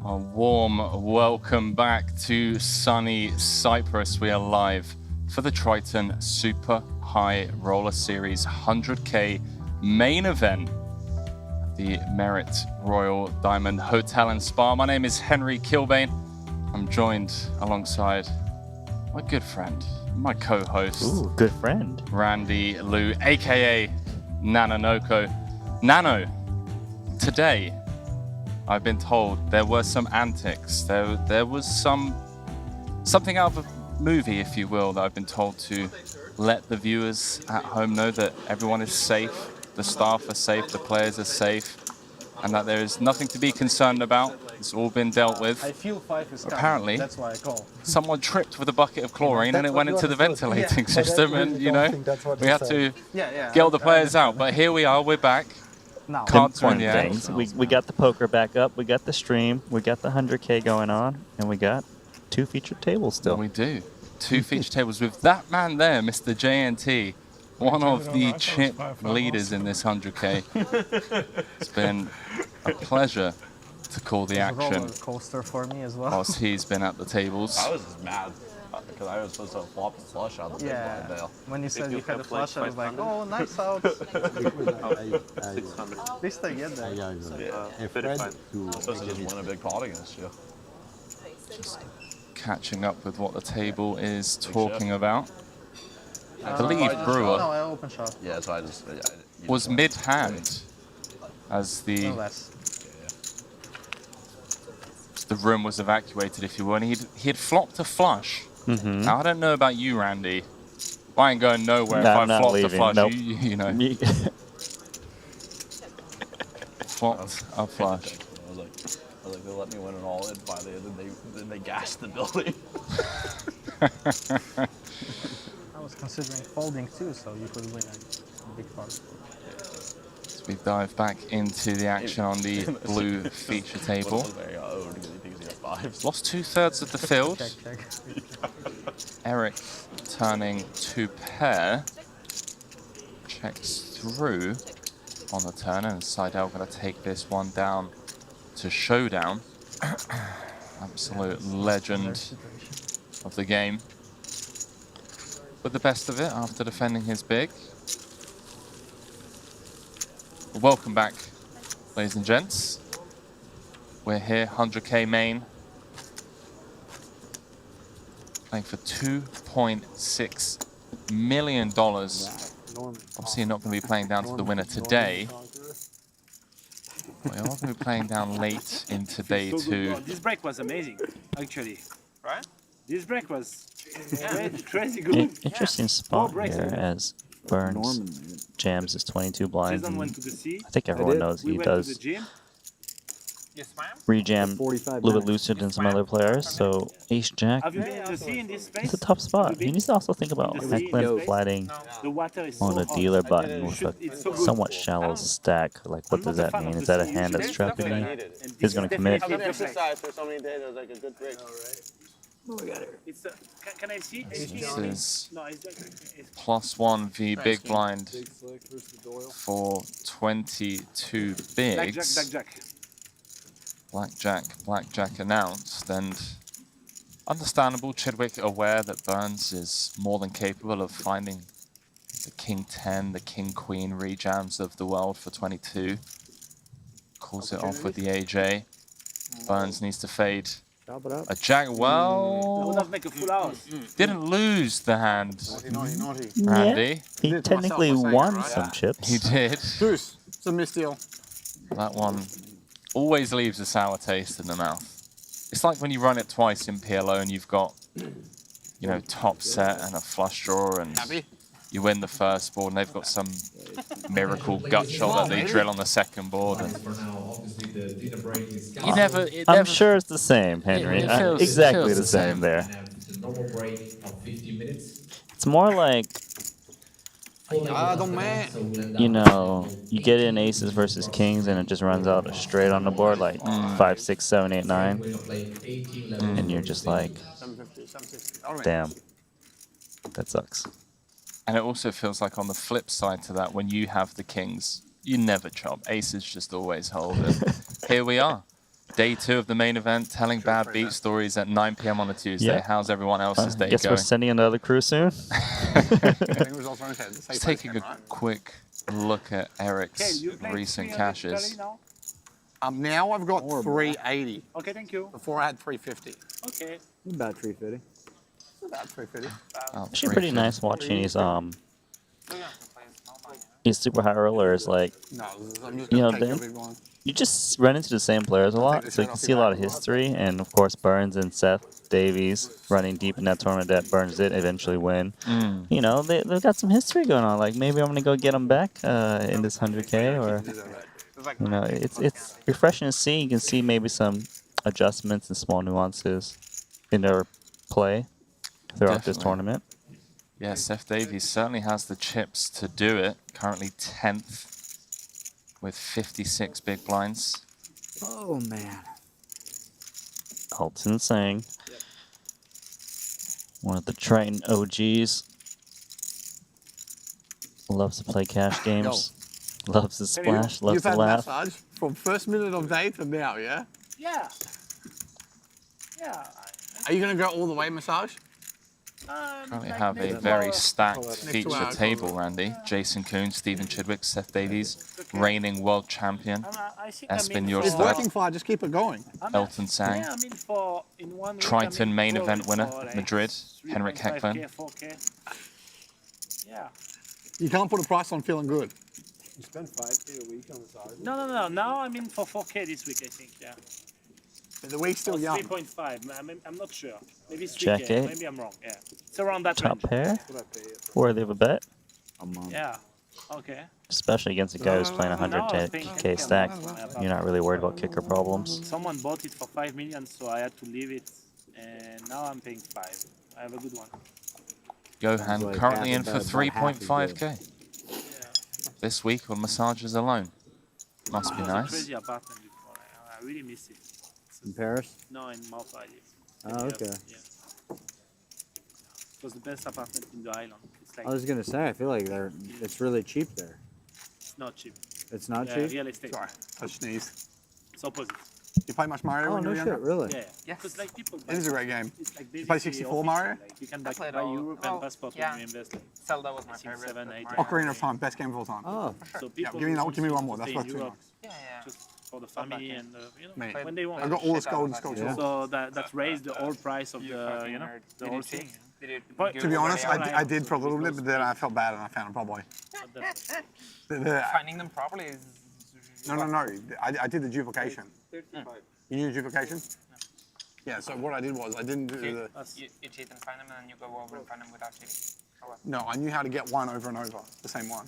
A warm welcome back to sunny Cyprus. We are live for the Triton Super High Roller Series 100K main event at the Merit Royal Diamond Hotel and Spa. My name is Henry Kilbane. I'm joined alongside my good friend, my co-host. Ooh, good friend. Randy Liu, aka Nanonoko. Nano, today I've been told there were some antics. There was something out of a movie, if you will, that I've been told to let the viewers at home know that everyone is safe, the staff are safe, the players are safe, and that there is nothing to be concerned about. It's all been dealt with. I feel 5 is coming. Apparently, that's why I call. Someone tripped with a bucket of chlorine and it went into the ventilating system, and you know, we had to get all the players out. But here we are, we're back. Cards are in the air. We got the poker back up, we got the stream, we got the 100K going on, and we got 2 featured tables still. We do. 2 featured tables with that man there, Mr. JNT, one of the chip leaders in this 100K. It's been a pleasure to call the action. Roller coaster for me as well. Whilst he's been at the tables. I was just mad because I was supposed to flop the flush out of the big blind there. When you said you had a flush, I was like, oh, nice out. At least I get that. I was supposed to just win a big pot against you. Just catching up with what the table is talking about. I believe Brewer No, I open shot. Yeah, so I just... was mid-hand as the... No less. The room was evacuated, if you will, and he had flopped a flush. Now, I don't know about you, Randy. I ain't going nowhere if I flopped a flush. Nope. You know. Flopped a flush. I was like, they let me win an all-in finally, and then they gassed the building. I was considering folding too, so you could win a big part. So we dive back into the action on the blue feature table. Lost 2/3 of the field. Check. Eric turning to pair. Checks through on the turn, and Seidel going to take this one down to showdown. Absolute legend of the game. With the best of it after defending his big. Welcome back, ladies and gents. We're here, 100K main. Playing for $2.6 million. Obviously, you're not going to be playing down to the winner today. We are going to be playing down late into day 2. This break was amazing, actually. Right? This break was crazy good. Interesting spot here as Burns jams his 22 blinds. I think everyone knows he does rejam a little bit looser than some other players, so Ace Jack, it's a tough spot. He needs to also think about Eklund flatting on a dealer button with a somewhat shallow stack. Like, what does that mean? Is that a hand that's trapping me? He's going to commit. Can I see? This is +1 v big blind for 22 bigs. Blackjack announced, and understandable. Chidwick aware that Burns is more than capable of finding the King 10, the King Queen rejams of the world for 22. Calls it off with the AJ. Burns needs to fade a jack. Well, didn't lose the hand, Randy. He technically won some chips. He did. It's a misdeal. That one always leaves a sour taste in the mouth. It's like when you run it twice in PLO and you've got, you know, top set and a flush draw, and you win the first board and they've got some miracle gut shot that they drill on the second board. And I'm sure it's the same, Henry. Exactly the same there. It's more like, you know, you get in aces versus kings and it just runs out straight on the board, like 5, 6, 7, 8, 9. And you're just like, damn, that sucks. And it also feels like on the flip side to that, when you have the kings, you never chop. Aces just always hold it. Here we are. Day 2 of the main event, telling bad beat stories at 9 p.m. on a Tuesday. Yeah. How's everyone else's day Guess going? we're sending another crew soon. Just taking a quick look at Eric's recent caches. Now I've got 380. Okay, thank you. Before I had 350. Okay. About 350. About 350. Oh, Actually, pretty nice watching his super high rollers. Like, No, I'm just you gonna know, take then every one. you just run into the same players a lot, so you can see a lot of history. And of course, Burns and Seth Davies running deep in that tournament that Burns did eventually win. You know, they've got some history going on. Like, maybe I'm gonna go get them back in this 100K, or you know, it's refreshing to see. You can see maybe some adjustments and small nuances in their play throughout this Definitely. tournament. Yeah, Seth Davies certainly has the chips to do it. Currently 10th with 56 big blinds. Oh, man. Alton Sang, one of the Triton OGs. Loves to play cash games. Loves to splash. Loves You've to had laugh. massage from first minute of day to now, yeah? Yeah. Yeah. Are you gonna go all the way massage? Currently have a very stacked feature table, Randy. Jason Kuhn, Stephen Chidwick, Seth Davies, reigning world champion. Espen It's Jorstad, working fine. Just keep it going. Elton Sang, Yeah, I mean, for in 1 week, Triton main event winner, for, like, Madrid, Henrik 3.5K, Hecklin. 4K. Yeah. You can't put a price on feeling good. You spend 5K a week on massage. No. Now I'm in for 4K this week, I think. Yeah. The week's still Or young. 3.5. I'm not sure. Maybe it's 3K. Jack eight. Maybe I'm wrong. Yeah. It's around that Top range. pair, What I pay it for. worthy of a bet, A month. Yeah. Okay. especially against a guy who's playing 100K stack. You're not really worried about kicker problems. Someone bought it for 5 million, so I had to leave it, and now I'm paying 5. I have a good one. Johan Like currently half in for about half as 3.5K this week on massages alone. Must be It was a nice. crazy apartment before. I really miss it. In Paris? No, in Malta I live. Oh, okay. Yeah. It was the best apartment in the island. It's like I was gonna say, I feel like it's really cheap there. it's not cheap. It's not Yeah, cheap? real estate. Sorry, I sneezed. It's opposite. You play much Mario Oh, when you no were younger? shit, really? Yeah. Because like people. It is a great game. It's like You play basically 64 office, Mario? Like you can I played buy all- European oh, passport yeah. when you invest. Like, Zelda was my I think favorite. 7, but 8 Mario- Ocarina of Time, best game of all time. Oh, So Yeah, people give me who give me want one more. to That's stay worth in 2 Europe bucks. Yeah. just for the family and Mate, when they want. I've got all the Shit, gold and I skull was Yeah. like, tools. So that raised the whole price of the the whole thing. But- To be honest, Yeah, I did for a little bit, but then I felt bad and I found a problem. But that- Finding them properly is. No. I did the duplication. 35. You knew duplication? Yeah, so what I did was I didn't do the... that's- You cheat and find them, and then you go over and find them without cheating. Or what? No, I knew how to get one over and over, the same one.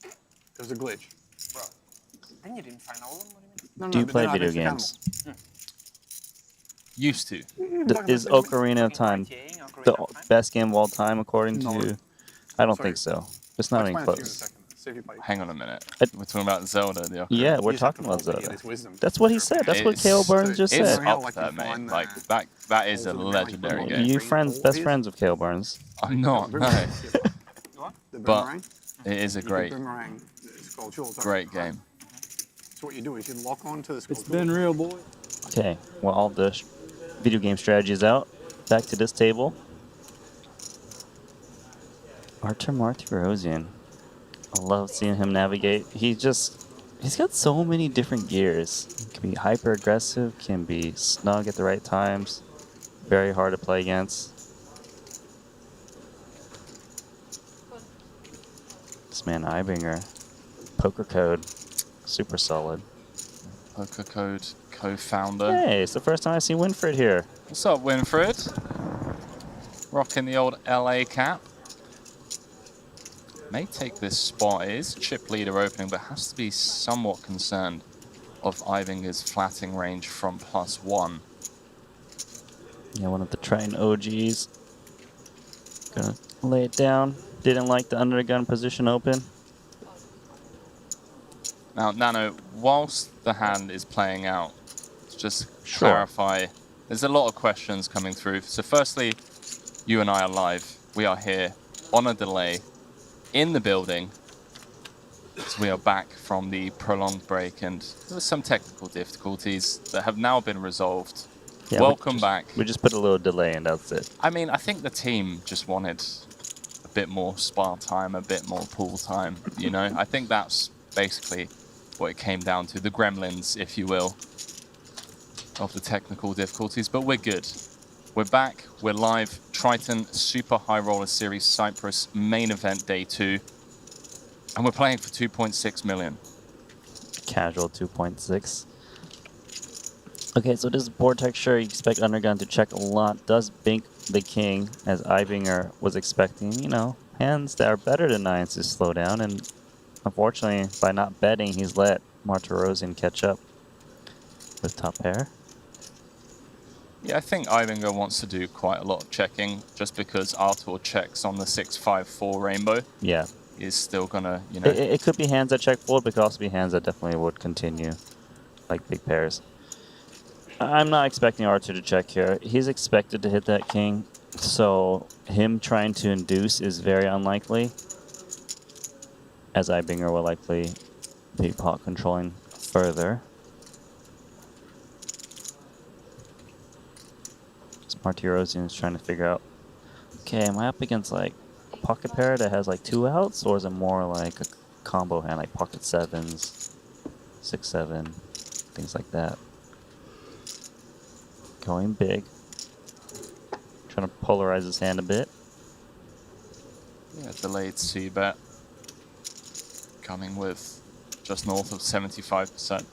It was a glitch. Bro. Then you didn't find all of them? What do you mean? No, Do you but play then I video eventually found games? Used to. Is Ocarina of Time RTAing, Ocarina the of Time? best game of all time according to No. you? I don't Sorry. think so. It's not I'll even explain it to you in a close. second. See if you play. Hang on a minute. I- We're talking about Zelda. The Ocarina. Yeah, we're You just have talking to about follow Zelda. his wisdom. That's what he said. That's what It's- Kale Burns just It's said. up Like there, you mate. find Like that that is a holes in the legendary ground. game. You friends, best friends with Kale Burns. I'm not. No, The But- boomerang. it is a You can great, boomerang the skull jewels. great game. So what you do is you lock onto the skull it's been jewels. real, boy. Okay, well, all the video game strategy is out. Back to this table. Artur Martirosyan. I love seeing him navigate. He's got so many different gears. He can be hyper aggressive, can be snug at the right times. Very hard to play against. This man Ibinger, Poker Code, super solid. Poker Code co-founder. Hey, it's the first time I've seen Winfred here. What's up, Winfred? Rocking the old LA cap. May take this spot. It is chip leader opening, but has to be somewhat concerned of Ivinger's flatting range from +1. Yeah, one of the Triton OGs. Gonna lay it down. Didn't like the under the gun position open. Now, Nano, whilst the hand is playing out, just Sure. clarify. There's a lot of questions coming through. So firstly, you and I are live. We are here on a delay in the building. as we are back from the prolonged break, and there were some technical difficulties that have now been resolved. Yeah, Welcome back. We just put a little delay and that's it. I mean, I think the team just wanted a bit more spa time, a bit more pool time, you know? I think that's basically what it came down to, the gremlins, if you will, of the technical difficulties, but we're good. We're back, we're live, Triton Super High Roller Series Cyprus main event day 2, and we're playing for 2.6 million. Casual 2.6. Okay, so this is board texture. You expect Undergun to check a lot. Does bink the king, as Ibinger was expecting. You know, hands that are better than 9s to slow down, and unfortunately, by not betting, he's let Martirosian catch up with top pair. Yeah, I think Ibinger wants to do quite a lot of checking, just because Artur checks on the 6-5-4 rainbow. Yeah. Is still gonna, you know... It could be hands that check fold, but it could also be hands that definitely would continue, like big pairs. I'm not expecting Artur to check here. He's expected to hit that king, so him trying to induce is very unlikely, as Ibinger will likely be pot controlling further. Martirosian is trying to figure out, okay, am I up against like a pocket pair that has like 2 outs, or is it more like a combo hand, like pocket 7s, 6-7, things like that? Going big. Trying to polarize his hand a bit. Yeah, delayed C-bet. Coming with just north of 75%.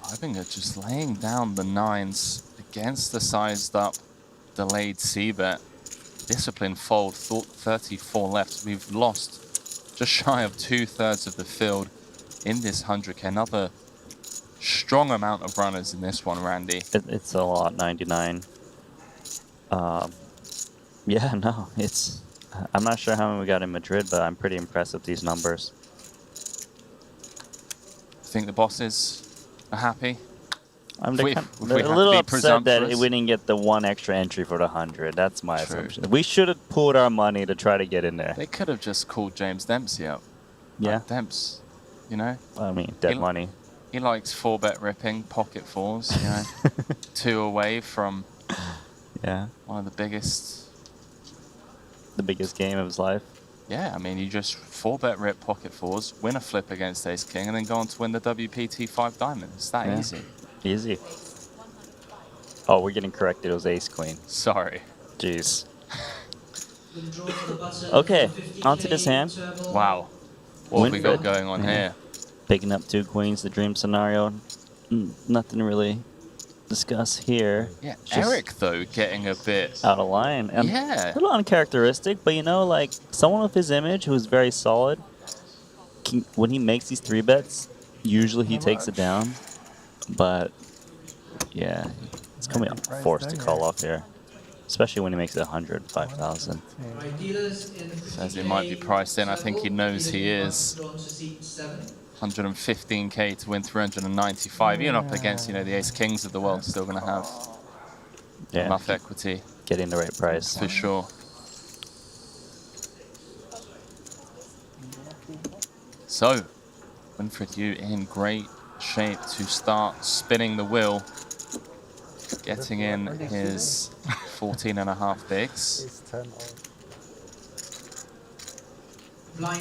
Ibinger just laying down the 9s against the sized up delayed C-bet. Discipline fold, thought 34 left. We've lost just shy of 2/3 of the field in this 100K. Another strong amount of runners in this one, Randy. It's a lot, 99. Yeah, no, it's... I'm not sure how many we got in Madrid, but I'm pretty impressed with these numbers. Think the bosses are happy? I'm If we a have little to be upset that presumptuous. we didn't get the 1 extra entry for the 100. That's my assumption. We should have pooled our money to try to get in there. They could have just called James Dempsey up. Yeah. Like Demps, you know? I mean, dead money. He likes 4-bet ripping, pocket 4s, you know? 2 away from one of the biggest... The biggest game of his life. Yeah, I mean, you just 4-bet rip pocket 4s, win a flip against Ace King, and then go on to win the WPT 5 Diamond. It's that easy. Easy. Oh, we're getting corrected. It was Ace Queen. Sorry. Jeez. Okay, onto this hand. Wow. What have we got going on here? Picking up 2 queens, the dream scenario. Nothing really discuss here. Yeah, Eric, though, getting a bit... out of line. And yeah. a little uncharacteristic, but you know, like, someone with his image who's very solid, when he makes these 3-bets, usually he takes it down. But, yeah, it's coming up forced to call off here. Especially when he makes it 100, 5,000. Says he might be priced in. I think he knows he is. 115K to win 395. Even up against, you know, the Ace Kings of the world, still going to have enough equity. Getting the right price. For sure. So, Winfried Yu in great shape to start spinning the wheel. Getting in his 14.5 bigs.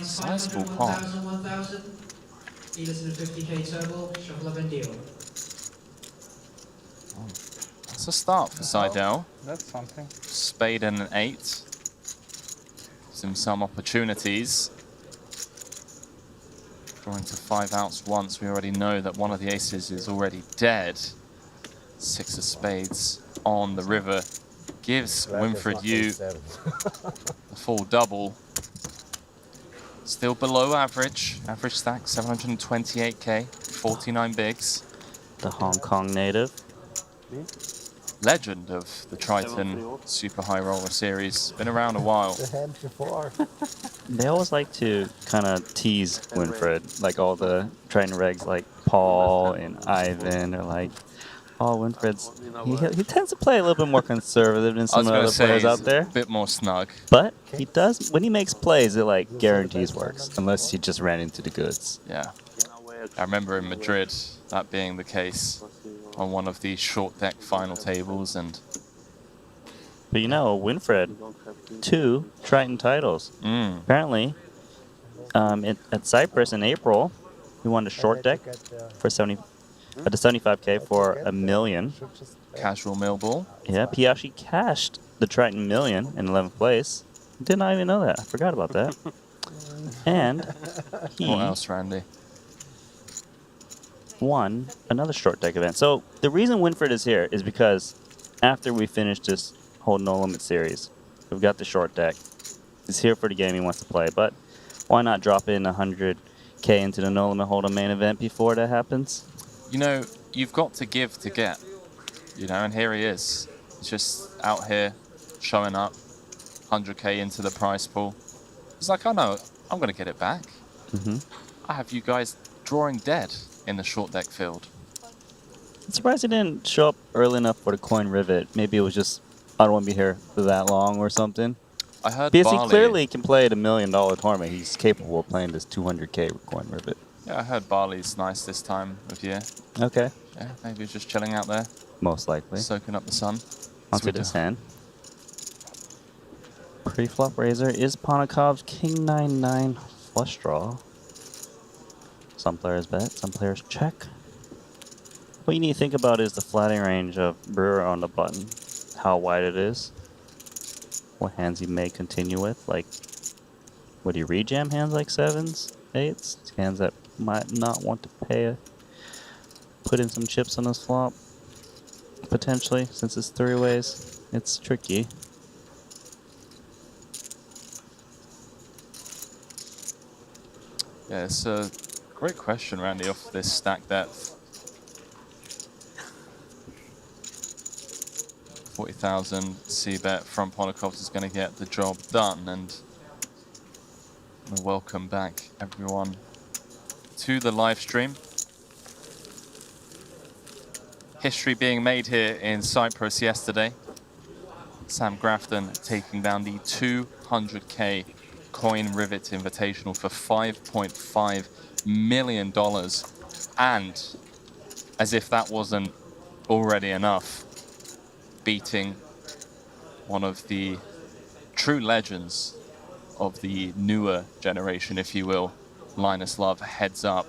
Sizable pot. That's a start for Seidel. That's something. Spade and an 8. Gives him some opportunities. Drawing to 5 outs once. We already know that one of the aces is already dead. 6 of spades on the river. Gives Winfried Yu the full double. Still below average. Average stack 728K, 49 bigs. The Hong Kong native. legend of the Triton Super High Roller Series. Been around a while. The hand before. They always like to kind of tease Winfred, like all the Triton regs, like Paul and Ivan, are like, oh, Winfred's he tends to play a little bit more conservative than I some was of the going other to say players he's out there. a bit more snug. But he does, when he makes plays, it like guarantees works, unless he just ran into the goods. Yeah. I remember in Madrid that being the case on one of the short deck final tables, and But you know, Winfred, 2 Triton titles. Apparently, at Cyprus in April, he won the short deck for the 75K for $1 million. casual millball. Yep, he actually cashed the Triton million in 11th place. Did not even know that. I forgot about that. And he What else, Randy? won another short deck event. So the reason Winfred is here is because after we finish this whole No Limit series, we've got the short deck. He's here for the game he wants to play, but why not drop in 100K into the No Limit Hold'em main event before that happens? You know, you've got to give to get. You know, and here he is. He's just out here showing up, 100K into the prize pool. He's like, I know, I'm going to get it back. I have you guys drawing dead in the short deck field. I'm surprised he didn't show up early enough for the coin rivet. Maybe it was just, I don't want to be here for that long or something. I heard Because Barley, he clearly can play at $1 million tournament. He's capable of playing this 200K coin rivet. Yeah, I heard Barley's nice this time of year. Okay. Yeah, maybe he's just chilling out there, Most likely. soaking up the sun. Onto this hand. Pre-flop raiser is Ponikov's King 9-9 flush draw. Some players bet, some players check. What you need to think about is the flatting range of Brewer on the button. How wide it is. What hands he may continue with. Like, would he rejam hands like 7s, 8s? Hands that might not want to put in some chips on his flop. Potentially, since it's 3-ways. It's tricky. Yeah, it's a great question, Randy, off this stack depth. 40,000 C-bet from Ponikovs is going to get the job done, and welcome back everyone to the live stream. History being made here in Cyprus yesterday. Sam Grafton taking down the 200K coin rivet invitational for $5.5 million. And as if that wasn't already enough, beating one of the true legends of the newer generation, if you will, Linus Love, heads up.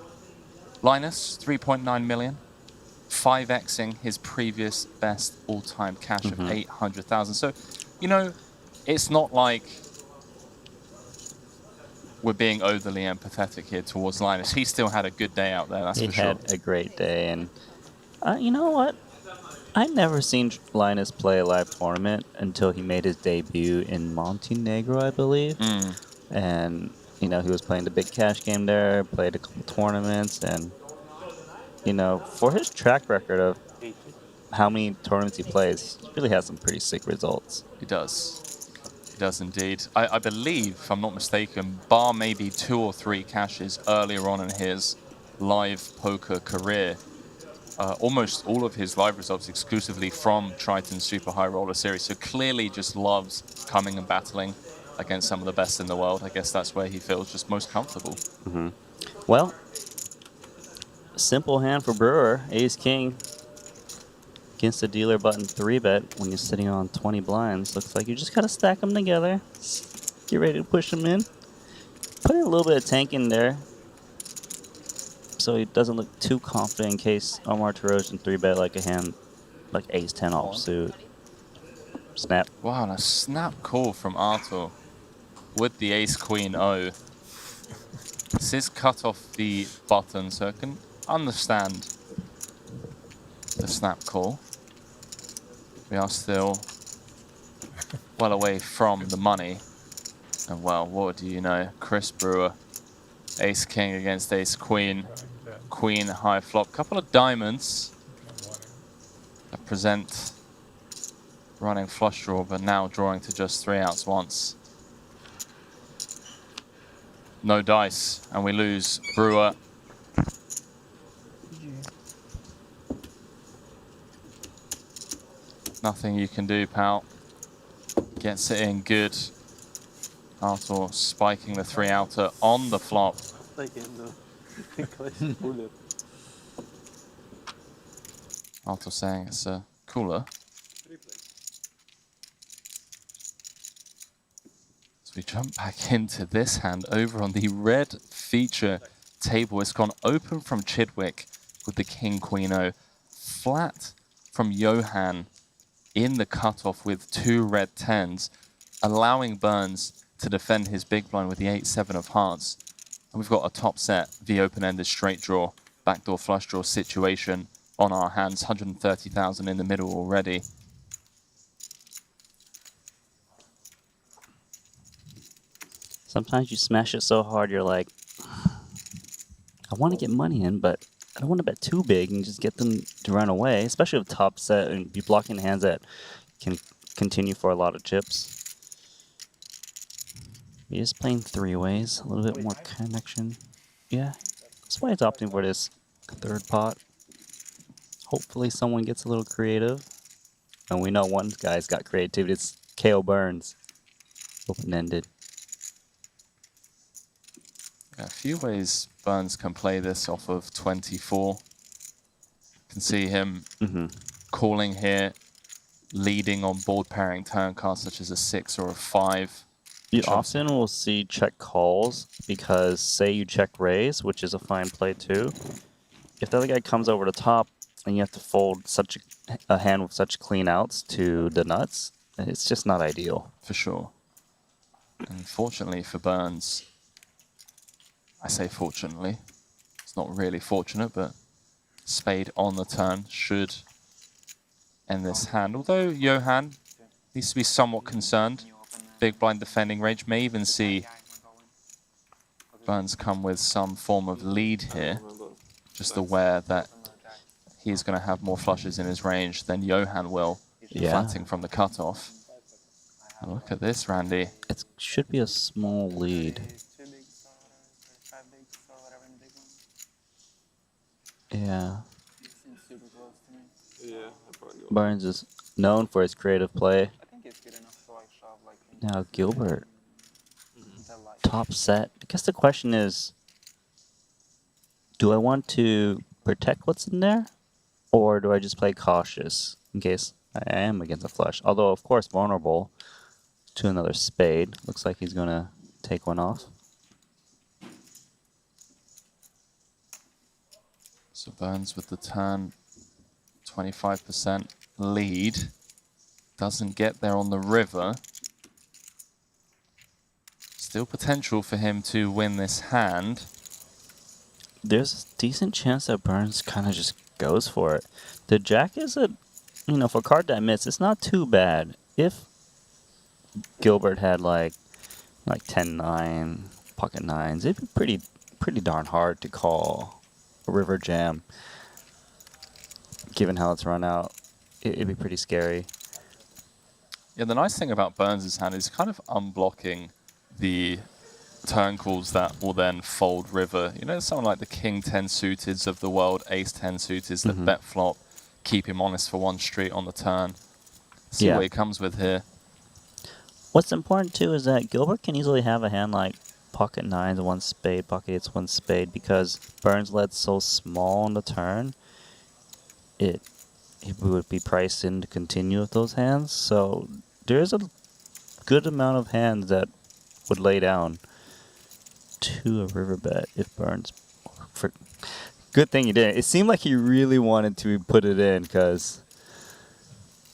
Linus, 3.9 million. 5xing his previous best all-time cash of 800,000. So, you know, it's not like we're being overly empathetic here towards Linus. He still had a good day out there, that's for sure. He had a great day, and you know what? I never seen Linus play a live tournament until he made his debut in Montenegro, I believe. And, you know, he was playing the big cash game there, played a couple tournaments, and you know, for his track record of how many tournaments he plays, he really has some pretty sick results. He does. He does indeed. I believe, if I'm not mistaken, bar maybe 2 or 3 cashes earlier on in his live poker career, almost all of his live results exclusively from Triton Super High Roller Series. So clearly just loves coming and battling against some of the best in the world. I guess that's where he feels just most comfortable. Well, simple hand for Brewer, ace king against the dealer button 3-bet when you're sitting on 20 blinds. Looks like you just gotta stack them together. Get ready to push them in. Put in a little bit of tank in there so he doesn't look too confident in case Omar Tarosian 3-bet like a hand like ace 10 offsuit. Snap. Wow, and a snap call from Artur with the ace queen O. This is cut off the button, so I can understand the snap call. We are still well away from the money. And well, what do you know? Chris Brewer, ace king against ace queen. Queen high flop. Couple of diamonds that present running flush draw, but now drawing to just 3 outs once. No dice, and we lose Brewer. Nothing you can do, pal. Gets it in good. Arthur spiking the 3-outer on the flop. Arthur saying it's a cooler. So we jump back into this hand over on the red feature table. It's gone open from Chidwick with the King Queen O. Flat from Johan in the cutoff with 2 red 10s, allowing Burns to defend his big blind with the 8-7 of hearts. And we've got a top set, the open-ended straight draw, backdoor flush draw situation on our hands, 130,000 in the middle already. Sometimes you smash it so hard, you're like, I want to get money in, but I don't want to bet too big and just get them to run away, especially with top set and be blocking hands that can continue for a lot of chips. You're just playing 3-ways, a little bit more connection. Yeah, that's why it's opting for this 3rd pot. Hopefully someone gets a little creative. And we know one guy's got creativity, it's KO Burns. Open-ended. A few ways Burns can play this off of 24. Can see him calling here, leading on board pairing turn cards such as a 6 or a 5. You often will see check calls because say you check raise, which is a fine play too. If the other guy comes over the top and you have to fold such a hand with such clean outs to the nuts, it's just not ideal. For sure. Unfortunately for Burns, I say fortunately, it's not really fortunate, but spade on the turn should end this hand. Although Johan needs to be somewhat concerned. Big blind defending range, may even see Burns come with some form of lead here. Just aware that he's going to have more flushes in his range than Johan will, flatting from the cutoff. And look at this, Randy. It should be a small lead. Yeah. Burns is known for his creative play. Now Gilbert, top set. I guess the question is, do I want to protect what's in there? Or do I just play cautious in case I am against a flush? Although, of course, vulnerable to another spade. Looks like he's going to take one off. So Burns with the turn, 25% lead. Doesn't get there on the river. Still potential for him to win this hand. There's a decent chance that Burns kind of just goes for it. The jack is a, you know, for a card that admits, it's not too bad. If Gilbert had like 10-9, pocket nines, it'd be pretty darn hard to call a river jam. Given how it's run out, it'd be pretty scary. Yeah, the nice thing about Burns' hand is kind of unblocking the turn calls that will then fold river. You know, someone like the King 10 suiteds of the world, Ace 10 suiteds that bet flop, keep him honest for one street on the turn. See what he comes with here. What's important too is that Gilbert can easily have a hand like pocket nines, 1 spade, pocket eights, 1 spade, because Burns led so small on the turn, it would be priced in to continue with those hands. So there's a good amount of hands that would lay down to a river bet if Burns. Good thing he didn't. It seemed like he really wanted to put it in because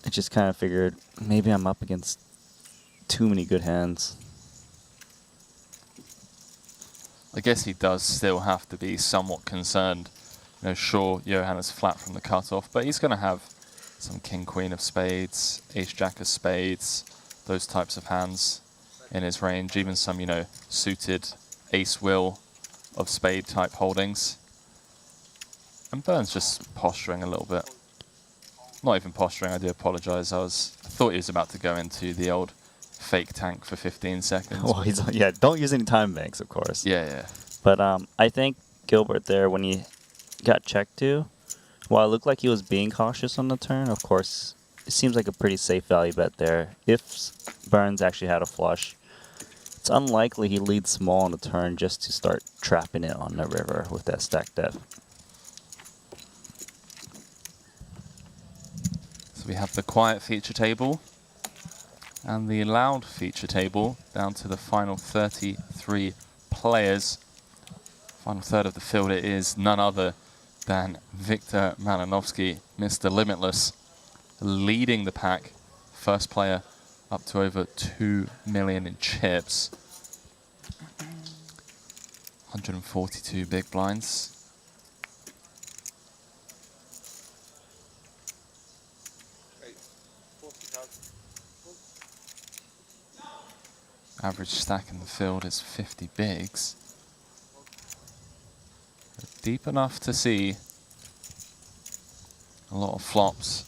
I just kind of figured maybe I'm up against too many good hands. I guess he does still have to be somewhat concerned. You know, sure, Johan is flat from the cutoff, but he's going to have some King Queen of spades, Ace Jack of spades, those types of hands in his range. Even some, you know, suited Ace Will of spade type holdings. And Burns just posturing a little bit. Not even posturing, I do apologize. I thought he was about to go into the old fake tank for 15 seconds. Well, yeah, don't use any time banks, of course. Yeah. But I think Gilbert there, when he got checked to, while it looked like he was being cautious on the turn, of course, it seems like a pretty safe value bet there. If Burns actually had a flush, it's unlikely he leads small on the turn just to start trapping it on the river with that stack depth. So we have the quiet feature table and the loud feature table down to the final 33 players. Final third of the field, it is none other than Victor Malinovsky, Mr. Limitless, leading the pack. First player up to over 2 million in chips. 142 big blinds. Average stack in the field is 50 bigs. Deep enough to see a lot of flops.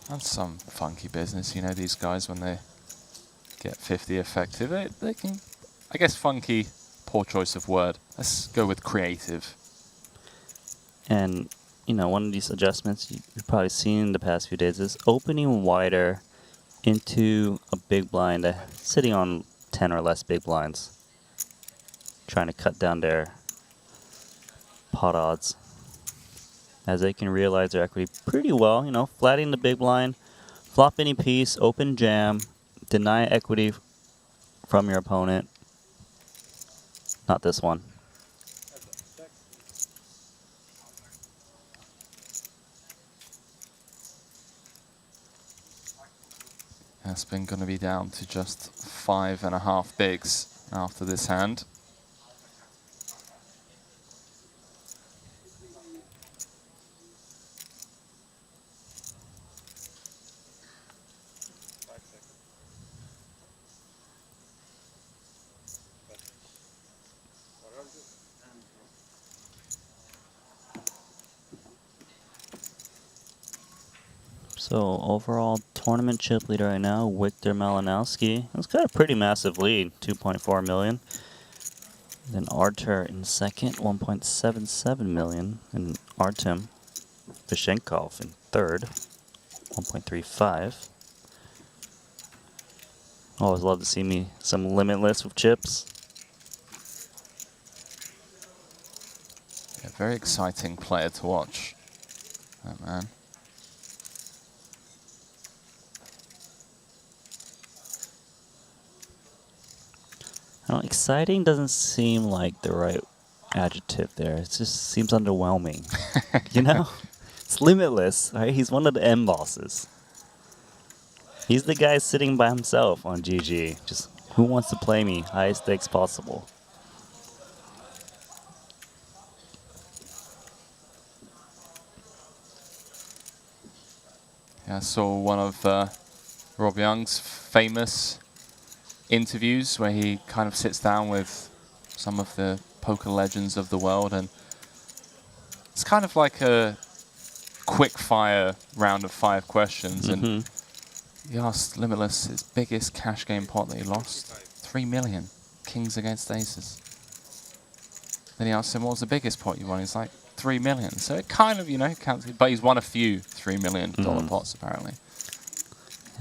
And some funky business, you know, these guys when they get 50 effective, they can, I guess funky, poor choice of word. Let's go with creative. And, you know, one of these adjustments you've probably seen in the past few days is opening wider into a big blind, sitting on 10 or less big blinds, trying to cut down their pot odds, as they can realize their equity pretty well. You know, flattening the big blind, flop any piece, open jam, deny equity from your opponent. Not this one. Aspen going to be down to just 5.5 bigs after this hand. So overall tournament chip leader right now, Victor Malinowski. It's got a pretty massive lead, 2.4 million. Then Artur in second, 1.77 million. And Artem Vishenkov in third, 1.35. Always love to see me some limitless with chips. A very exciting player to watch, that man. Now, exciting doesn't seem like the right adjective there. It just seems underwhelming. You know? It's limitless, right? He's one of the M bosses. He's the guy sitting by himself on GG. Just, who wants to play me? Highest stakes possible. Yeah, I saw one of Rob Young's famous interviews where he kind of sits down with some of the poker legends of the world, and it's kind of like a quick fire round of 5 questions. And he asked Limitless his biggest cash game pot that he lost, 3 million, kings against aces. Then he asked him, what was the biggest pot you won? He's like, 3 million. So it kind of, you know, counts, but he's won a few $3 million pots apparently.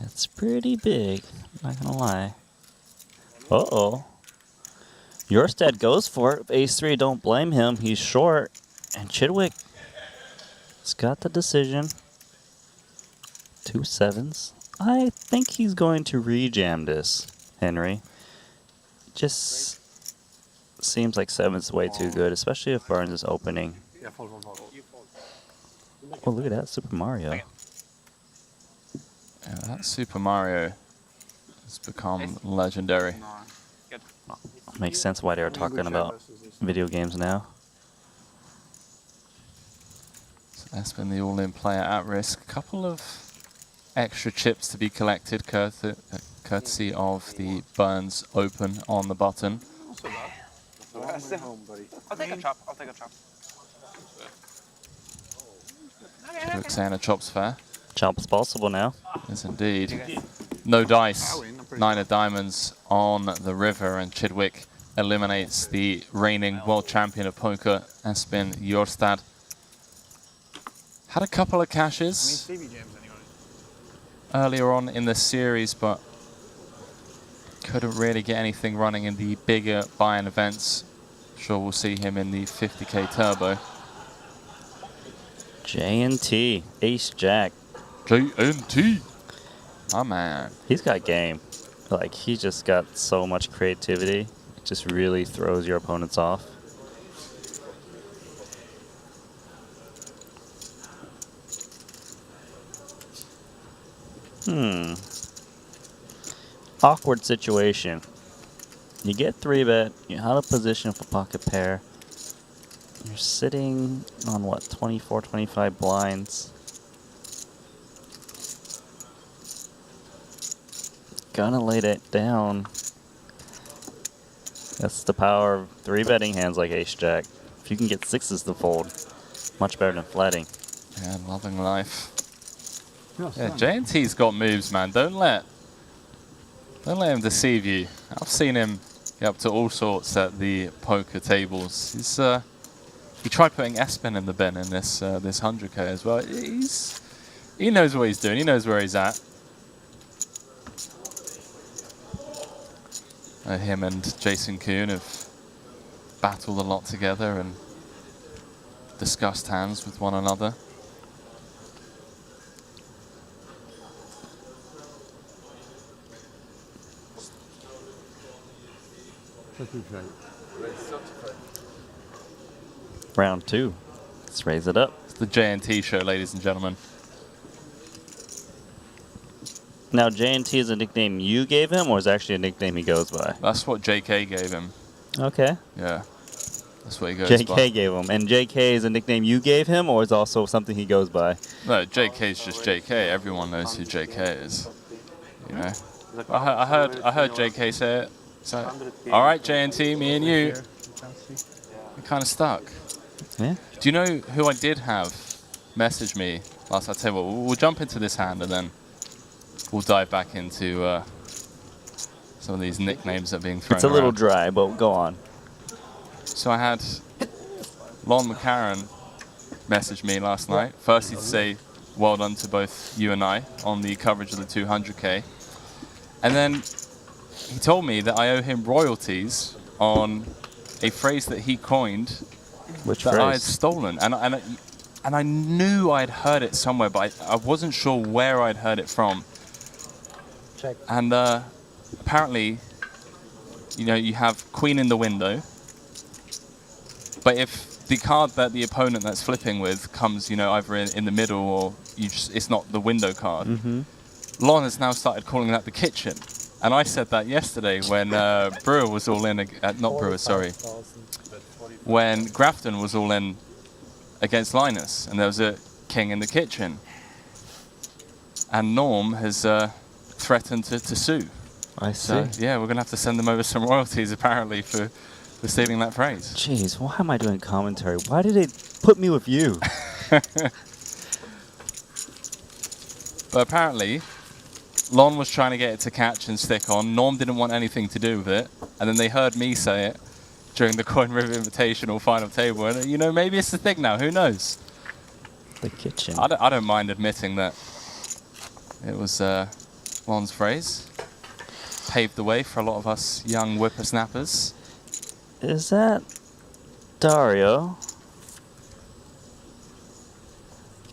It's pretty big, not gonna lie. Uh-oh. Jorstad goes for it. Ace-3, don't blame him. He's short. And Chidwick has got the decision. 2 7s. I think he's going to rejam this, Henry. Just seems like 7's way too good, especially if Burns is opening. Oh, look at that, Super Mario. Yeah, that Super Mario has become legendary. Makes sense why they're talking about video games now. So that's been the all-in player at risk. A couple of extra chips to be collected, courtesy of the Burns Open on the button. I'll take a chop. I'll take a chop. Chidwick saying a chop's fair. Chop's possible now. Yes, indeed. No dice. 9 of diamonds on the river, and Chidwick eliminates the reigning world champion of poker, Espen Jorstad. Had a couple of cashes earlier on in the series, but couldn't really get anything running in the bigger buy-in events. Sure, we'll see him in the 50k turbo. J&T, Ace Jack. J&T, my man. He's got game. Like, he just got so much creativity. It just really throws your opponents off. Awkward situation. You get 3-bet, you're out of position for pocket pair. You're sitting on, what, 24, 25 blinds. Gonna lay that down. That's the power of 3-betting hands like Ace-Jack. If you can get 6s to fold, much better than flatting. Yeah, loving life. Yeah, J&T's got moves, man. Don't let him deceive you. I've seen him get up to all sorts at the poker tables. He's he tried putting Espen in the bin in this this 100k as well. He knows what he's doing. He knows where he's at. Him and Jason Kuhn have battled a lot together and discussed hands with one another. Round 2. Let's raise it up. It's the J&T show, ladies and gentlemen. Now, J&T is a nickname you gave him, or is it actually a nickname he goes by? That's what JK gave him. Okay. Yeah. That's what he goes by. JK gave him. And JK is a nickname you gave him, or is it also something he goes by? No, JK's just JK. Everyone knows who JK is. You know. I heard JK say it. So, all right, J&T, me and you. We're kind of stuck. Yeah. Do you know who I did have message me last? I'll tell you what, we'll jump into this hand and then we'll dive back into some of these nicknames that are being thrown It's a little around. dry, but go on. So I had Lon McCarran message me last night. Firstly to say well done to both you and I on the coverage of the 200k. And then he told me that I owe him royalties on a phrase that he coined Which that I had phrase? stolen. And I knew I'd heard it somewhere, but I wasn't sure where I'd heard it from. Check. And apparently, you know, you have queen in the window. But if the card that the opponent that's flipping with comes, you know, either in the middle or it's not the window card, Lon has now started calling that the kitchen. And I said that yesterday when Brewer was all in, not Brewer, sorry, when Grafton was all in against Linus, and there was a king in the kitchen. And Norm has threatened to sue. I see. So, yeah, we're going to have to send them over some royalties, apparently, for stealing that phrase. Jeez, why am I doing commentary? Why did they put me with you? But apparently, Lon was trying to get it to catch and stick on. Norm didn't want anything to do with it. And then they heard me say it during the Coin River Invitational final table. And, you know, maybe it's the thing now. Who knows? The kitchen. I don't mind admitting that it was Lon's phrase. Paved the way for a lot of us young whippersnappers. Is that Dario?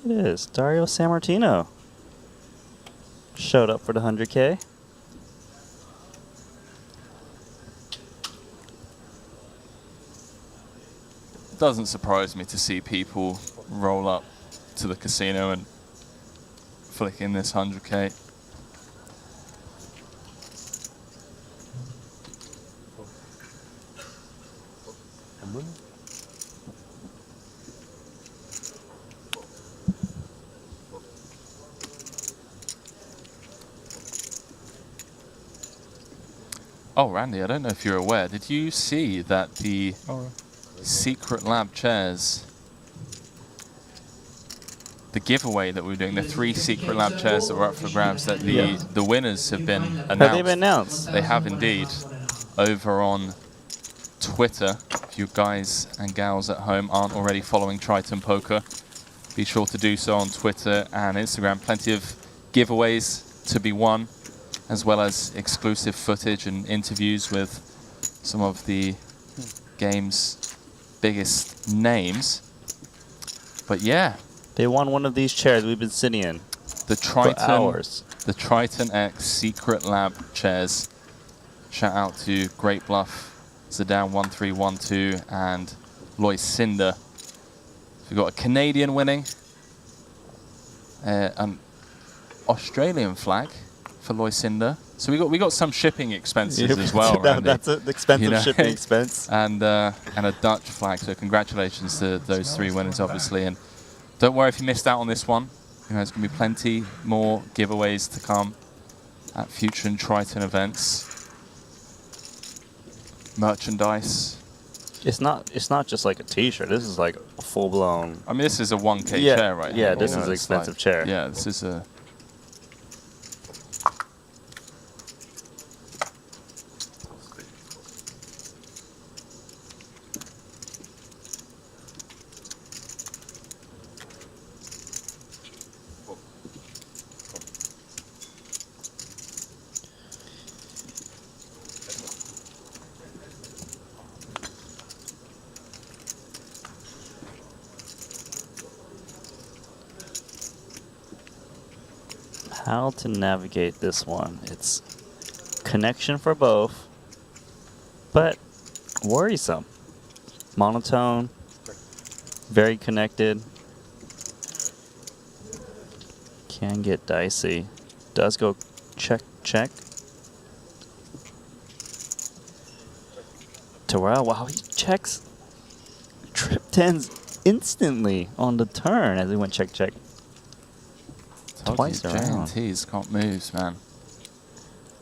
It is. Dario Sammartino. Showed up for the 100K. Doesn't surprise me to see people roll up to the casino and flick in this 100k. Oh, Randy, I don't know if you're aware. Did you see that the Secret Lab chairs, the giveaway that we're doing, the 3 Secret Lab chairs that were up for grabs, that the winners have been announced. Have they been announced? They have indeed, over on Twitter. If you guys and gals at home aren't already following Triton Poker, be sure to do so on Twitter and Instagram. Plenty of giveaways to be won, as well as exclusive footage and interviews with some of the game's biggest names. But yeah, they won one of these chairs we've been sitting in the Triton, for hours. The Triton X Secret Lab chairs. Shout out to Great Bluff, Zidane1312, and Loisinda. We've got a Canadian winning, an Australian flag for Loisinda. So we got some shipping expenses as well. That's an expensive shipping expense. And a Dutch flag. So congratulations to those 3 winners, obviously. And don't worry if you missed out on this one. You know, there's going to be plenty more giveaways to come at future and Triton events. Merchandise. It's not just like a T-shirt. This is like a full-blown. I mean, this is a 1K chair, right? Yeah, this is an expensive chair. Yeah, this is a. How to navigate this one. It's connection for both, but worrisome. Monotone, very connected. Can get dicey. Does go check, check. Terrell, wow, he checks trip 10s instantly on the turn as he went check, check. Twice around. JNT's got moves, man.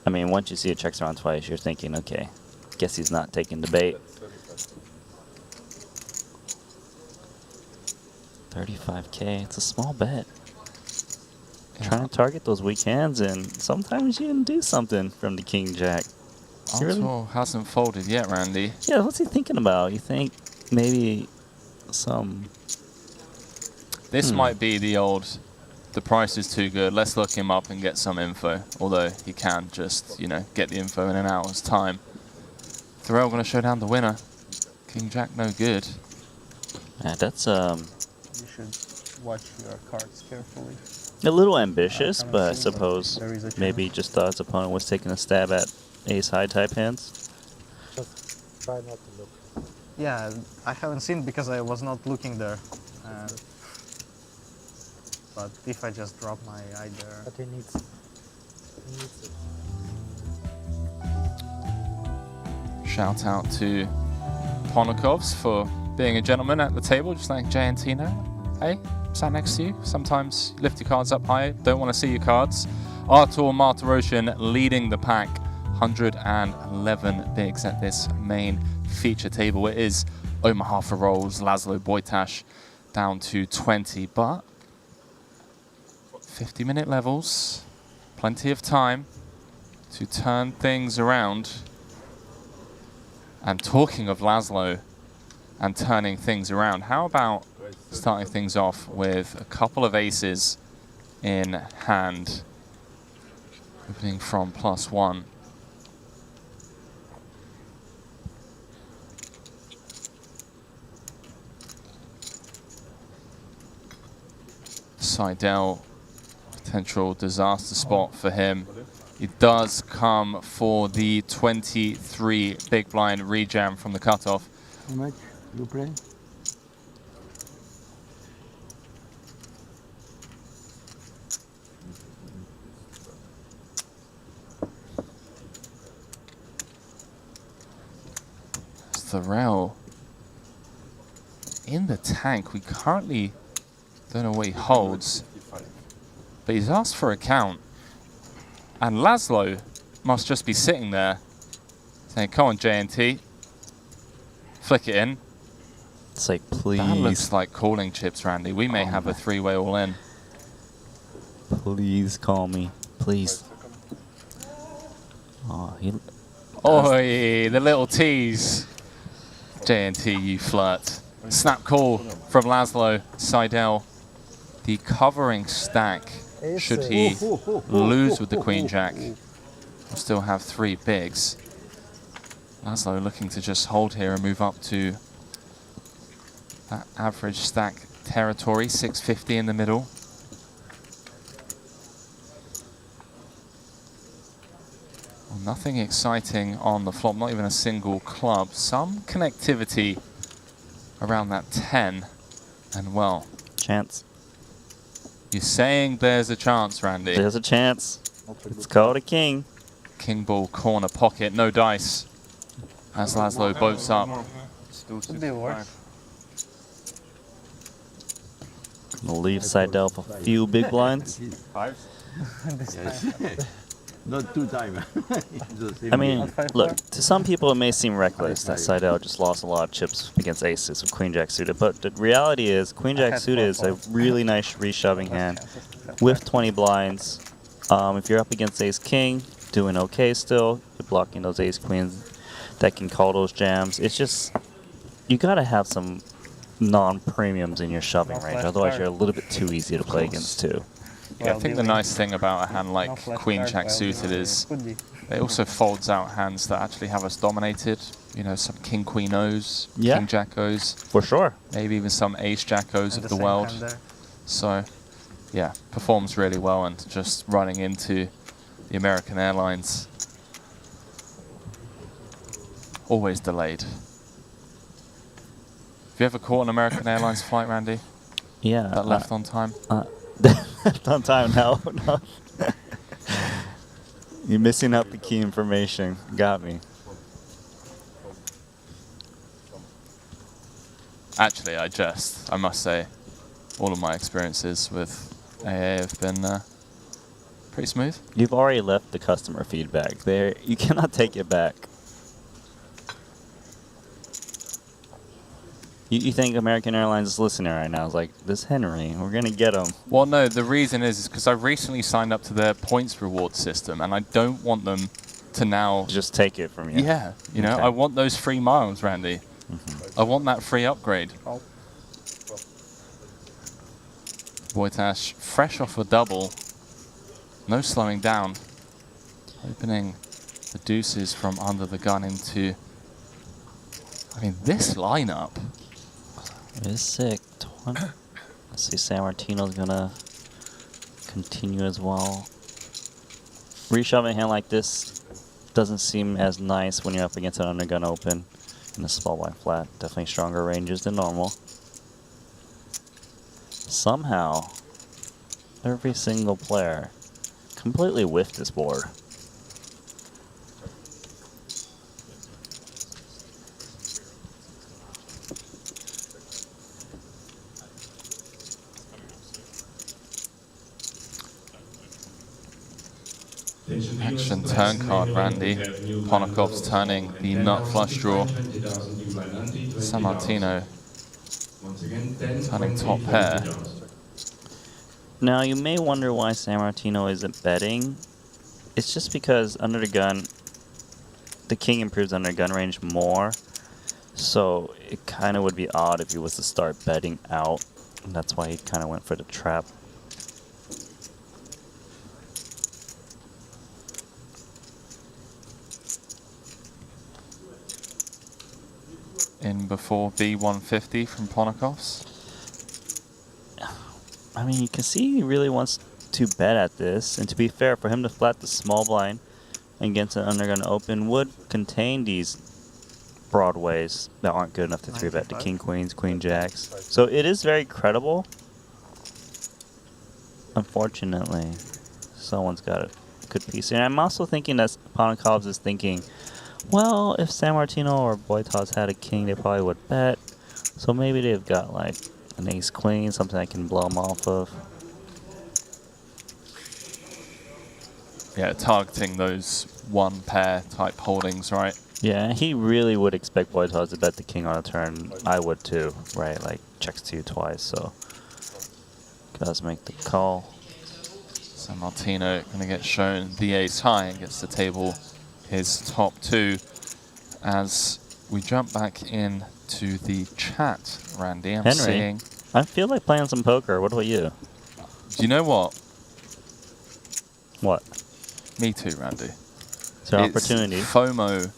I mean, once you see it checks around twice, you're thinking, okay, guess he's not taking the bait. 35K, it's a small bet. Yeah. Trying to target those weak hands, and sometimes you can do something from the King Jack. Really? Hasn't folded yet, Randy. Yeah, what's he thinking about? You think maybe some... This might be the old... The price is too good. Let's look him up and get some info. Although he can just, you know, get the info in an hour's time. Thorell going to show down the winner. King Jack no good. Yeah, that's You should watch your cards carefully. a little ambitious, but I suppose maybe just thought his opponent was taking a stab at ace high type hands. Just try not to look. Yeah, I haven't seen because I was not looking there. But if I just drop my eye there... But he needs it. Shout out to Ponakovs for being a gentleman at the table, just like JNT now. Hey, sat next to you. Sometimes lift your cards up high, don't want to see your cards. Artur Martirosyan leading the pack, 111 bigs at this main feature table. It is Omaha for rolls, Laszlo Bojtas down to 20, but 50-minute levels, plenty of time to turn things around. And talking of Laszlo and turning things around, how about starting things off with a couple of aces in hand, opening from +1. Seidel, potential disaster spot for him. He does come for the 23 big blind rejam from the cutoff. How much you play? Thorell in the tank. We currently don't know what he holds, but he's asked for a count. And Laszlo must just be sitting there saying, come on, JNT, flick it in. It's like, please. That looks like calling chips, Randy. We may have a three-way all in. Please call me. Please. Oh, he... Oi, the little tease. J&T, you flirt. Snap call from Laszlo Seidel. The covering stack, should he lose with the Queen Jack, will still have 3 bigs. Laszlo looking to just hold here and move up to that average stack territory, 650 in the middle. Well, nothing exciting on the flop, not even a single club. Some connectivity around that 10, and well. Chance. You're saying there's a chance, Randy. There's a chance. It's called a king. King ball corner pocket, no dice. As Laszlo boats up. Could be worse. Gonna leave Seidel for a few big blinds. This time. Not 2 times. I mean, look, to some people it may seem reckless that Seidel just lost a lot of chips against aces with Queen Jack suited, but the reality is Queen Jack suited is a really nice reshoving hand with 20 blinds. If you're up against ace king, doing okay still. You're blocking those ace queens that can call those jams. It's just, you gotta have some non-premiums in your shoving range, otherwise you're a little bit too easy to play against too. Yeah, I think the nice thing about a hand like Queen Jack suited is it also folds out hands that actually have us dominated. You know, some King Queen O's, King Jack O's. For sure. Maybe even some Ace Jack O's of the world. So, yeah, performs really well, and just running into the American Airlines. Always delayed. Have you ever caught an American Airlines flight, Randy? Yeah. That left on time? Left on time, no. You're missing out the key information. Got me. Actually, I must say, all of my experiences with AA have been pretty smooth. You've already left the customer feedback there. You cannot take it back. You think American Airlines is listening right now? It's like, this Henry, we're going to get him. Well, no, the reason is because I recently signed up to their points reward system, and I don't want them to now... Just take it from you. Yeah, you know, I want those free miles, Randy. I want that free upgrade. Wojtash, fresh off a double. No slowing down. Opening the deuces from under the gun into... I mean, this lineup... It is sick. Let's see, San Martino's gonna continue as well. Reshoving a hand like this doesn't seem as nice when you're up against an undergun open in a small blind flat. Definitely stronger ranges than normal. Somehow, every single player completely whiffed this board. Action turn card, Randy. Ponakov's turning the nut flush draw. San Martino turning top pair. Now, you may wonder why San Martino isn't betting. It's just because under the gun, the king improves under gun range more. So it kind of would be odd if he was to start betting out. And that's why he kind of went for the trap. In before B150 from Ponakov's. I mean, you can see he really wants to bet at this. And to be fair, for him to flat the small blind against an undergun open would contain these broadways that aren't good enough to 3-bet the king queens, queen jacks. So it is very credible. Unfortunately, someone's got a good piece. And I'm also thinking that Ponakov's is thinking, well, if San Martino or Wojtas had a king, they probably would bet. So maybe they've got like an ace queen, something I can blow them off of. Yeah, targeting those one pair type holdings, right? Yeah, he really would expect Wojtas to bet the king on a turn. I would too, right? Like checks 2 twice, so does make the call. So Martino going to get shown the ace high and gets to table his top 2 as we jump back in to the chat, Randy. I'm Henry, seeing... I feel like playing some poker. What about you? Do you know what? What? Me too, Randy. It's an opportunity. FOMO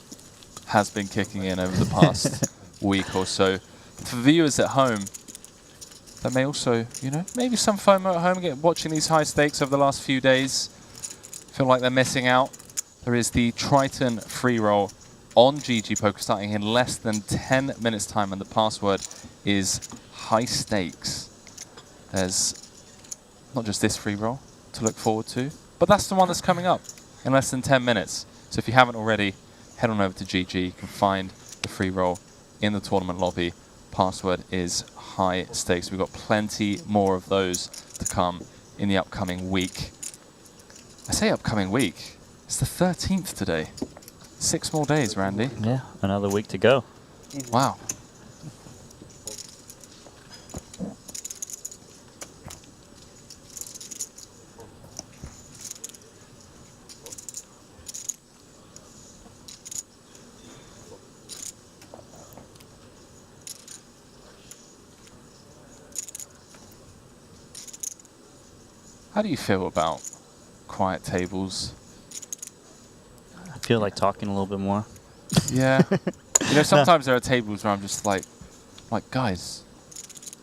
has been kicking in over the past week or so. For viewers at home, that may also, you know, maybe some FOMO at home watching these high stakes over the last few days. Feel like they're missing out. There is the Triton free roll on GG Poker starting in less than 10 minutes time, and the password is high stakes. There's not just this free roll to look forward to, but that's the one that's coming up in less than 10 minutes. So if you haven't already, head on over to GG. You can find the free roll in the tournament lobby. Password is high stakes. We've got plenty more of those to come in the upcoming week. I say upcoming week. It's the 13th today. 6 more days, Randy. Yeah, another week to go. Wow. How do you feel about quiet tables? I feel like talking a little bit more. Yeah. You know, sometimes there are tables where I'm just like, guys,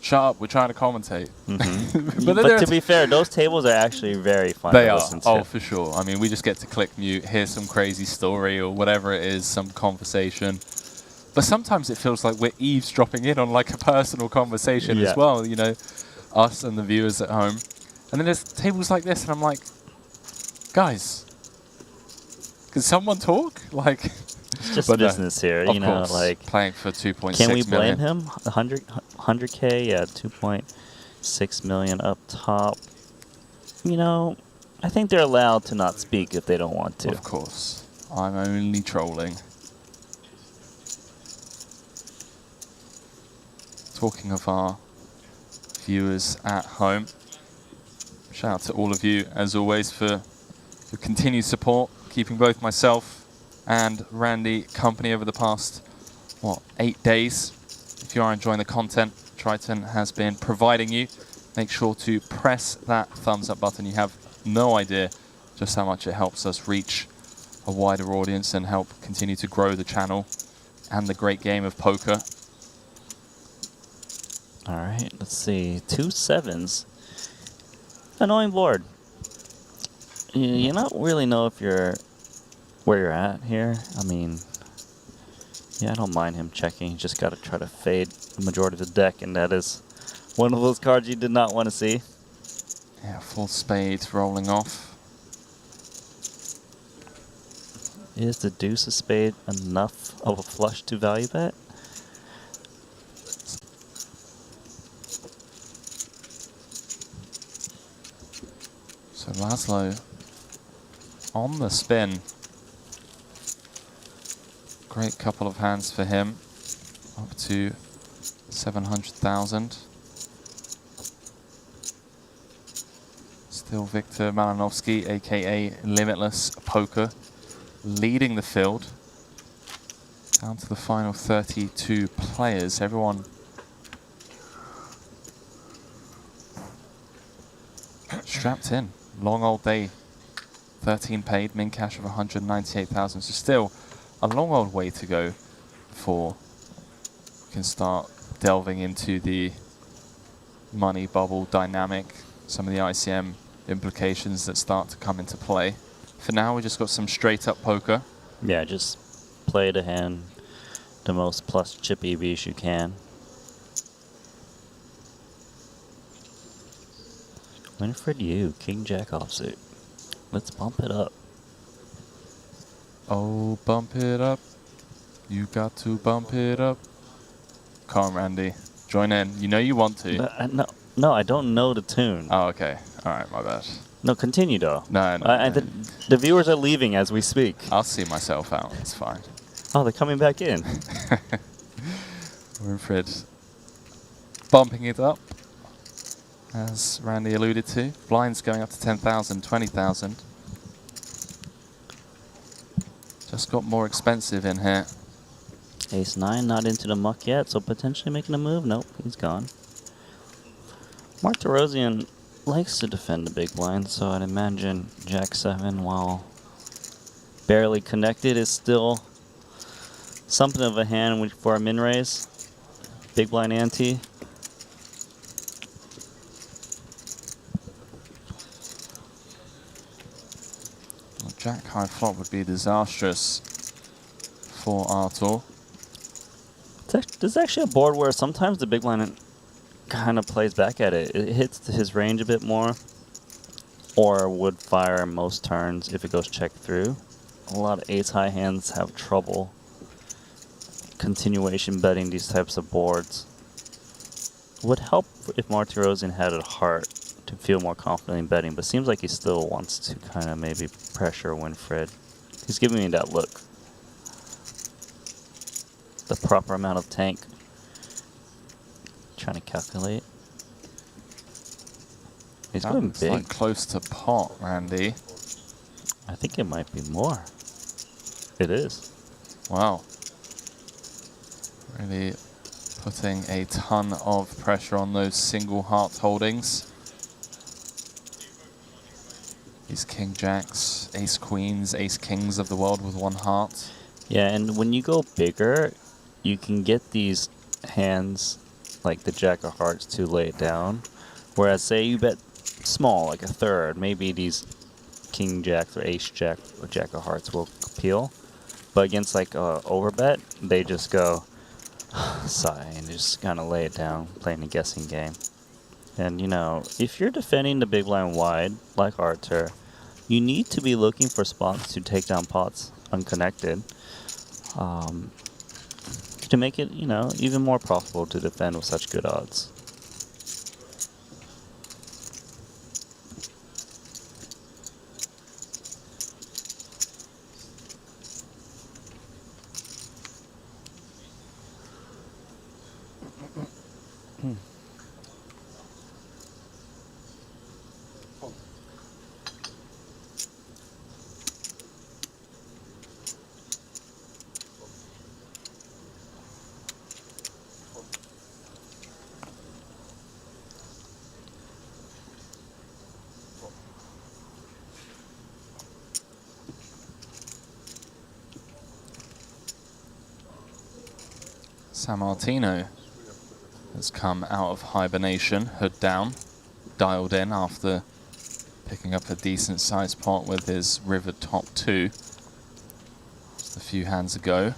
shut up, we're trying to commentate. Mm-hmm. but but to be fair, those tables are actually very fun they to are. listen to. Oh, for sure. I mean, we just get to click mute, hear some crazy story or whatever it is, some conversation. But sometimes it feels like we're eavesdropping in on like a personal conversation as well, you know, us and the viewers at home. And then there's tables like this, and I'm like, guys, can someone talk? Like, it's just business here, you know, like playing for 2.6 million. Can we blame him? 100K, yeah, 2.6 million up top. You know, I think they're allowed to not speak if they don't want to. Of course. I'm only trolling. Talking of our viewers at home, shout out to all of you, as always, for your continued support, keeping both myself and Randy company over the past, 8 days. If you are enjoying the content Triton has been providing you, make sure to press that thumbs up button. You have no idea just how much it helps us reach a wider audience and help continue to grow the channel and the great game of poker. All right, let's see. 2 7s. Annoying board. You don't really know if you're where you're at here. I mean, yeah, I don't mind him checking. You just got to try to fade the majority of the deck, and that is one of those cards you did not want to see. Yeah, full spades rolling off. Is the deuce of spade enough of a flush to value bet? So Laszlo on the spin. Great couple of hands for him. Up to 700,000. Still Victor Malinowski, aka Limitless Poker, leading the field. Down to the final 32 players. Everyone strapped in. Long old day. 13 paid, min cash of 198,000. So still a long old way to go before we can start delving into the money bubble dynamic, some of the ICM implications that start to come into play. For now, we just got some straight up poker. Yeah, just play the hand the most plus chip EVs you can. Winifred Yu, King Jack offsuit. Let's bump it up. Oh, bump it up. You got to bump it up. Come on, Randy. Join in. You know you want to. No, I don't know the tune. Oh, okay. All right, my bad. No, continue though. No. The viewers are leaving as we speak. I'll see myself out. It's fine. Oh, they're coming back in. Winifred bumping it up. as Randy alluded to. Blinds going up to 10,000, 20,000. Just got more expensive in here. Ace-9 not into the muck yet, so potentially making a move. Nope, he's gone. Mark DeRosian likes to defend the big blind, so I'd imagine Jack-7, while barely connected, is still something of a hand for a min raise. Big blind ante. Well, Jack high flop would be disastrous for Artur. There's actually a board where sometimes the big blind kind of plays back at it. It hits his range a bit more, or would fire most turns if it goes check through. A lot of ace-high hands have trouble continuation betting these types of boards. Would help if Martirosian had a heart to feel more confident in betting, but seems like he still wants to kind of maybe pressure Winfried. He's giving me that look. The proper amount of tank. Trying to calculate. He's That going looks big. like close to pot, Randy. I think it might be more. It is. Wow. Really putting a ton of pressure on those single heart holdings. These king jacks, ace queens, ace kings of the world with one heart. Yeah, and when you go bigger, you can get these hands like the jack of hearts to lay it down. Whereas say you bet small, like a third, maybe these king jacks or ace jack or jack of hearts will appeal. But against like overbet, they just go sigh and just kind of lay it down, playing a guessing game. And you know, if you're defending the big blind wide, like Artur, you need to be looking for spots to take down pots unconnected. To make it, you know, even more profitable to defend with such good odds. San Martino has come out of hibernation, hood down, dialed in after picking up a decent sized pot with his river top 2 just a few hands ago.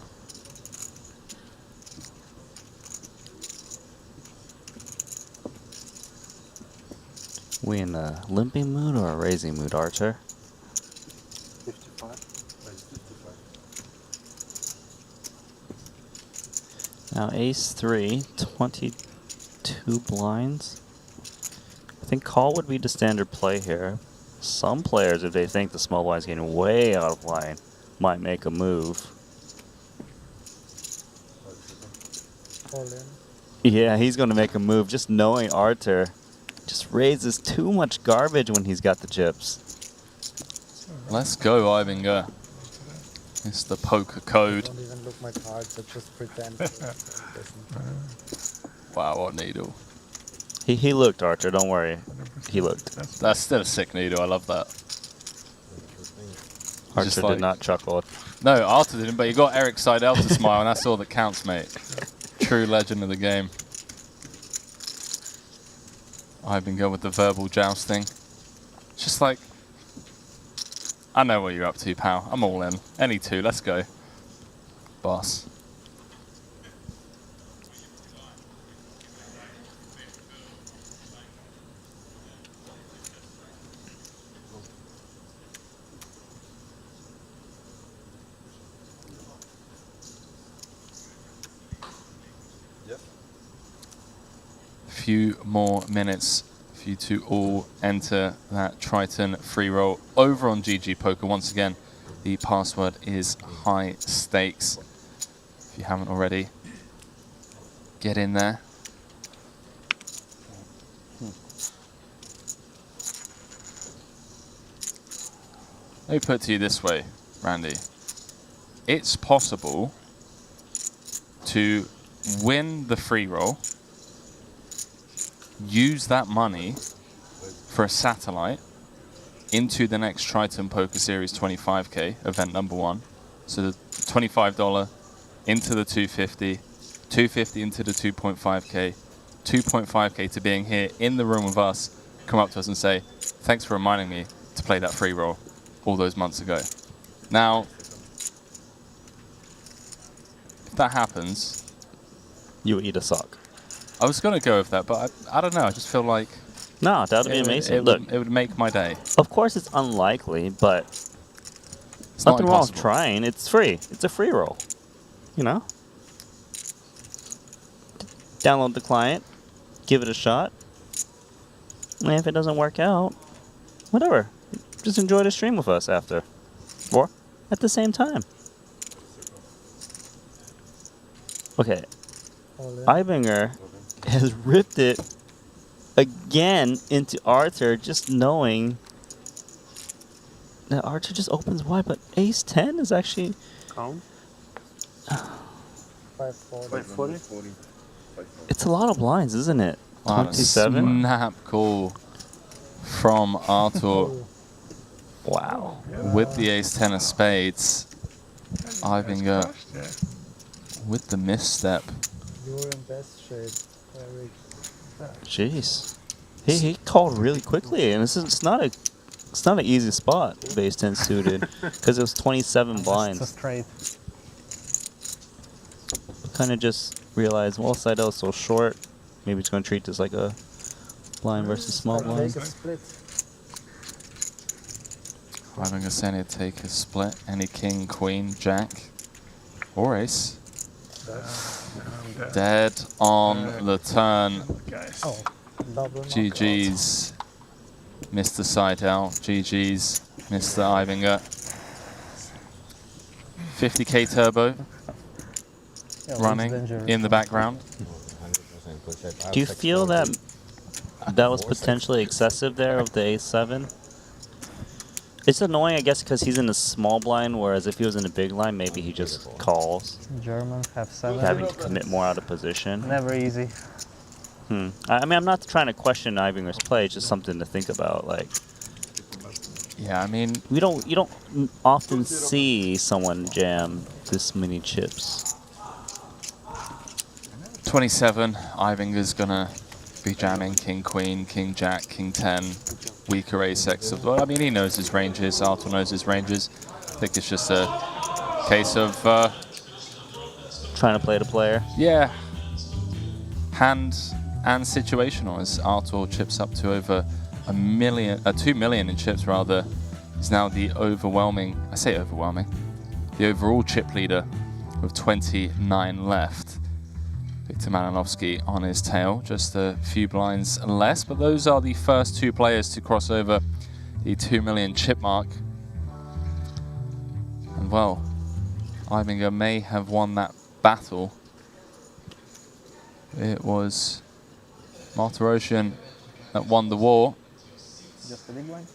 We in a limping mood or a raising mood, Archer? 55. That's 55. Now ace-3, 22 blinds. I think call would be the standard play here. Some players, if they think the small blind is getting way out of line, might make a move. All in. Yeah, he's going to make a move, just knowing Artur just raises too much garbage when he's got the chips. Let's go, Ivinger. It's the poker code. Don't even look my cards, I just pretend. Wow, what needle. He looked, Archer, don't worry. He looked. That's still a sick needle, I love that. Archer like- did not chuckle. No, Arthur didn't, but you got Eric Seidel to smile, and that's all that counts, mate. True legend of the game. Ivinger with the verbal jousting. It's just like, I know what you're up to, pal. I'm all in. Any two, let's go. Boss. Few more minutes for you to all enter that Triton free roll over on GG Poker. Once again, the password is high stakes. If you haven't already, get in there. Let me put it to you this way, Randy. It's possible to win the free roll, use that money for a satellite into the next Triton Poker Series 25K, event number 1. So the $25 into the 250, 250 into the 2.5K, 2.5K to being here in the room with us, come up to us and say, thanks for reminding me to play that free roll all those months ago. Now, if that happens, You would eat a sock. I was going to go with that, but I don't know. I just feel like No, that would be amazing. Look, it would make my day. of course it's unlikely, but It's not nothing wrong with impossible. trying. It's free. It's a free roll. You know? Download the client, give it a shot. And if it doesn't work out, whatever. Just enjoy the stream with us after. Or at the same time. Okay. All in. Ibinger has ripped it again into Arthur, just knowing that Arthur just opens wide, but ace 10 is actually... Count. 540. 540. It's a lot of blinds, isn't it? Wow, 27? Snap call from Arthur Wow. with the ace-10 of spades. Ibinger with the misstep. You're in best shape, Eric. Jeez. He called really quickly, and it's not an easy spot, base 10 suited, because it was 27 It's a blinds. straight. Kind of just realized, well, Seidel's so short, maybe it's going to treat this like a blind versus small blind. Take a split. Ibinger saying he'd take a split. Any king, queen, jack, or ace. Dead on the turn. Oh, double GG's, Mr. Seidel. GG's, Mr. Ibinger. 50k turbo Yeah, running Leeds Danger. in the background. Do you feel that that was potentially excessive there of the ace-7? It's annoying, I guess, because he's in a small blind, whereas if he was in a big line, maybe he just calls, German have 7. having to commit more out of position. Never easy. I mean, I'm not trying to question Ibinger's play, it's just something to think about. Like, Yeah, I mean, you don't often see someone jam this many chips. 27, Ibinger's gonna be jamming king, queen, king, jack, king 10, weaker ace X. Well, I mean, he knows his ranges, Arthur knows his ranges. I think it's just a case of, Trying to play the player. yeah, hand and situational as Arthur chips up to over 2 million in chips rather. He's now the overwhelming, I say overwhelming, the overall chip leader with 29 left. Victor Malinowski on his tail, just a few blinds less, but those are the first 2 players to cross over the 2 million chip mark. And well, Ibinger may have won that battle. It was Martirosyan that won the war. Just a big blind.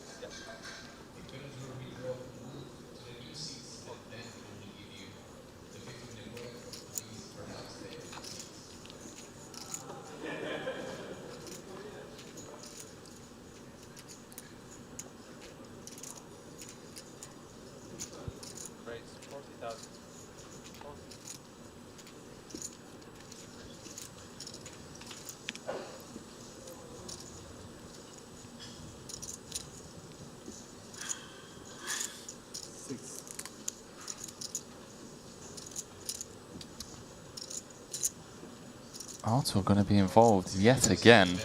Arthur going to be involved yet again.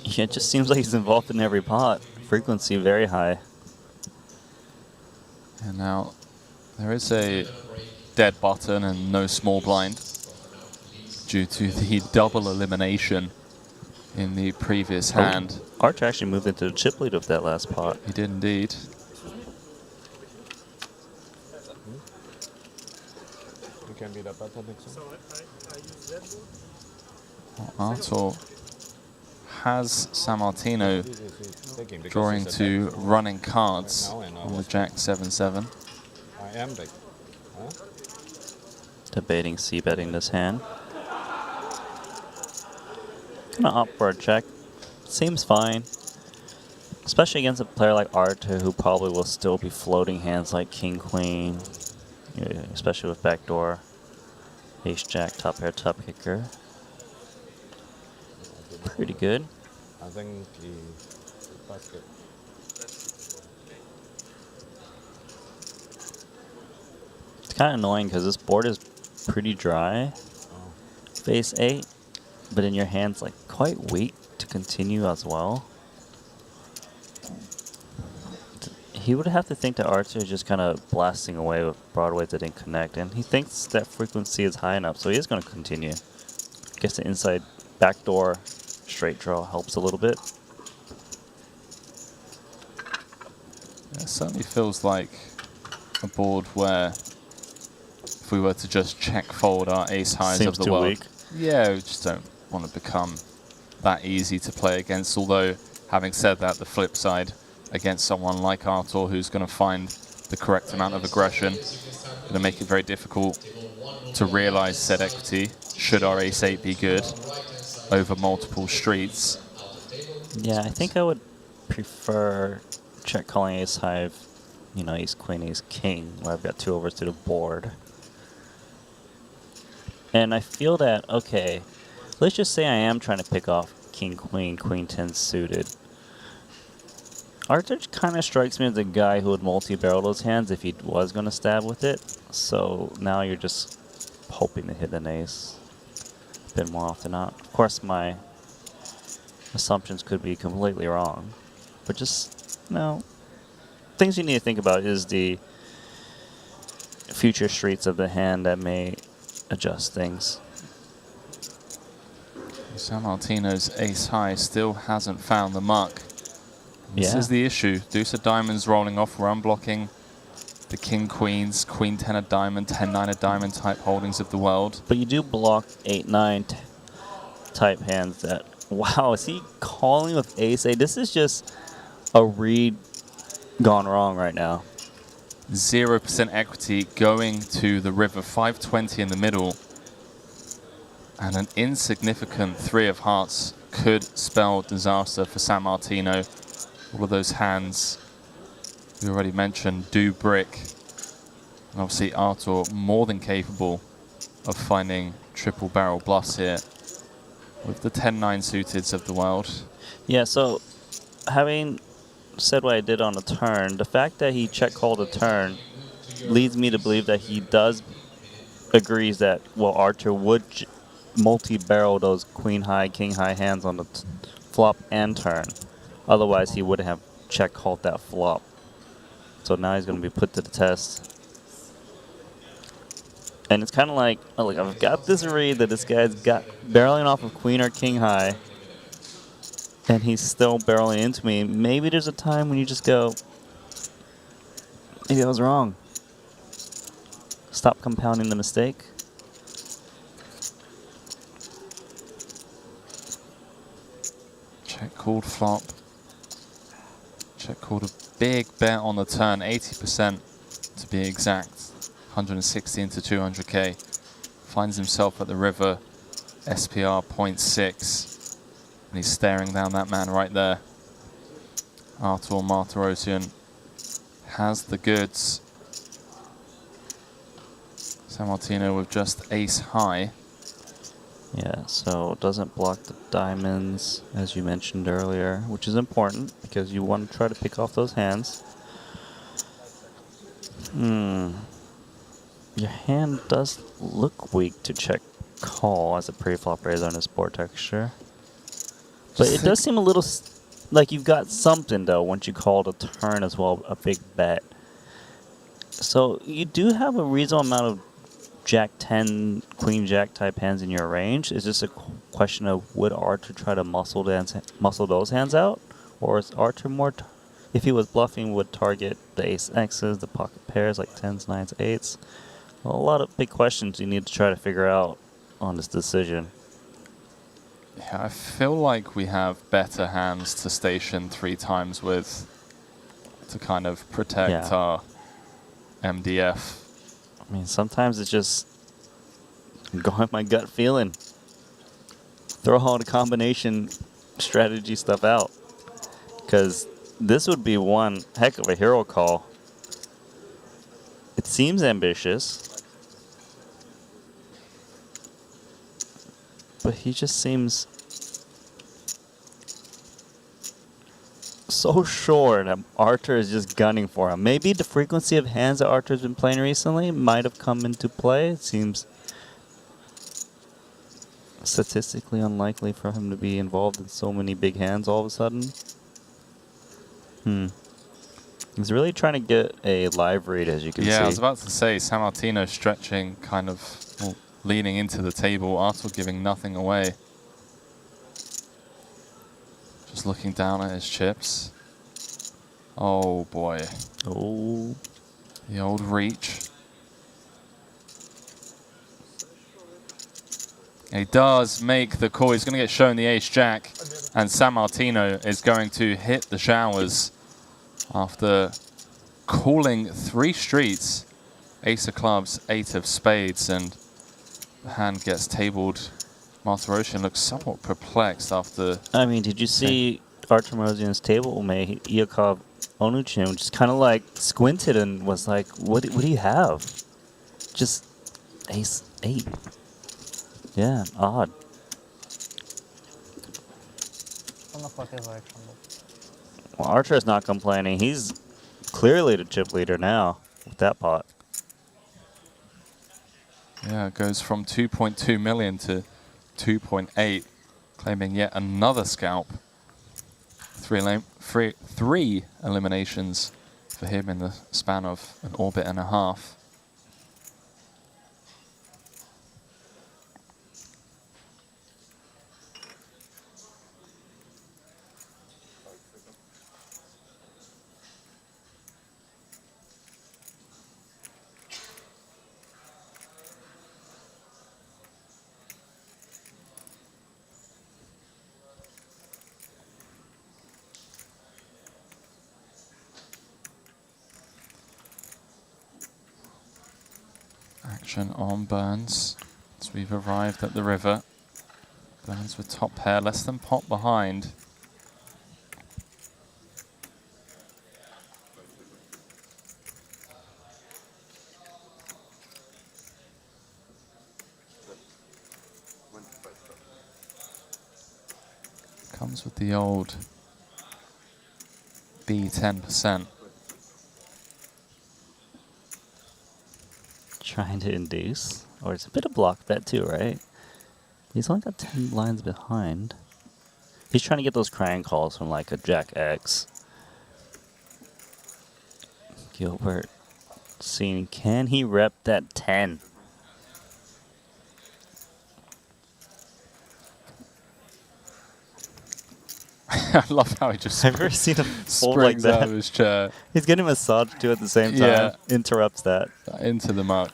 Yeah, it just seems like he's involved in every pot. Frequency very high. And now there is a dead button and no small blind due to the double elimination in the previous hand. Archer actually moved into the chip lead of that last pot. He did indeed. You can be the better next one. Arthur has Sammartino drawing to running cards on the Jack 7-7. I am big. Huh? Debating c-betting this hand. Gonna opt for a check. Seems fine. Especially against a player like Arthur, who probably will still be floating hands like King Queen. Yeah, especially with backdoor. Ace Jack, top pair, top kicker. Pretty good. I think the basket. It's kind of annoying because this board is pretty dry. Face 8, but in your hand's like quite weak to continue as well. He would have to think that Archer is just kind of blasting away with broadways that didn't connect, and he thinks that frequency is high enough, so he is going to continue. Guess the inside backdoor straight draw helps a little bit. It certainly feels like a board where if we were to just check fold our ace highs Seems of the too world, weak. yeah, we just don't want to become that easy to play against. Although, having said that, the flip side against someone like Artur, who's going to find the correct amount of aggression, going to make it very difficult to realize said equity, should our ace-8 be good, over multiple streets. Yeah, I think I would prefer check calling ace high, you know, ace queen, ace king, where I've got 2 overs to the board. And I feel that, okay, let's just say I am trying to pick off king, queen, queen 10 suited. Arthur kind of strikes me as a guy who would multi-barrel those hands if he was going to stab with it. So now you're just hoping to hit an ace a bit more often not. Of course, my assumptions could be completely wrong. But just, you know, things you need to think about is the future streets of the hand that may adjust things. Sammartino's ace high still hasn't found the mark. This Yeah. is the issue. Deuce of diamonds rolling off. We're unblocking the king queens, queen 10 of diamond, 10-9 of diamond type holdings of the world. But you do block 8-9 type hands that, wow, is he calling with ace-8? This is just a read gone wrong right now. 0% equity going to the river, 520 in the middle. And an insignificant 3 of hearts could spell disaster for Sammartino. All of those hands we already mentioned do brick. And obviously Artur more than capable of finding triple barrel bluffs here with the 10-9 suiteds of the world. Yeah, so having said what I did on the turn, the fact that he check called a turn leads me to believe that he does agrees that, well, Archer would multi-barrel those queen high, king high hands on the flop and turn. Otherwise, he would have check called that flop. So now he's going to be put to the test. And it's kind of like, oh, look, I've got this read that this guy's got barreling off of queen or king high, and he's still barreling into me. Maybe there's a time when you just go, maybe I was wrong. Stop compounding the mistake. Check called flop. Check called a big bet on the turn, 80% to be exact. 116 to 200k. Finds himself at the river, SPR 0.6. And he's staring down that man right there. Artur Martirosyan has the goods. Sammartino with just ace high. Yeah, so it doesn't block the diamonds, as you mentioned earlier, which is important because you want to try to pick off those hands. Your hand does look weak to check call as a pre-flop raise on this board texture. But it does seem a little like you've got something, though, once you call the turn as well, a big bet. So you do have a reasonable amount of Jack 10, Queen Jack type hands in your range. It's just a question of would Artur try to muscle those hands out? Or is Artur more, if he was bluffing, would target the ace X's, the pocket pairs like 10s, 9s, 8s? Well, a lot of big questions you need to try to figure out on this decision. Yeah, I feel like we have better hands to station 3 times with to kind of protect our MDF. I mean, sometimes it's just going with my gut feeling. Throw all the combination strategy stuff out. Because this would be one heck of a hero call. It seems ambitious. But he just seems so sure that Arthur is just gunning for him. Maybe the frequency of hands that Arthur's been playing recently might have come into play. It seems statistically unlikely for him to be involved in so many big hands all of a sudden. He's really trying to get a live read, as you can see. Yeah, I was about to say, San Martino stretching, kind of leaning into the table, Arthur giving nothing away. Just looking down at his chips. Oh boy. Oh. The old reach. He does make the call. He's going to get shown the ace-jack. And San Martino is going to hit the showers after calling 3 streets. Ace of clubs, 8 of spades, and the hand gets tabled. Martirosyan looks somewhat perplexed after... I mean, did you see Arthur Morosian's table mate, Iakov Onuchin, just kind of like squinted and was like, what do you have? Just ace 8. Yeah, odd. Well, Archer is not complaining. He's clearly the chip leader now with that pot. Yeah, it goes from 2.2 million to 2.8, claiming yet another scalp. 3 eliminations for him in the span of an orbit and a half. Action on Burns as we've arrived at the river. Burns with top pair, less than pot behind. Comes with the old B10%. Trying to induce. Or it's a bit of block bet too, right? He's only got 10 lines behind. He's trying to get those crying calls from like a Jack X. Gilbert seeing, can he rep that 10? I love how he just I've never seen him fold like springs that. out of his chair. He's getting a massage too at the same time. Yeah. Interrupts that. Into the muck.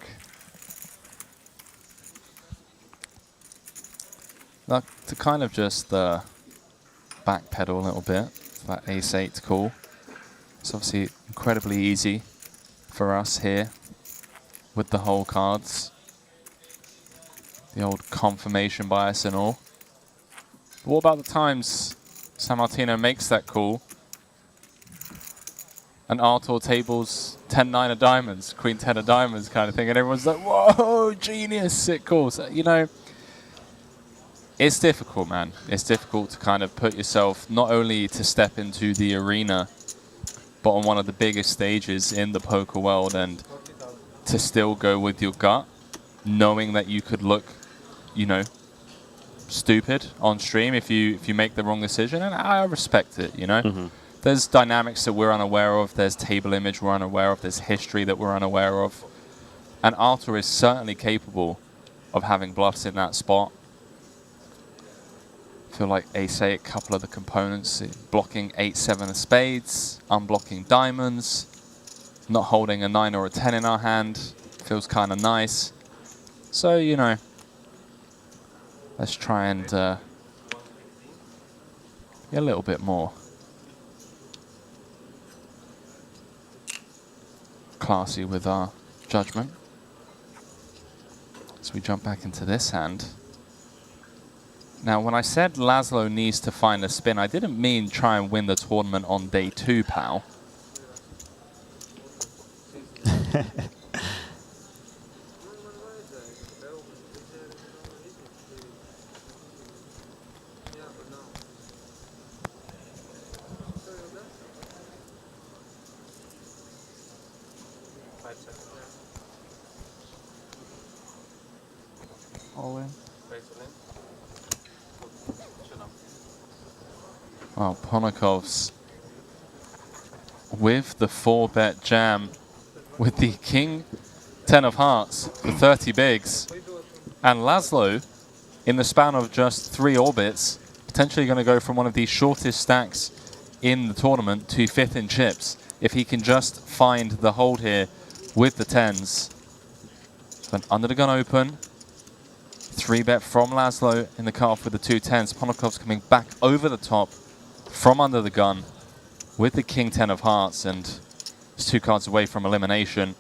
Now, to kind of just backpedal a little bit, that ace-8 call. It's obviously incredibly easy for us here with the whole cards. The old confirmation bias and all. But what about the times San Martino makes that call and Artur tables 10-9 of diamonds, Queen 10 of diamonds kind of thing, and everyone's like, whoa, genius, sick call. So, you know, it's difficult, man. It's difficult to kind of put yourself, not only to step into the arena, but on one of the biggest stages in the poker world, and to still go with your gut, knowing that you could look, you know, stupid on stream if you make the wrong decision, and I respect it, you know. There's dynamics that we're unaware of, there's table image we're unaware of, there's history that we're unaware of, and Artur is certainly capable of having bluffs in that spot. I feel like ace-8, a couple of the components, blocking 8-7 of spades, unblocking diamonds, not holding a 9 or a 10 in our hand, feels kind of nice. So, you know, let's try and be a little bit more classy with our judgment. So we jump back into this hand. Now, when I said Laszlo needs to find a spin, I didn't mean try and win the tournament on day 2, pal. All in. Well, Ponokov's with the 4-bet jam with the King 10 of hearts for 30 bigs. And Laszlo, in the span of just 3 orbits, potentially going to go from one of the shortest stacks in the tournament to 5th in chips. If he can just find the hold here with the 10s. So an under the gun open. 3-bet from Laszlo in the cutoff with the 2 10s. Ponokov's coming back over the top from under the gun with the King 10 of hearts, and it's 2 cards away from elimination.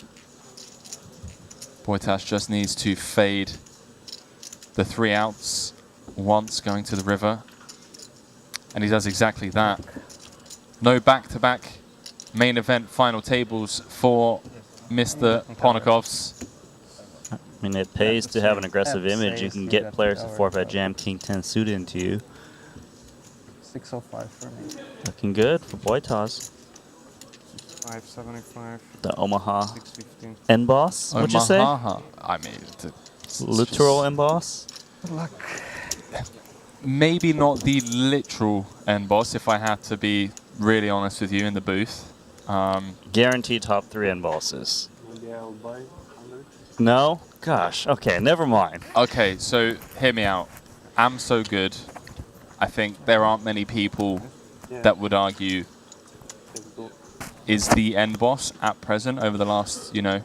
Wojtas just needs to fade the 3 outs once going to the river, and he does exactly that. No back-to-back main event final tables for Mr. Ponokov's. I mean, it pays to have an aggressive image. You can get players to 4-bet jam King 10 suited into you. 605 for me. Looking good for Wojtas. 575. The Omaha 615. end boss, would you say? Omaha. I mean, it's Literal just end boss? Good luck. maybe not the literal end boss, if I had to be really honest with you in the booth. Guaranteed top 3 end bosses. Maybe I'll buy 100. No? Gosh, okay, never mind. Okay, so hear me out. I'm so good. I think there aren't many people that would argue is the end boss at present over the last, you know,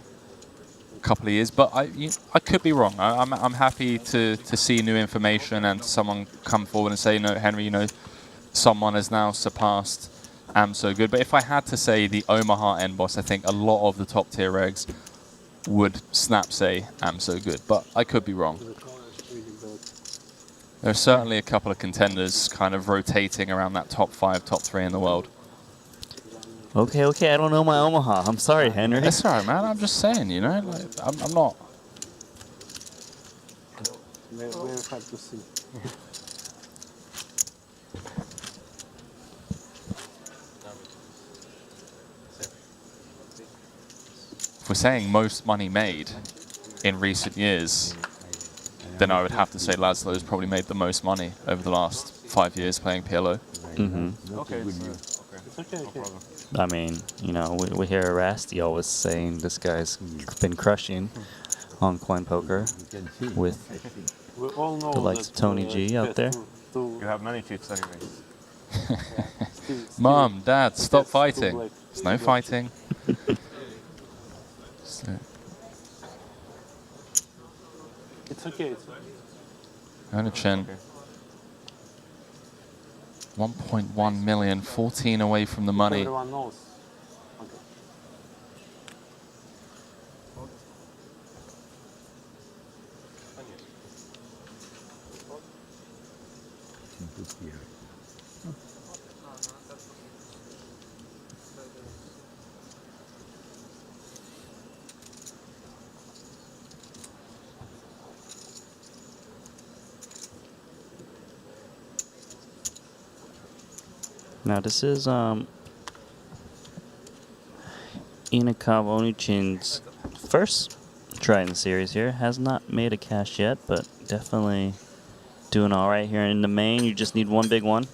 couple of years. But I could be wrong. I'm happy to see new information and someone come forward and say, no, Henry, you know, someone has now surpassed Am So Good. But if I had to say the Omaha end boss, I think a lot of the top tier regs would snap say Am So Good. But I could be wrong. There are certainly a couple of contenders kind of rotating around that top 5, top 3 in the world. Okay, I don't know my Omaha. I'm sorry, Henry. That's all right, man. I'm just saying, you know, like, I'm not. Very hard to see. If we're saying most money made in recent years, then I would have to say Laszlo's probably made the most money over the last 5 years playing PLO. Mm-hmm. Okay, it's okay. I mean, you know, we hear Rasty always saying this guy's been crushing on coin poker with We all know the likes of Tony G out there. You have many cheats anyways. Mom, Dad, stop fighting. There's no fighting. So, It's okay. Going to chin. 1.1 million, 14 away from the money. Everyone knows. Now this is Inakov Onuchin's first try in the series here. Has not made a cash yet, but definitely doing all right here in the main. You just need one big one.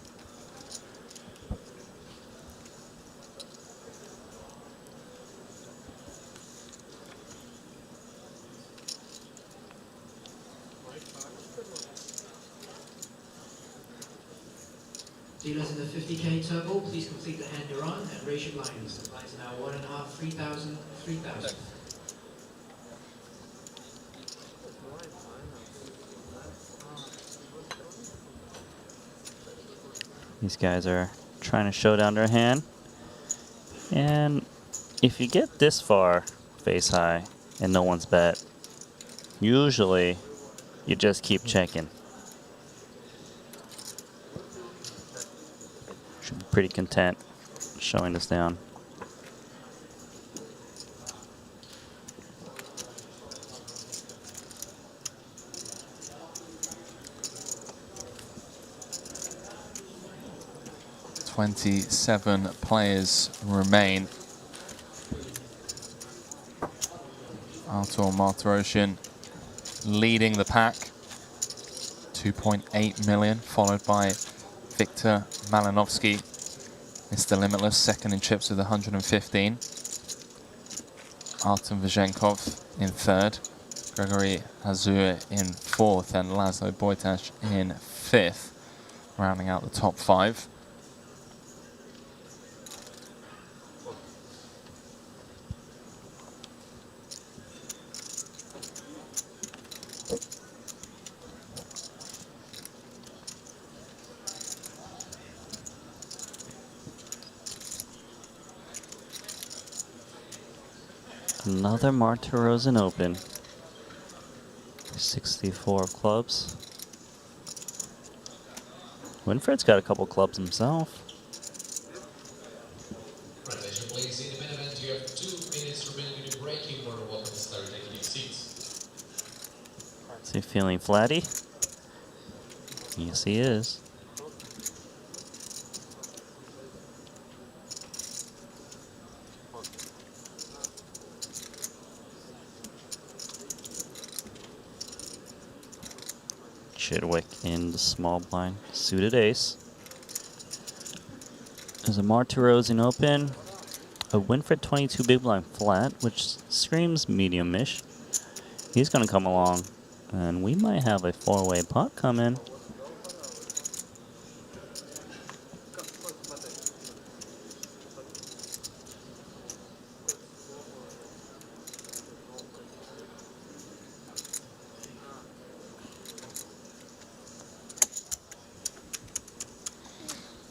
Dealers in the 50k turbo, please complete the hand you're on and raise your lines. The lines are now 1.5, 3,000, 3,000. These guys are trying to show down their hand. And if you get this far face high and no one's bet, usually you just keep checking. Should be pretty content showing this down. "27 players remain. Artur Martirosyan leading the pack, 2.8 million, followed by Viktor Malinovsky, Mr. Limitless, second in chips with 115. Artem Vizhenkov in third, Gregory Azur in fourth, and Laszlo Bojtas in fifth, rounding out the top five. Another Martirosyan Open. 64 of clubs. Winfred's got a couple clubs himself. Attention please, in the main event you have 2 minutes remaining in your break. You're more than welcome to start taking your seats. Is he feeling flatty? Yes, he is. Chidwick in the small blind, suited ace. There's a Martirosyan Open, a Winfred 22 big blind flat, which screams medium-ish. He's gonna come along, and we might have a 4-way pot come in.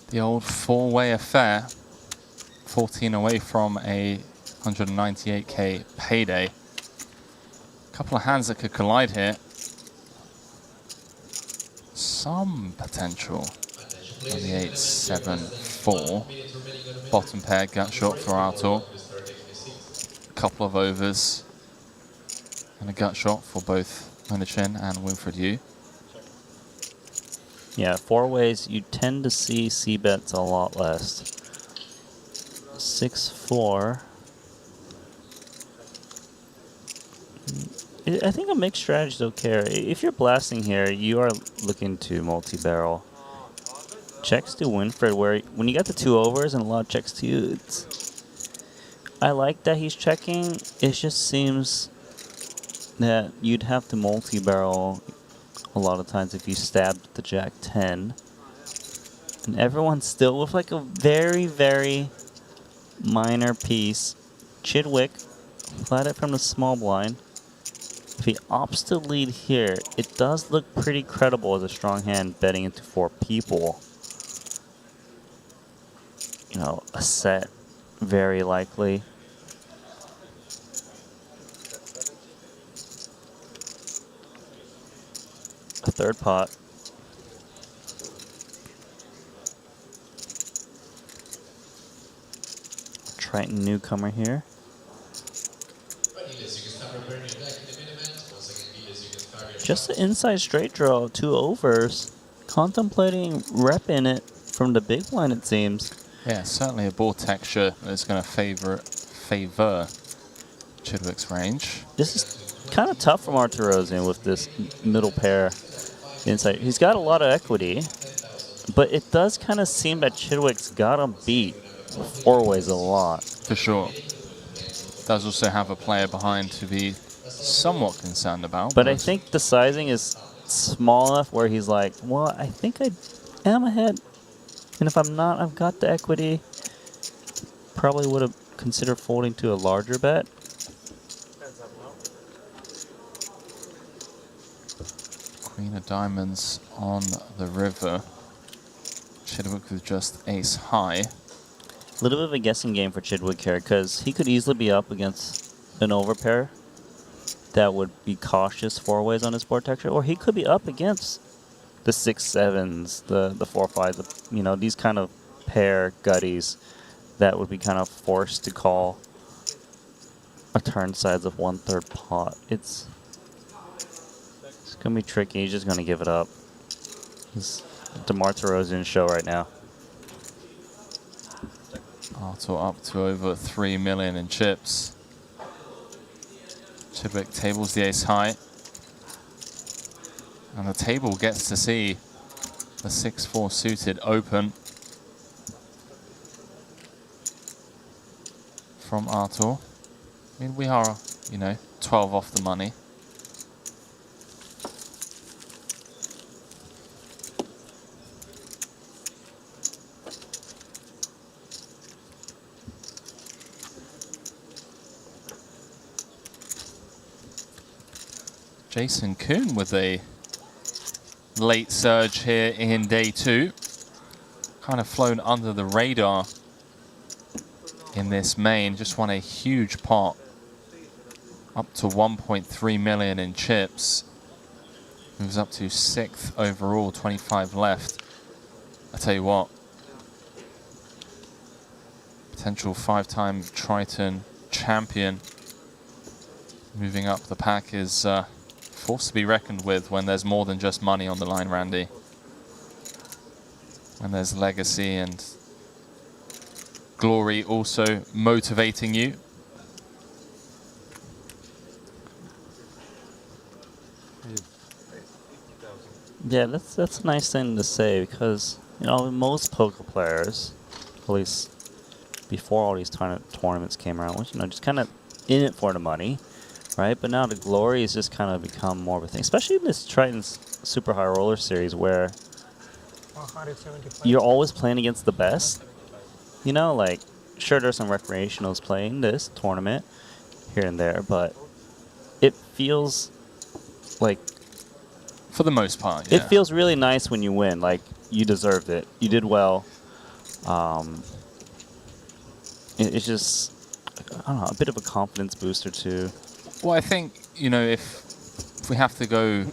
The old 4-way affair, 14 away from a 198k payday. Couple of hands that could collide here. Some potential on the 8-7-4. Bottom pair, gut shot for Artur. Couple of overs and a gut shot for both Monichin and Winfred Yu. Yeah, 4-ways, you tend to see C-bets a lot less. 6-4. I think a mixed strategy is okay. If you're blasting here, you are looking to multi-barrel. Checks to Winfred, where when you got the 2 overs and a lot of checks to you, I like that he's checking. It just seems that you'd have to multi-barrel a lot of times if you stabbed the Jack 10. And everyone's still with like a very, very minor piece. Chidwick, flat it from the small blind. If he opts to lead here, it does look pretty credible as a strong hand betting into 4 people. You know, a set, very likely. A third pot. Triton newcomer here. Just an inside straight draw, 2 overs. Contemplating repping it from the big blind, it seems. Yeah, certainly a board texture that's going to favor Chidwick's range. This is kind of tough for Martirosyan with this middle pair inside. He's got a lot of equity, but it does kind of seem that Chidwick's got him beat 4-ways a lot. For sure. Does also have a player behind to be somewhat concerned about. But I think the sizing is small enough where he's like, well, I think I am ahead. And if I'm not, I've got the equity. Probably would have considered folding to a larger bet. Queen of Diamonds on the river. Chidwick with just ace high. A little bit of a guessing game for Chidwick here, because he could easily be up against an overpair that would be cautious four-ways on his board texture, or he could be up against the 6-7s, the 4-5s, you know, these kind of pair gutties that would be kind of forced to call a turn size of 1/3 pot. It's gonna be tricky. He's just gonna give it up. He's DeMar Derozan's show right now. Arthur up to over 3 million in chips. Chidwick tables the ace high. And the table gets to see the 6-4 suited open from Arthur. I mean, we are, you know, 12 off the money. Jason Kuhn with a late surge here in day 2. Kind of flown under the radar in this main. Just won a huge pot. Up to 1.3 million in chips. Moves up to 6th overall, 25 left. I tell you what. Potential 5-time Triton champion. Moving up the pack is force to be reckoned with when there's more than just money on the line, Randy. When there's legacy and glory also motivating you. Yeah, that's a nice thing to say, because, you know, most poker players, at least before all these tournaments came around, was, you know, just kind of in it for the money, right? But now the glory has just kind of become more of a thing, especially in this Triton's Super High Roller series, where you're always playing against the best. You know, like, sure, there's some recreationals playing this tournament here and there, but it feels like, for the most part, yeah. It feels really nice when you win. Like, you deserved it. You did well. It's just, I don't know, a bit of a confidence booster too. Well, I think, you know, if we have to go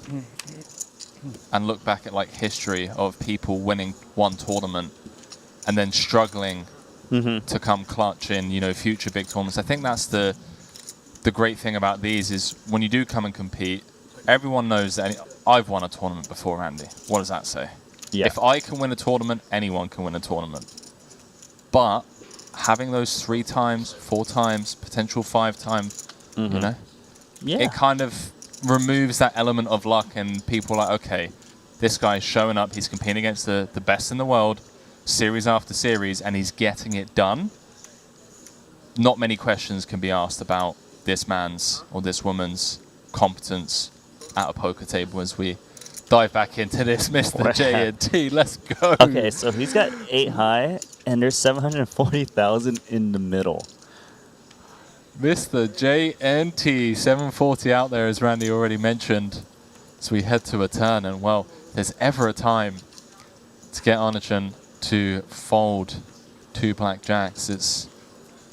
and look back at like history of people winning one tournament and then struggling to come clutch in, you know, future big tournaments, I think that's the great thing about these is when you do come and compete, everyone knows that I've won a tournament before, Andy. What does that say? Yeah. If I can win a tournament, anyone can win a tournament. But having those 3 times, 4 times, potential 5 times, you know, it kind of removes that element of luck, and people are like, okay, this guy's showing up, he's competing against the best in the world, series after series, and he's getting it done. Not many questions can be asked about this man's or this woman's competence at a poker table as we dive back into this, Mr. J&T. Let's go. Okay, so he's got 8 high, and there's 740,000 in the middle. Mr. J&T, 740 out there, as Randy already mentioned. So we head to a turn, and well, if there's ever a time to get Arnichan to fold 2 blackjacks, it's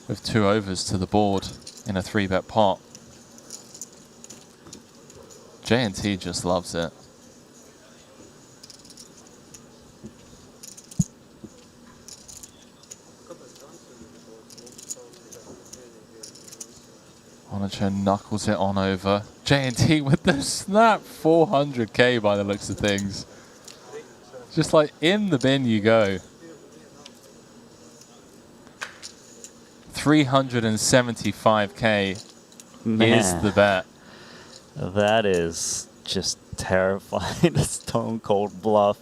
with 2 overs to the board in a 3-bet pot. J&T just loves it. Arnichan knuckles it on over. J&T with the snap, 400k by the looks of things. Just like in the bin you go. 375k is the bet. That is just terrifying. A stone cold bluff.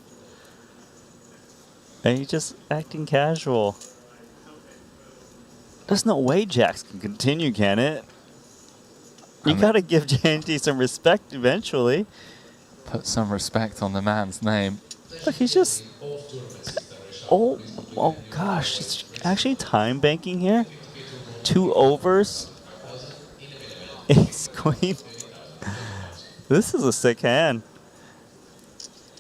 And he's just acting casual. There's no way Jacks can continue, can it? You gotta give J&T some respect eventually. Put some respect on the man's name. Look, he's just... Oh gosh, it's actually time banking here. 2 overs. Ace queen. This is a sick hand.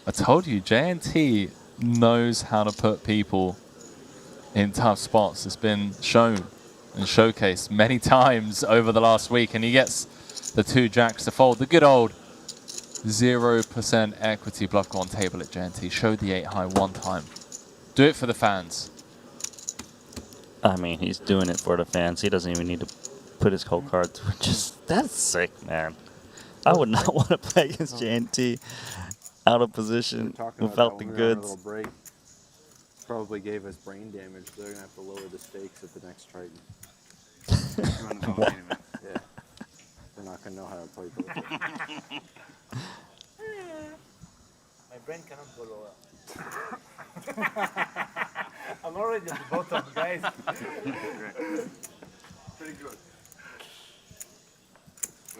I told you, J&T knows how to put people in tough spots. It's been shown and showcased many times over the last week, and he gets the 2 jacks to fold. The good old 0% equity bluff go on table at JNT. Showed the 8 high one time. Do it for the fans. I mean, he's doing it for the fans. He doesn't even need to put his cold cards. That's sick, man. I would not want to play against JNT out of position without the goods. Break. Probably gave us brain damage. They're gonna have to lower the stakes at the next Triton. Yeah, they're not gonna know how to play poker. My brain cannot go lower. I'm already at the bottom, guys. Pretty good.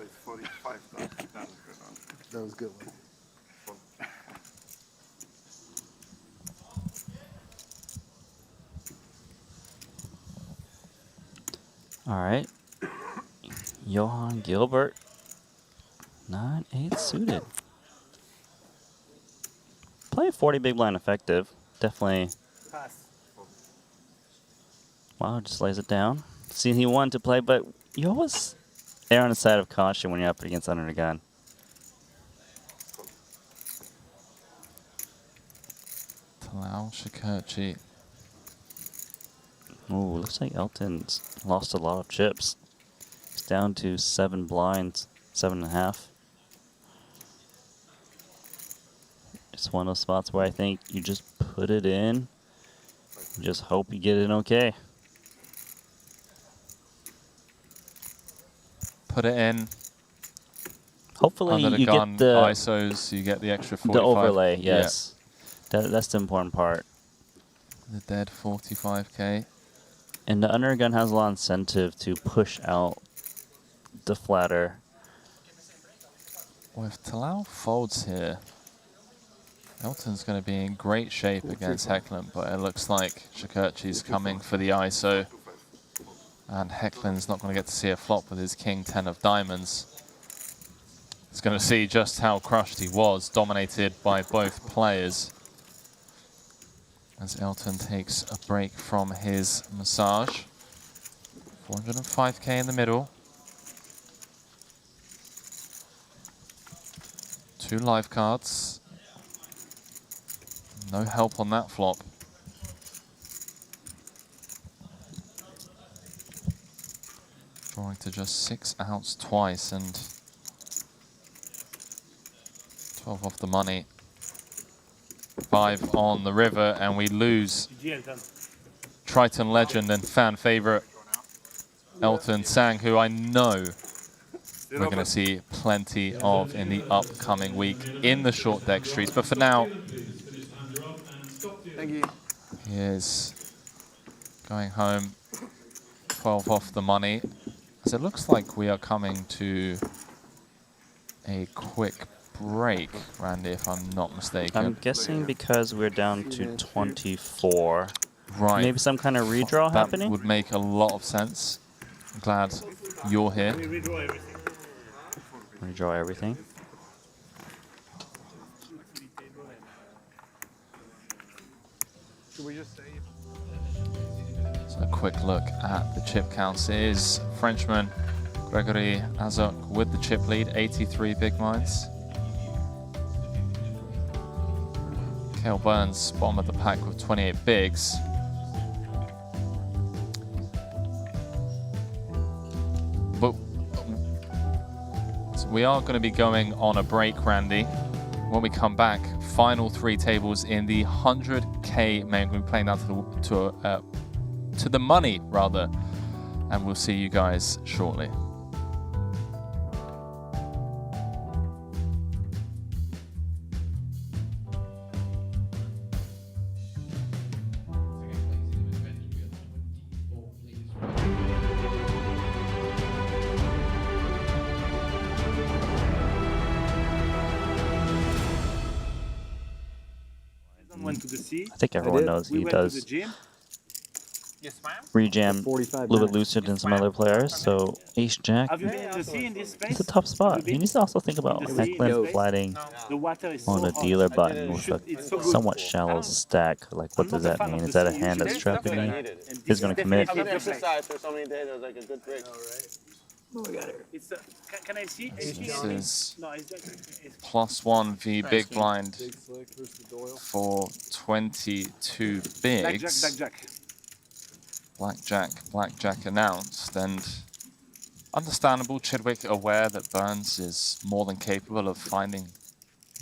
It's 45,000. That was a good one. All right. Johan Gilbert. 9-8 suited. Play 40 big blind effective. Definitely. Pass. Wow, just lays it down. See, he wanted to play, but you always err on the side of caution when you're up against under the gun. Talal Shakurchi. Ooh, looks like Elton's lost a lot of chips. He's down to 7 blinds, 7.5. It's one of those spots where I think you just put it in, and just hope you get it okay. Put it in. Hopefully Under the you gun, get the ISOs, you get the extra 45. the overlay, yes. That's the important part. The dead 45k. And the under gun has a lot of incentive to push out the flatter. Well, if Talal folds here, Elton's going to be in great shape against Heckland, but it looks like Shakurchi's coming for the ISO. And Heckland's not going to get to see a flop with his king 10 of diamonds. He's going to see just how crushed he was, dominated by both players. As Elton takes a break from his massage. 405k in the middle. 2 live cards. No help on that flop. Drawing to just 6 outs twice and 12 off the money. 5 on the river, and we lose Triton legend and fan favorite Elton Sang, who I know we're going to see plenty of in the upcoming week in the short deck streets. But for now, Thank you. he is going home 12 off the money. So it looks like we are coming to a quick break, Randy, if I'm not mistaken. I'm guessing because we're down to 24. Right. Maybe some kind of redraw happening? That would make a lot of sense. I'm glad you're here. Redraw everything. Should we just say? So a quick look at the chip counts. It is Frenchman Gregory Azok with the chip lead, 83 big blinds. Cale Burns, bottom of the pack with 28 bigs. But so we are going to be going on a break, Randy. When we come back, final 3 tables in the 100k main. We're playing down to the money, rather. And we'll see you guys shortly. Went to the sea. I think everyone knows he went does. to the gym. rejam a 45 little bit minutes. looser than some other players. So ace jack, Have you been in the sea in this space? it's a tough spot. Have you He been needs to also think about in the sea, in heckling this space? flatting The water is on so a hot. dealer button with It's so a good. somewhat shallow stack. Like, what I'm does not a that fan mean? of Is the that a sea hand that's usually. trapping me? And this He's gonna commit. definitely a different play. for so many days, it was like a good trick. It's can I see? This is No, it's +1 v big blind Big Slick versus Doyle. for 22 bigs. Blackjack announced, and understandable. Chidwick aware that Burns is more than capable of finding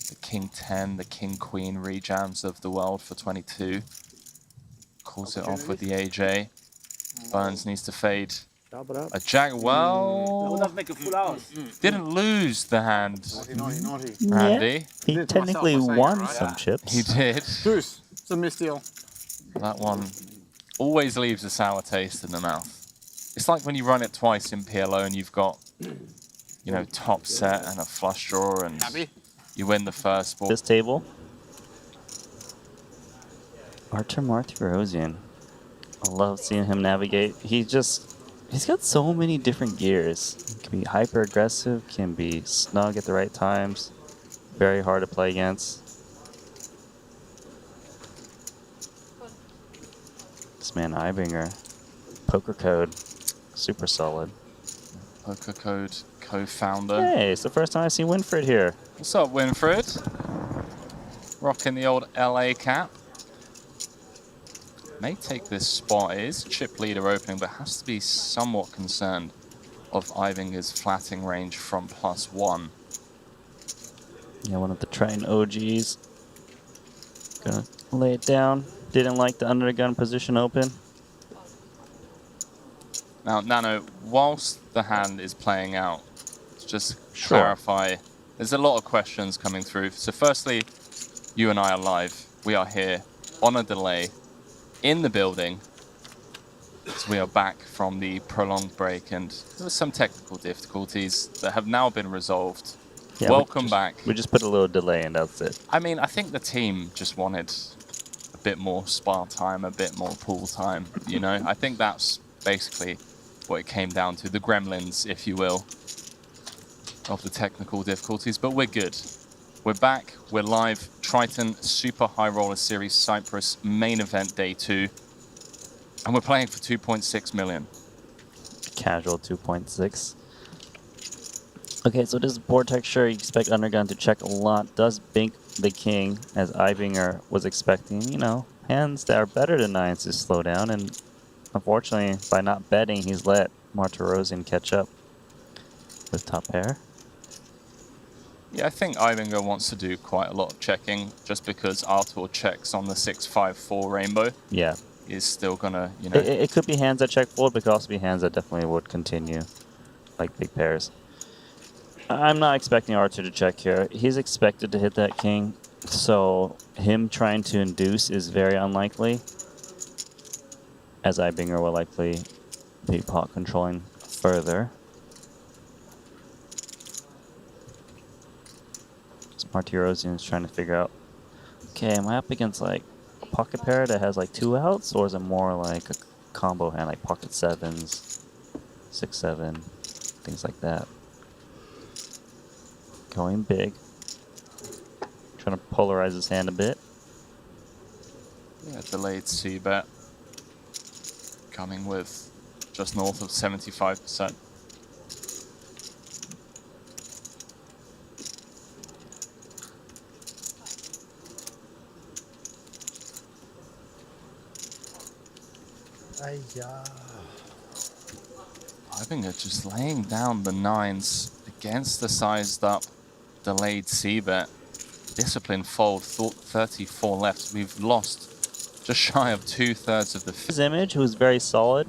the King 10, the King Queen rejams of the world for 22. Calls it off with the AJ. Burns needs to fade Chop it up. a jack. That would Well, not make a full house. didn't lose the hand, Yeah, Andy. he technically won some chips. He did. Deuce. It's a misdeal. That one always leaves a sour taste in the mouth. It's like when you run it twice in PLO and you've got, you know, top set and a flush draw and you win the first ball. This table, Artur Martirosyan. I love seeing him navigate. He's got so many different gears. He can be hyper aggressive, can be snug at the right times. Very hard to play against. This man Ibinger, Poker Code, super solid. Poker Code co-founder. Hey, it's the first time I see Winfred here. What's up, Winfred? Rocking the old LA cap. May take this spot. It is chip leader opening, but has to be somewhat concerned of Ibinger's flatting range from +1. Yeah, one of the Triton OGs. Gonna lay it down. Didn't like the undergun position open. Now, Nano, whilst the hand is playing out, let's just Sure. clarify. There's a lot of questions coming through. So firstly, you and I are live. We are here on a delay in the building. So we are back from the prolonged break, and there were some technical difficulties that have now been resolved. Yeah, Welcome back. We just put a little delay and that's it. I mean, I think the team just wanted a bit more spa time, a bit more pool time, you know? I think that's basically what it came down to, the gremlins, if you will, of the technical difficulties, but we're good. We're back, we're live. Triton Super High Roller Series Cyprus main event day 2. And we're playing for 2.6 million. Casual 2.6. Okay, so this is board texture. You expect undergun to check a lot. Does bink the king, as Ibinger was expecting. You know, hands that are better than 9s to slow down. And unfortunately, by not betting, he's let Martirosyan catch up with top pair. Yeah, I think Ibinger wants to do quite a lot of checking, just because Artur checks on the 6-5-4 rainbow. Yeah. Is still gonna, you know. It could be hands that check fold, but it could also be hands that definitely would continue, like big pairs. I'm not expecting Artur to check here. He's expected to hit that king, so him trying to induce is very unlikely, as Ibinger will likely be pot controlling further. Martirosyan is trying to figure out, okay, am I up against like a pocket pair that has like 2 outs, or is it more like a combo hand, like pocket 7s, 6-7, things like that? Going big. Trying to polarize his hand a bit. Yeah, delayed C-bet. Coming with just north of 75%. I think they're just laying down the 9s against the sized up delayed C-bet. Discipline fold, 34 left. We've lost just shy of 2/3 of the His image, who is very solid,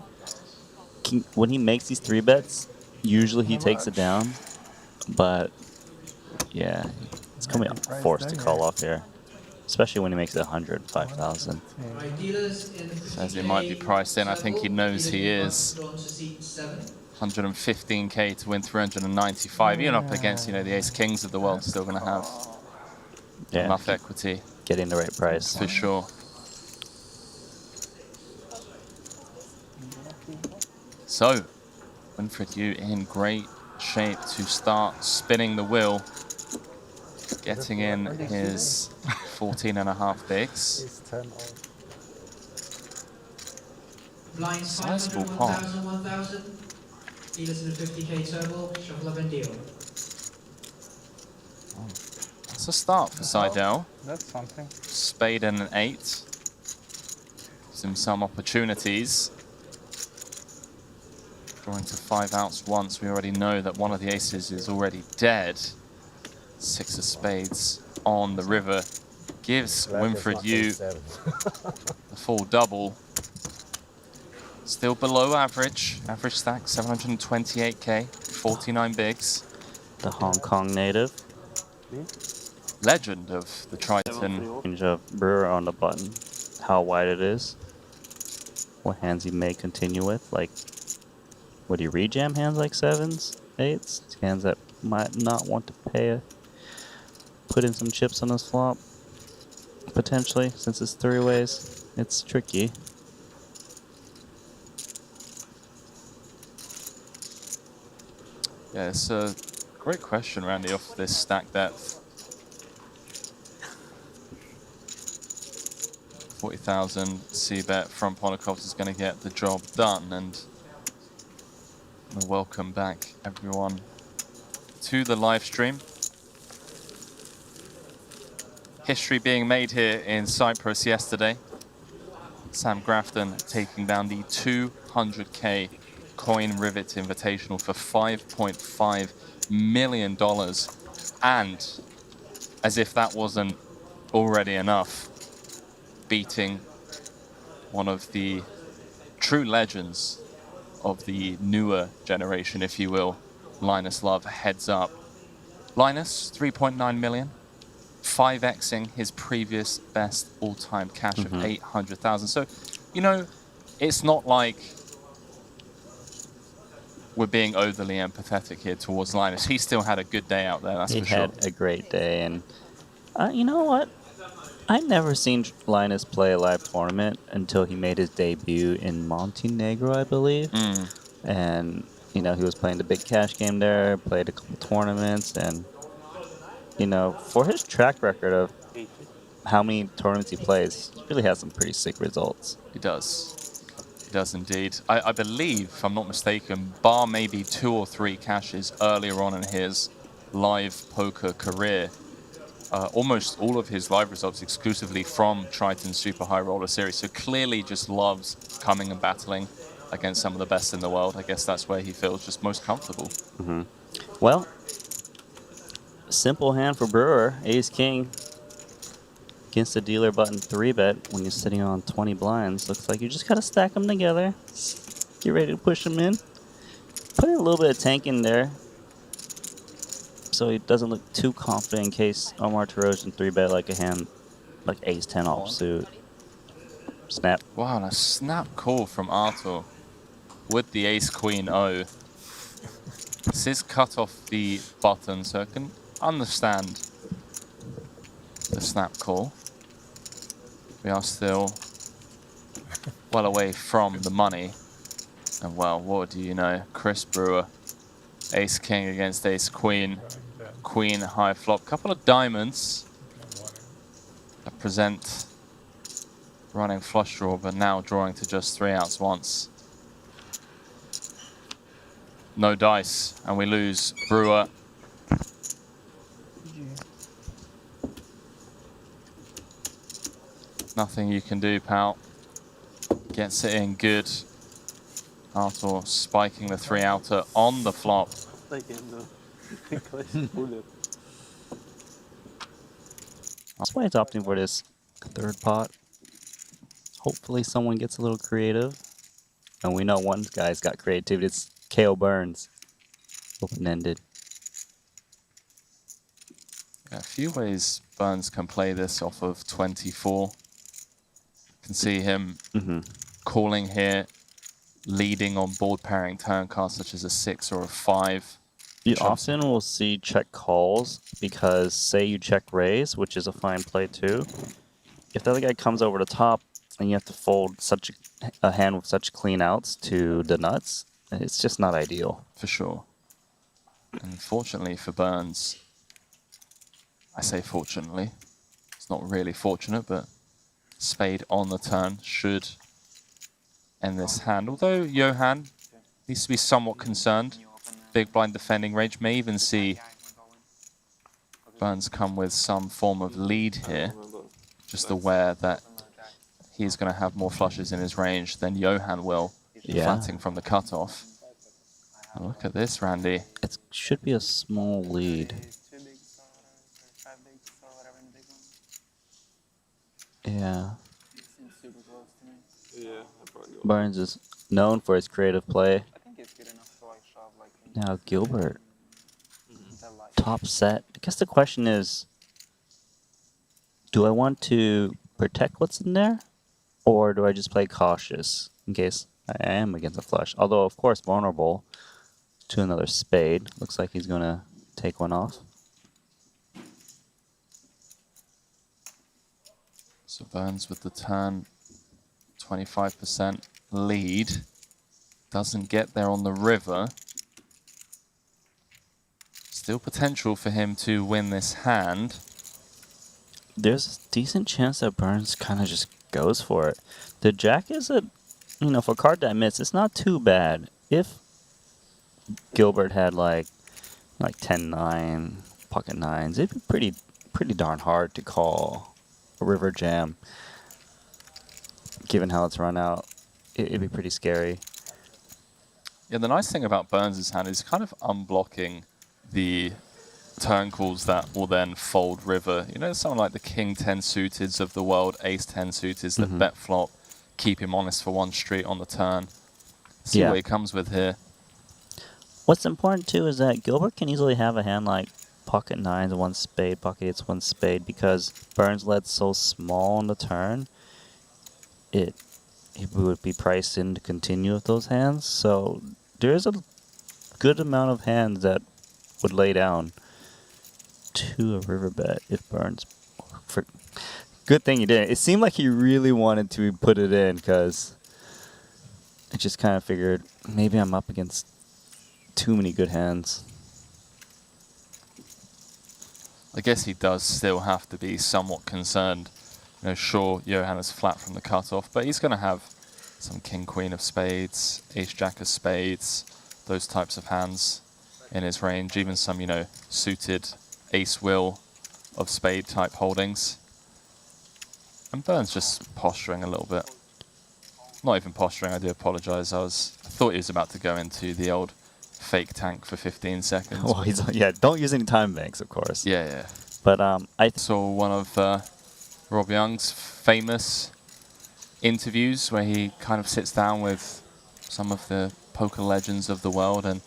when he makes these 3 bets, usually he takes it down. But yeah, it's coming up forced to call off here. Especially when he makes it 105,000. Says he might be priced in. I think he knows he is. 115k to win 395. Even up against, you know, the ace kings of the world, still going to have enough equity. Getting the right price. For sure. So, Winfried Yu in great shape to start spinning the wheel, getting in his 14.5 bigs. He's 10 off. Blinds Sizable 500, pot. 1,000, 1,000. Dealers in the 50k turbo, shuffle up and deal. That's a start for Seidel. That's something. Spade and an 8. Gives him some opportunities. Drawing to 5 outs once. We already know that one of the aces is already dead. 6 of spades on the river. Gives Winfried Yu the full double. Still below average. Average stack 728k, 49 bigs. The Hong Kong native. Legend of the Triton. Range of Brewer on the button. How wide it is. What hands he may continue with. Like, would he rejam hands like 7s, 8s? Hands that might not want to put in some chips on his flop. Potentially, since it's 3-ways. It's tricky. Yeah, it's a great question, Randy, off this stack depth. 40,000 C-bet from Ponikov is going to get the job done. And welcome back, everyone, to the live stream. History being made here in Cyprus yesterday. Sam Grafton taking down the 200k Coin Rivet Invitational for $5.5 million. And as if that wasn't already enough, beating one of the true legends of the newer generation, if you will, Linus Love, heads up. Linus, 3.9 million, 5xing his previous best all-time cash of 800,000. So, you know, it's not like we're being overly empathetic here towards Linus. He still had a good day out there, that's for sure. He had a great day, and you know what? I'd never seen Linus play a live tournament until he made his debut in Montenegro, I believe. And, you know, he was playing the big cash game there, played a couple tournaments, and, you know, for his track record of how many tournaments he plays, he really has some pretty sick results. He does. He does indeed. I believe, if I'm not mistaken, bar maybe 2 or 3 cashes earlier on in his live poker career, almost all of his live results exclusively from Triton Super High Roller Series. So clearly just loves coming and battling against some of the best in the world. I guess that's where he feels just most comfortable. Well, simple hand for Brewer. Ace King against the dealer button 3-bet when you're sitting on 20 blinds. Looks like you just gotta stack them together. Get ready to push them in. Put in a little bit of tank in there, so he doesn't look too confident in case Omar Tarosian 3-bet like a hand like ace-10 offsuit. Snap. Wow, and a snap call from Artur with the ace-queen O. This is cut off the button, so I can understand the snap call. We are still well away from the money. And well, what do you know? Chris Brewer, ace-king against ace-queen. Queen high flop, couple of diamonds that present running flush draw, but now drawing to just 3 outs once. No dice, and we lose Brewer. Nothing you can do, pal. Gets it in good. Artur spiking the 3-outer on the flop. That's why it's opting for this 3rd pot. Hopefully someone gets a little creative. And we know one guy's got creativity. It's KO Burns. Open-ended. A few ways Burns can play this off of 24. Can see him calling here, leading on board pairing turn cards such as a 6 or a 5. You often will see check calls because say you check raise, which is a fine play too. If the other guy comes over the top and you have to fold such a hand with such clean outs to the nuts, it's just not ideal. For sure. And fortunately for Burns, I say fortunately, it's not really fortunate, but spade on the turn should end this hand. Although Johan needs to be somewhat concerned. Big blind defending range, may even see Burns come with some form of lead here. Just aware that he's going to have more flushes in his range than Johan will, flatting from the cutoff. And look at this, Randy. It should be a small lead. Yeah. Burns is known for his creative play. Now Gilbert, top set. I guess the question is, do I want to protect what's in there, or do I just play cautious in case I am against a flush? Although, of course, vulnerable to another spade. Looks like he's going to take one off. So Burns with the turn, 25% lead. Doesn't get there on the river. Still potential for him to win this hand. There's a decent chance that Burns kind of just goes for it. The jack is a, you know, for a card that admits, it's not too bad. If Gilbert had like 10-9, pocket nines, it'd be pretty darn hard to call a river jam. Given how it's run out, it'd be pretty scary. Yeah, the nice thing about Burns' hand is kind of unblocking the turn calls that will then fold river. You know, something like the King 10 suiteds of the world, Ace 10 suiteds that bet flop, keep him honest for one street on the turn. See what he comes with here. What's important too is that Gilbert can easily have a hand like pocket nines, one spade, pocket eights, one spade, because Burns led so small on the turn, it would be priced in to continue with those hands. So there's a good amount of hands that would lay down to a river bet if Burns. Good thing he didn't. It seemed like he really wanted to put it in, because I just kind of figured maybe I'm up against too many good hands. I guess he does still have to be somewhat concerned. You know, sure, Johan is flat from the cutoff, but he's going to have some King Queen of spades, Ace Jack of spades, those types of hands in his range. Even some, you know, suited Ace Will of spade type holdings. And Burns just posturing a little bit. Not even posturing, I do apologize. I thought he was about to go into the old fake tank for 15 seconds. Well, yeah, don't use any time banks, of course. Yeah. But I saw one of Rob Young's famous interviews where he kind of sits down with some of the poker legends of the world, and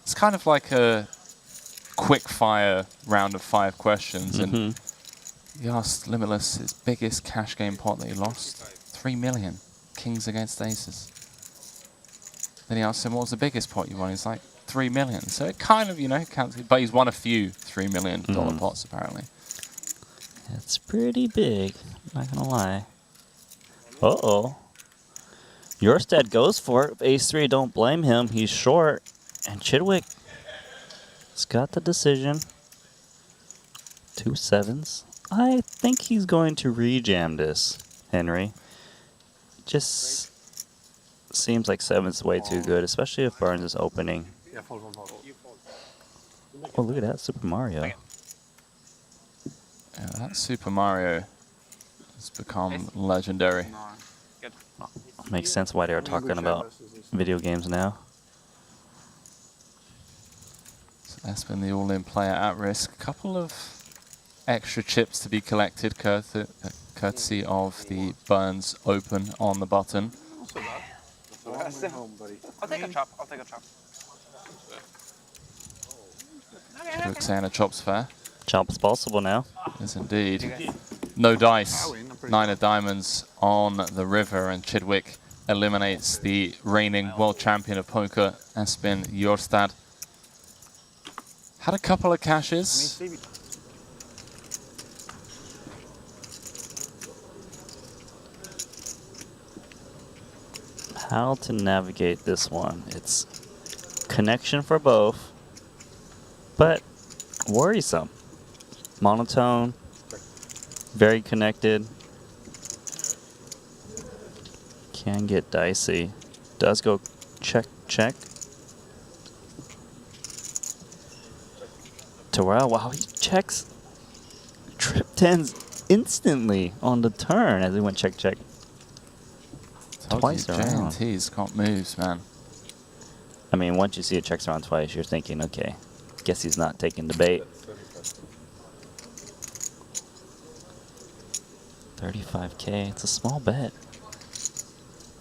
it's kind of like a quick fire round of 5 questions. And he asked Limitless his biggest cash game pot that he lost, 3 million, kings against aces. Then he asked him, what was the biggest pot you won? He's like, 3 million. So it kind of, you know, counts, but he's won a few $3 million pots apparently. It's pretty big, not gonna lie. Uh-oh. Jorstad goes for it. Ace-3, don't blame him. He's short. And Chidwick has got the decision. 2 7s. I think he's going to rejam this, Henry. Just seems like 7's way too good, especially if Burns is opening. Oh, look at that, Super Mario. Yeah, that Super Mario has become legendary. Makes sense why they're talking about video games now. So that's been the all-in player at risk. Couple of extra chips to be collected, courtesy of the Burns Open on the button. I'll take a chop. I'll take a chop. Quick saying a chop's fair. Chop's possible now. Yes, indeed. No dice. 9 of diamonds on the river, and Chidwick eliminates the reigning world champion of poker, Espen Jorstad. Had a couple of cashes. how to navigate this one. It's connection for both, but worrisome. Monotone, very connected. Can get dicey. Does go check, check. Terrell, wow, he checks trip tens instantly on the turn as he went check, check. Twice around. JNT's got moves, man. I mean, once you see it checks around twice, you're thinking, okay, guess he's not taking the bait. 35K, it's a small bet.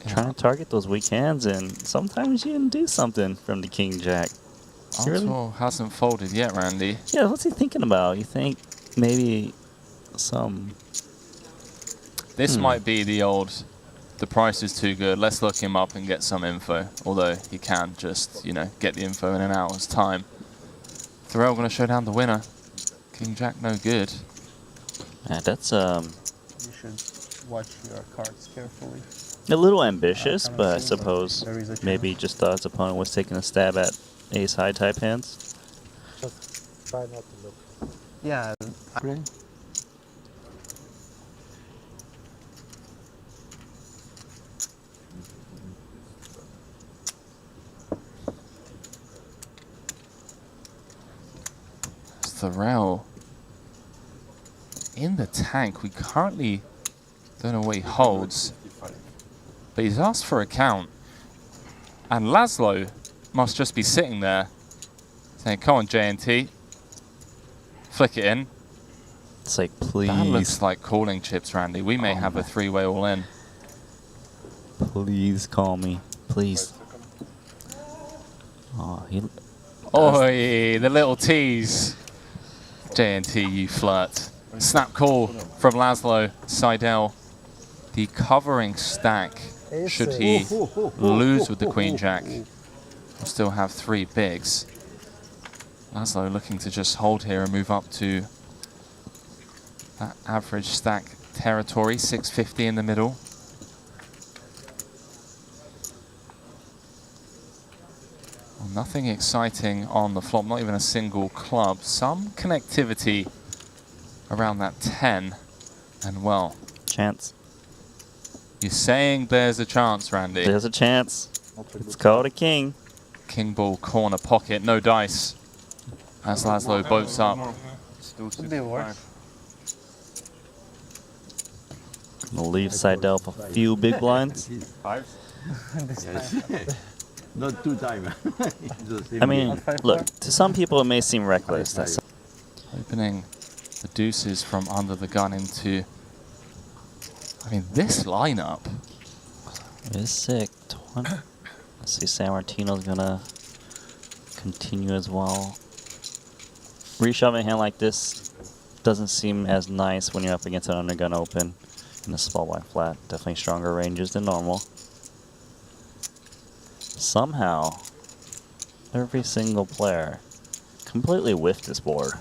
Yeah. Trying to target those weak hands, and sometimes you can do something from the King Jack. Oswald hasn't folded yet, Randy. Yeah, what's he thinking about? You think maybe some... This might be the old, the price is too good, let's look him up and get some info. Although he can just, you know, get the info in an hour's time. Thorell going to show down the winner. King Jack no good. Yeah, that's You should watch your cards carefully. a little ambitious, but I see, but suppose there is a maybe he just thought his opponent was taking a stab at ace-high type hands. Just try not to look. Yeah. Thorell in the tank. We currently don't know what he holds, but he's asked for a count. And Laszlo must just be sitting there saying, come on, JNT. Flick it in. It's like, please. That looks like calling chips, Randy. We may have a three-way all-in. Please call me. Please. Oh, he... Oi, the little tease. JNT, you flirt. Snap call from Laszlo. Seidel. The covering stack, should he lose with the Queen Jack, will still have three bigs. Laszlo looking to just hold here and move up to that average stack territory, 650 in the middle. Well, nothing exciting on the flop, not even a single club. Some connectivity around that 10, and well. Chance. You're saying there's a chance, Randy. There's a chance. It's called a king. King ball corner pocket, no dice. As Laszlo boats up. Could be worse. Gonna leave Seidel for a few big blinds. Not two times. I mean, look, to some people it may seem reckless. That's Opening the deuces from under the gun into... I mean, this lineup. it is sick. Let's see, San Martino's gonna continue as well. Reshoving a hand like this doesn't seem as nice when you're up against an undergun open in a small white flat. Definitely stronger ranges than normal. Somehow, every single player completely whiffed this board.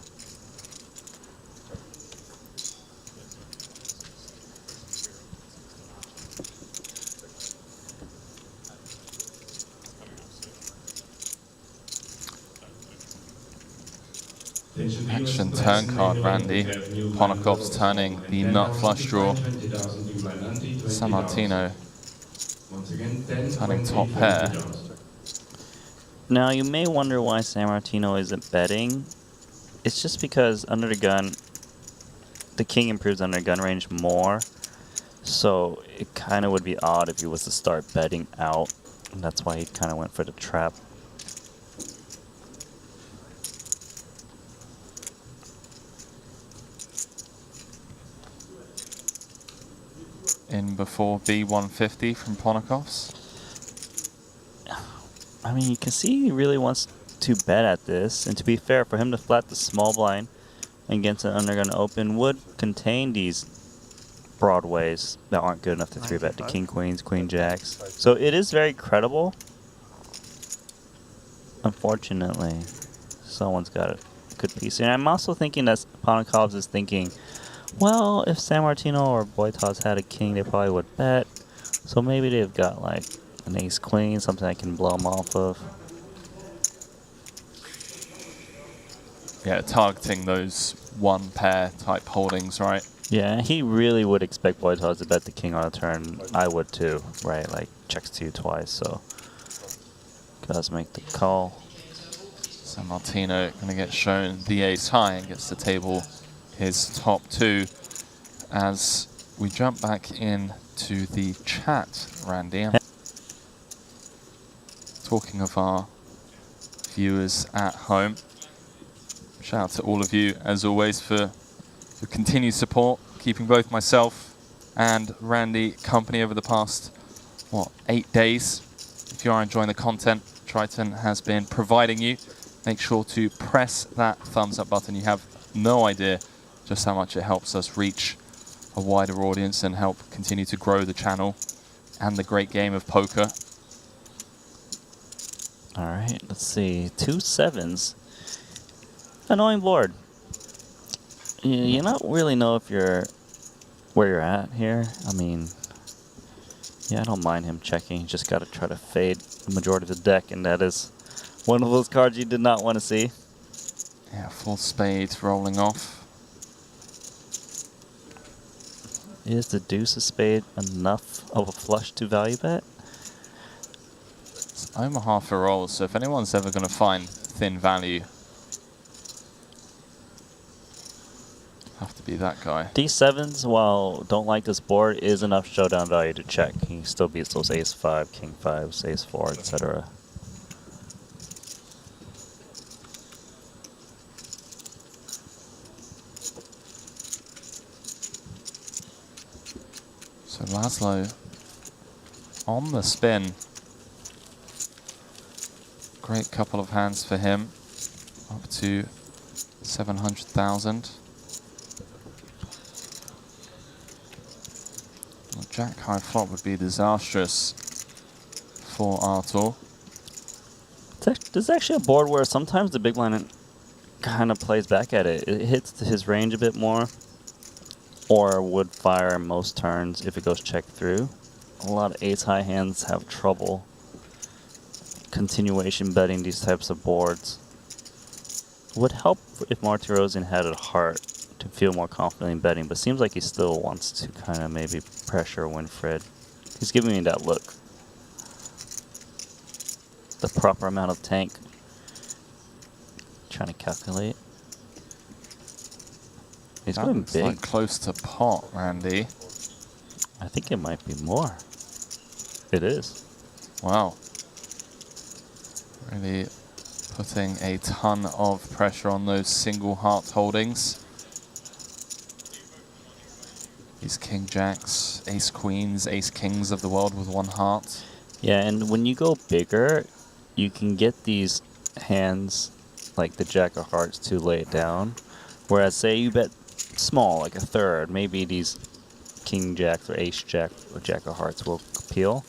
Action turn card, Randy. Ponakov's turning the nut flush draw. San Martino turning top pair. Now, you may wonder why San Martino isn't betting. It's just because under the gun, the king improves under gun range more. So it kind of would be odd if he was to start betting out. And that's why he kind of went for the trap. In before B150 from Ponakov's. I mean, you can see he really wants to bet at this. And to be fair, for him to flat the small blind against an undergun open would contain these broadways that aren't good enough to 3-bet the king queens, queen jacks. So it is very credible. Unfortunately, someone's got a good piece. And I'm also thinking that Ponakov's is thinking, well, if San Martino or Boitas had a king, they probably would bet. So maybe they've got like An ace queen, something I can blow him off of. Yeah, targeting those one pair type holdings, right? Yeah, he really would expect white cards to bet the king on a turn. I would too, right? Like, checks to you twice, so. Does make the call. So Martino going to get shown the ace high and gets to table his top two. As we jump back in to the chat, Randy. Talking of our viewers at home, shout out to all of you as always for the continued support, keeping both myself and Randy company over the past, what, 8 days. If you are enjoying the content Triton has been providing you, make sure to press that thumbs up button. You have no idea just how much it helps us reach a wider audience and help continue to grow the channel and the great game of poker. All right, let's see. 2 7s. Annoying board. You don't really know if you're where you're at here. I mean, yeah, I don't mind him checking. You just got to try to fade the majority of the deck, and that is one of those cards you did not want to see. Yeah, full spade rolling off. Is the deuce of spade enough of a flush to value bet? It's Omaha for rolls, so if anyone's ever going to find thin value, have to be that guy. D7s, while don't like this board, is enough showdown value to check. He still beats those ace-5, king-5s, ace-4, etc. So Laszlo on the spin. Great couple of hands for him. Up to 700,000. Well, Jack high flop would be disastrous for Artur. This is actually a board where sometimes the big blind kind of plays back at it. It hits his range a bit more, or would fire most turns if it goes check through. A lot of ace-high hands have trouble continuation betting these types of boards. Would help if Marty Rosen had a heart to feel more confident in betting, but seems like he still wants to kind of maybe pressure Winfred. He's giving me that look. The proper amount of tank. Trying to calculate. He's going That's big. like close to pot, Randy. I think it might be more. It is. Wow. Really putting a ton of pressure on those single heart holdings. These king jacks, ace queens, ace kings of the world with one heart. Yeah, and when you go bigger, you can get these hands like the jack of hearts to lay it down. Whereas say you bet small, like a third, maybe these king jacks or ace jack or jack of hearts will appeal.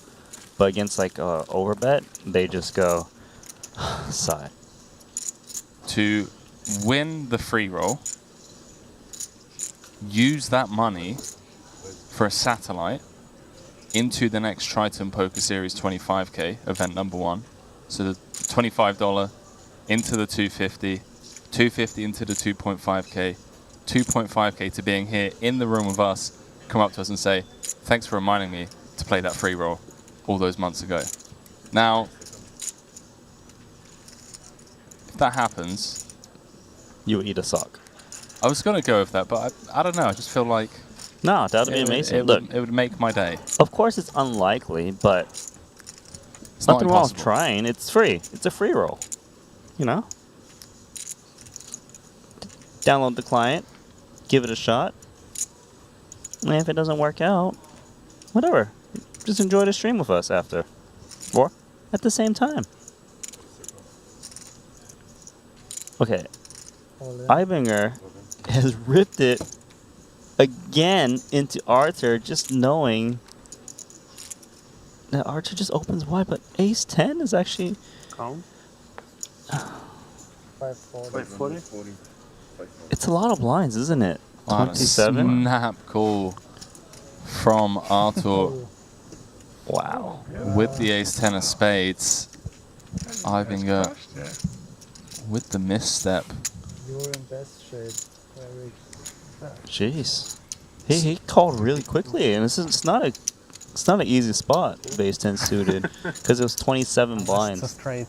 But against like overbet, they just go side. To win the free roll, use that money for a satellite into the next Triton Poker Series 25K, event number 1. So the $25 into the 250, 250 into the 2.5K, 2.5K to being here in the room with us, come up to us and say, thanks for reminding me to play that free roll all those months ago. Now, if that happens, you eat a sock. I was going to go with that, but I don't know. I just feel like no, that would be amazing. Look, it would make my day. Of course, it's unlikely, but it's nothing wrong with trying. It's free. It's a free roll. You know, download the client, give it a shot, and if it doesn't work out, whatever. Just enjoy the stream with us after, or at the same time. Okay, Ibinger has ripped it again into Arthur, just knowing that Arthur just opens wide, but ace 10 is actually Calm. 540. It's a lot of blinds, isn't it? Wow, 27. Snap call from Artur. Wow. with the ace-10 of spades. Ivinger with the misstep. You're in best shape, Eric. Jeez. He called really quickly, and it's not an easy spot, base 10 suited, because it was 27 It's a blinds. straight.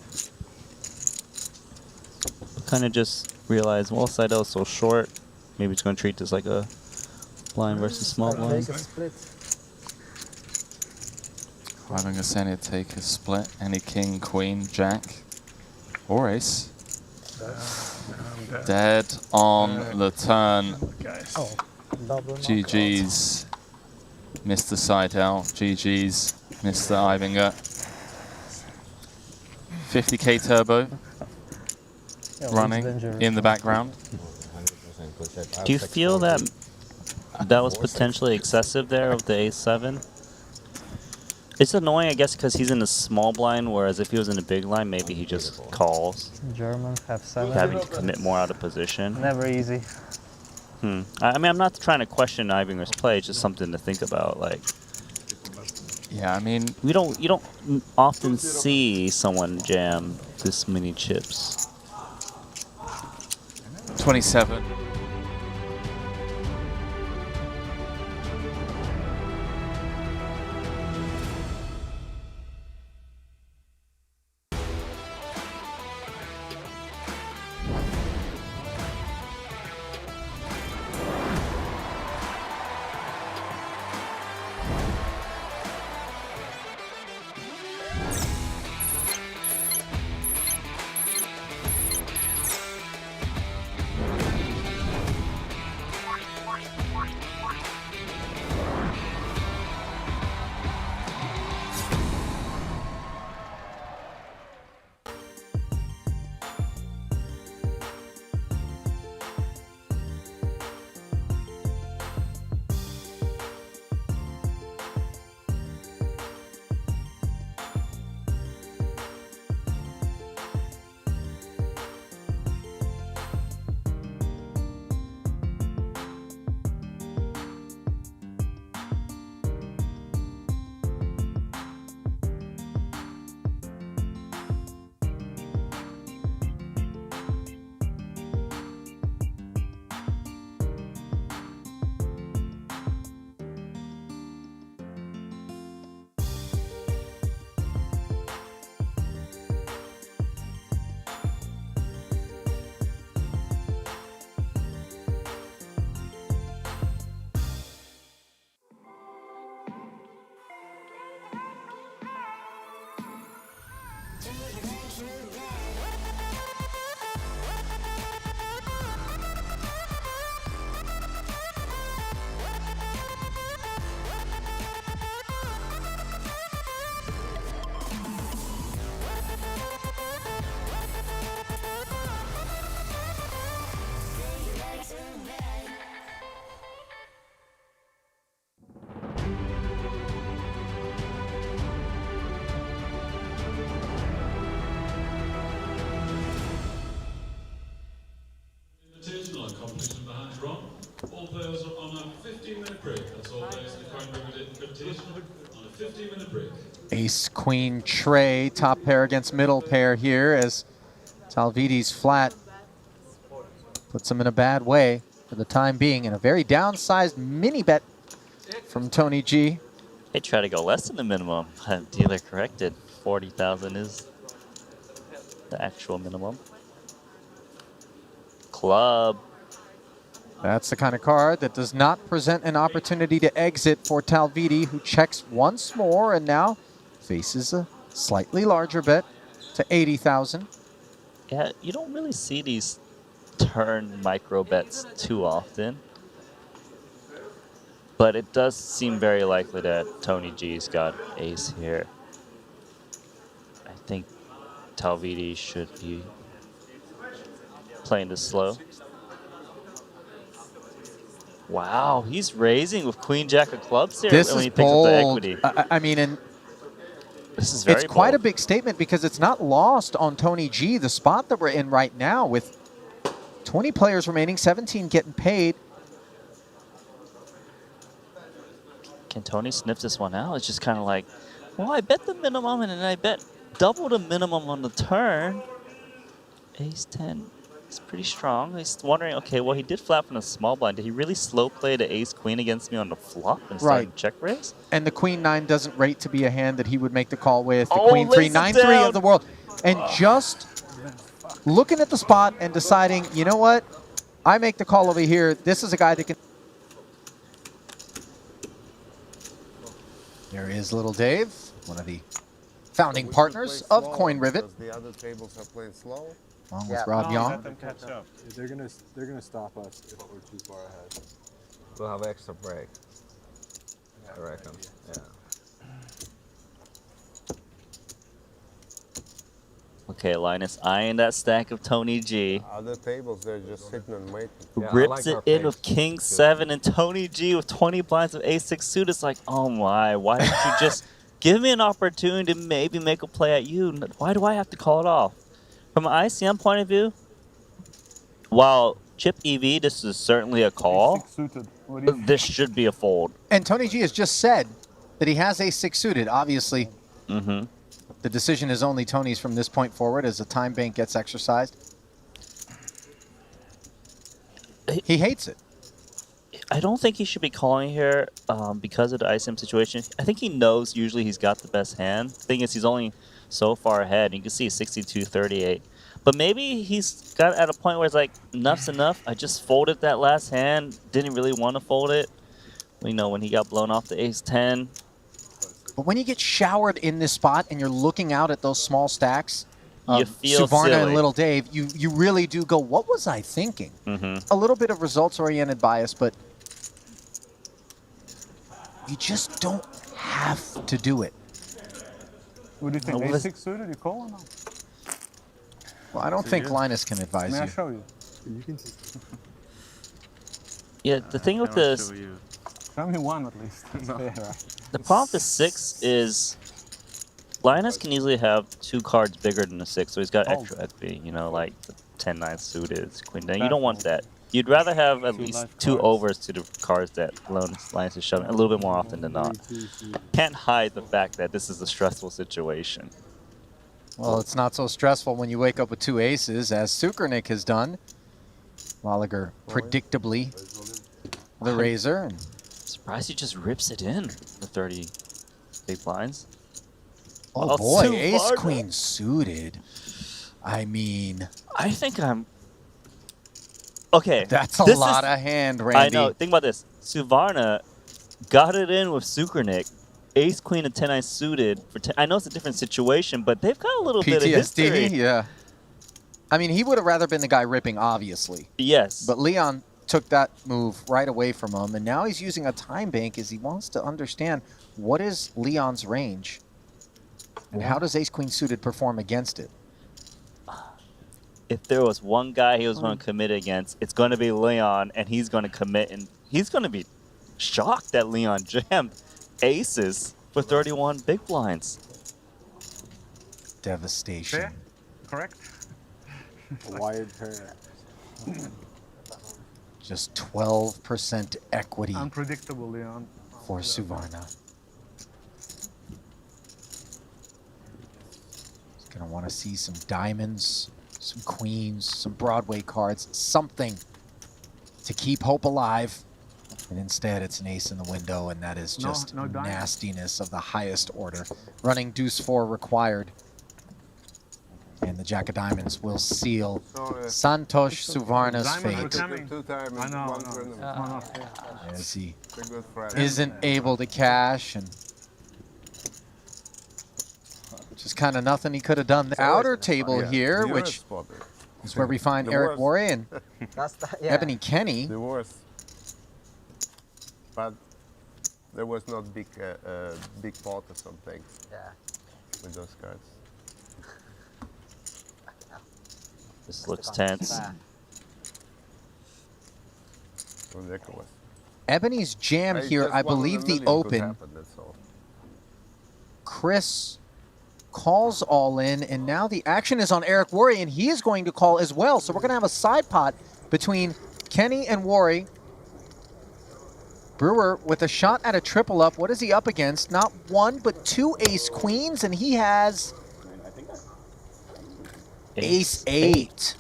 Kind of just realized, well, Seidel's so short, maybe it's going to treat this like a blind versus small blind. Take a split. Ivinger saying he'd take a split. Any king, queen, jack, or ace. Dead on the turn. Oh, double GG's, Mr. Seidel. GG's, Mr. Ivinger. 50k turbo running in the background. 100% good shape. Do you feel that was potentially excessive there of the ace-7? It's annoying, I guess, because he's in a small blind, whereas if he was in a big line, maybe he just calls, German have 7. having to commit more out of position. Never easy. I mean, I'm not trying to question Ivinger's play. It's just something to think about. Like, Yeah, I mean, you don't often see someone jam this many chips. 27. Competition behind Ron. All players are on a 15-minute break. That's all players in the current competition on a 15-minute break. Ace, queen, tray, top pair against middle pair here as Talvidi's flat puts him in a bad way for the time being, and a very downsized mini bet from Tony G. They try to go less than the minimum. Dealer corrected. 40,000 is the actual minimum. Club. That's the kind of card that does not present an opportunity to exit for Talvidi, who checks once more and now faces a slightly larger bet to 80,000. Yeah, you don't really see these turn micro bets too often. But it does seem very likely that Tony G's got ace here. I think Talvidi should be playing this slow. Wow, he's raising with Queen Jack of clubs here This when is he picks bold. up the equity. I mean, and this is very it's quite bold. a big statement because it's not lost on Tony G, the spot that we're in right now with 20 players remaining, 17 getting paid. Can Tony sniff this one out? It's just kind of like Well, I bet the minimum and then I bet double the minimum on the turn. Ace 10 is pretty strong. He's wondering, okay, well, he did flap from a small blind. Did he really slow play the ace queen against me on the flop and start check raise? And the queen 9 doesn't rate to be a hand that he would make the call with. The Oh, queen 3, lays it 9-3 down. of the world. And just looking at the spot and deciding, you know what? I make the call over here. This is a guy that can... There is little Dave, one of the founding partners of Coin Rivet. The other tables are playing slow. Along with Rob Young. Let them catch up. They're gonna stop us if we're too far ahead. We'll have extra break. I reckon. Yeah. Okay, Linus eyeing that stack of Tony G. Other tables, they're just sitting and waiting. Rips it in with King 7 and Tony G with 20 blinds of Ace-6 suit. It's like, oh my, why didn't you just give me an opportunity to maybe make a play at you? Why do I have to call it off? From an ICM point of view, while Chip EV, this is certainly a call. This should be a fold. And Tony G has just said that he has Ace-6 suited. Obviously, the decision is only Tony's from this point forward as the time bank gets exercised. He hates it. I don't think he should be calling here because of the ICM situation. I think he knows usually he's got the best hand. The thing is, he's only so far ahead. You can see 62-38. But maybe he's got at a point where it's like, enough's enough. I just folded that last hand. Didn't really want to fold it. You know, when he got blown off the Ace-10. But when you get showered in this spot and you're looking out at those small stacks, you feel Suvarna silly. and Little Dave, you really do go, what was I thinking? A little bit of results-oriented bias, but you just don't have to do it. What do you think? Ace-6 suited, you call or not? Well, I don't think Linus can advise May I you. show you? You can. Yeah, the thing with this... Show me one at least. The problem with the 6 is Linus can easily have 2 cards bigger than the 6, so he's got extra equity, you know, like the 10-9 suited, queen 10. You don't want that. You'd rather have at least 2 overs to the cards that Linus is shoving a little bit more often than not. Can't hide the fact that this is a stressful situation. Well, it's not so stressful when you wake up with 2 aces, as Sukernik has done. Walliger, predictably, the razor. And surprised he just rips it in the 30 big blinds. oh boy, Ace-Queen suited. I mean... I think I'm... Okay. That's a lot of hand, Randy. I know. Think about this. Suvarna got it in with Sukernik. Ace, Queen, and 10-9 suited. For I know it's a different situation, but they've got a little bit of history. Yeah. I mean, he would have rather been the guy ripping, obviously. Yes. But Leon took that move right away from him, and now he's using a time bank as he wants to understand what is Leon's range, and how does Ace-Queen suited perform against it. If there was one guy he was going to commit against, it's going to be Leon, and he's going to commit, and he's going to be shocked that Leon jammed aces for 31 big blinds. Devastation. Fair? Correct? Wired pair. Just 12% equity Unpredictable, Leon. for Suvarna. He's going to want to see some diamonds, some queens, some Broadway cards, something to keep hope alive. And instead, it's an ace in the window, and that is just nastiness of the highest order. Running deuce 4 required. And the Jack of Diamonds will seal Santosh Suvarna's fate. As he isn't able to cash, and just kind of nothing he could have done. The outer table here, which is where we find Eric Worre and Ebony Kenny. The worst. But there was not big pot or something with those cards. This looks tense. Ridiculous. Ebony's jam here, I believe the open. Chris calls all in, and now the action is on Eric Worre, and he is going to call as well. So we're going to have a side pot between Kenny and Worre. Brewer with a shot at a triple up. What is he up against? Not one, but two ace queens, and he has ace eight.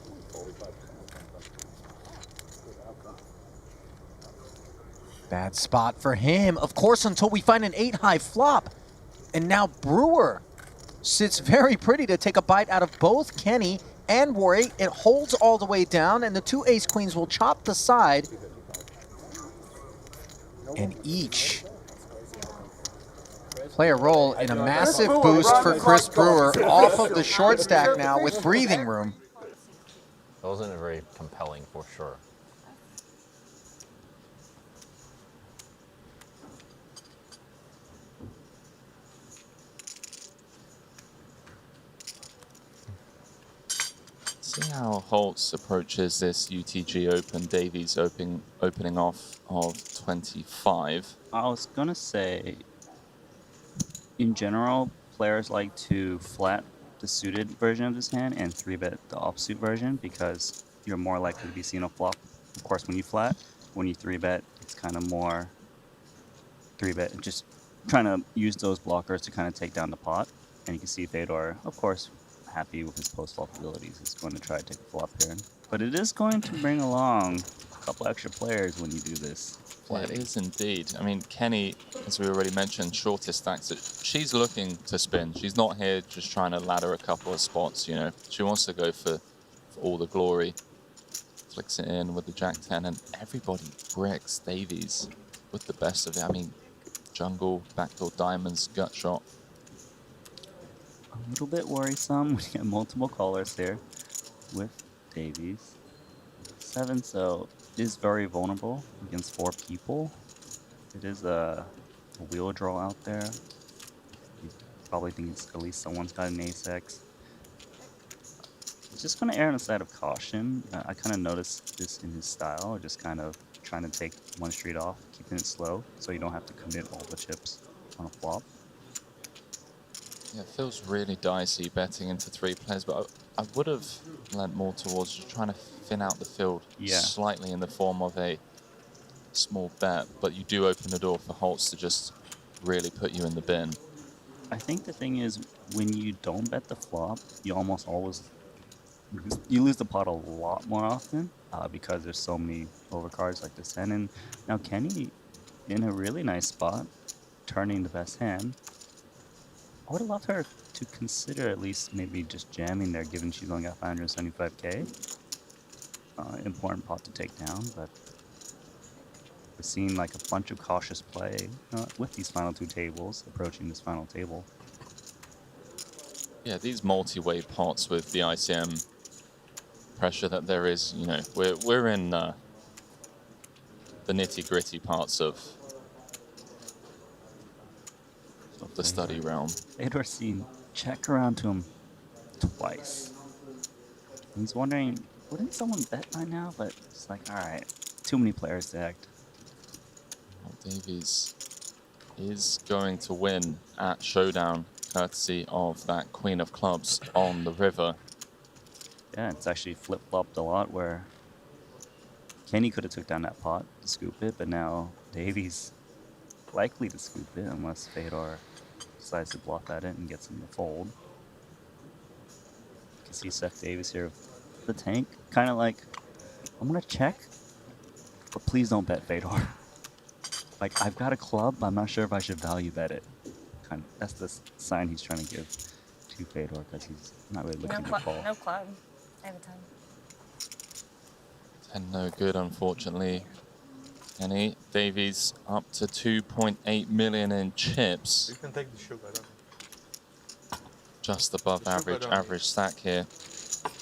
Bad spot for him, of course, until we find an 8-high flop. And now Brewer sits very pretty to take a bite out of both Kenny and Worry. It holds all the way down, and the two ace queens will chop the side. And each play a role in a massive boost for Chris Brewer off of the short stack now with breathing room. That wasn't very compelling for sure. See how Holtz approaches this UTG Open, Davies opening off of 25. I was gonna say, in general, players like to flat the suited version of this hand and 3-bet the offsuit version because you're more likely to be seeing a flop. Of course, when you flat, when you 3-bet, it's kind of more 3-bet, just trying to use those blockers to kind of take down the pot. And you can see Fedor, of course, happy with his post-flop abilities, is going to try to take a flop here. But it is going to bring along a couple extra players when you do this. Yeah, it is indeed. I mean, Kenny, as we already mentioned, shortest stacks. She's looking to spin. She's not here just trying to ladder a couple of spots, you know. She wants to go for all the glory. Flicks it in with the Jack-10, and everybody bricks Davies with the best of it. I mean, jungle, backdoor diamonds, gut shot. A little bit worrisome when you have multiple callers here with Davies. 7, so is very vulnerable against 4 people. It is a wheel draw out there. You probably think at least someone's got an ace-X. Just going to err on the side of caution. I kind of noticed this in his style, just kind of trying to take one street off, keeping it slow, so you don't have to commit all the chips on a flop. Yeah, it feels really dicey betting into 3 players, but I would have lent more towards just trying to thin out the field slightly in the form of a small bet, but you do open the door for Holtz to just really put you in the bin. I think the thing is, when you don't bet the flop, you almost always lose the pot a lot more often because there's so many overcards like this hand. And now Kenny in a really nice spot, turning the best hand. I would have loved her to consider at least maybe just jamming there, given she's only got 575k. Important pot to take down, but we're seeing like a bunch of cautious play with these final 2 tables, approaching this final table. Yeah, these multi-way pots with the ICM pressure that there is, you know, we're in the nitty-gritty parts of the study realm. Fedor seen check around to him twice. And he's wondering, wouldn't someone bet by now? But it's like, all right, too many players to act. Well, Davies is going to win at Showdown, courtesy of that Queen of Clubs on the river. Yeah, it's actually flip-flopped a lot where Kenny could have took down that pot to scoop it, but now Davies likely to scoop it unless Fedor decides to bluff at it and gets him to fold. You can see Seth Davis here with the tank, kind of like, I'm gonna check, but please don't bet Fedor. Like, I've got a club, but I'm not sure if I should value bet it. Kind of, that's the sign he's trying to give to Fedor because he's not really looking to call. No club. I have a 10. 10 no good, unfortunately. Kenny Davies up to 2.8 million in chips. You can take the sugar. Just above average stack here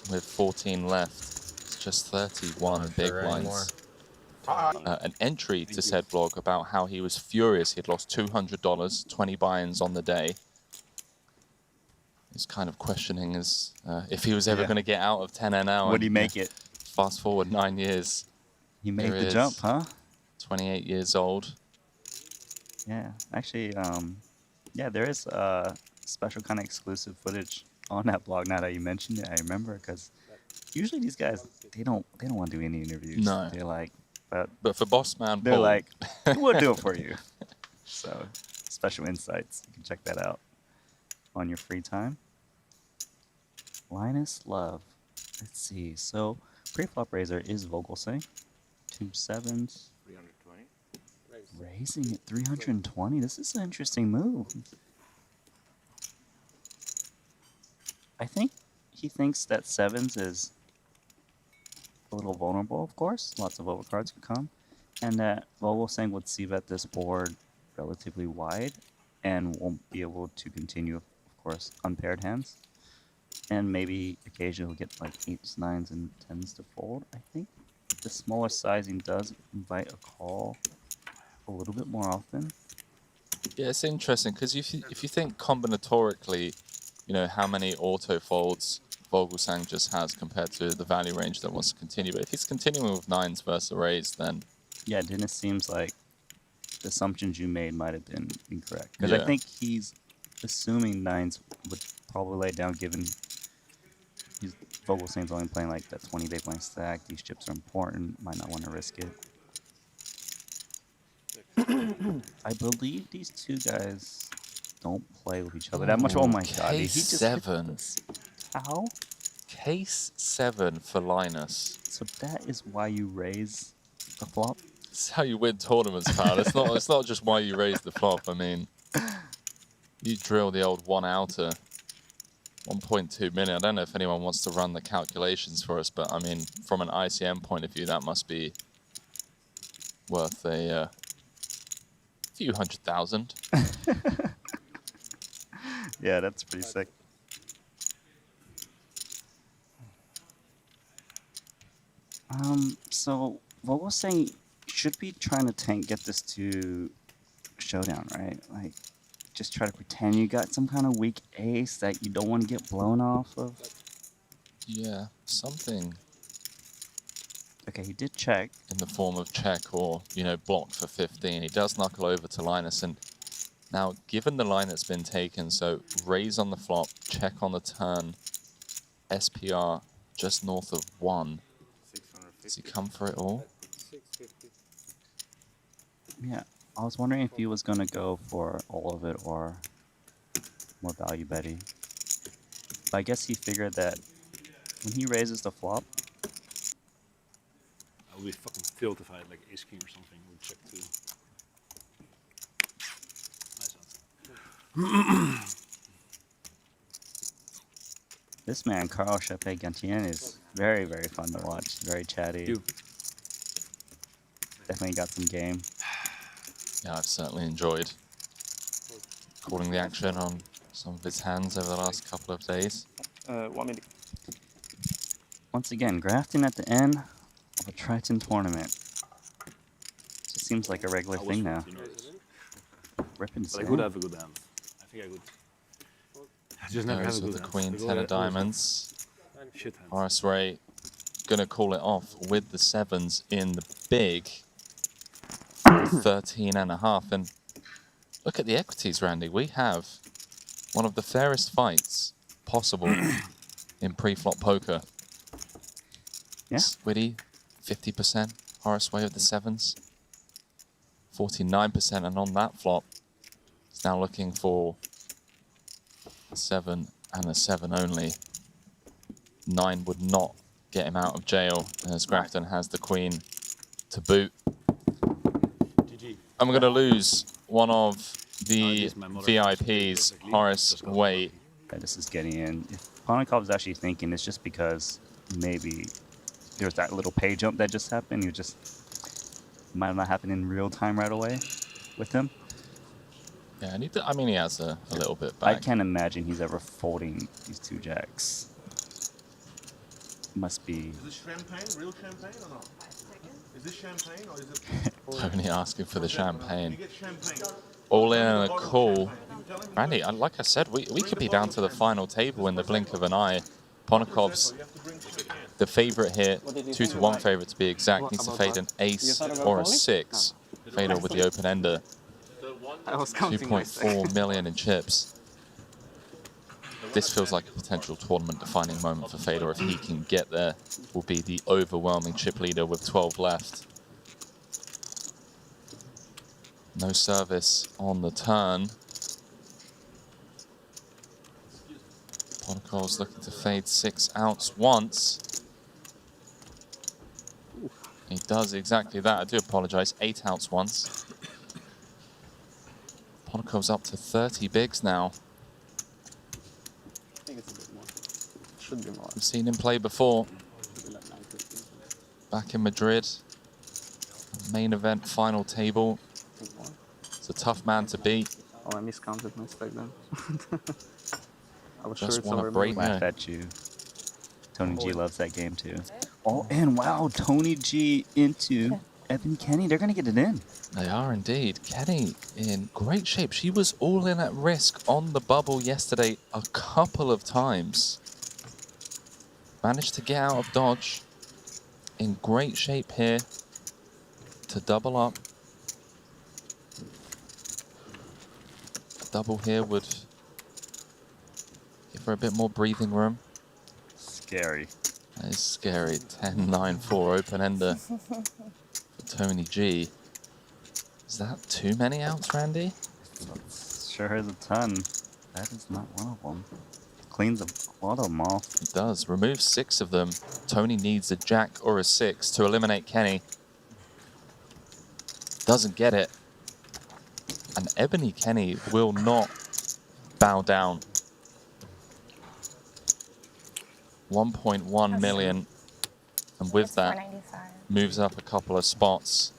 with 14 left. It's just 31 big blinds. An entry to said blog about how he was furious. He'd lost $200, 20 buy-ins on the day. He's kind of questioning his, if he was ever going to get out of 10NL. Would he make it? Fast forward 9 years. He made the jump, huh? 28 years old. Yeah, actually, yeah, there is special kind of exclusive footage on that blog. Now that you mentioned it, I remember because usually these guys they don't want to do any interviews. No. They're like, if But for boss man they're Paul, like, we'll do it for you. So, special insights. You can check that out on your free time. Linus Love. Let's see. So, pre-flop raiser is Vogelsang. 2 sevens. 320. Raising at 320. This is an interesting move. I think he thinks that sevens is a little vulnerable, of course. Lots of overcards could come. And that Vogelsang would c-bet this board relatively wide and won't be able to continue, of course, unpaired hands. And maybe occasionally he'll get like 8s, 9s, and 10s to fold. I think the smaller sizing does invite a call a little bit more often. yeah, it's interesting because if you think combinatorically, you know how many auto folds Vogelsang just has compared to the value range that wants to continue. But if he's continuing with 9s versus a raise, then yeah, then it seems like the assumptions you made might have been incorrect. Because I Yeah. think he's assuming 9s would probably lay down given Vogelsang's only playing like that 20 big blind stack. These chips are important. Might not want to risk it. I believe these two guys don't play with each other that much. Oh my god, he just hit K7. this. How? Case 7 for Linus. So that is why you raise the flop? It's how you win tournaments, pal. It's not just why you raise the flop. I mean, you drill the old one outer, 1.2 million. I don't know if anyone wants to run the calculations for us, but I mean, from an ICM point of view, that must be worth a few $100,000. Yeah, that's pretty sick. So Vogelsang should be trying to get this to showdown, right? Like, just try to pretend you got some kind of weak ace that you don't want to get blown off of. Yeah, something. Okay, he did check. In the form of check or, you know, block for 15. He does knuckle over to Linus. And now, given the line that's been taken, so raise on the flop, check on the turn, SPR just north of 1. Does he come for it all? Yeah, I was wondering if he was going to go for all of it or more value betting. But I guess he figured that when he raises the flop, I would be fucking thrilled if I had like ace king or something. Would check too. Nice answer. this man, Carl Chappé-Gantien, is very, very fun to watch. Very chatty. Definitely got some game. Yeah, I've certainly enjoyed calling the action on some of his hands over the last couple of days. 1 minute. Once again, grafting at the end of a Triton tournament. Just seems like a regular thing now. Ripping But I could have a good hand. I think I could. I just never have a With good the hand. queen, They go 10 of like- diamonds. Shit hand. Horace Ray gonna call it off with the 7s in the big 13.5. And look at the equities, Randy. We have one of the fairest fights possible in pre-flop poker. Yeah. Witty, 50%. Horace Ray with the 7s, 49%. And on that flop, it's now looking for a 7 and a 7 only. 9 would not get him out of jail, as Grafton has the queen to boot. I'm going to lose one of the VIPs, Horace Way. Yeah, this is getting in. If Ponikov is actually thinking, it's just because maybe there's that little pay jump that just happened. You just might not happen in real time right away with him. Yeah, and I mean, he has a little bit I back. can't imagine he's ever folding these 2 jacks. Must be. Is this champagne? Real champagne or not? Is this champagne or is it? Only asking for the champagne. You get champagne. All in and a call. Randy, like I said, we could be down to the final table in the blink of an eye. Ponikov's the favorite here, 2-1 favorite to be exact. Needs to fade an ace or a 6. Fedor with the open ender. 2.4 million in chips. This feels like a potential tournament-defining moment for Fedor. If he can get there, will be the overwhelming chip leader with 12 left. No service on the turn. Ponakov's looking to fade 6 outs once. He does exactly that. I do apologize. 8 outs once. Ponakov's up to 30 bigs now. I think it's a bit more. Should be more. We've seen him play before. Back in Madrid. Main event, final table. It's a tough man to beat. Oh, I miscounted my stack then. I was Just sure it's wanna over. break I no. bet you. Tony G loves that game too. Oh, and wow, Tony G into Ebony Kenny. They're going to get it in. They are indeed. Kenny in great shape. She was all in at risk on the bubble yesterday a couple of times. Managed to get out of dodge. In great shape here to double up. A double here would give her a bit more breathing room. Scary. That is scary. 10-9-4 open-ender for Tony G. Is that too many outs, Randy? Sure is a ton. That is not one of them. Cleans a lot of them off. It does. Removes 6 of them. Tony needs a jack or a 6 to eliminate Kenny. Doesn't get it. And Ebony Kenny will not bow down. 1.1 million. And with that, moves up a couple of spots.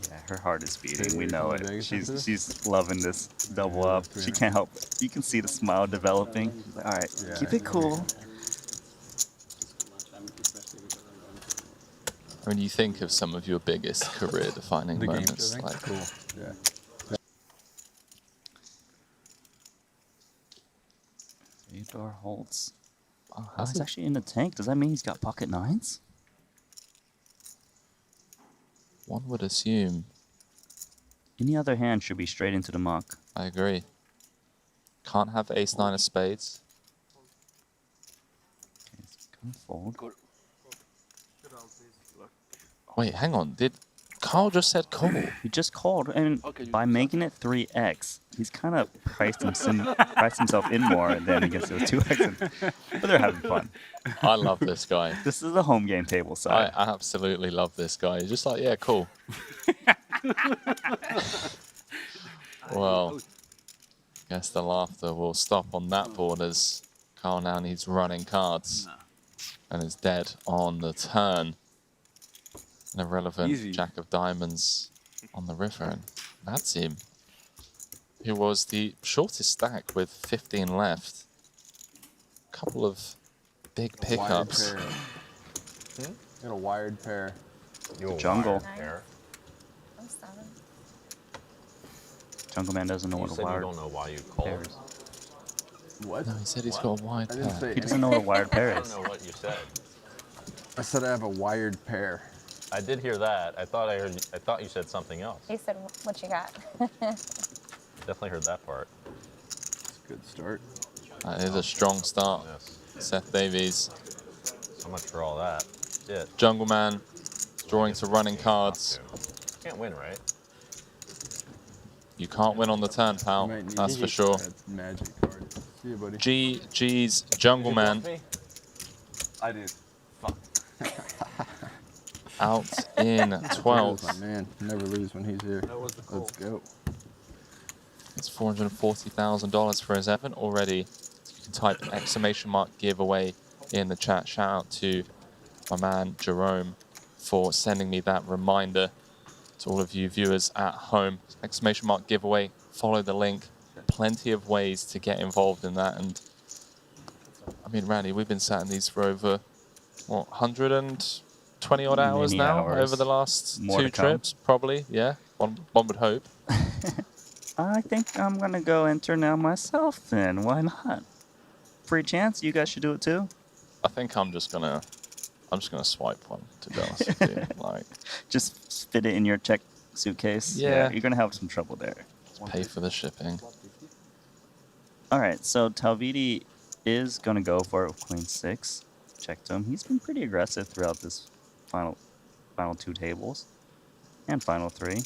Yeah, her heart is beating. We know it. She's loving this double up. She can't help it. You can see the smile developing. She's like, all right, keep it cool. When you think of some of your biggest career-defining The game moments, show, like cool. Yeah. Theodore Holtz. Oh, Oh, he's actually in the tank. Does that mean he's got pocket nines? one would assume. Any other hand should be straight into the muck. I agree. Can't have ace-9 of spades. Okay, it's gonna fold. Wait, hang on. Did Carl just said call? He just called, and by making it 3x, he's kind of priced himself in more than he gets to a 2x. But they're having fun. I love this guy. This is the home game table side. I absolutely love this guy. He's just like, yeah, cool. Well, guess the laughter will stop on that board as Carl now needs running cards. And is dead on the turn. An irrelevant jack of diamonds on the river. And that's him. Who was the shortest stack with 15 left. Couple of big pickups. Got a wired pair. Jungle. Pair. Jungle Man doesn't know You what said a wired you don't know why you called. pair is. What? No, he said he's got a wide pair. He doesn't know what a wired pair I don't is. know what you said. I said I have a wired pair. I did hear that. I thought you said something else. He said, what you got? Definitely heard that part. It's a good start. That is a strong start. Yes. Seth Davies. So much for all that. Shit. Jungle Man drawing to running cards. Can't win, right? You can't win on the turn, pal. That's for sure. That's magic card. See you, buddy. GG's Jungle Man. I did. Fuck. Out in 12th. My man, never lose when he's here. Let's go. It's $440,000 for his Evan already. You can type !giveaway in the chat. Shout out to my man Jerome for sending me that reminder. To all of you viewers at home, !giveaway. Follow the link. Plenty of ways to get involved in that. And I mean, Randy, we've been sat in these for over what 120 odd hours Many now hours. over the last More 2 to come. trips, probably. Yeah, one would hope. I think I'm gonna go enter now myself then. Why not? Free chance, you guys should do it too. I think I'm just gonna swipe one, to be honest with you. Like, Just fit it in your check suitcase. Yeah. You're gonna have some trouble there. just pay for the shipping. All right, so Talvidi is gonna go for it with Queen 6. Checked him. He's been pretty aggressive throughout this final 2 tables. And final 3.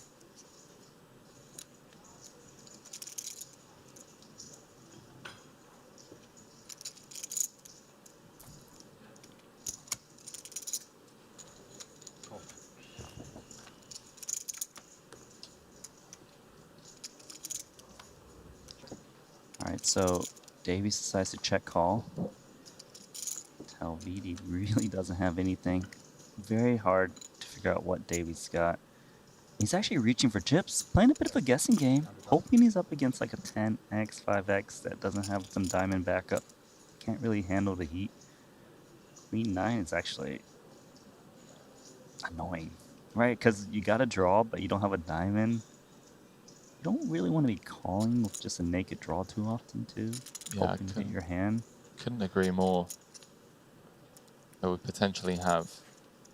Alright, so Davies decides to check call. Talvidi really doesn't have anything. Very hard to figure out what Davies got. He's actually reaching for chips, playing a bit of a guessing game, hoping he's up against like a 10x, 5x that doesn't have some diamond backup. Can't really handle the heat. Queen 9 is actually annoying, right? Because you got a draw, but you don't have a diamond. You don't really want to be calling with just a naked draw too often, too. Yeah, Hoping to hit your hand. Couldn't agree more. That we potentially have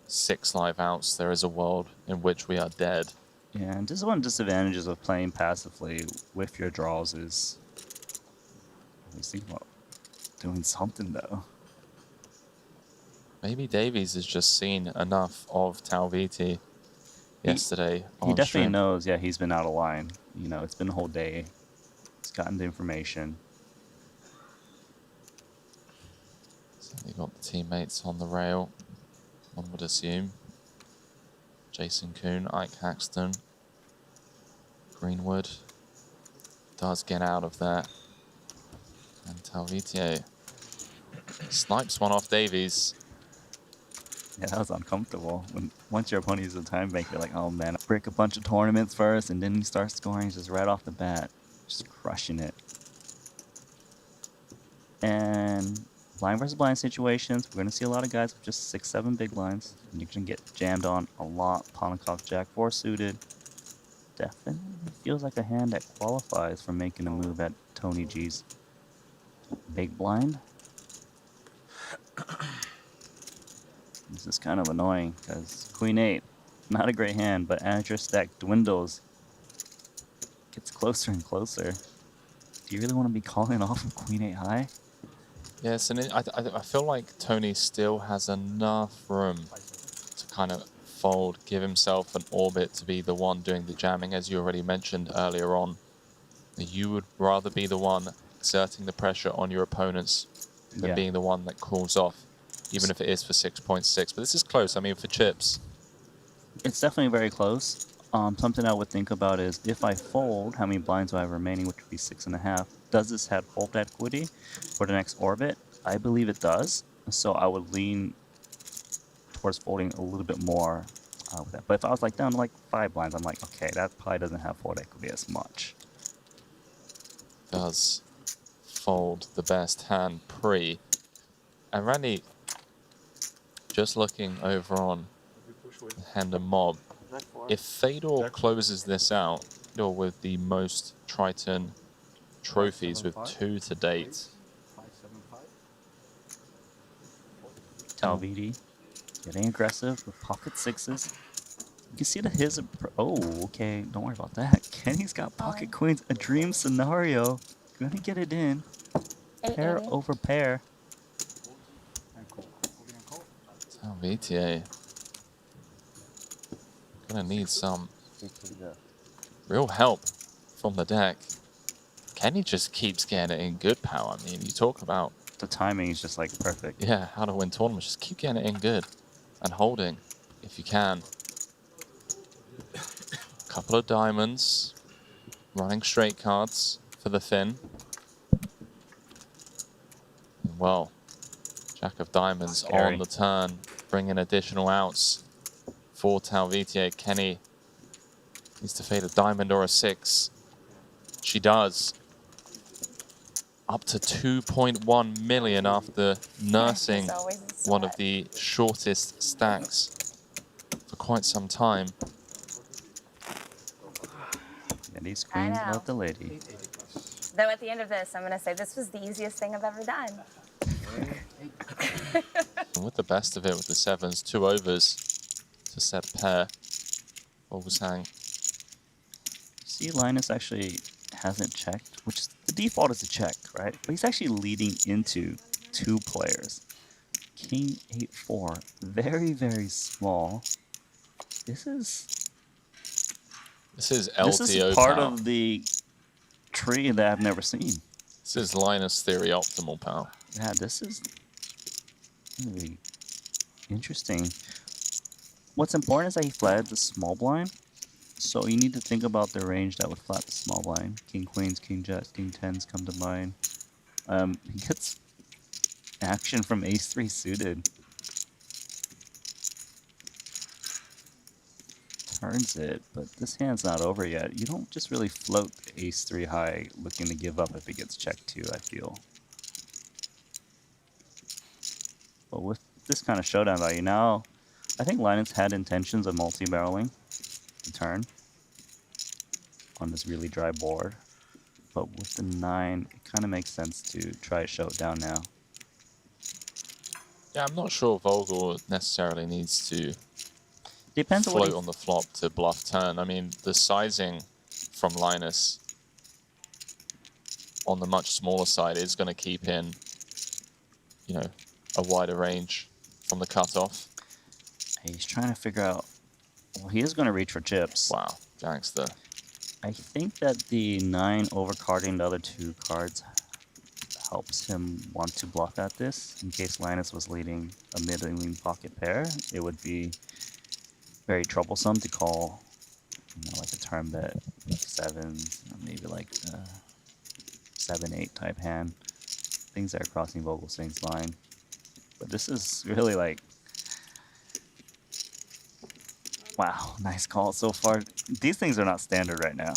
6 live outs. There is a world in which we are dead. Yeah, and just one disadvantages of playing passively with your draws is obviously doing something though. Maybe Davies has just seen enough of Talviti yesterday He on definitely stream. knows, yeah, he's been out of line. You know, it's been a whole day. He's gotten the information. Certainly got the teammates on the rail, one would assume. Jason Kuhn, Ike Haxton, Greenwood does get out of there. And Talviti snipes one off Davies. Yeah, that was uncomfortable. Once your opponent uses a time bank, you're like, oh man, break a bunch of tournaments first, and then you start scoring just right off the bat. Just crushing it. And blind versus blind situations, we're going to see a lot of guys with just 6-7 big blinds. And you can get jammed on a lot. Ponikov Jack 4 suited. Definitely feels like a hand that qualifies for making a move at Tony G's big blind. This is kind of annoying because Queen 8, not a great hand, but as your stack dwindles, gets closer and closer. Do you really want to be calling off of Queen 8 high? Yes, and I feel like Tony still has enough room to kind of fold, give himself an orbit to be the one doing the jamming, as you already mentioned earlier on. You would rather be the one exerting the pressure on your opponents than being the one that calls off, even if it is for 6.6. But this is close, I mean, for chips. It's definitely very close. Something I would think about is if I fold, how many blinds do I have remaining, which would be 6.5. Does this have hold equity for the next orbit? I believe it does. So I would lean towards folding a little bit more with that. But if I was like down to like 5 blinds, I'm like, okay, that probably doesn't have hold equity as much. Does fold the best hand pre. And Randy, just looking over on hand and mob, if Fedor closes this out, Fedor with the most Triton trophies with 2 to date. Talvidi getting aggressive with pocket 6s. You can see that his... Oh, okay, don't worry about that. Kenny's got pocket queens, a dream scenario. Gonna get it in. Pair over pair. Talviti gonna need some real help from the deck. Kenny just keeps getting it in good power. I mean, you talk about... The timing is just like perfect. Yeah, how to win tournaments. Just keep getting it in good and holding if you can. Couple of diamonds. Running straight cards for the Finn. Well, Jack of Diamonds on the turn, bringing additional outs for Talviti. Kenny needs to fade a diamond or a 6. She does. Up to 2.1 million after nursing one of the shortest stacks for quite some time. And these queens love the lady. Though at the end of this, I'm going to say this was the easiest thing I've ever done. And with the best of it, with the 7s, 2 overs to set pair. Olsang. See, Linus actually hasn't checked, which is, the default is to check, right? But he's actually leading into 2 players. King 8-4, very, very small. This is This is LTO This is part pal. of the tree that I've never seen. This is Linus Theory Optimal, pal. Yeah, this is really interesting. What's important is that he flatted the small blind. So you need to think about the range that would flat the small blind. King queens, king jacks, king tens come to mind. He gets action from ace 3 suited. Turns it, but this hand's not over yet. You don't just really float ace 3 high looking to give up if it gets checked too, I feel. But with this kind of showdown value now, I think Linus had intentions of multi-barreling the turn on this really dry board. But with the 9, it kind of makes sense to try to show it down now. Yeah, I'm not sure Vogel necessarily needs to Depends float on what on the flop to bluff turn. I mean, the sizing from Linus on the much smaller side is going to keep in, you know, a wider range from the cutoff. He's trying to figure out. Well, he is going to reach for chips. Wow, gangster. I think that the 9 overcarding the other 2 cards helps him want to bluff at this. In case Linus was leading a middling pocket pair, it would be very troublesome to call, you know, like a turn bet, like 7s, maybe like 7-8 type hand. Things that are crossing Vogelsang's line. But this is really like, wow, nice call so far. These things are not standard right now.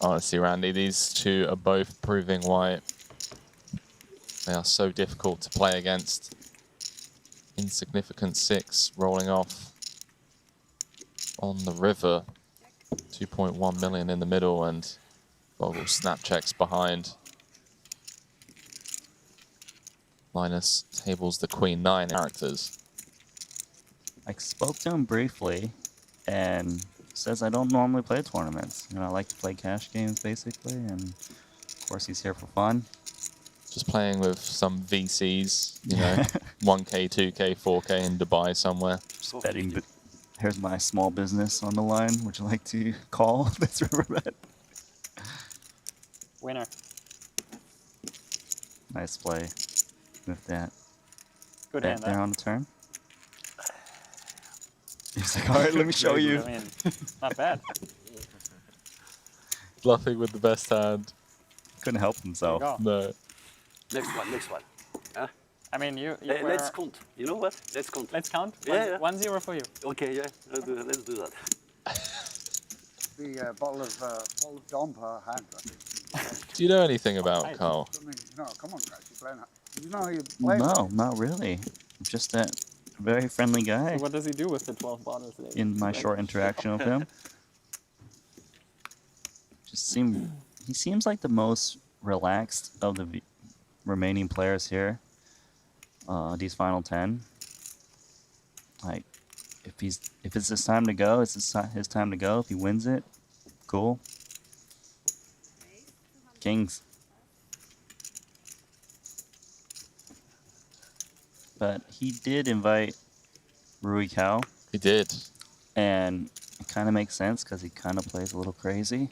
Honestly, Randy, these two are both proving why they are so difficult to play against. Insignificant 6 rolling off on the river. 2.1 million in the middle and Vogel snap checks behind. Linus tables the queen 9 characters. I spoke to him briefly and says I don't normally play tournaments. You know, I like to play cash games basically, and of course he's here for fun. Just playing with some VCs, you know, 1K, 2K, 4K in Dubai somewhere. Just betting, but here's my small business on the line. Would you like to call this river bet? Winner. Nice play with that. Good bet hand, there huh? on the turn. He's like, all right, let me show you. I mean, not bad. Bluffing with the best hand. Couldn't help himself. No. Next one. Huh? I mean, you Let's count. You know what? Let's count. Let's count? Yeah, 1-0 for you. Okay, yeah. Let's do that. The bottle of Dom per hand, I think. Do you know anything about Carl? I mean, no, come on, guys. You're playing. You know how you play. No, not really. Just that very friendly guy. So what does he do with the 12 bottles? Today? In my short interaction with him. He seems like the most relaxed of the remaining players here. These final 10. Like, if it's his time to go, it's his time to go. If he wins it, cool. Kings. But he did invite Rui Cao. He did. And it kind of makes sense because he kind of plays a little crazy.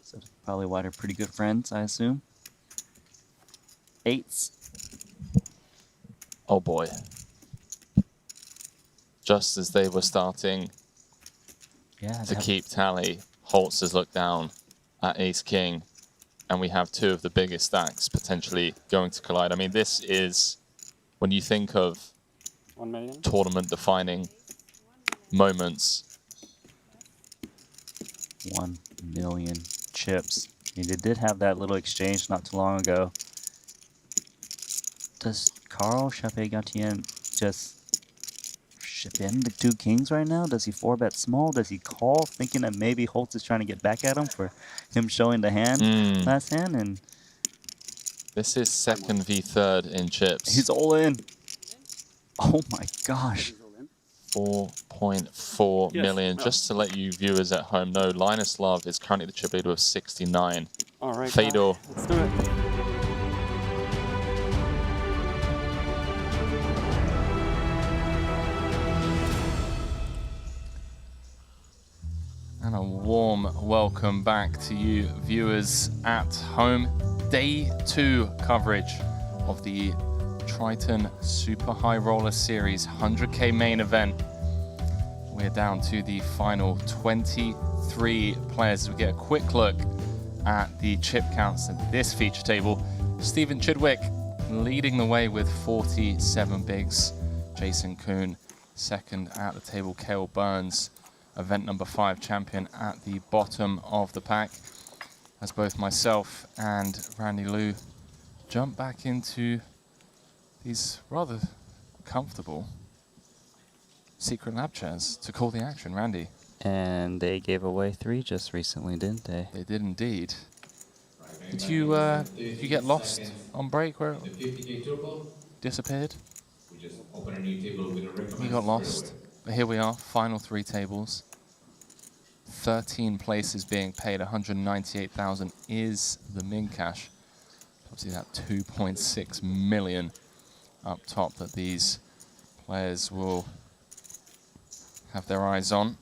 So probably why they're pretty good friends, I assume. 8s. Oh boy. Just as they were starting to keep tally, Holtz has looked down at Ace King, and we have 2 of the biggest stacks potentially going to collide. I mean, this is, when you think of 1 million tournament-defining moments. 1 million chips. I mean, they did have that little exchange not too long ago. Does Carl Chappé-Gatien just ship in the 2 kings right now? Does he 4-bet small? Does he call thinking that maybe Holtz is trying to get back at him for him showing the hand last hand? And this is 2nd v 3rd in chips. He's all in. Oh my gosh. 4.4 million. Just to let you viewers at home know, Linus Love is currently the chip leader with 69. All right, Fedor. Let's do it. warm welcome back to you viewers at home. Day 2 coverage of the Triton Super High Roller Series 100K main event. We're down to the final 23 players. We get a quick look at the chip counts at this feature table. Stephen Chidwick leading the way with 47 bigs. Jason Kuhn second at the table. Cale Burns, event number 5 champion, at the bottom of the pack, as both myself and Randy Liu jump back into these rather comfortable secret lab chairs to call the action. Randy. And they gave away 3 just recently, didn't they? They did indeed. Did you get lost on break where it disappeared? We just open a new table with a recommended. You got lost, but here we are, final 3 tables. 13 places being paid, 198,000 is the min cash. Obviously that 2.6 million up top that these players will have their eyes on.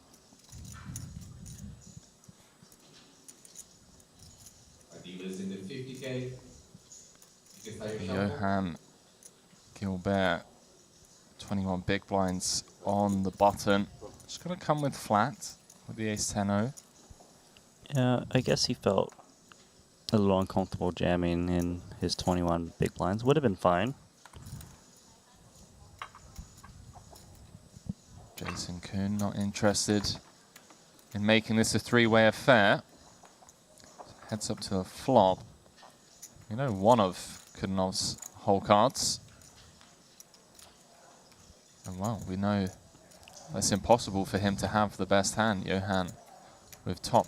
Our dealers in the 50K. Johan Gilbert, 21 big blinds on the button. Just going to come with flat with the ace-10-0. Yeah, I guess he felt a little uncomfortable jamming in his 21 big blinds. Would have been fine. Jason Kuhn not interested in making this a 3-way affair. Heads up to the flop. You know one of Kuhnov's whole cards. And well, we know it's impossible for him to have the best hand, Johan, with top.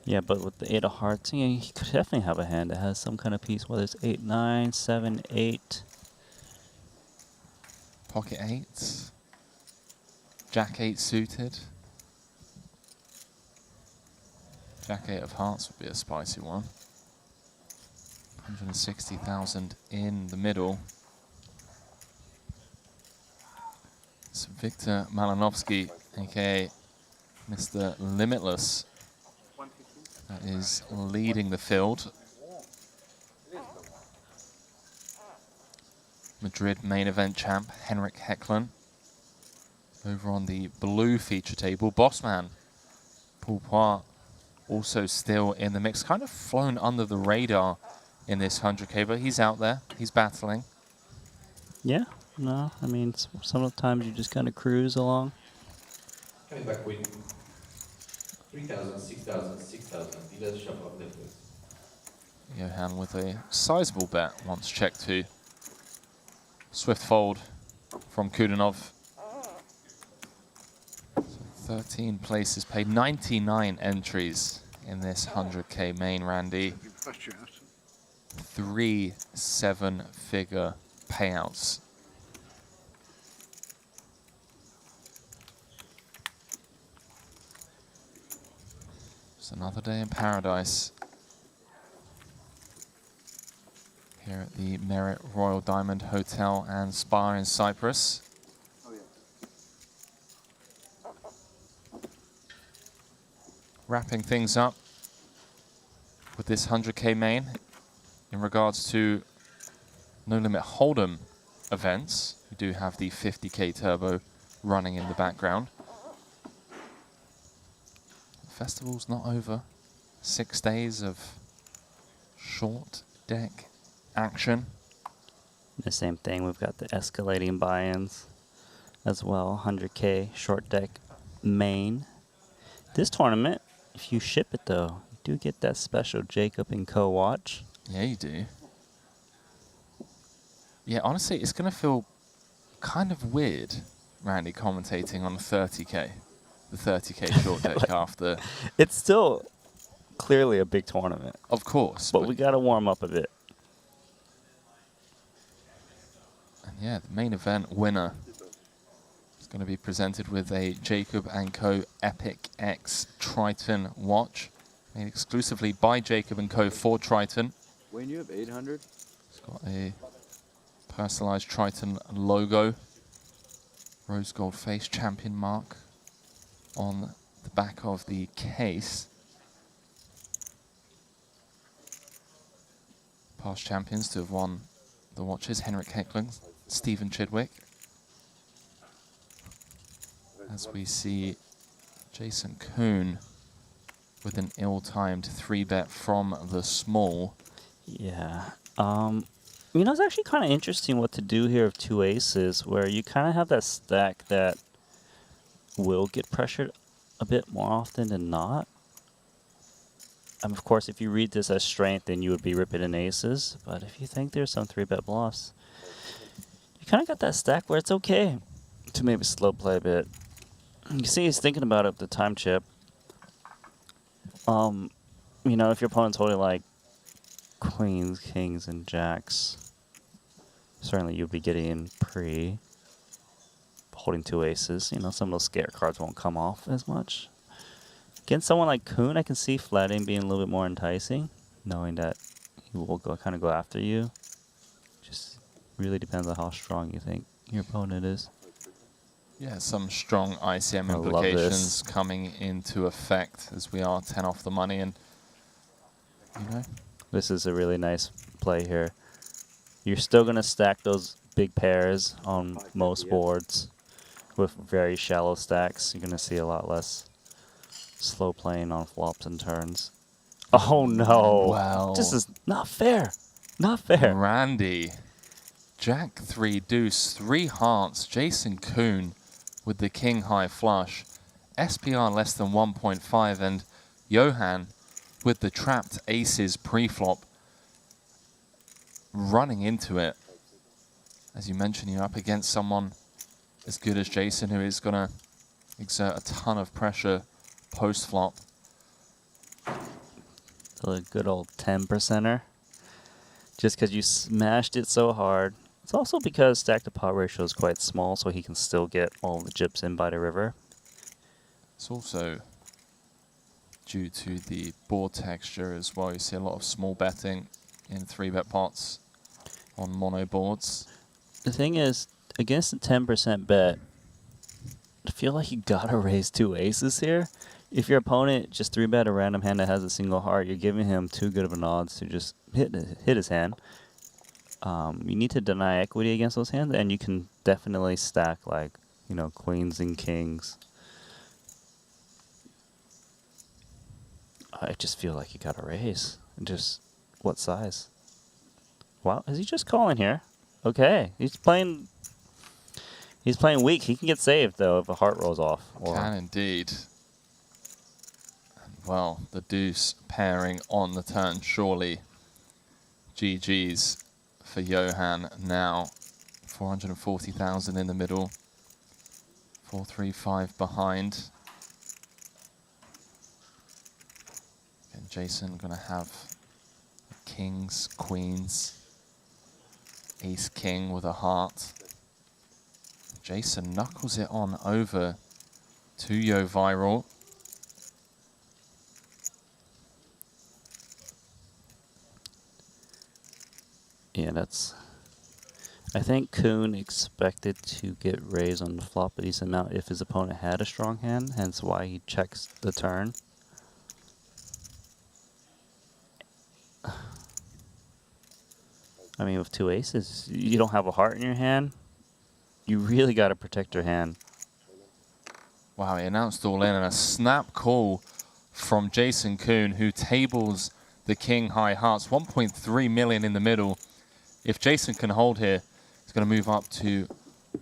Yeah, but with the 8 of hearts, yeah, he could definitely have a hand that has some kind of piece, whether it's 8, 9, 7, 8. Pocket 8. Jack 8 suited. Jack 8 of hearts would be a spicy one. 160,000 in the middle. It's Victor Malinovsky, aka Mr. Limitless, that is leading the field. Madrid main event champ Henrik Hecklin. Over on the blue feature table, Bossman Paul Poit also still in the mix. Kind of flown under the radar in this 100K, but he's out there. He's battling. Yeah, no, I mean, sometimes you just kind of cruise along. Coming back with 3,000, 6,000, 6,000. Dealers shop up there, please. Johan with a sizable bet once checked to. Swift fold from Kudanov. 13 places paid, 99 entries in this 100K main, Randy. 3 7-figure payouts. It's another day in paradise here at the Merit Royal Diamond Hotel and Spa in Cyprus. Wrapping things up with this 100K main in regards to No Limit Hold'em events. We do have the 50K Turbo running in the background. The festival's not over. 6 days of short deck action. The same thing, we've got the escalating buy-ins as well. 100K short deck main. This tournament, if you ship it though, you do get that special Jacob & Co. watch. Yeah, you do. Yeah, honestly, it's going to feel kind of weird, Randy, commentating on the 30K. The 30K short deck like, after. It's still clearly a big tournament. Of course. But we got to warm up a bit. And yeah, the main event winner is going to be presented with a Jacob & Co. Epic X Triton watch, made exclusively by Jacob & Co. for Triton. When you have 800? It's got a personalized Triton logo, rose gold face champion mark on the back of the case. Past champions to have won the watches, Henrik Hecklund, Stephen Chidwick. As we see Jason Kuhn with an ill-timed 3-bet from the small. Yeah. You know, it's actually kind of interesting what to do here of 2 aces, where you kind of have that stack that will get pressured a bit more often than not. Of course, if you read this as strength, then you would be ripping in aces. But if you think there's some 3-bet bluffs, you kind of got that stack where it's okay to maybe slow play a bit. You see he's thinking about it with the time chip. You know, if your opponent's holding like queens, kings, and jacks, certainly you'd be getting in pre. Holding 2 aces, you know, some of those scare cards won't come off as much. Against someone like Kuhn, I can see flatting being a little bit more enticing, knowing that he will kind of go after you. Just really depends on how strong you think your opponent is. Yeah, some strong ICM implications coming into effect as we are 10 off the money, and you know, this is a really nice play here. You're still going to stack those big pairs on most boards with very shallow stacks. You're going to see a lot less slow playing on flops and turns. Oh no! Wow. This is not fair. Not fair. Randy, Jack 3 deuce, 3 hearts, Jason Kuhn with the king high flush, SPR less than 1.5, and Johan with the trapped aces pre-flop running into it. As you mentioned, you're up against someone as good as Jason, who is going to exert a ton of pressure post-flop. A good old 10%er. Just because you smashed it so hard. It's also because stack to pot ratio is quite small, so he can still get all the chips in by the river. It's also due to the board texture as well. You see a lot of small betting in 3-bet pots on mono boards. The thing is, against a 10% bet, I feel like you gotta raise 2 aces here. If your opponent just 3-bet a random hand that has a single heart, you're giving him too good of an odds to just hit his hand. You need to deny equity against those hands, and you can definitely stack like, you know, queens and kings. I just feel like you gotta raise. Just what size? Wow, is he just calling here? Okay, he's playing weak. He can get saved though if a heart rolls off. Can indeed. And well, the deuce pairing on the turn, surely. GG's for Johan now. 440,000 in the middle. 435 behind. And Jason gonna have kings, queens, ace king with a heart. Jason knuckles it on over to Yo Viral. Yeah, that's... I think Kuhn expected to get raised on the flop a decent amount if his opponent had a strong hand, hence why he checks the turn. I mean, with 2 aces, you don't have a heart in your hand. You really got to protect your hand. Wow, he announced all in, and a snap call from Jason Kuhn, who tables the king high hearts. 1.3 million in the middle. If Jason can hold here, he's going to move up to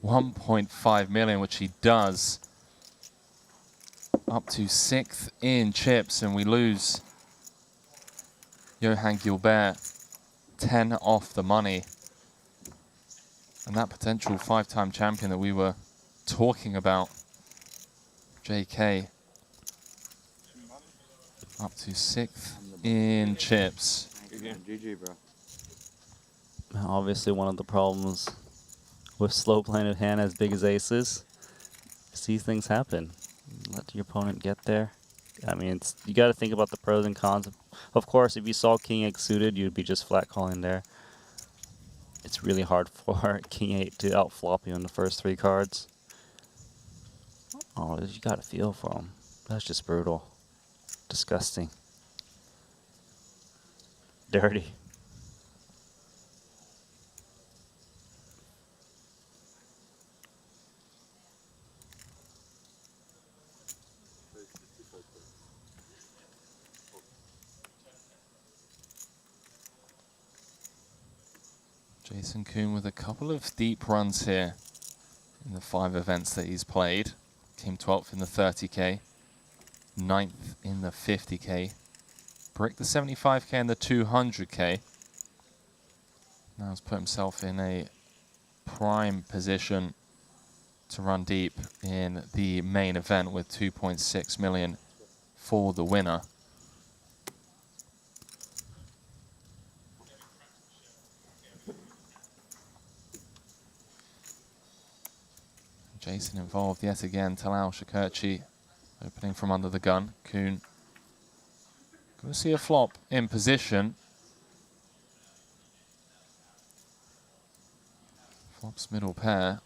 1.5 million, which he does. Up to 6th in chips, and we lose Johan Gilbert 10 off the money. And that potential 5-time champion that we were talking about, JK, up to 6th in chips. GG, bro. Obviously, one of the problems with slow playing a hand as big as aces is these things happen. Let your opponent get there. I mean, you got to think about the pros and cons. Of course, if you saw King 8 suited, you'd be just flat calling there. It's really hard for King 8 to outflop you in the first 3 cards. Oh, you got to feel for him. That's just brutal. Disgusting. Dirty. Jason Kuhn with a couple of deep runs here in the 5 events that he's played. Came 12th in the 30k, 9th in the 50k, bricked the 75k and the 200k. Now he's put himself in a prime position to run deep in the main event with 2.6 million for the winner. Jason involved yet again. Talal Shakurchi opening from under the gun. Kuhn going to see a flop in position. Flops middle pair.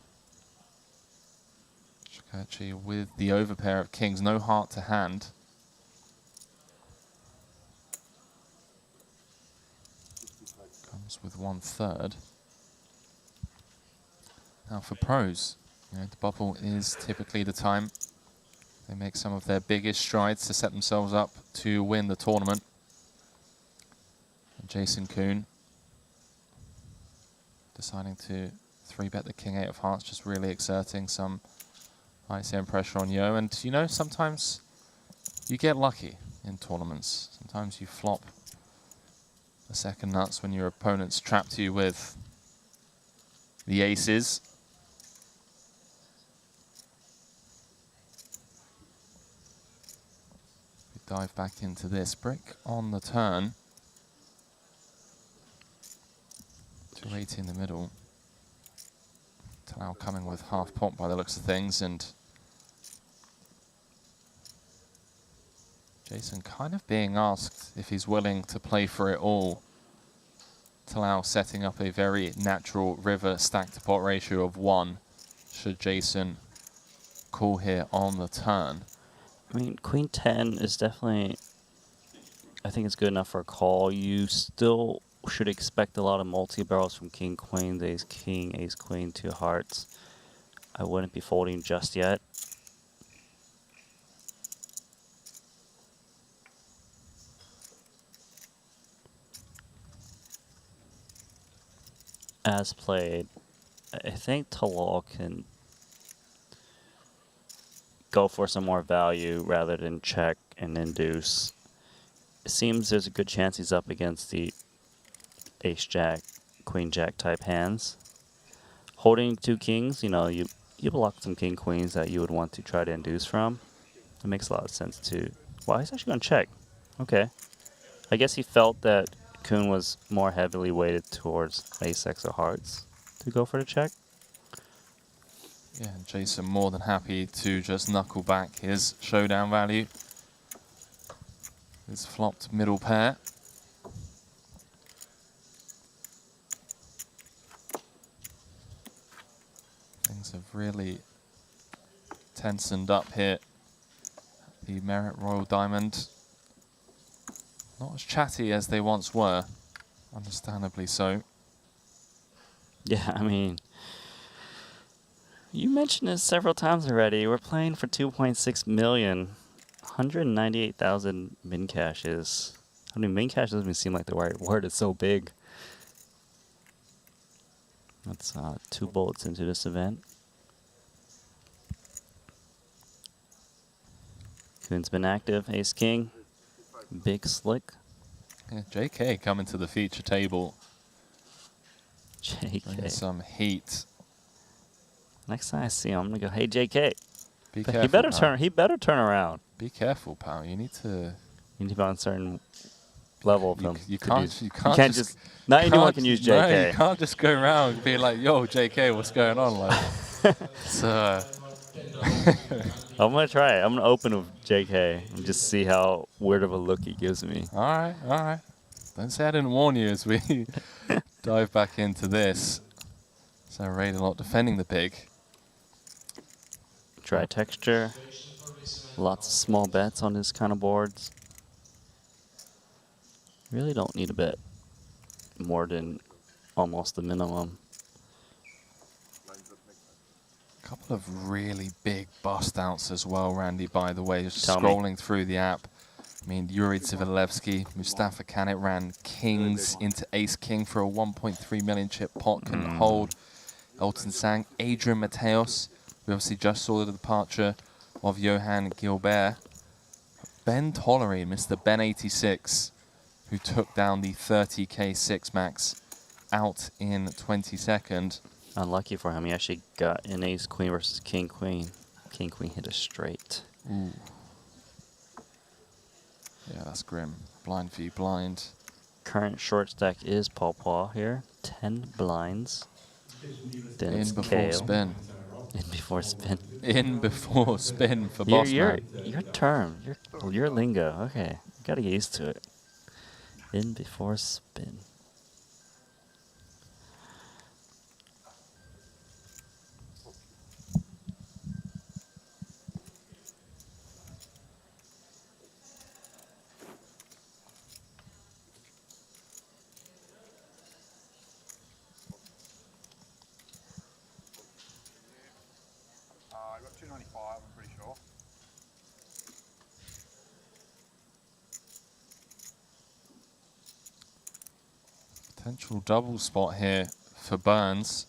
Shakurchi with the overpair of kings. No heart to hand. Comes with 1/3. Now for pros. You know, the bubble is typically the time they make some of their biggest strides to set themselves up to win the tournament. And Jason Kuhn deciding to 3-bet the king 8 of hearts, just really exerting some ICM pressure on Yo. And you know, sometimes you get lucky in tournaments. Sometimes you flop the second nuts when your opponent's trapped you with the aces. Dive back into this. Brick on the turn. 280 in the middle. Talal coming with half pot by the looks of things, and Jason kind of being asked if he's willing to play for it all. Talal setting up a very natural river stack to pot ratio of 1 should Jason call here on the turn. I mean, Queen 10 is definitely, I think it's good enough for a call. You still should expect a lot of multi-barrels from King, Queen, Ace, King, Ace, Queen, 2 hearts. I wouldn't be folding just yet. As played, I think Talal can go for some more value rather than check and induce. It seems there's a good chance he's up against the ace-jack, queen-jack type hands. Holding 2 kings, you know, you block some king-queens that you would want to try to induce from. It makes a lot of sense too. Wow, he's actually going to check. Okay. I guess he felt that Kuhn was more heavily weighted towards ace-x of hearts to go for the check. Yeah, and Jason more than happy to just knuckle back his showdown value. His flopped middle pair. Things have really tensioned up here. The Merit Royal Diamond. Not as chatty as they once were. Understandably so. Yeah, I mean, you mentioned it several times already. We're playing for 2.6 million. 198,000 min cash is. I mean, min cash doesn't even seem like the right word. It's so big. That's 2 bullets into this event. Kuhn's been active. Ace King. Big slick. Yeah, JK coming to the feature table. JK. Bringing some heat. Next time I see him, I'm gonna go, "Hey, JK." Be But careful, he better pal. turn. He better turn around. Be careful, pal. You need to. You need to be on a certain level of him. You to can't. do- You can't just. Not anyone can use JK. No, you can't just go around and be like, "Yo, JK, what's going on?" Like, so. I'm gonna try it. I'm gonna open with JK and just see how weird of a look he gives me. All right, all right. Don't say I didn't warn you as we dive back into this. So Raid a lot defending the big. Dry texture. Lots of small bets on this kind of boards. Really don't need a bet more than almost the minimum. A couple of really big bust outs as well, Randy, by the way. Just Tell me. scrolling through the app. I mean, Yuri Zivalevsky, Mustafa Kanit ran kings into ace-king for a 1.3 million chip pot, couldn't hold. Elton Sang, Adrian Mateos. We obviously just saw the departure of Johan Gilbert. Ben Tollery, Mr. Ben 86, who took down the 30k 6 max out in 22nd. Unlucky for him, he actually got an ace-queen versus king-queen. King-queen hit a straight. Ooh. Yeah, that's grim. Blind v blind. Current short stack is Paw Paw here. 10 blinds. Then it's In before KO. spin. In before spin. In before spin for Bossman. Your term. Your lingo. Okay. Gotta get used to it. In before spin. I got 295, I'm pretty sure. Potential double spot here for Burns.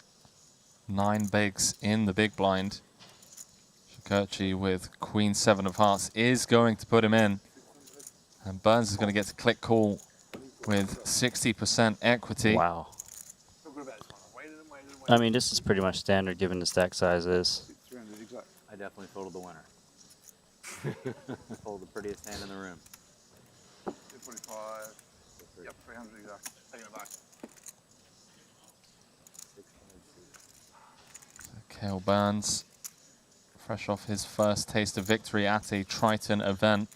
9 bigs in the big blind. Shakurchi with Queen 7 of Hearts is going to put him in. And Burns is going to get to click call with 60% equity. Wow. I mean, this is pretty much standard given the stack sizes. I definitely folded the winner. Fold the prettiest hand in the room. 245. Yep, 300 exact. Taking it back. Cale Burns, fresh off his first taste of victory at a Triton event.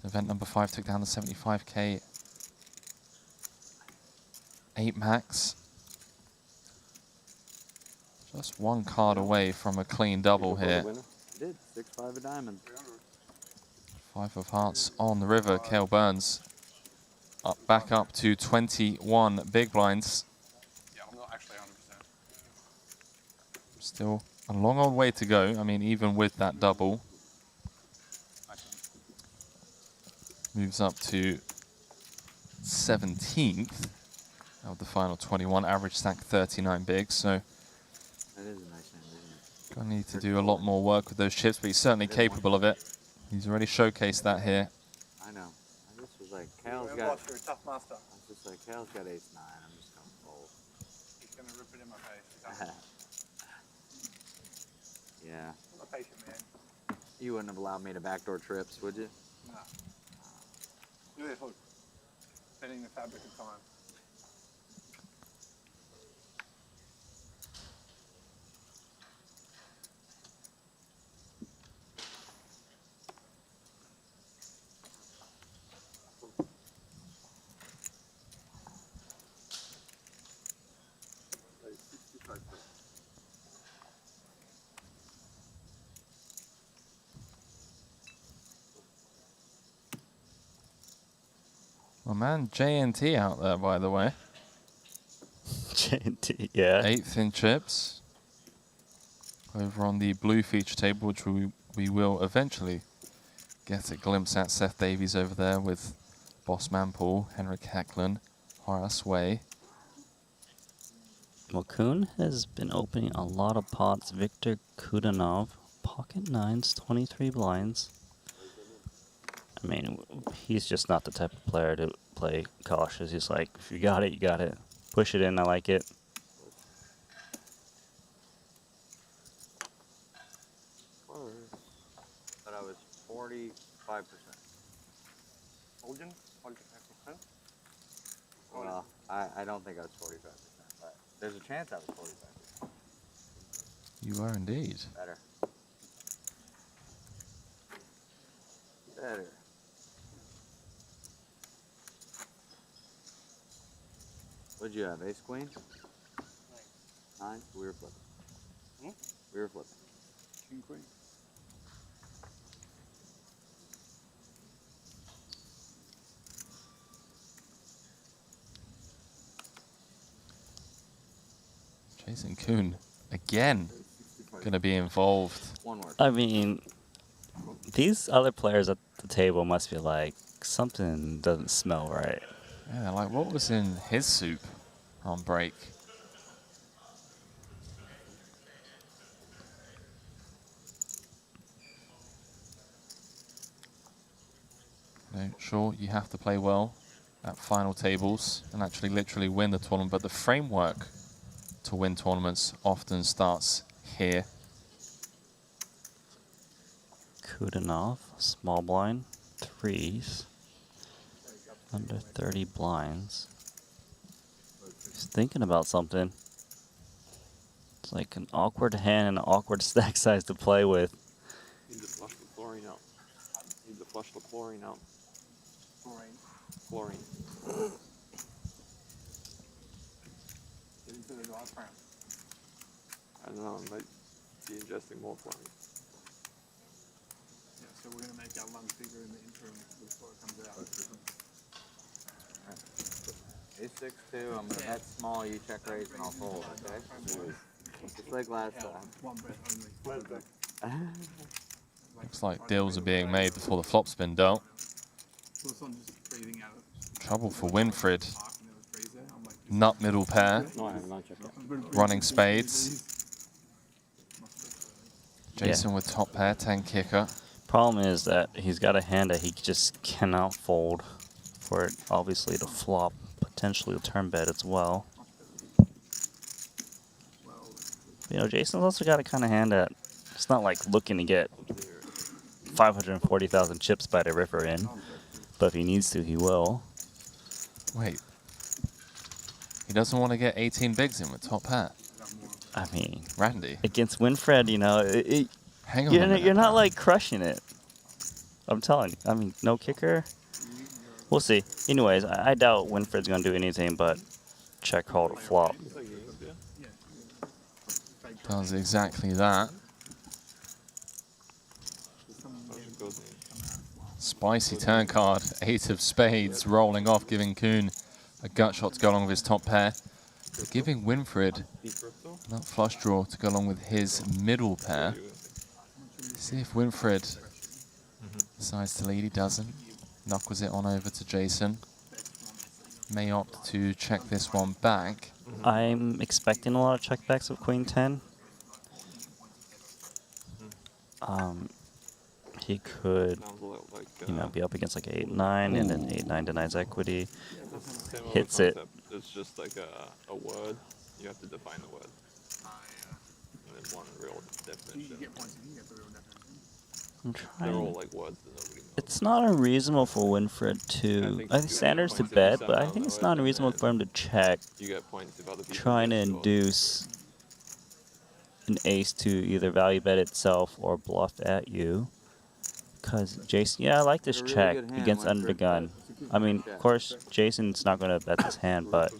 Event number 5 took down the 75k 8 max. Just one card away from a clean double here. Did 6-5 a diamond. 5 of Hearts on the river. Cale Burns back up to 21 big blinds. Yeah, I'm not actually 100%. Still a long old way to go. I mean, even with that double. Moves up to 17th of the final 21. Average stack 39 bigs. So That is a nice hand, isn't it? gonna need to do a lot more work with those chips, but he's certainly capable of it. He's already showcased that here. I know. I just was like, Cal's got. You're a tough master. I was just like, Cal's got ace 9. I'm just gonna fold. He's going to rip it in my face. Yeah. I'm a patient man. You wouldn't have allowed me to backdoor trips, would you? No. Look at this, look. Bending the fabric of time. Well, man, JNT out there, by the way. JNT, yeah. 8th in chips. Over on the blue feature table, which we will eventually get a glimpse at. Seth Davies over there with Bossman Paul, Henrik Hecklund, Horace Way. Well, Kuhn has been opening a lot of pots. Victor Kudanov, pocket 9s, 23 blinds. I mean, he's just not the type of player to play cautious. He's like, if you got it, you got it. Push it in, I like it. But I was 45%. Holding? 45%? Well, I don't think I was 45%, but there's a chance I was 45%. You are indeed. Better. Better. What'd you have, ace queen? 9. We were flipping. Hmm? We were flipping. King queen. Jason Kuhn, again, going to be involved. I mean, these other players at the table must be like, something doesn't smell right. Yeah, like what was in his soup on break? No, sure, you have to play well at final tables and actually literally win the tournament, but the framework to win tournaments often starts here. Kudanov, small blind, threes, under 30 blinds. He's thinking about something. It's like an awkward hand and an awkward stack size to play with. Need to flush the chlorine out. Need to flush the chlorine out. Chlorine. I don't know, I might be ingesting more chlorine. Yeah, so we're gonna make our lunch bigger in the interim before it comes out. Ace 6-2, I'm gonna bet small, you check raise and I'll fold, okay? Just like last time. One bet only. Looks like deals are being made before the flop's been dealt. Trouble for Winfried. Nut middle pair. Running spades. Jason with top pair, 10 kicker. Problem is that he's got a hand that he just cannot fold for it obviously to flop, potentially to turn bet as well. You know, Jason's also got a kind of hand that it's not like looking to get 540,000 chips by the river in, but if he needs to, he will. Wait. He doesn't want to get 18 bigs in with top pair. I mean, Randy. Against Winfried, you know, Hang on a minute, you're not like crushing it. I'm telling you. I mean, no kicker. We'll see. Anyways, I doubt Winfried's going to do anything but check call to flop. Does exactly that. Spicy turn card, 8 of spades, rolling off, giving Kuhn a gut shot to go along with his top pair. But giving Winfried that flush draw to go along with his middle pair. See if Winfried decides to lead. He doesn't. Knuckles it on over to Jason. May opt to check this one back. I'm expecting a lot of checkbacks of Queen 10. He could, you know, be up against like 8-9, and then 8-9 denies equity. Hits it. It's just like a word. You have to define the word. And there's one real definition. I'm They're all trying. like words that nobody knows. It's not unreasonable for Winfried to. I think standards to bet, but I think it's not unreasonable for him to check. You get points if other people Trying to induce an ace to either value bet itself or bluff at you. Because Jason, yeah, I like this check against under the gun. I mean, of course, Jason's not going to bet this hand, but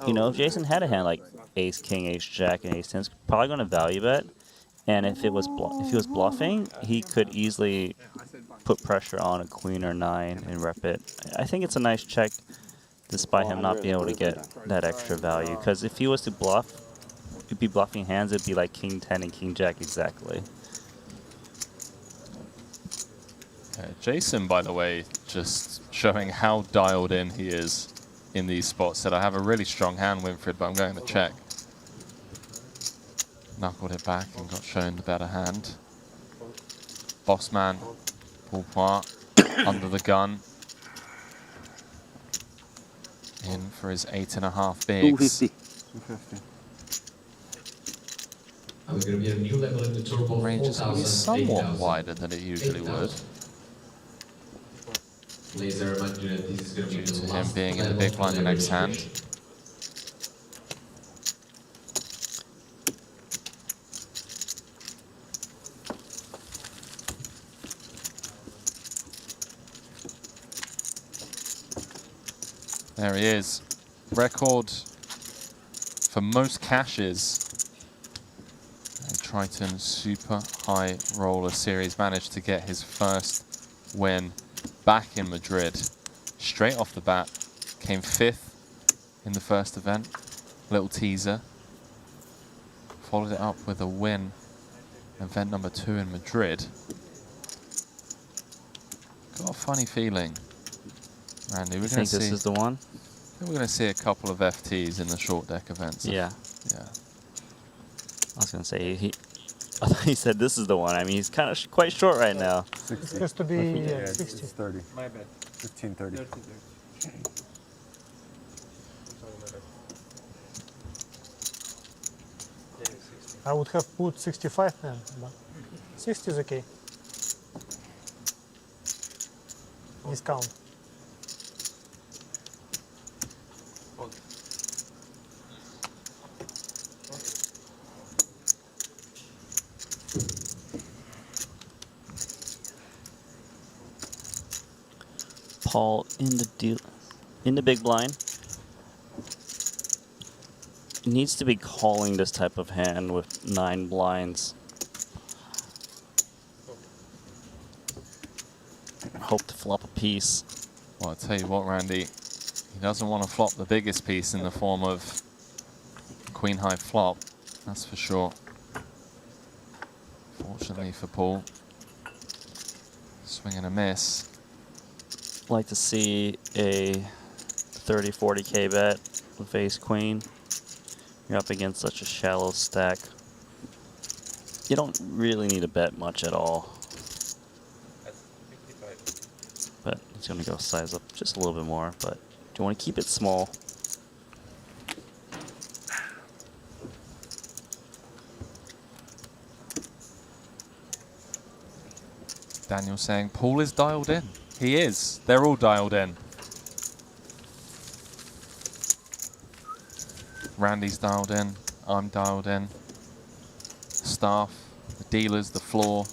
you know, if Jason had a hand like ace king, ace jack, and ace 10, probably going to value bet. And if it was if he was bluffing, he could easily put pressure on a queen or 9 and rep it. I think it's a nice check, despite him not being able to get that extra value. Because if he was to bluff, he'd be bluffing hands. It'd be like king 10 and king jack exactly. Jason, by the way, just showing how dialed in he is in these spots. Said, I have a really strong hand, Winfried, but I'm going to check. Knuckled it back and got shown the better hand. Bossman, Paul Poit, under the gun. In for his 8.5 bigs. 250. We're going to be a new level in the turbo. Range is going to be somewhat wider than it usually would. Please remind you that this is going to be Due the to him last being in the level big of blind the next hand. registration. There he is. Record for most cashes. And Triton Super High Roller Series managed to get his first win back in Madrid. Straight off the bat, came 5th in the first event. Little teaser. Followed it up with a win. Event number 2 in Madrid. Got a funny feeling, Randy. We're You going think to see. this is the one? I think we're going to see a couple of FTs in the short deck events. Yeah. Yeah. I was gonna say I thought he said this is the one. I mean, he's kind of quite short right now. It has to be 60. It's 30. My bad. 15, 30. 30. I would have put 65 then, but 60 is okay. Discount. Paul in the big blind. Needs to be calling this type of hand with 9 blinds. Hope to flop a piece. Well, I'll tell you what, Randy. He doesn't want to flop the biggest piece in the form of queen high flop. That's for sure. Fortunately for Paul. Swing and a miss. Like to see a 30-40K bet with ace queen. You're up against such a shallow stack. You don't really need to bet much at all. But it's going to go size up just a little bit more. But do you want to keep it small? Daniel saying Paul is dialed in. He is. They're all dialed in. Randy's dialed in. I'm dialed in. Staff, the dealers, the floor,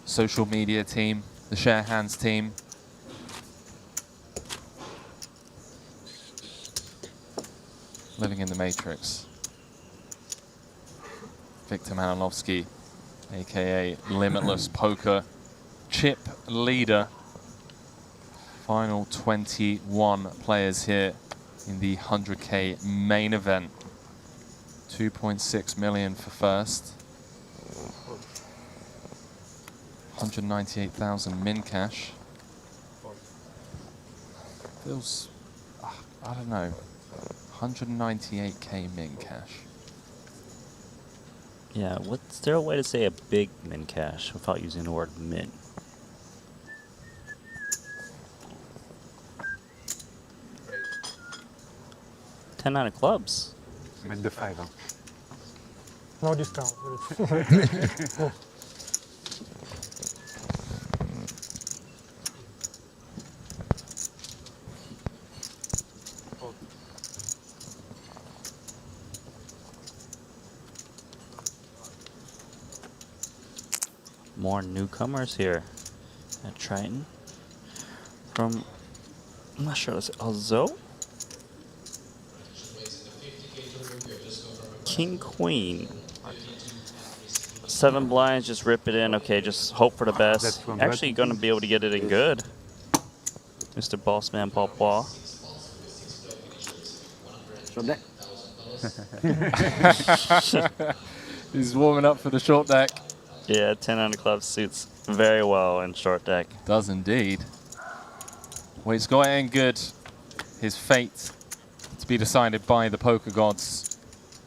social media team, the share hands team. Living in the Matrix. Victor Malinowski, aka Limitless Poker, chip leader. Final 21 players here in the 100K main event. 2.6 million for first. 198,000 min cash. Feels, I don't know, 198K min cash. Yeah, what's there a way to say a big min cash without using the word min? Ten out of clubs. With the 5, huh? No discount. More newcomers here at Triton. From, I'm not sure, is it Alzo? King Queen. 7 blinds, just rip it in. Okay, just hope for the best. Actually going to be able to get it in good. Mr. Bossman Paul. He's warming up for the short deck. Yeah, 10 under club suits very well in short deck. Does indeed. Well, he's got it in good. His fate to be decided by the poker gods.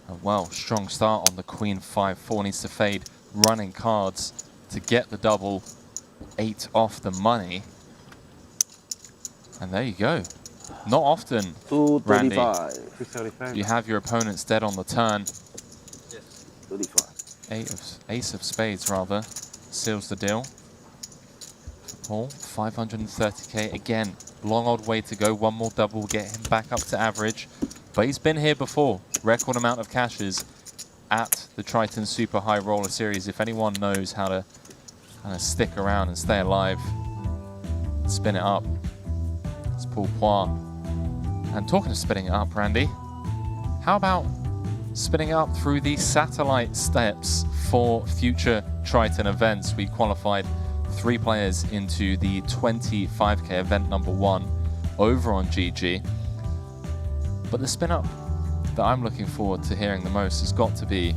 A well, strong start on the Queen 5-4. Needs to fade running cards to get the double 8 off the money. And there you go. Not often, Randy, you have your opponents dead on the turn. Yes, 35. Ace of spades, rather, seals the deal. Paul, 530K. Again, long old way to go. One more double will get him back up to average. But he's been here before. Record amount of cashes at the Triton Super High Roller Series. If anyone knows how to kind of stick around and stay alive, spin it up. It's Paul Poir. And talking of spinning it up, Randy, how about spinning it up through the satellite steps for future Triton events? We qualified 3 players into the 25K event number 1 over on GG. But the spin up that I'm looking forward to hearing the most has got to be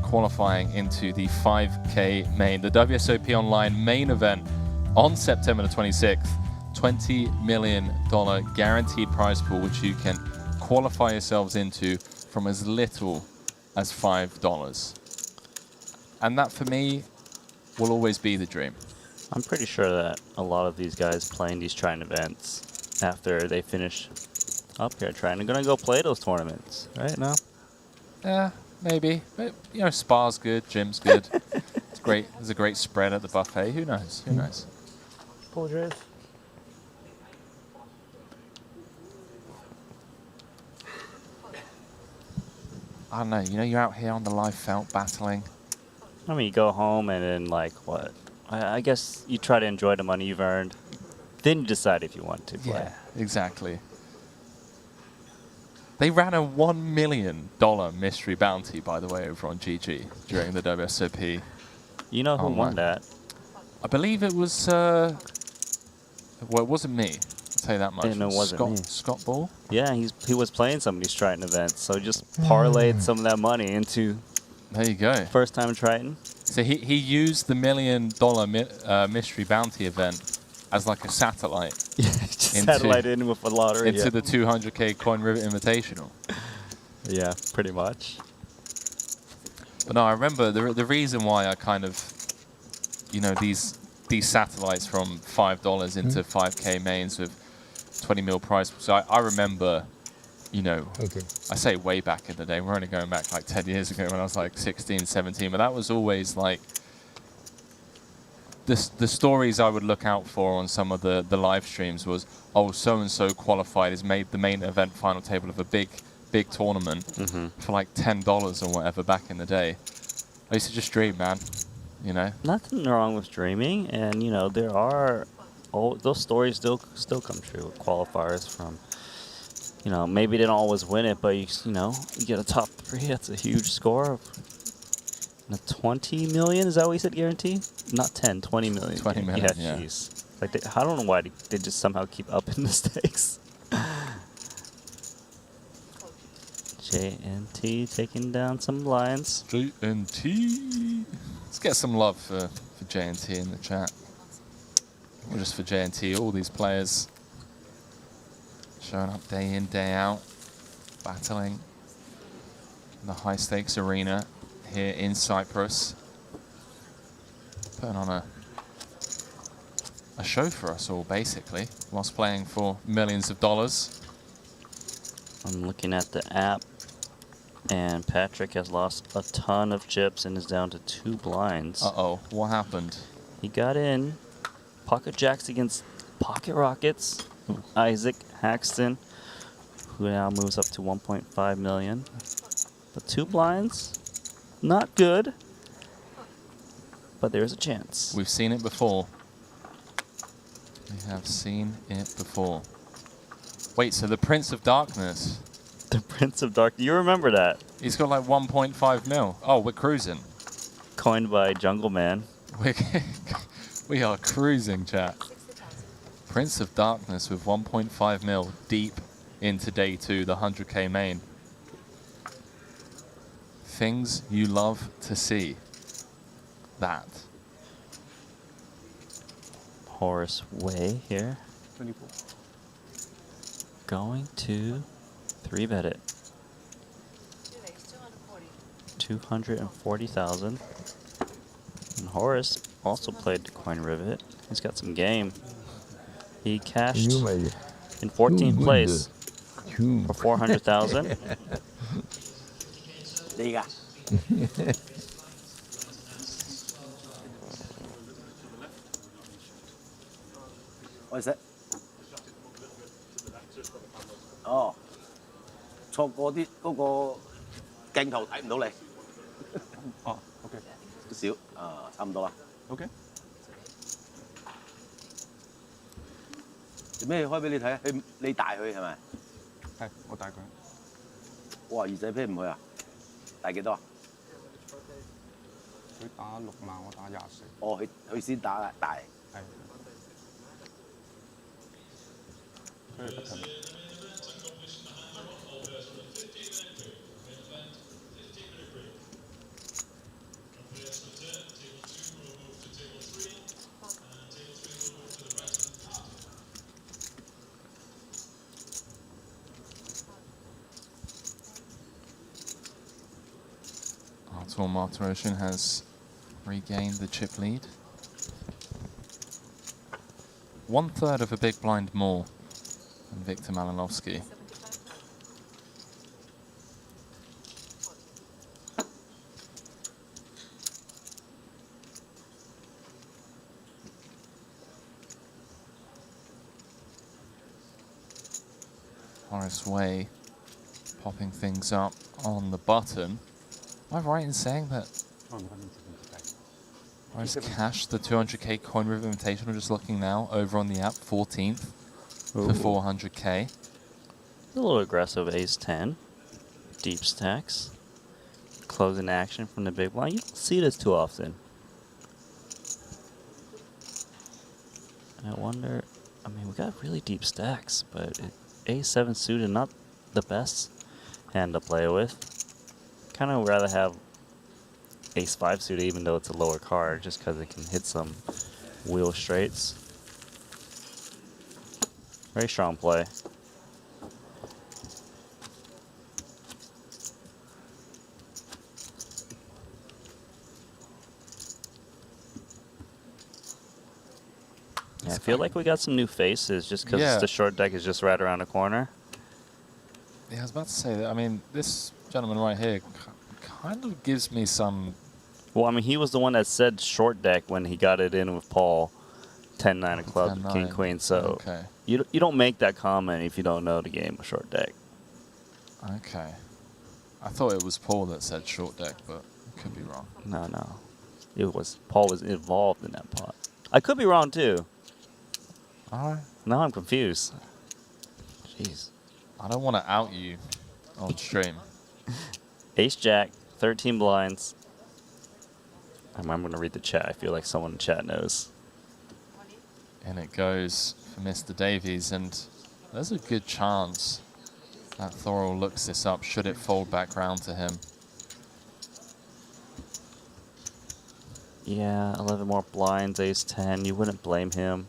qualifying into the 5K main, the WSOP Online main event on September the 26th. $20 million guaranteed prize pool, which you can qualify yourselves into from as little as $5. And that, for me, will always be the dream. I'm pretty sure that a lot of these guys playing these Triton events, after they finish up here Triton, are going to go play those tournaments, right now? Yeah, maybe. But, you know, Spa's good, gym's good. It's great. There's a great spread at the buffet. Who knows? Who knows? Apologize. I don't know. You know, you're out here on the live felt battling. I mean, you go home and then, like, what? I guess you try to enjoy the money you've earned. Then you decide if you want to play. Yeah, exactly. They ran a $1 million mystery bounty, by the way, over on GG during the WSOP. You know who won that? I believe it was, well, it wasn't me. I'll tell you that much. And it wasn't me. Scott Ball? Yeah, he was playing some of these Triton events, so just parlayed some of that money into there you go. First time Triton. So he used the $1 million mystery bounty event as like a satellite. Yeah, just satellite in with a lottery. Into the 200K Coin Rivet Invitational. Yeah, pretty much. But no, I remember the reason why I kind of, you know, these satellites from $5 into 5K mains with 20 mil price. So I remember, you know, I say way back in the day. We're only going back like 10 years ago when I was like 16, 17. But that was always like the stories I would look out for on some of the live streams was, oh, so-and-so qualified, has made the main event final table of a big tournament for like $10 or whatever back in the day. I used to just dream, man, you know? Nothing wrong with dreaming, and, you know, there are, those stories still come true with qualifiers from, you know, maybe they don't always win it, but, you know, you get a top 3, that's a huge score. And a 20 million, is that what you said, guarantee? Not 10, 20 million. 20 million, yeah. Jeez. Like, I don't know why they just somehow keep upping the stakes. JNT taking down some lines. JNT. Let's get some love for JNT in the chat. Or just for JNT, all these players showing up day in, day out, battling in the high stakes arena here in Cyprus. Putting on a show for us all, basically, whilst playing for millions of dollars. I'm looking at the app, and Patrick has lost a ton of chips and is down to 2 blinds. Uh-oh, what happened? He got in. Pocket Jacks against Pocket Rockets. Isaac Haxton, who now moves up to 1.5 million. But 2 blinds, not good, but there's a chance. We've seen it before. We have seen it before. Wait, so the Prince of Darkness. The Prince of Dark. You remember that? He's got like 1.5 mil. Oh, we're cruising. Coined by Jungle Man. We are cruising, chat. Prince of Darkness with 1.5 mil deep into day 2, the 100K main. Things you love to see. That. Horace Way here. 24. Going to 3-bet it. 240,000. And Horace also played the Coin Rivet. He's got some game. He cashed in 14th place for 400,000. Diga. What is that? 哦，錯過啲嗰個鏡頭睇唔到你。哦，OK，少啊，差唔多啦。OK。做咩開俾你睇啊？你帶佢係咪？係，我帶佢。哇！二仔啤唔去啊？帶幾多啊？佢打6萬，我打24。哦，佢先打大。係。所以不近。Artur Martirosyan has regained the chip lead. 1/3 of a big blind more than Victor Malinowski. Horace Way popping things up on the button. Am I right in saying that Horace cashed the 200k Coin River Invitational, just looking now, over on the app, 14th for 400k. A little aggressive ace-10. Deep stacks. Closing action from the big blind. You don't see this too often. I wonder, I mean, we got really deep stacks, but ace-7 suited, not the best hand to play with. Kind of rather have ace-5 suited, even though it's a lower card, just because it can hit some wheel straights. Very strong play. Yeah, I feel like we got some new faces just because the short deck is just right around the corner. Yeah, I was about to say that. I mean, this gentleman right here kind of gives me some... Well, I mean, he was the one that said short deck when he got it in with Paul. 10-9 of clubs, King Queen. So you don't make that comment if you don't know the game of short deck. Okay. I thought it was Paul that said short deck, but I could be wrong. No. It was Paul was involved in that pot. I could be wrong too. Alright. Now I'm confused. Jeez. I don't want to out you on stream. Ace Jack, 13 blinds. I'm going to read the chat. I feel like someone in the chat knows. And it goes for Mr. Davies, and there's a good chance that Thorol looks this up should it fold back round to him. Yeah, 11 more blinds, ace-10. You wouldn't blame him.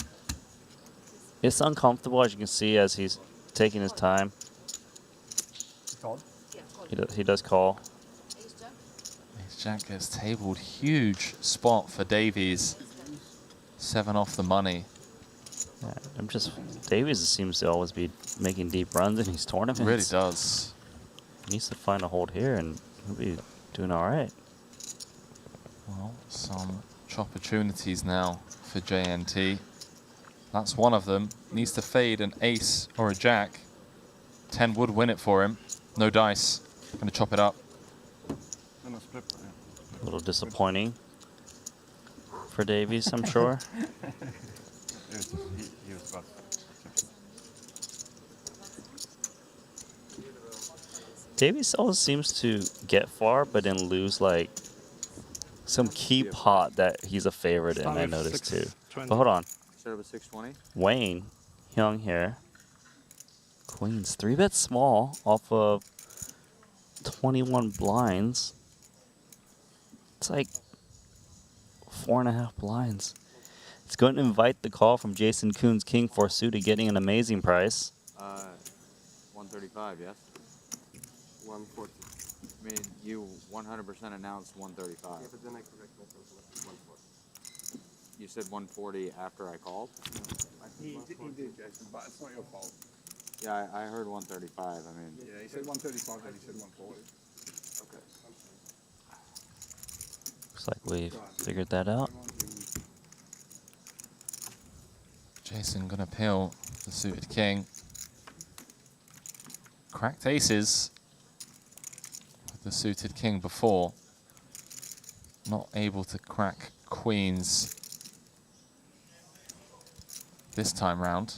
It's uncomfortable, as you can see, as he's taking his time. He does call. Ace Jack gets tabled. Huge spot for Davies. 7 off the money. Yeah, Davies seems to always be making deep runs in these tournaments. Really does. He needs to find a hold here and he'll be doing all right. Well, some opportunities now for JNT. That's one of them. Needs to fade an ace or a jack. 10 would win it for him. No dice. Gonna chop it up. A little disappointing for Davies, I'm sure. Davies always seems to get far, but then lose like some key pot that he's a favorite in. I noticed too. But hold on. Instead of a 620. Wayne Hyung here. Queens 3-bet small off of 21 blinds. It's like 4.5 blinds. It's going to invite the call from Jason Kuhn's King 4 suited, getting an amazing price. 135, yes? 140. I mean, you 100% announced 135. Yeah, but then I correct myself to 140. You said 140 after I called? He did, Jason, but it's not your fault. Yeah, I heard 135. I mean... Yeah, he said 135 and he said 140. Okay. Looks like we've figured that out. Jason gonna peel the suited king. Cracked aces with the suited king before. Not able to crack queens this time round.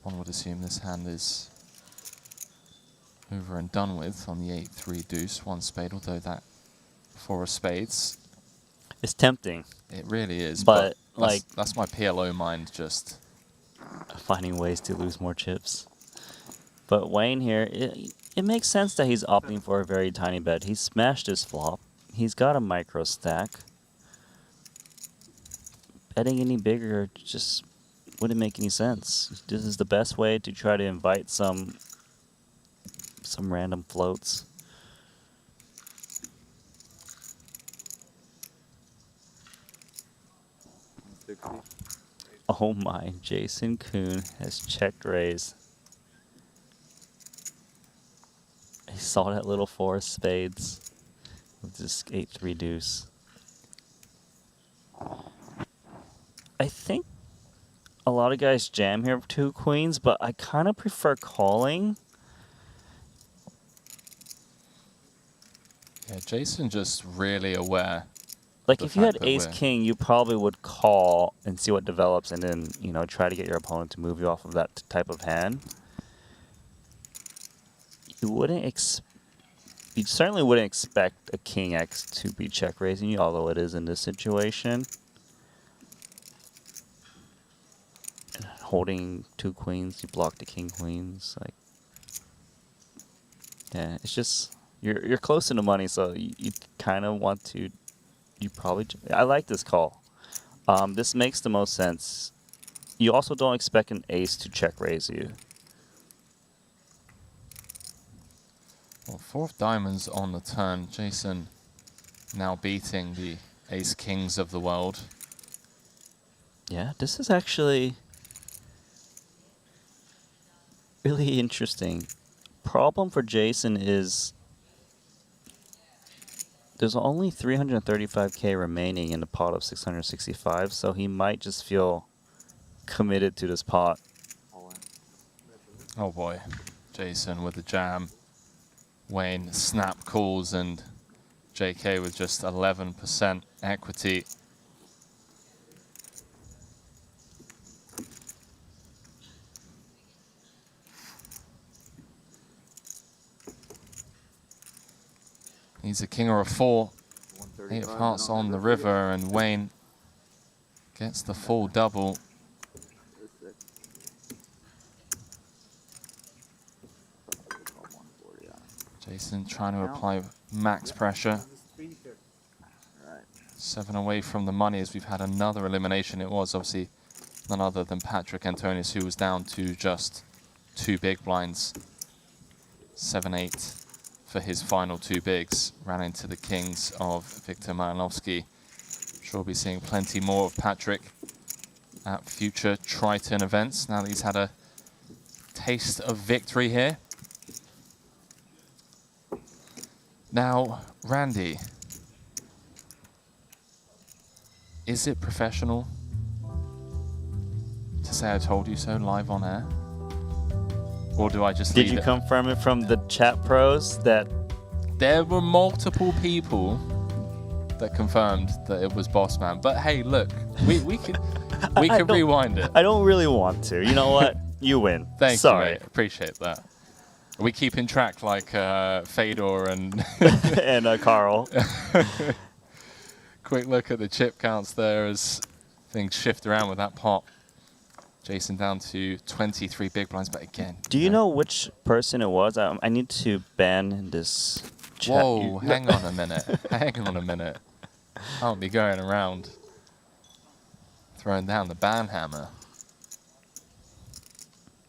One would assume this hand is over and done with on the 8-3 deuce, 1 spade, although that 4 of spades. It's tempting. It really is, but like that's my PLO mind just finding ways to lose more chips. But Wayne here, it makes sense that he's opting for a very tiny bet. He smashed his flop. He's got a micro stack. Betting any bigger just wouldn't make any sense. This is the best way to try to invite some random floats. 60. Oh my, Jason Kuhn has checked raise. He saw that little 4 of spades with this 8-3 deuce. I think a lot of guys jam here with 2 queens, but I kind of prefer calling. Yeah, Jason just really aware. Like if you had ace king, you probably would call and see what develops, and then try to get your opponent to move you off of that type of hand. You certainly wouldn't expect a king X to be check raising you, although it is in this situation. And holding 2 queens, you block the king queens. Like, yeah, it's just you're close to the money, so you kind of want to. You probably. I like this call. This makes the most sense. You also don't expect an ace to check raise you. Well, 4 of diamonds on the turn. Jason now beating the ace kings of the world. Yeah, this is actually really interesting. Problem for Jason is there's only 335k remaining in the pot of 665, so he might just feel committed to this pot. Oh boy, Jason with the jam. Wayne snap calls and JK with just 11% equity. He's a king or a 4. 8 of hearts on the river, and Wayne gets the full double. Jason trying to apply max pressure. 7 away from the money as we've had another elimination. It was obviously none other than Patrick Antonius, who was down to just 2 big blinds. 7-8 for his final 2 bigs. Ran into the kings of Victor Malinowski. Sure we'll be seeing plenty more of Patrick at future Triton events now that he's had a taste of victory here. Now, Randy, is it professional to say I told you so live on air? Or do I just Did you confirm it from the chat pros that there were multiple people that confirmed that it was Bossman? But hey, look, we could rewind it. I don't really want to. You know what? You win. Thank you, mate. Appreciate that. Are we keeping track like Fedor and and Carl? Quick look at the chip counts there as things shift around with that pot. Jason down to 23 big blinds, but again. Do you know which person it was? I need to ban this chat. Whoa, hang on a minute. Hang on a minute. I won't be going around throwing down the ban hammer.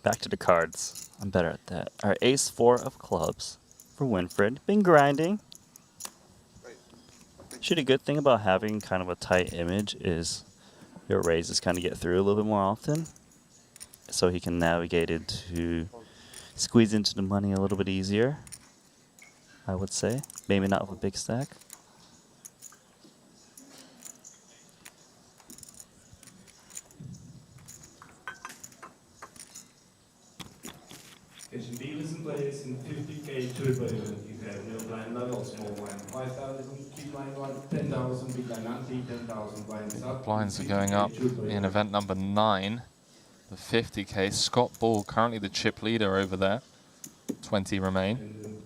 Back to the cards. I'm better at that. All right, ace 4 of clubs for Winfred. Been grinding. Actually, a good thing about having kind of a tight image is your raises kind of get through a little bit more often. So he can navigate it to squeeze into the money a little bit easier, I would say. Maybe not with a big stack. Attention dealers and players in 50k turbo event. You have no blind level, small blind 5,000, big blind 1, 10,000, big blind 90, 10,000 blinds up. Blinds are going up in event number 9. The 50k. Scott Ball currently the chip leader over there. 20 remain.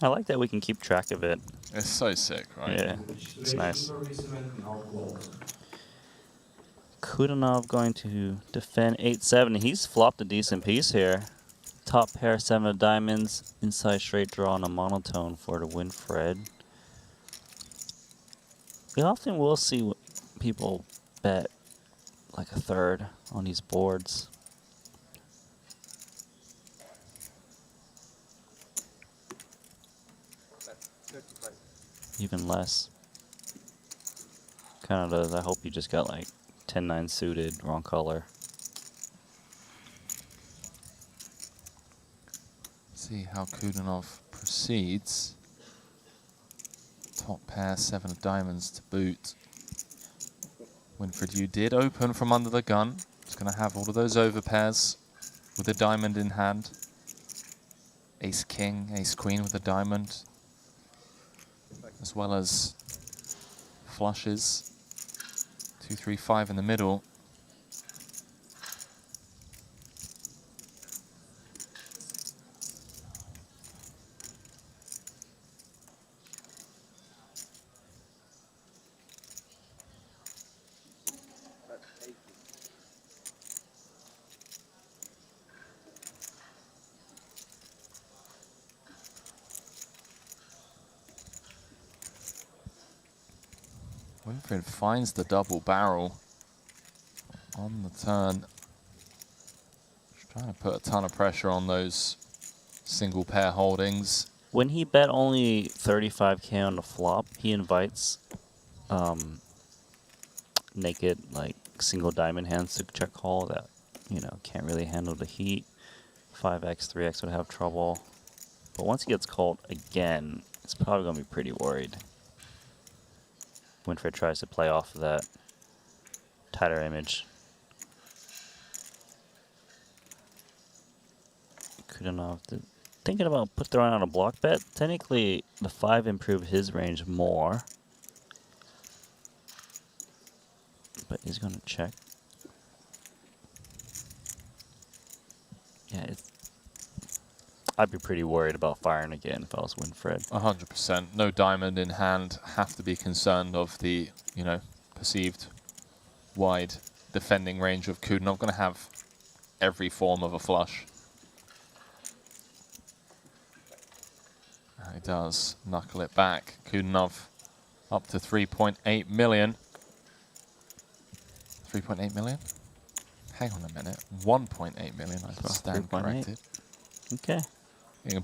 I like that we can keep track of it. It's so sick, right? Yeah, it's nice. Kudanov going to defend 8-7. He's flopped a decent piece here. Top pair, 7 of diamonds. Inside straight draw on a monotone for the Winfred. We often will see people bet like a third on these boards. Even less. Kind of does. I hope you just got like 10-9 suited, wrong color. See how Kudinov proceeds. Top pair, 7 of diamonds to boot. Winfried, you did open from under the gun. Just going to have all of those overpairs with a diamond in hand. Ace king, ace queen with a diamond, as well as flushes. 2, 3, 5 in the middle. Winfried finds the double barrel on the turn. Just trying to put a ton of pressure on those single pair holdings. When he bet only 35k on the flop, he invites naked, like, single diamond hands to check call that, you know, can't really handle the heat. 5x, 3x would have trouble. But once he gets called again, it's probably going to be pretty worried. Winfried tries to play off of that tighter image. Kudinov thinking about throwing out a block bet. Technically, the 5 improved his range more. But he's going to check. Yeah, I'd be pretty worried about firing again if I was Winfried. 100%. No diamond in hand. Have to be concerned of the, you know, perceived wide defending range of Kudinov. Going to have every form of a flush. He does knuckle it back. Kudinov up to 3.8 million. 3.8 million? Hang on a minute. 1.8 million. I stand corrected. Okay. Getting a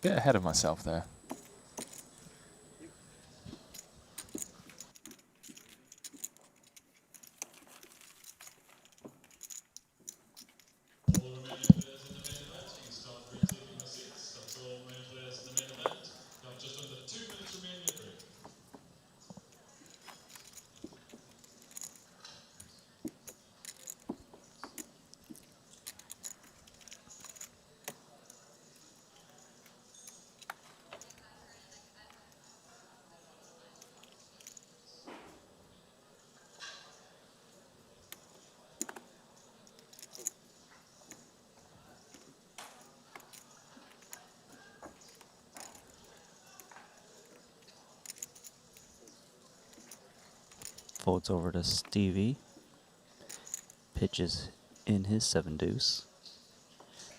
bit ahead of myself there. Folds over to Stevie. Pitches in his 7 deuce.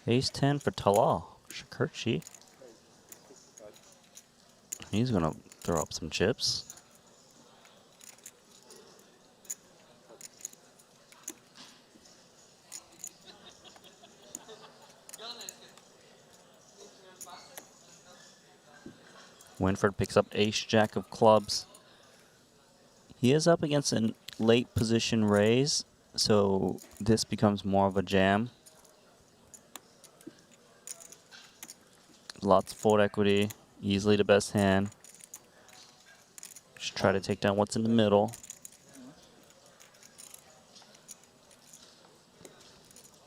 Ace 10 for Talal. Shakurchi. He's going to throw up some chips. Winfried picks up ace jack of clubs. He is up against a late position raise, so this becomes more of a jam. Lots of fold equity, easily the best hand. Just try to take down what's in the middle.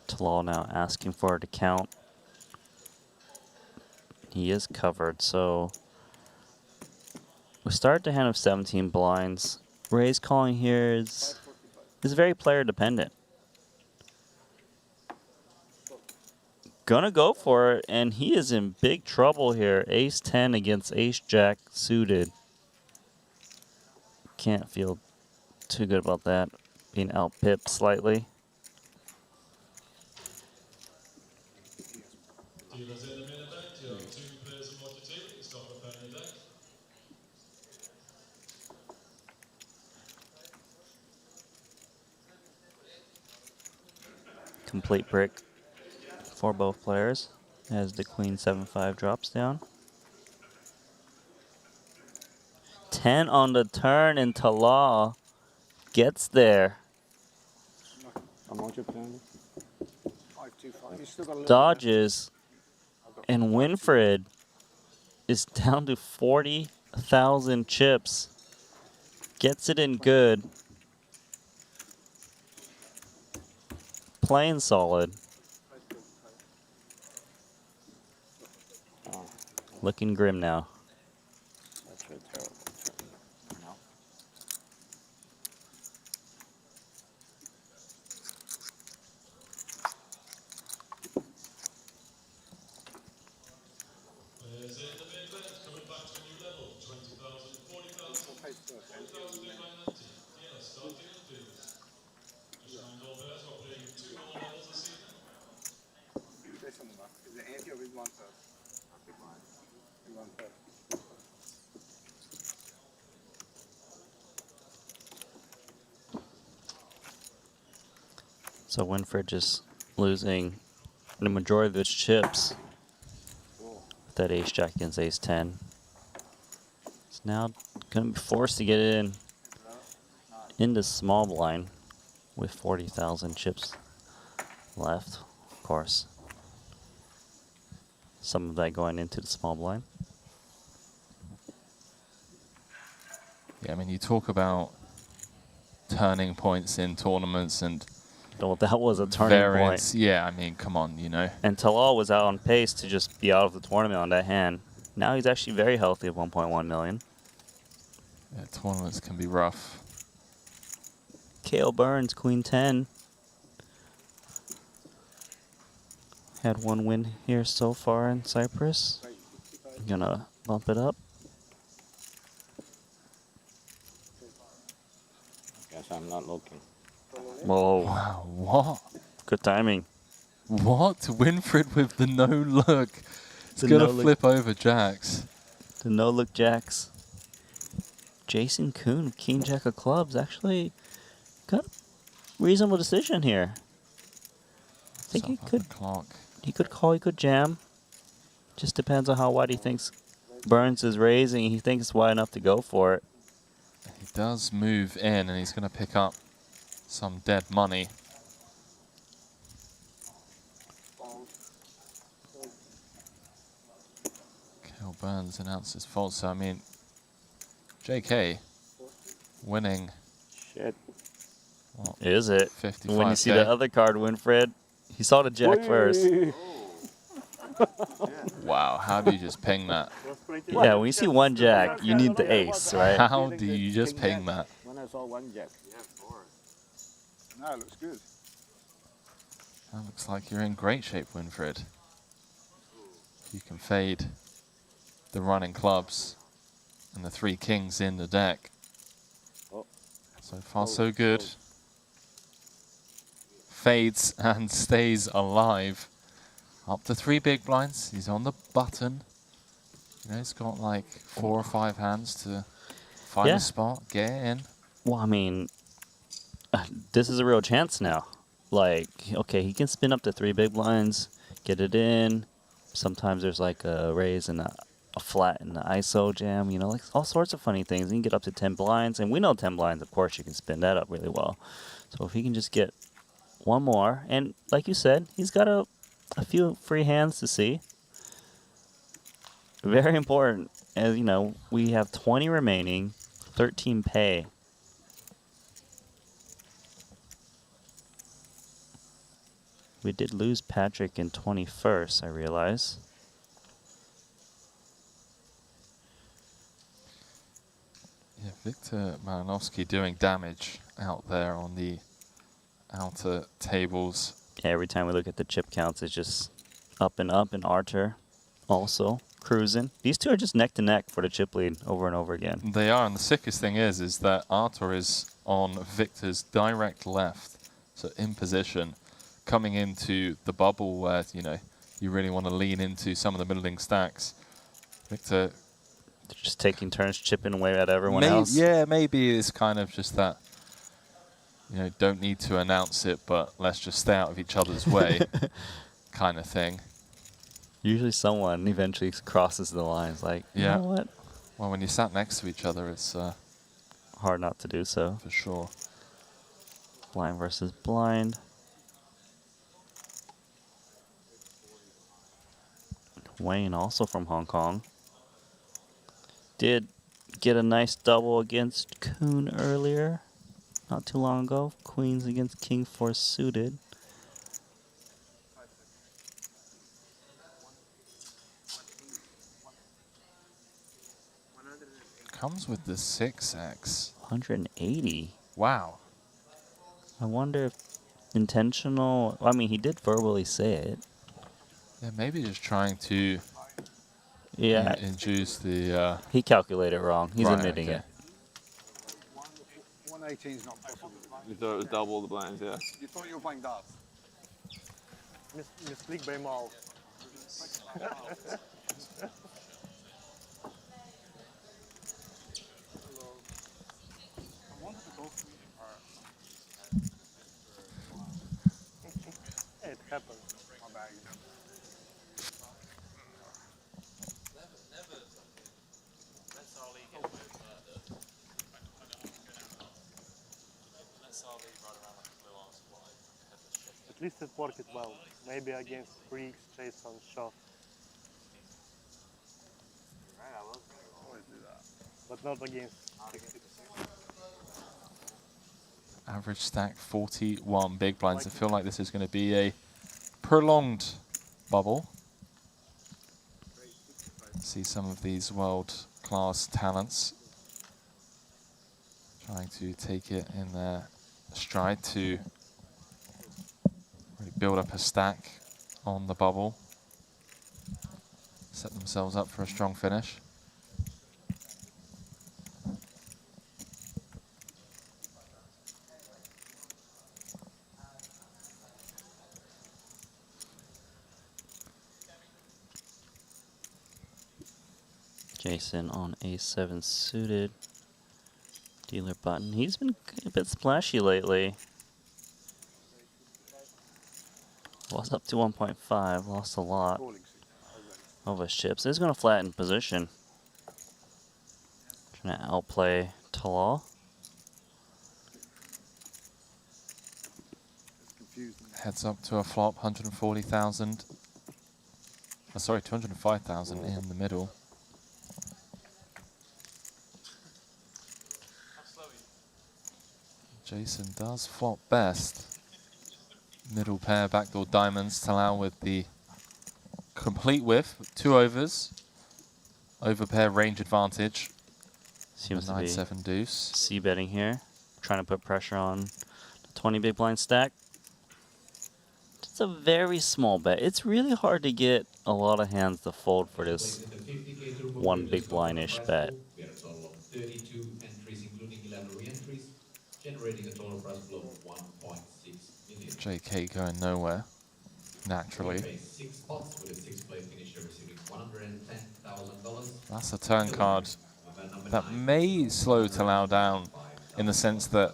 Talal now asking for it to count. He is covered, so we start the hand of 17 blinds. Raise calling here is very player dependent. Gonna go for it, and he is in big trouble here. Ace 10 against ace jack suited. Can't feel too good about that, being out-pipped slightly. Complete brick for both players as the queen 7-5 drops down. 10 on the turn in Talal. gets there. How much you playing? 525. You still got a little Dodges. And Winfred is down to 40,000 chips. Gets it in good. Playing solid. Looking grim now. That's a terrible turn. No. Is it ante or big blind first? Big blind. Big blind first. So Winfred just losing the majority of his chips. With that ace jack against ace 10. He's now going to be forced to get it into small blind with 40,000 chips left, of course. Some of that going into the small blind. Yeah, I mean, you talk about turning points in tournaments and well, that was a turning variance. point. Yeah, I mean, come on, you know. And Talal was out on pace to just be out of the tournament on that hand. Now he's actually very healthy at 1.1 million. Yeah, tournaments can be rough. Kale Burns, Queen 10. Had one win here so far in Cyprus. Gonna bump it up. Guess I'm not looking. Whoa. Wow, what? Good timing. What? Winfred with the no look. It's The gonna no-look. flip over jacks. The no-look jacks. Jason Kuhn, King Jack of Clubs, actually got a reasonable decision here. I think he could call, he could jam. Just depends on how wide he thinks Burns is raising. He thinks it's wide enough to go for it. He does move in, and he's gonna pick up some dead money. Kale Burns announced his fault, so I mean, JK winning. Shit. What, Is it? 55K? When you see the other card, Winfred, he saw the jack first. Wow, how do you just ping that? Yeah, when you see one jack, you need the ace, right? How do you just ping that? When I saw one jack. Yeah, of course. No, it looks good. That looks like you're in great shape, Winfred. You can fade the running clubs and the 3 kings in the deck. So far, so good. Fades and stays alive. Up to 3 big blinds. He's on the button. You know, he's got like 4 or 5 hands to find a spot, get it in. Well, I mean, this is a real chance now. Like, okay, he can spin up to 3 big blinds, get it in. Sometimes there's like a raise and a flat in the ISO jam, you know, like all sorts of funny things. You can get up to 10 blinds, and we know 10 blinds, of course, you can spin that up really well. So if he can just get one more, and like you said, he's got a few free hands to see. Very important. As you know, we have 20 remaining, 13 pay. We did lose Patrick in 21st, I realize. Yeah, Victor Malinowski doing damage out there on the outer tables. Yeah, every time we look at the chip counts, it's just up, and Arthur also cruising. These two are just neck to neck for the chip lead over and over again. They are, and the sickest thing is that Arthur is on Victor's direct left, so in position, coming into the bubble where, you know, you really want to lean into some of the middling stacks. Victor just taking turns chipping away at everyone else. Yeah, maybe it's kind of just that, you know, don't need to announce it, but let's just stay out of each other's way kind of thing. Usually someone eventually crosses the lines like, you know what? Well, when you sat next to each other, it's hard not to do so. For sure. Blind versus blind. Wayne, also from Hong Kong, did get a nice double against Kuhn earlier, not too long ago. Queens against King 4 suited. Comes with the 6x. 180. Wow. I wonder if intentional. I mean, he did verbally say it. Yeah, maybe just trying to induce the. He calculated wrong. He's right, admitting okay. it. 118 is not possible. You thought it was double the blinds, yeah. You thought you were playing darts. Misclick bij mal. It happens. My bag. At least it worked well. Maybe against freaks, Jason, shot. Right, I always do that. But not against. Average stack 41 big blinds. I feel like this is going to be a prolonged bubble. See some of these world-class talents trying to take it in their stride to really build up a stack on the bubble, set themselves up for a strong finish. Jason on A7 suited. Dealer button. He's been a bit splashy lately. Was up to 1.5, lost a lot of his chips. He's going to flatten position. Trying to outplay Talal. Heads up to a flop, 140,000. Oh, sorry, 205,000 in the middle. Jason does flop best. Middle pair, backdoor diamonds. Talal with the complete whiff. 2 overs. Over pair range advantage. Seems to be 9-7 deuce. C-betting here. Trying to put pressure on the 20 big blind stack. Just a very small bet. It's really hard to get a lot of hands to fold for this one big blind-ish bet. We have a total of 32 entries, including 11 re-entries, generating a total prize flow of 1.6 million. JK going nowhere, naturally. 6 spots with a 6-play finisher receiving $110,000. That's a turn card that may slow Talal down in the sense that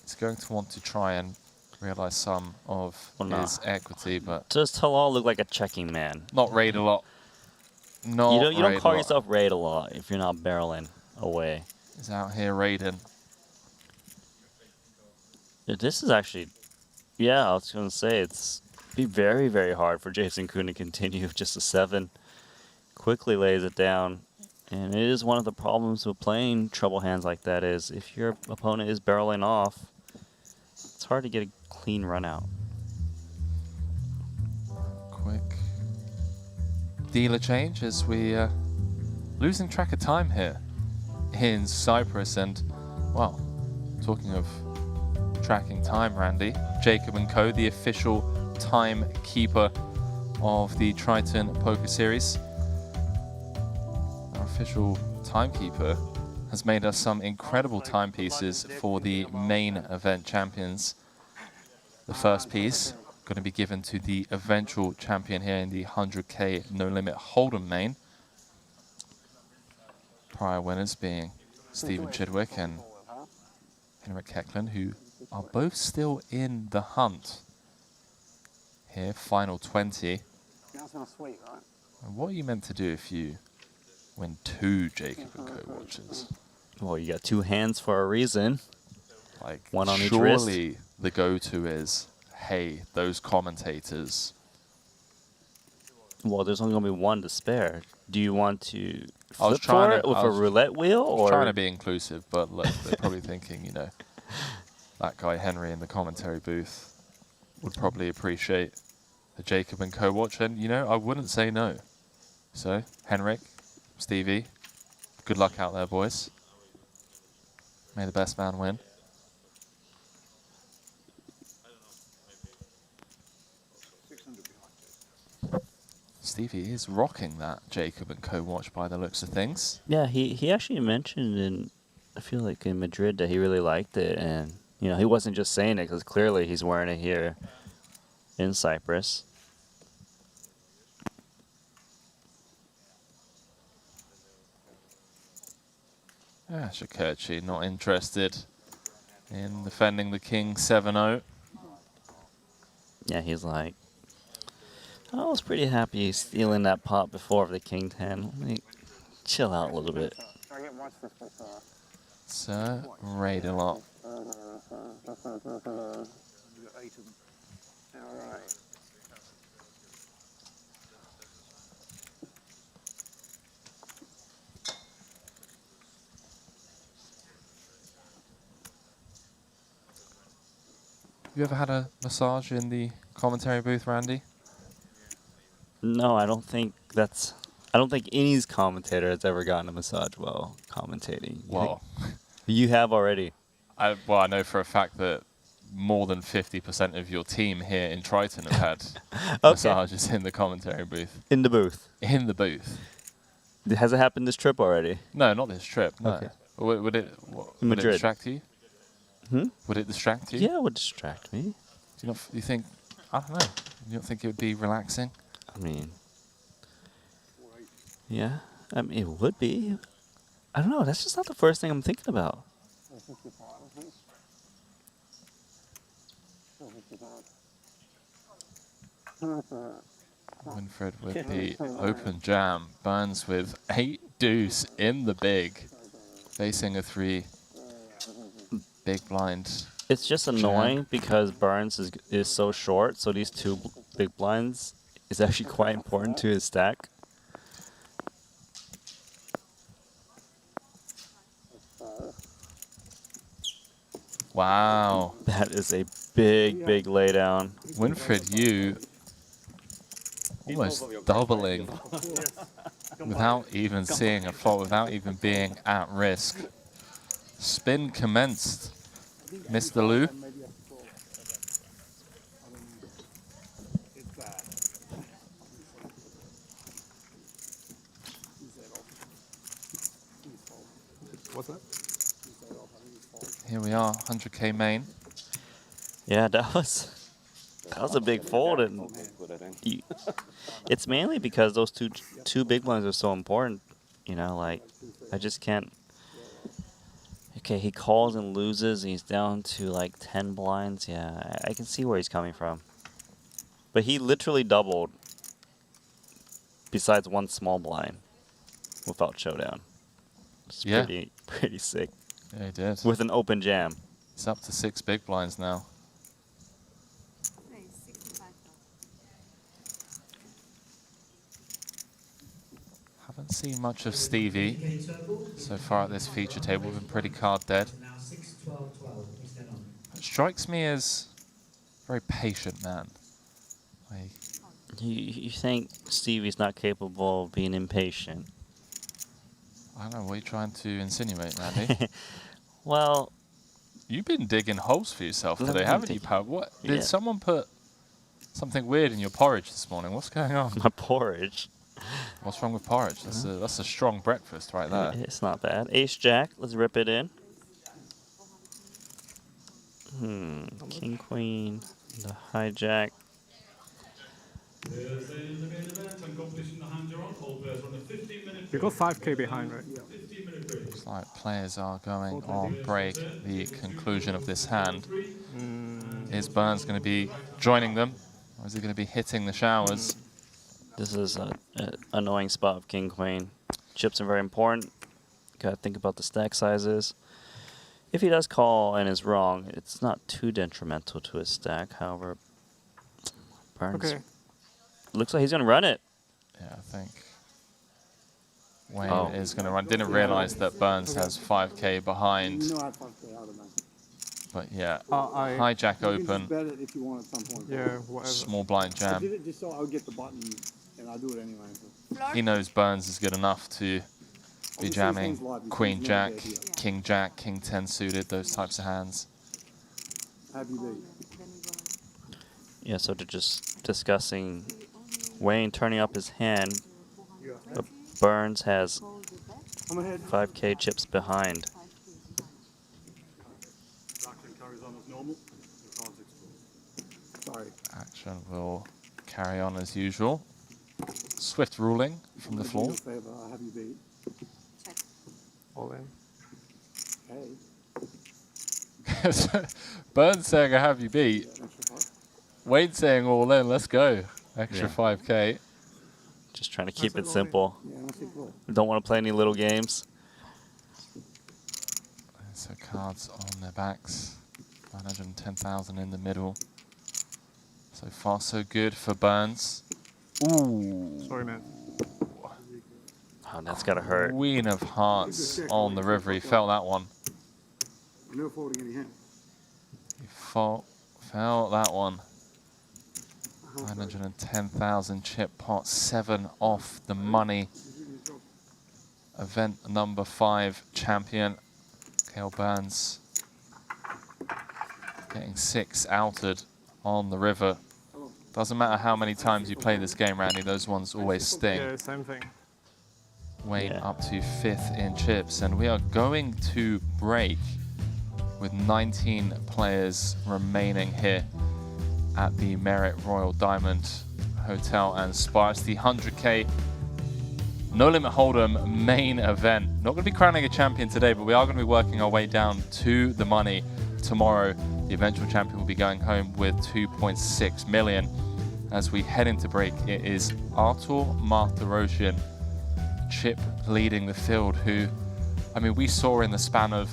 he's going to want to try and realize some of his equity, but does Talal look like a checking man? Not raid a lot. Not you don't call yourself raid a lot if you're not barreling away. He's out here raiding. This is actually, yeah, I was going to say, it's be very, very hard for Jason Kuhn to continue just a 7. Quickly lays it down. And it is one of the problems with playing trouble hands like that is if your opponent is barreling off, it's hard to get a clean run out. Quick dealer change as we losing track of time here in Cyprus. And, well, talking of tracking time, Randy, Jacob & Co., the official timekeeper of the Triton Poker Series. Our official timekeeper has made us some incredible timepieces for the main event champions. The first piece going to be given to the eventual champion here in the 100K No Limit Hold'em main. Prior winners being Stephen Chidwick and Henrik Hecklund, who are both still in the hunt here, final 20. That's not sweet, right? And what are you meant to do if you win 2 Jacob & Co watches? Well, you got 2 hands for a reason. Like, one on each wrist. surely the go-to is, hey, those commentators. Well, there's only going to be one to spare. Do you want to I was flip trying for it to, with I a was roulette wheel? Or trying to be inclusive, but look, they're probably thinking, you know, that guy Henry in the commentary booth would probably appreciate a Jacob and Co watch, and you know, I wouldn't say no. So, Henrik, Stevie, good luck out there, boys. May the best man win. Stevie is rocking that Jacob and Co watch by the looks of things. Yeah, he actually mentioned in, I feel like in Madrid, that he really liked it, and you know he wasn't just saying it because clearly he's wearing it here in Cyprus. Yeah, Shakurchi not interested in defending the King 7-0. Yeah, he's like, I was pretty happy stealing that pot before the King 10. Let me chill out a little bit. Sir, raid a lot. Have you ever had a massage in the commentary booth, Randy? No, I don't think any commentator has ever gotten a massage while commentating. Well, you have already. I know for a fact that more than 50% of your team here in Triton have had massages in the commentary booth. In the booth? In the booth. Has it happened this trip already? No, not this trip, no. Okay. Would it Madrid. distract you? Hmm? Would it distract you? Yeah, it would distract me. Do you think, I don't know, you don't think it would be relaxing? I mean, yeah, I mean, it would be. I don't know, that's just not the first thing I'm thinking about. Winfred with the open jam. Burns with 8 deuce in the big. Facing a 3 big blind. It's just annoying because Burns is so short, so these 2 big blinds is actually quite important to his stack. Wow. That is a big, big laydown. Winfred, you almost doubling without even seeing a fault, without even being at risk. Spin commenced. Mr. Lou. What's that? Here we are, 100k main. Yeah, that was a big fold, and it's mainly because those two big blinds are so important. You know, like I just can't. Okay, he calls and loses. And he's down to like 10 blinds. Yeah, I can see where he's coming from. But he literally doubled. Besides 1 small blind, without showdown. It's pretty sick. Yeah, he did. With an open jam. It's up to 6 big blinds now. Haven't seen much of Stevie so far at this feature table. Been pretty card dead. It strikes me as a very patient man. Like, You think Stevie's not capable of being impatient? I don't know, what are you trying to insinuate, Randy? Well, you've been digging holes for yourself today, haven't you, pal? What? Did someone put something weird in your porridge this morning? What's going on? My porridge? What's wrong with porridge? That's a strong breakfast right there. It's not bad. Ace Jack, let's rip it in. King Queen, the hijack. You got 5k behind, right? Looks like players are going on break. The conclusion of this hand. Is Burns going to be joining them, or is he going to be hitting the showers? This is an annoying spot of King Queen. Chips are very important. Gotta think about the stack sizes. If he does call and is wrong, it's not too detrimental to his stack. However, Burns looks like he's going to run it. Yeah, I think Wayne is going to run. Didn't realize that Burns has 5k behind. But yeah, hijack open. If you want at some point. Yeah, whatever. Small blind I jam. did it just so I would get the button, and I do it anyway. He knows Burns is good enough to be jamming Queen Jack, King Jack, King 10 suited, those types of hands. Have you beat? Yeah, so they're just discussing Wayne turning up his hand. But Burns has 5k chips behind. Sorry. Action will carry on as usual. Swift ruling from the floor. I have you beat. All in. Okay. Burns saying I have you beat. Wayne saying all in, let's go. Extra 5k. Just trying to keep it simple. Don't want to play any little games. So cards on their backs. 910,000 in the middle. So far so good for Burns. Ooh. Sorry, man. Oh, that's gotta hurt. Queen of Hearts on the river. He felt that one. You're never folding any hand. He felt that one. 910,000 chip pot, 7 off the money. Event number 5 champion, Cale Burns, getting 6 outed on the river. Doesn't matter how many times you play this game, Randy, those ones always sting. Yeah, same thing. Wayne up to 5th in chips, and we are going to break with 19 players remaining here at the Merit Royal Diamond Hotel and Spa. It's the 100k No Limit Hold'em main event. Not going to be crowning a champion today, but we are going to be working our way down to the money tomorrow. The eventual champion will be going home with 2.6 million. As we head into break, it is Artur Martirosyan, chip leading the field, who, I mean, we saw in the span of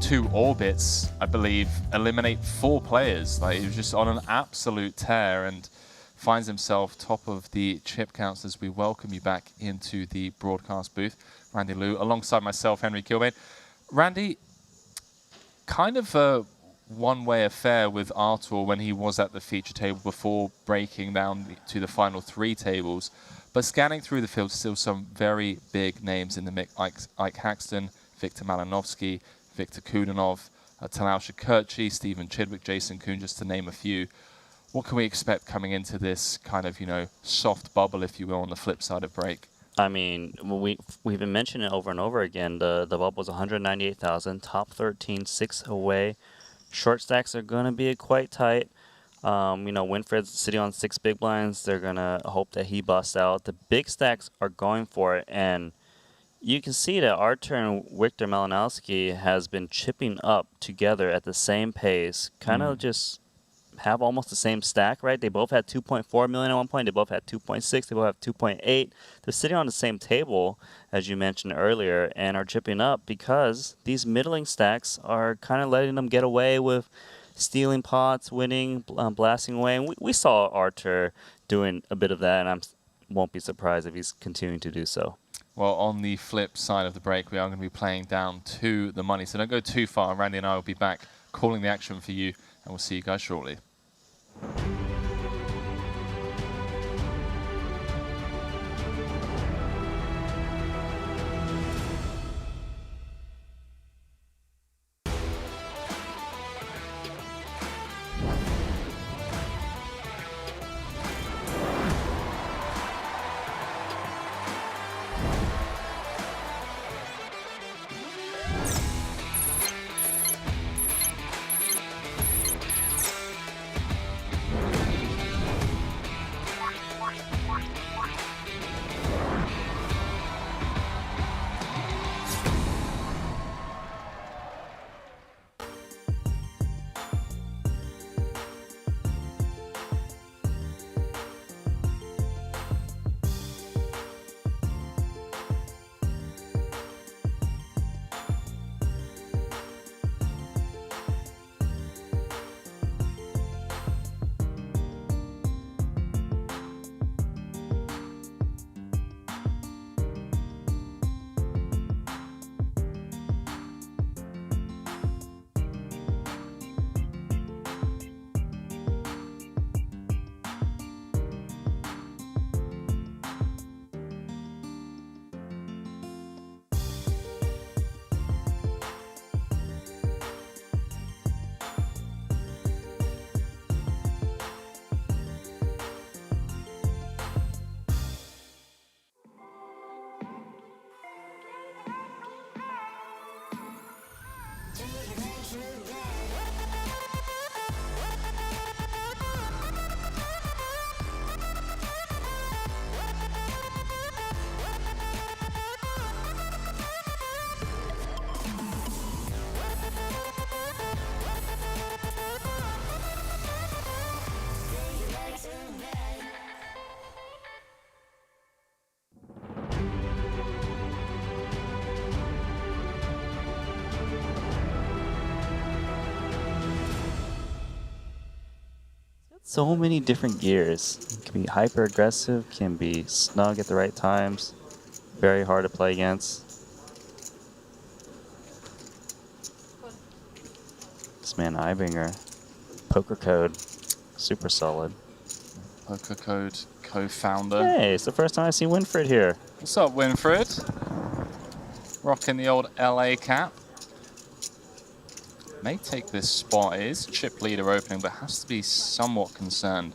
2 orbits, I believe, eliminate 4 players. Like, he was just on an absolute tear and finds himself top of the chip counts as we welcome you back into the broadcast booth. Randy Liu, alongside myself, Henry Kilbane. Randy, kind of a one-way affair with Artur when he was at the feature table before breaking down to the final 3 tables. But scanning through the field, still some very big names in the mix. Ike Haxton, Viktor Malinovsky, Viktor Kudanov, Talal Shakurchi, Stephen Chidwick, Jason Kuhn, just to name a few. What can we expect coming into this kind of, you know, soft bubble, if you will, on the flip side of break? I mean, we've been mentioning it over and over again. The bubble was 198,000, top 13, 6 away. Short stacks are going to be quite tight. You know, Winfred's sitting on 6 big blinds. They're going to hope that he busts out. The big stacks are going for it, and you can see that Artur and Viktor Malinowski has been chipping up together at the same pace, kind of just have almost the same stack, right? They both had 2.4 million at one point. They both had 2.6. They both have 2.8. They're sitting on the same table, as you mentioned earlier, and are chipping up because these middling stacks are kind of letting them get away with stealing pots, winning, blasting away. And we saw Artur doing a bit of that, and I won't be surprised if he's continuing to do so. Well, on the flip side of the break, we are going to be playing down to the money. So don't go too far. Randy and I will be back calling the action for you, and we'll see you guys shortly. so many different gears. It can be hyper aggressive, can be snug at the right times. Very hard to play against. This man Ibinger, poker code, super solid. Poker Code co-founder. Hey, it's the first time I've seen Winfred here. What's up, Winfred? Rocking the old LA cap. May take this spot. It is chip leader opening, but has to be somewhat concerned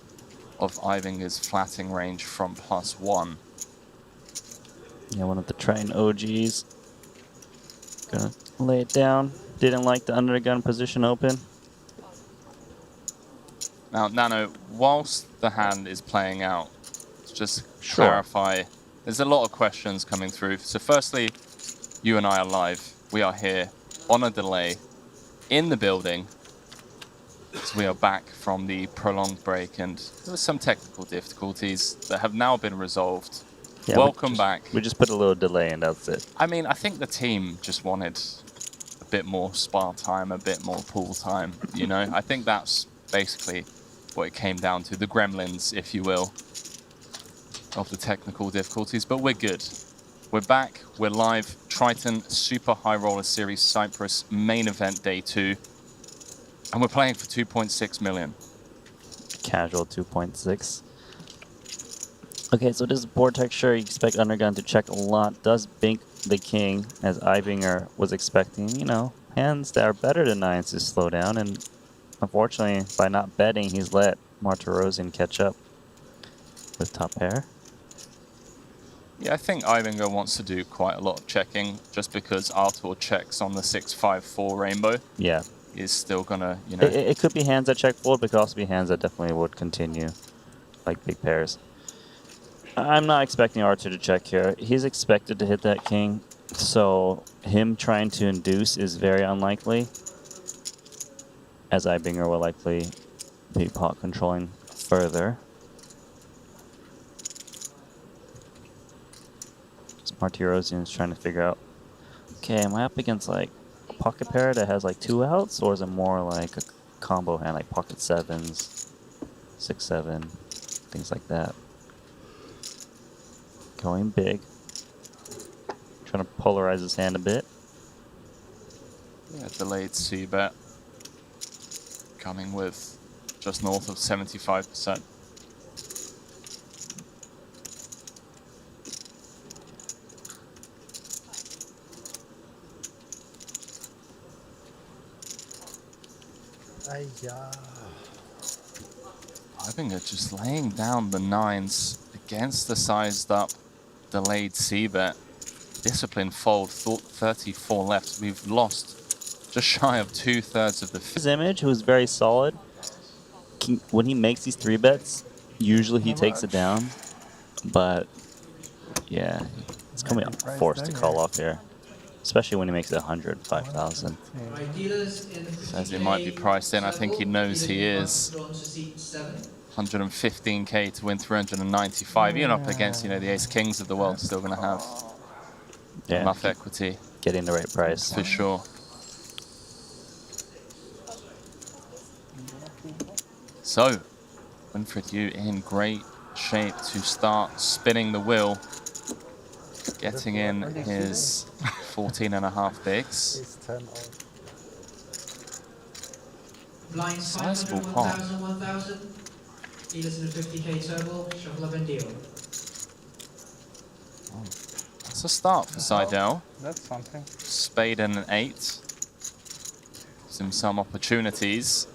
of Ibinger's flatting range from +1. Yeah, one of the Triton OGs. Gonna lay it down. Didn't like the under the gun position open. Now, Nano, whilst the hand is playing out, let's just clarify. There's a lot of questions coming through. So firstly, you and I are live. We are here on a delay in the building. So we are back from the prolonged break, and there were some technical difficulties that have now been resolved. Yeah, Welcome back. We just put a little delay and that's it. I mean, I think the team just wanted a bit more spa time, a bit more pool time, you know? I think that's basically what it came down to. The gremlins, if you will, of the technical difficulties, but we're good. We're back, we're live. Triton Super High Roller Series Cyprus main event day 2. And we're playing for 2.6 million. Casual 2.6. Okay, so this is board texture. You expect Undergun to check a lot. Does bink the king, as Ibinger was expecting. You know, hands that are better than 9s to slow down. And unfortunately, by not betting, he's let Martirosian catch up with top pair. Yeah, I think Ibinger wants to do quite a lot of checking, just because Artur checks on the 6-5-4 rainbow. Yeah. Is still gonna, you know... It could be hands that check fold, but it could also be hands that definitely would continue, like big pairs. I'm not expecting Artur to check here. He's expected to hit that king, so him trying to induce is very unlikely, as Ibinger will likely be pot controlling further. Martirosian is trying to figure out, okay, am I up against like a pocket pair that has like 2 outs, or is it more like a combo hand, like pocket 7s, 6-7, things like that? Going big. Trying to polarize his hand a bit. Yeah, delayed C-bet. Coming with just north of 75%. Ibinger just laying down the 9s against the sized up delayed C-bet. Discipline fold, thought 34 left. We've lost just shy of 2/3 of the... His image, who's very solid, when he makes these 3-bets, usually he takes it down. But yeah, it's coming up forced to call off here. Especially when he makes it 100, 5,000. Says he might be priced in. I think he knows he is. 115k to win 395. Even up against, you know, the ace-kings of the world, still going to have enough equity. Getting the right price. For sure. So, Winfred Yu in great shape to start spinning the wheel. Getting in his 14.5 bigs. Sizable pot. 1,000. Dealers in a 50k turbo, shuffle up and deal. Oh, that's a start for Seidel. That's something. Spade and an 8. Gives him some opportunities.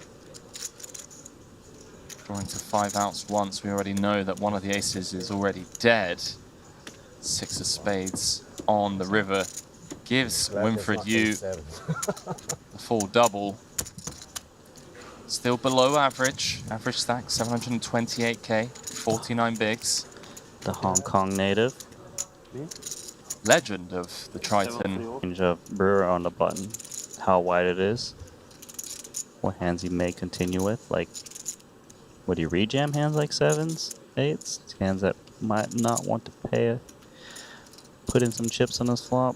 Drawing to 5 outs once. We already know that one of the aces is already dead. 6 of spades on the river gives Winfred Yu the full double. Still below average. Average stack 728k, 49 bigs. The Hong Kong native. Legend of the Triton. Range of Brewer on the button. How wide it is. What hands he may continue with. Like, would he rejam hands like 7s, 8s? Hands that might not want to pay put in some chips on his flop,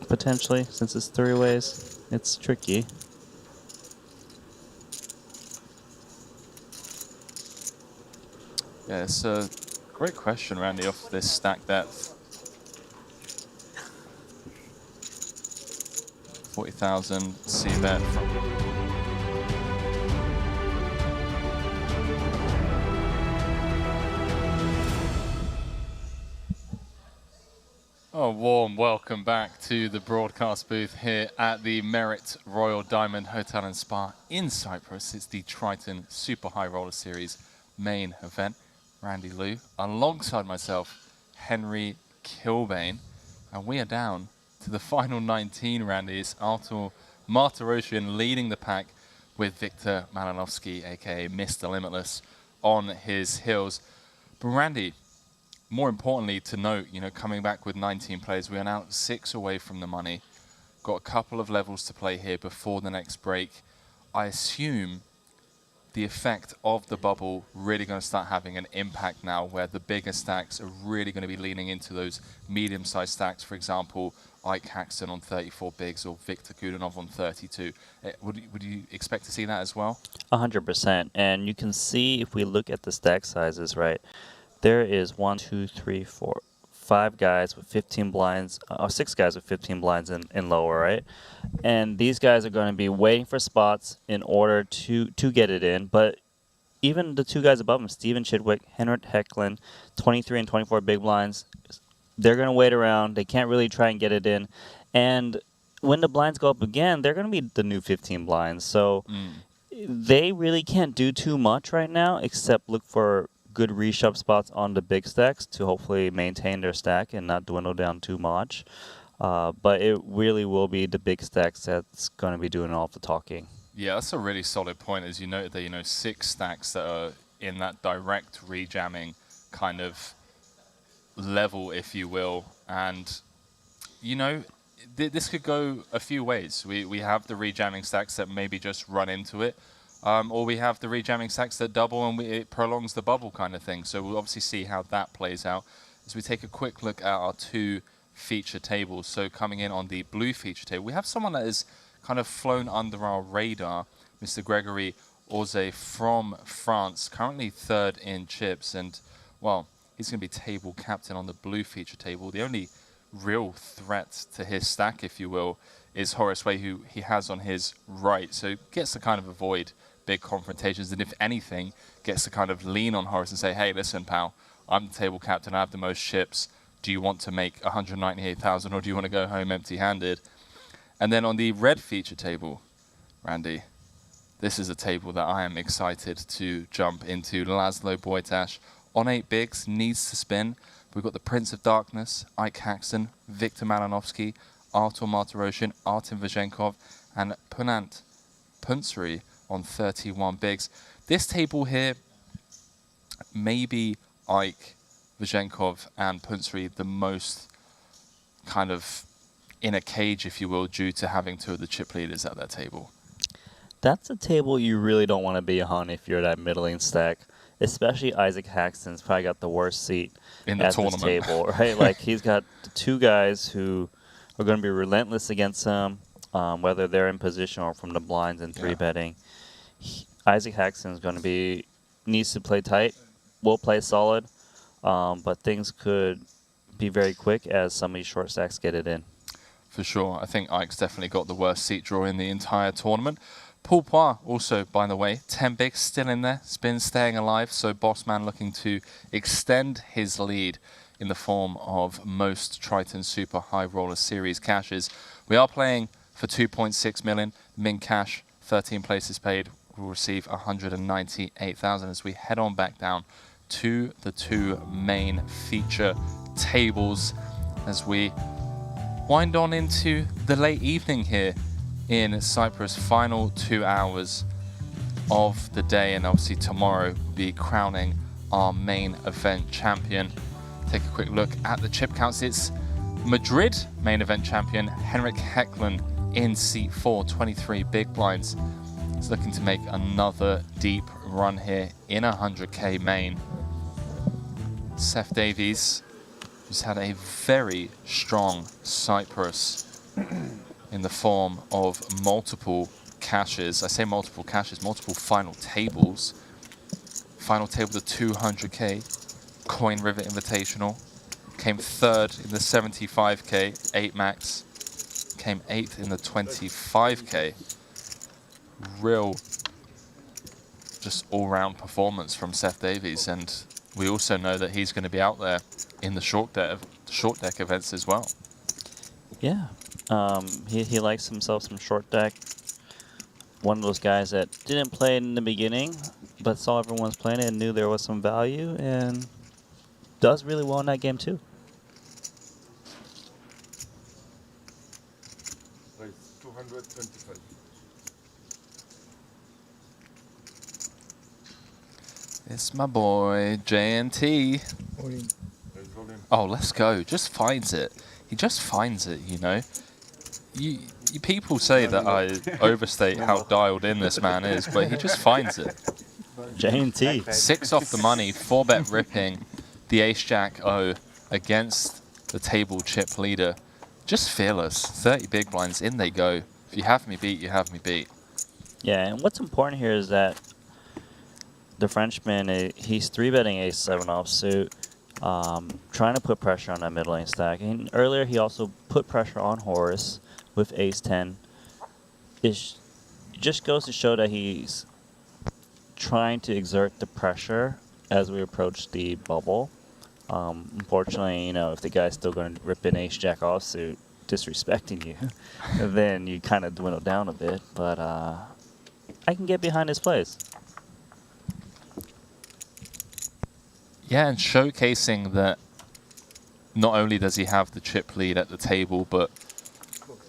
potentially, since it's 3-ways. It's tricky. Yeah, it's a great question, Randy, off this stack depth. 40,000 C-bet from... A warm welcome back to the broadcast booth here at the Merit Royal Diamond Hotel and Spa in Cyprus. It's the Triton Super High Roller Series main event. Randy Liu, alongside myself, Henry Kilbane. And we are down to the final 19, Randy. It's Artur Martirosyan leading the pack with Victor Malinovsky, aka Mr. Limitless, on his heels. But Randy, more importantly to note, you know, coming back with 19 players, we are now 6 away from the money. Got a couple of levels to play here before the next break. I assume the effect of the bubble really going to start having an impact now, where the bigger stacks are really going to be leaning into those medium-sized stacks. For example, Ike Haxton on 34 bigs or Viktor Kudanov on 32. Would you expect to see that as well? 100%. And you can see if we look at the stack sizes, right? There is 1, 2, 3, 4, 5 guys with 15 blinds, or 6 guys with 15 blinds and lower, right? And these guys are going to be waiting for spots in order to get it in. But even the 2 guys above them, Steven Chidwick, Henrik Hecklin, 23 and 24 big blinds, they're going to wait around. They can't really try and get it in. And when the blinds go up again, they're going to be the new 15 blinds. So they really can't do too much right now except look for good reshove spots on the big stacks to hopefully maintain their stack and not dwindle down too much. But it really will be the big stacks that's going to be doing all the talking. Yeah, that's a really solid point. As you noted there, you know, 6 stacks that are in that direct rejamming kind of level, if you will. And, you know, this could go a few ways. We have the rejamming stacks that maybe just run into it. Or we have the rejamming stacks that double and it prolongs the bubble kind of thing. So we'll obviously see how that plays out as we take a quick look at our 2 feature tables. So coming in on the blue feature table, we have someone that has kind of flown under our radar, Mr. Gregory Auze from France, currently 3rd in chips. And, well, he's going to be table captain on the blue feature table. The only real threat to his stack, if you will, is Horace Way, who he has on his right. So gets to kind of avoid big confrontations, and if anything, gets to kind of lean on Horace and say, hey, listen, pal, I'm the table captain, I have the most chips. Do you want to make 198,000 or do you want to go home empty-handed? And then on the red feature table, Randy, this is a table that I am excited to jump into. Laszlo Boytash on 8 bigs, needs to spin. We've got the Prince of Darkness, Ike Haxton, Victor Malinovsky, Artur Martirosyan, Artem Vazenkov, and Punant Punsri on 31 bigs. This table here, maybe Ike, Vazenkov, and Punsri the most kind of in a cage, if you will, due to having 2 of the chip leaders at that table. That's a table you really don't want to be on if you're that middling stack. Especially Isaac Haxton's probably got the worst seat in the tournament. This table, right? Like, he's got the 2 guys who are going to be relentless against him, whether they're in position or from the blinds and 3-betting. Isaac Haxton is going to be, needs to play tight, will play solid, but things could be very quick as some of these short stacks get it in. For sure. I think Ike's definitely got the worst seat draw in the entire tournament. Paul Poir also, by the way, 10 bigs still in there, spin staying alive, so Bossman looking to extend his lead in the form of most Triton Super High Roller Series cashes. We are playing for 2.6 million. Min cash, 13 places paid, will receive 198,000 as we head on back down to the 2 main feature tables as we wind on into the late evening here in Cyprus. Final 2 hours of the day, and obviously tomorrow we'll be crowning our main event champion. Take a quick look at the chip counts. It's Madrid main event champion Henrik Hecklin in seat 4, 23 big blinds. He's looking to make another deep run here in 100k main. Seth Davies, who's had a very strong Cyprus in the form of multiple cashes. I say multiple cashes, multiple final tables. final table, the 200k Coin River Invitational. Came third in the 75k, 8 max. Came 8th in the 25k. Real, just all-round performance from Seth Davies, and we also know that he's going to be out there in the short deck events as well. Yeah, he likes himself some short deck. One of those guys that didn't play in the beginning, but saw everyone's playing it and knew there was some value, and does really well in that game too. Raise 225. It's my boy, JNT. Oh, let's go. Just finds it. He just finds it, you know. You people say that I overstate how dialed in this man is, but he just finds it. JNT. 6 off the money, 4-bet ripping the ace-jack O against the table chip leader. Just fearless. 30 big blinds, in they go. If you have me beat, you have me beat. Yeah, and what's important here is that the Frenchman, he's 3-betting ace-7 offsuit, trying to put pressure on that middle lane stack. And earlier he also put pressure on Horace with ace-10. It just goes to show that he's trying to exert the pressure as we approach the bubble. Unfortunately, you know, if the guy's still going to rip in ace-jack offsuit, disrespecting you, then you kind of dwindle down a bit. But I can get behind his plays. Yeah, and showcasing that not only does he have the chip lead at the table, but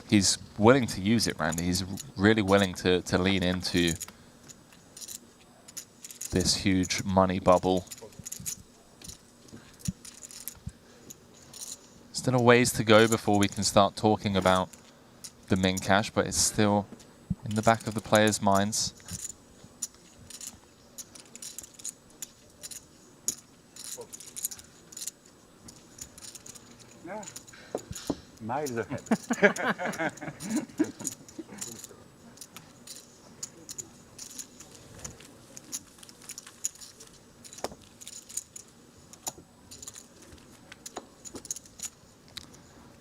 he's willing to use it, Randy. He's really willing to lean into this huge money bubble. Still a ways to go before we can start talking about the min cash, but it's still in the back of the players' minds. Yeah. Miles ahead.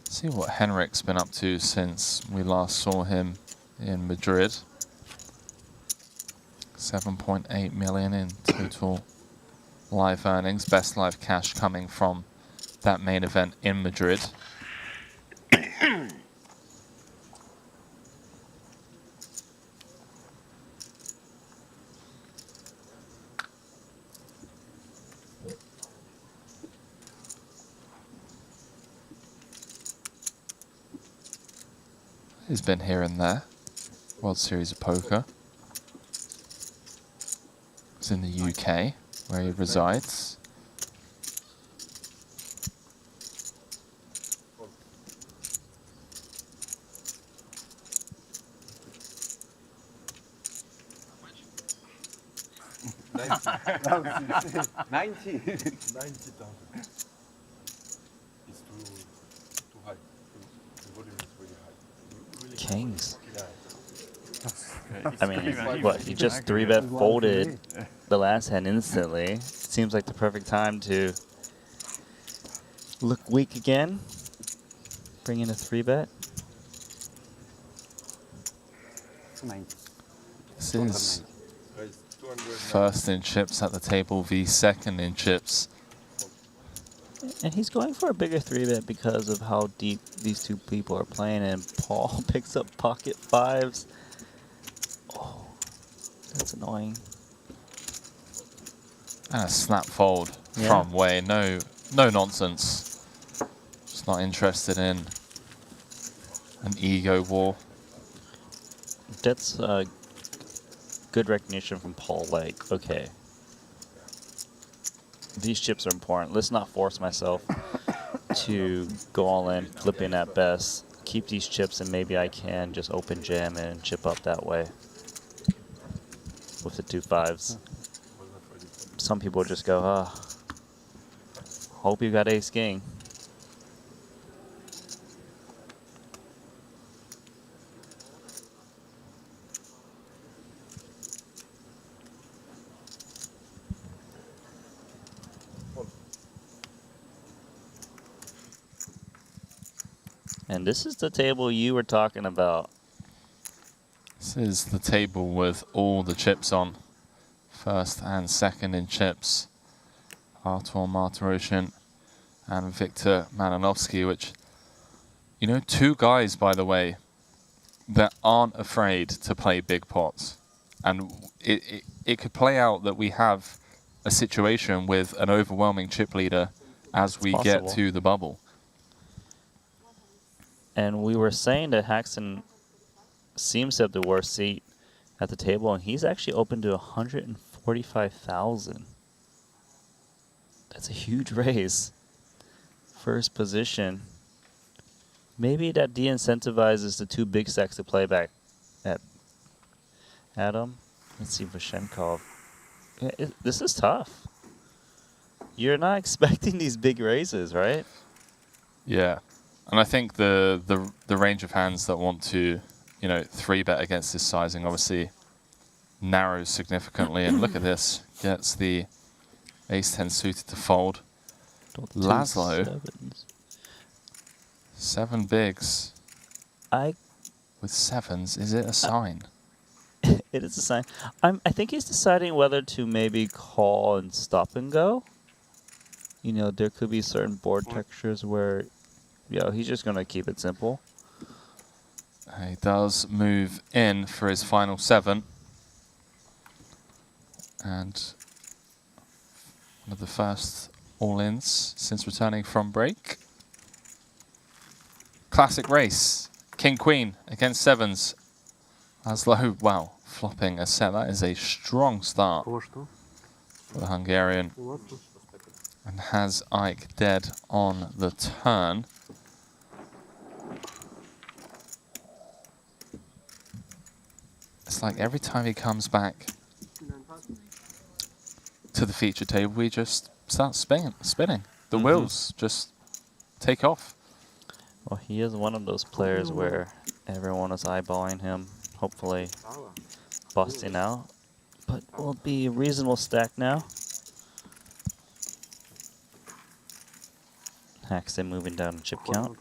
See what Henrik's been up to since we last saw him in Madrid. 7.8 million in total live earnings. Best live cash coming from that main event in Madrid. He's been here and there. World Series of Poker. He's in the UK, where he resides. Ninety. 90,000. It's too high. The volume is really high. Really Kings. Yeah. I mean, what, he just 3-bet folded the last hand instantly. Seems like the perfect time to look weak again. Bring in a 3-bet. This is first in chips at the table, v second in chips. And he's going for a bigger 3-bet because of how deep these two people are playing, and Paul picks up pocket 5s. Oh, that's annoying. And a snap fold from Wei. No nonsense. Just not interested in an ego war. That's good recognition from Paul. Like, okay, these chips are important. Let's not force myself to go all in, flipping at best. Keep these chips, and maybe I can just open jam and chip up that way with the 2 5s. Some people just go, hope you got ace king. And this is the table you were talking about. This is the table with all the chips on. First and second in chips. Artur Martirosyan and Viktor Mananovsky, which, you know, two guys, by the way, that aren't afraid to play big pots. And it could play out that we have a situation with an overwhelming chip leader as we get to the bubble. And we were saying that Haxton seems to have the worst seat at the table, and he's actually open to 145,000. That's a huge raise. First position. Maybe that de-incentivizes the two big stacks to play back at Adam. Let's see, Vashenkov. Yeah, this is tough. You're not expecting these big raises, right? Yeah. And I think the range of hands that want to, you know, 3-bet against this sizing obviously narrows significantly. And look at this. Gets the ace-10 suited to fold. Laszlo. 7 bigs. With 7s. Is it a sign? It is a sign. I think he's deciding whether to maybe call and stop and go. You know, there could be certain board textures where, you know, he's just going to keep it simple. He does move in for his final 7. And one of the first all-ins since returning from break. Classic race. King-Queen against 7s. Laszlo, wow, flopping a set. That is a strong start for the Hungarian. And has Ike dead on the turn. It's like every time he comes back to the feature table, we just start spinning. The wheels just take off. Well, he is one of those players where everyone is eyeballing him, hopefully busting out. But will it be a reasonable stack now? Haxton moving down the chip count.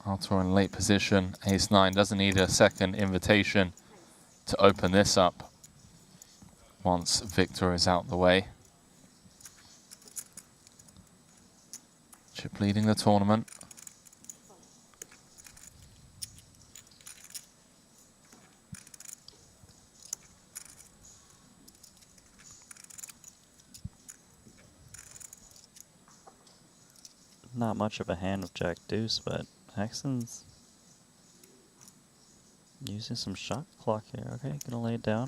Artur in late position, ace-9, doesn't need a second invitation to open this up once Viktor is out the way. Chip leading the tournament. Not much of a hand with Jack Deuce, but Haxton's using some shot clock here. Okay, gonna lay it down.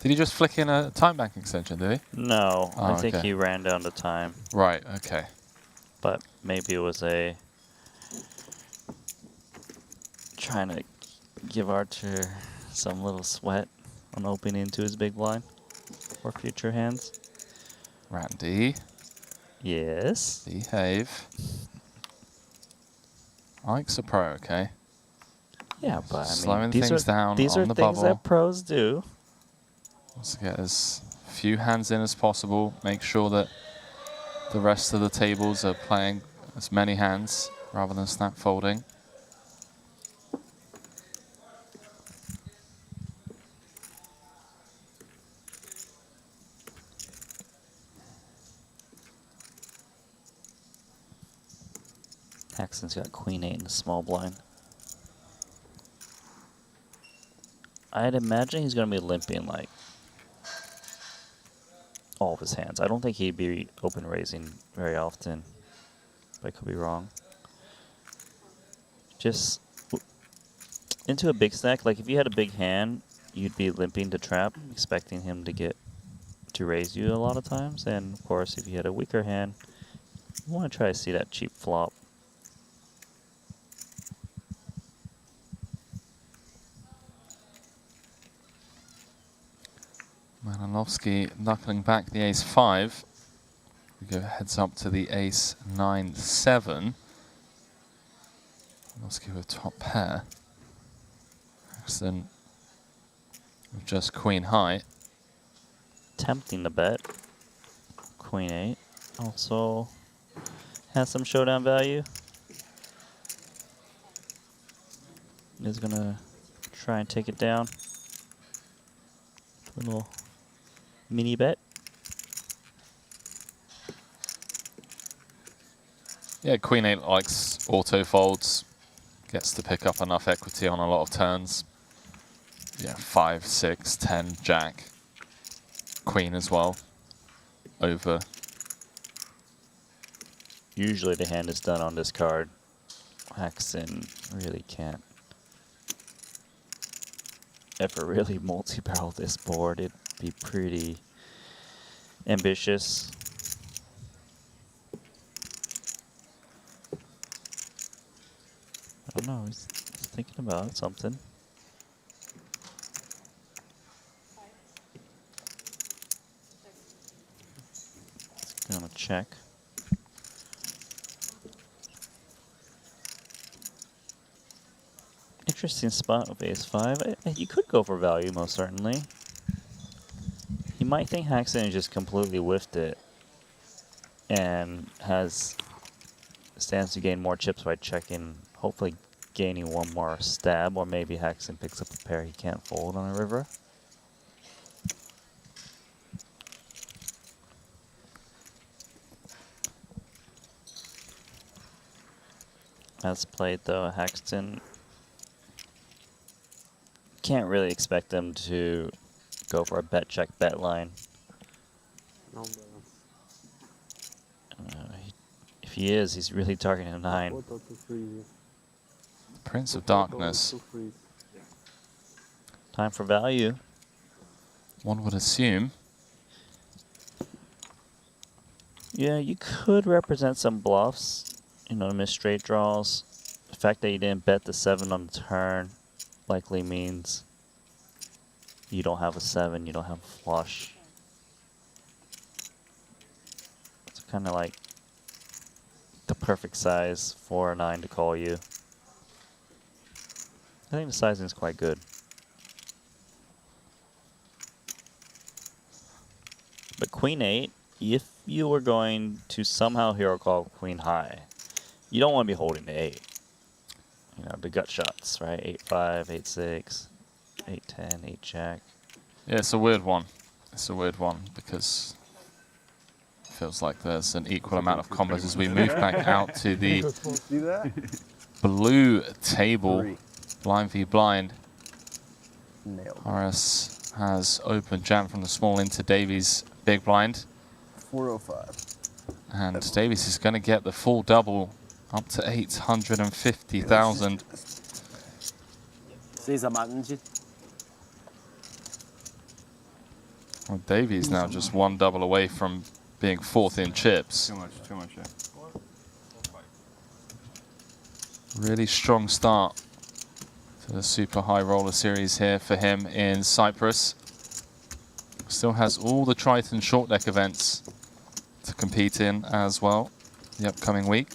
Did he just flick in a time bank extension, did he? No, Oh, I think he ran down the time. Right, okay. But maybe it was a trying to give Artur some little sweat on opening into his big blind for future hands. Randy. Yes. Behave. Ike's a pro, okay? Yeah, but I mean, slowing things down these on are the things bubble. that pros do. Let's get as few hands in as possible. Make sure that the rest of the tables are playing as many hands rather than snap folding. Haxton's got queen 8 in the small blind. I'd imagine he's going to be limping like all of his hands. I don't think he'd be open raising very often, but I could be wrong. Just into a big stack, like if you had a big hand, you'd be limping to trap, expecting him to raise you a lot of times. And of course, if you had a weaker hand, you want to try to see that cheap flop. Malinowski knuckling back the ace-5. We go heads up to the ace-9-7. Malinowski with top pair. Axton with just queen high. Tempting to bet. Queen 8 also has some showdown value. Is gonna try and take it down. A little mini bet. Yeah, queen 8 likes auto folds. Gets to pick up enough equity on a lot of turns. Yeah, 5, 6, 10, jack. Queen as well. Over. Usually the hand is done on this card. Axton really can't ever really multi-barrel this board. It'd be pretty ambitious. I don't know, he's thinking about something. He's gonna check. Interesting spot with ace-5. You could go for value, most certainly. You might think Haxton just completely whiffed it and stands to gain more chips by checking, hopefully gaining one more stab, or maybe Haxton picks up a pair he can't fold on a river. As played though, Haxton can't really expect them to go for a bet check bet line. No, If he is, he's really targeting a 9. Prince of Darkness. Time for value. One would assume. Yeah, you could represent some bluffs. You know, miss straight draws. The fact that you didn't bet the 7 on the turn likely means you don't have a 7, you don't have a flush. It's kind of like the perfect size for a 9 to call you. I think the sizing is quite good. But Queen 8, if you were going to somehow hero call Queen high, you don't want to be holding the 8. You know, the gut shots, right? 8-5, 8-6, 8-10, 8-jack. Yeah, it's a weird one. It's a weird one because it feels like there's an equal amount of combos as we move back out to the blue table. Blind v blind. Horace has open jam from the small into Davies' big blind. 405. And Davies is going to get the full double up to 850,000. Well, Davies now just one double away from being 4th in chips. Too much, yeah. Really strong start to the Super High Roller Series here for him in Cyprus. Still has all the Triton short deck events to compete in as well the upcoming week.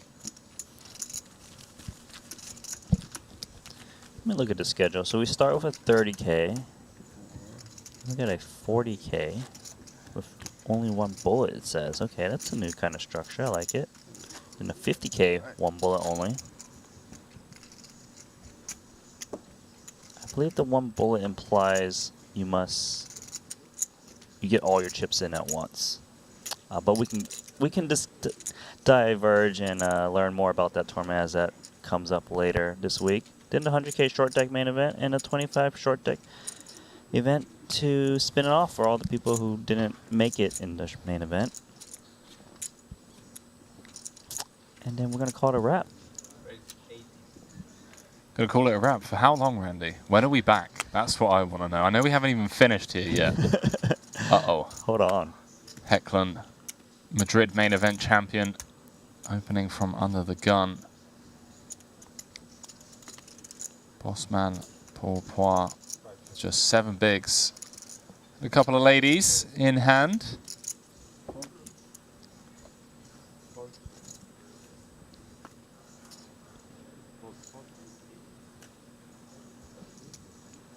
Let me look at the schedule. So we start with a 30K. We got a 40K with only 1 bullet, it says. Okay, that's a new kind of structure. I like it. Then a 50K, 1 bullet only. I believe the 1 bullet implies you get all your chips in at once. But we can just diverge and learn more about that tournament as that comes up later this week. Then the 100K short deck main event and a 25 short deck event to spin it off for all the people who didn't make it in the main event. And then we're going to call it a wrap. Gonna call it a wrap. For how long, Randy? When are we back? That's what I want to know. I know we haven't even finished here yet. Uh-oh. Hold on. Hecklin, Madrid main event champion, opening from under the gun. Bossman, Paul Poir, just 7 bigs. A couple of ladies in hand.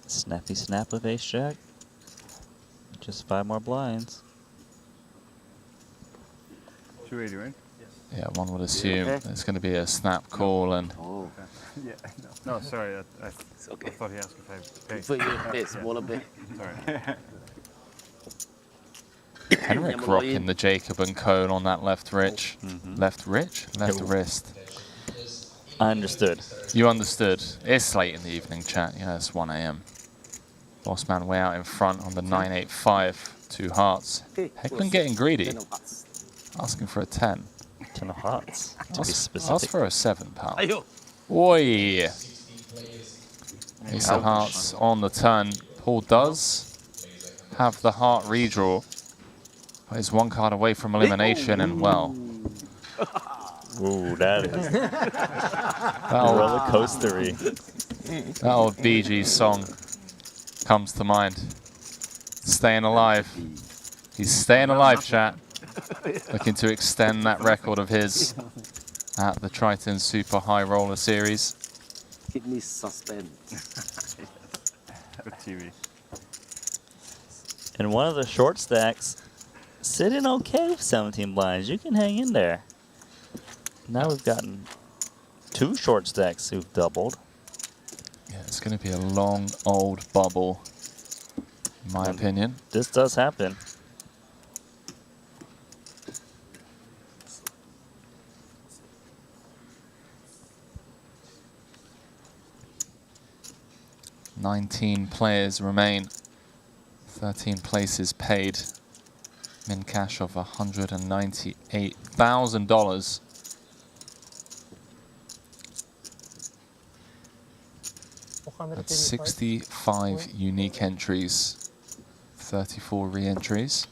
Snappy snap with ace jack. Just 5 more blinds. 280, right? Yeah, one would assume okay? it's going to be a snap call and. Oh. Yeah, I know. No, sorry. I thought he asked if I paid. For you, a bit, smaller bit. Sorry. Henrik rocking the Jacob and Cone on that left rich. Left wrist. I understood. You understood. It's late in the evening, chat. Yeah, it's 1 AM. Bossman way out in front on the 9-8-5. 2 hearts. Hecklin getting greedy. Asking for a 10. 10 of hearts. To be Ask specific. for a 7, pal. Oi! Ace of hearts on the turn. Paul does have the heart redraw. But he's 1 card away from elimination and well. Ooh, that is roller coastery. That old Bee Gees song comes to mind. Staying alive. He's staying alive, chat. Looking to extend that record of his at the Triton Super High Roller Series. Keep me suspense. Good TV. And one of the short stacks sitting okay with 17 blinds. You can hang in there. Now we've gotten 2 short stacks who've doubled. Yeah, it's going to be a long, old bubble, in my opinion. This does happen. $19 players remain. 13 places paid. Min cash of $198,000. That's 65 unique entries, 34 re-entries.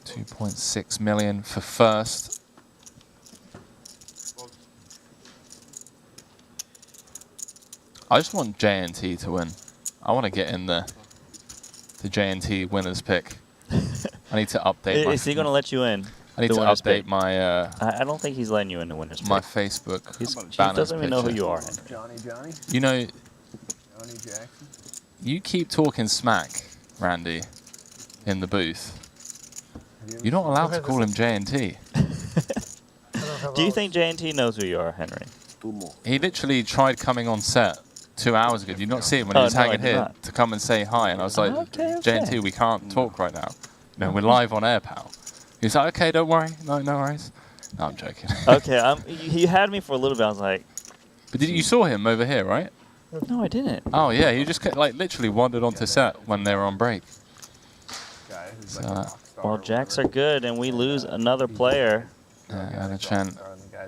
2.6 million for first. I just want JNT to win. I want to get in the JNT winners pick. I need to update. Is he going to let you in? I need to update my. I don't think he's letting you in the winners pick. My Facebook. He doesn't even know who you are. Johnny. You know. Johnny Jackson. You keep talking smack, Randy, in the booth. You're not allowed to call him JNT. Do you think JNT knows who you are, Henry? He literally tried coming on set 2 hours ago. Did you not see him when he was hanging here to come and say hi? And I was like, JNT, we can't talk right now. You know, we're live on air, pal. He's like, okay, don't worry. No worries. No, I'm joking. Okay, he had me for a little bit. I was like... But you saw him over here, right? No, I didn't. Oh, yeah. He just like literally wandered onto set when they were on break. So, well, jacks are good, and we lose another player. Anna Chen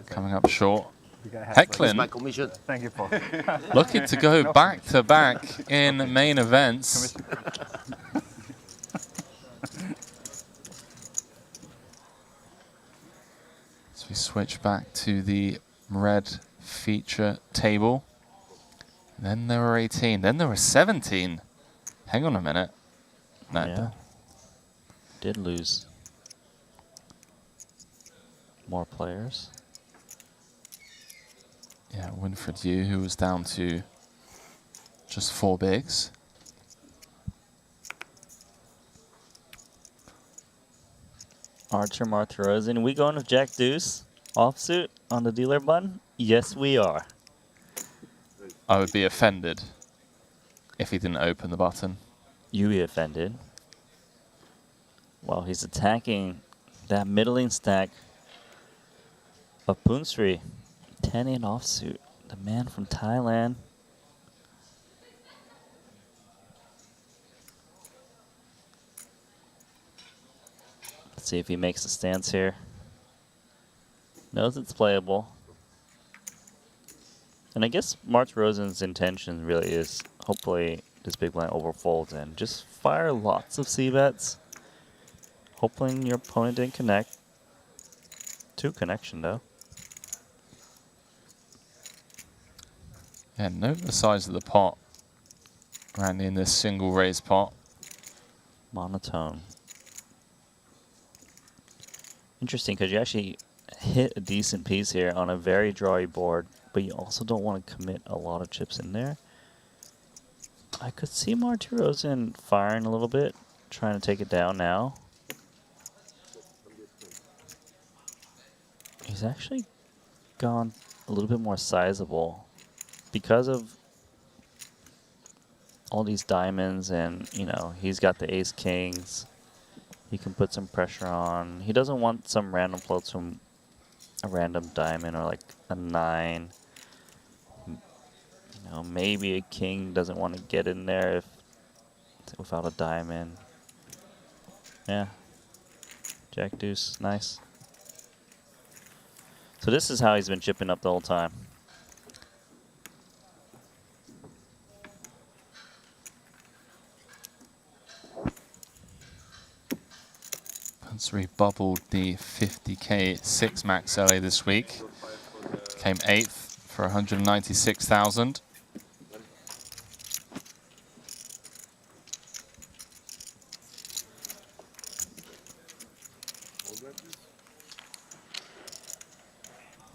coming up short. Hecklin, Thank you, Paul. looking to go back-to-back in main events. So we switch back to the red feature table. Then there were 18. Then there were 17. Hang on a minute. No. Yeah. Did lose more players. Yeah, Winfred Yu, who was down to just 4 bigs. Archer Martirosian. We going with Jack Deuce offsuit on the dealer button? Yes, we are. I would be offended if he didn't open the button. You be offended. Well, he's attacking that middling stack of Poonsri. 10 in offsuit. The man from Thailand. Let's see if he makes a stance here. Knows it's playable. And I guess Mark Rosen's intention really is hopefully this big blind overfolds and just fire lots of c-bets. Hoping your opponent didn't connect. 2 connection though. Yeah, note the size of the pot. Randy in this single raise pot. Monotone. Interesting, because you actually hit a decent piece here on a very drawy board, but you also don't want to commit a lot of chips in there. I could see Marty Rosen firing a little bit, trying to take it down now. He's actually gone a little bit more sizable because of all these diamonds, and you know, he's got the ace kings. He can put some pressure on. He doesn't want some random floats from a random diamond or like a 9. You know, maybe a king doesn't want to get in there if without a diamond. Yeah. Jack deuce, nice. So this is how he's been chipping up the whole time. Pansori bubbled the 50k 6 max early this week. Came 8th for 196,000.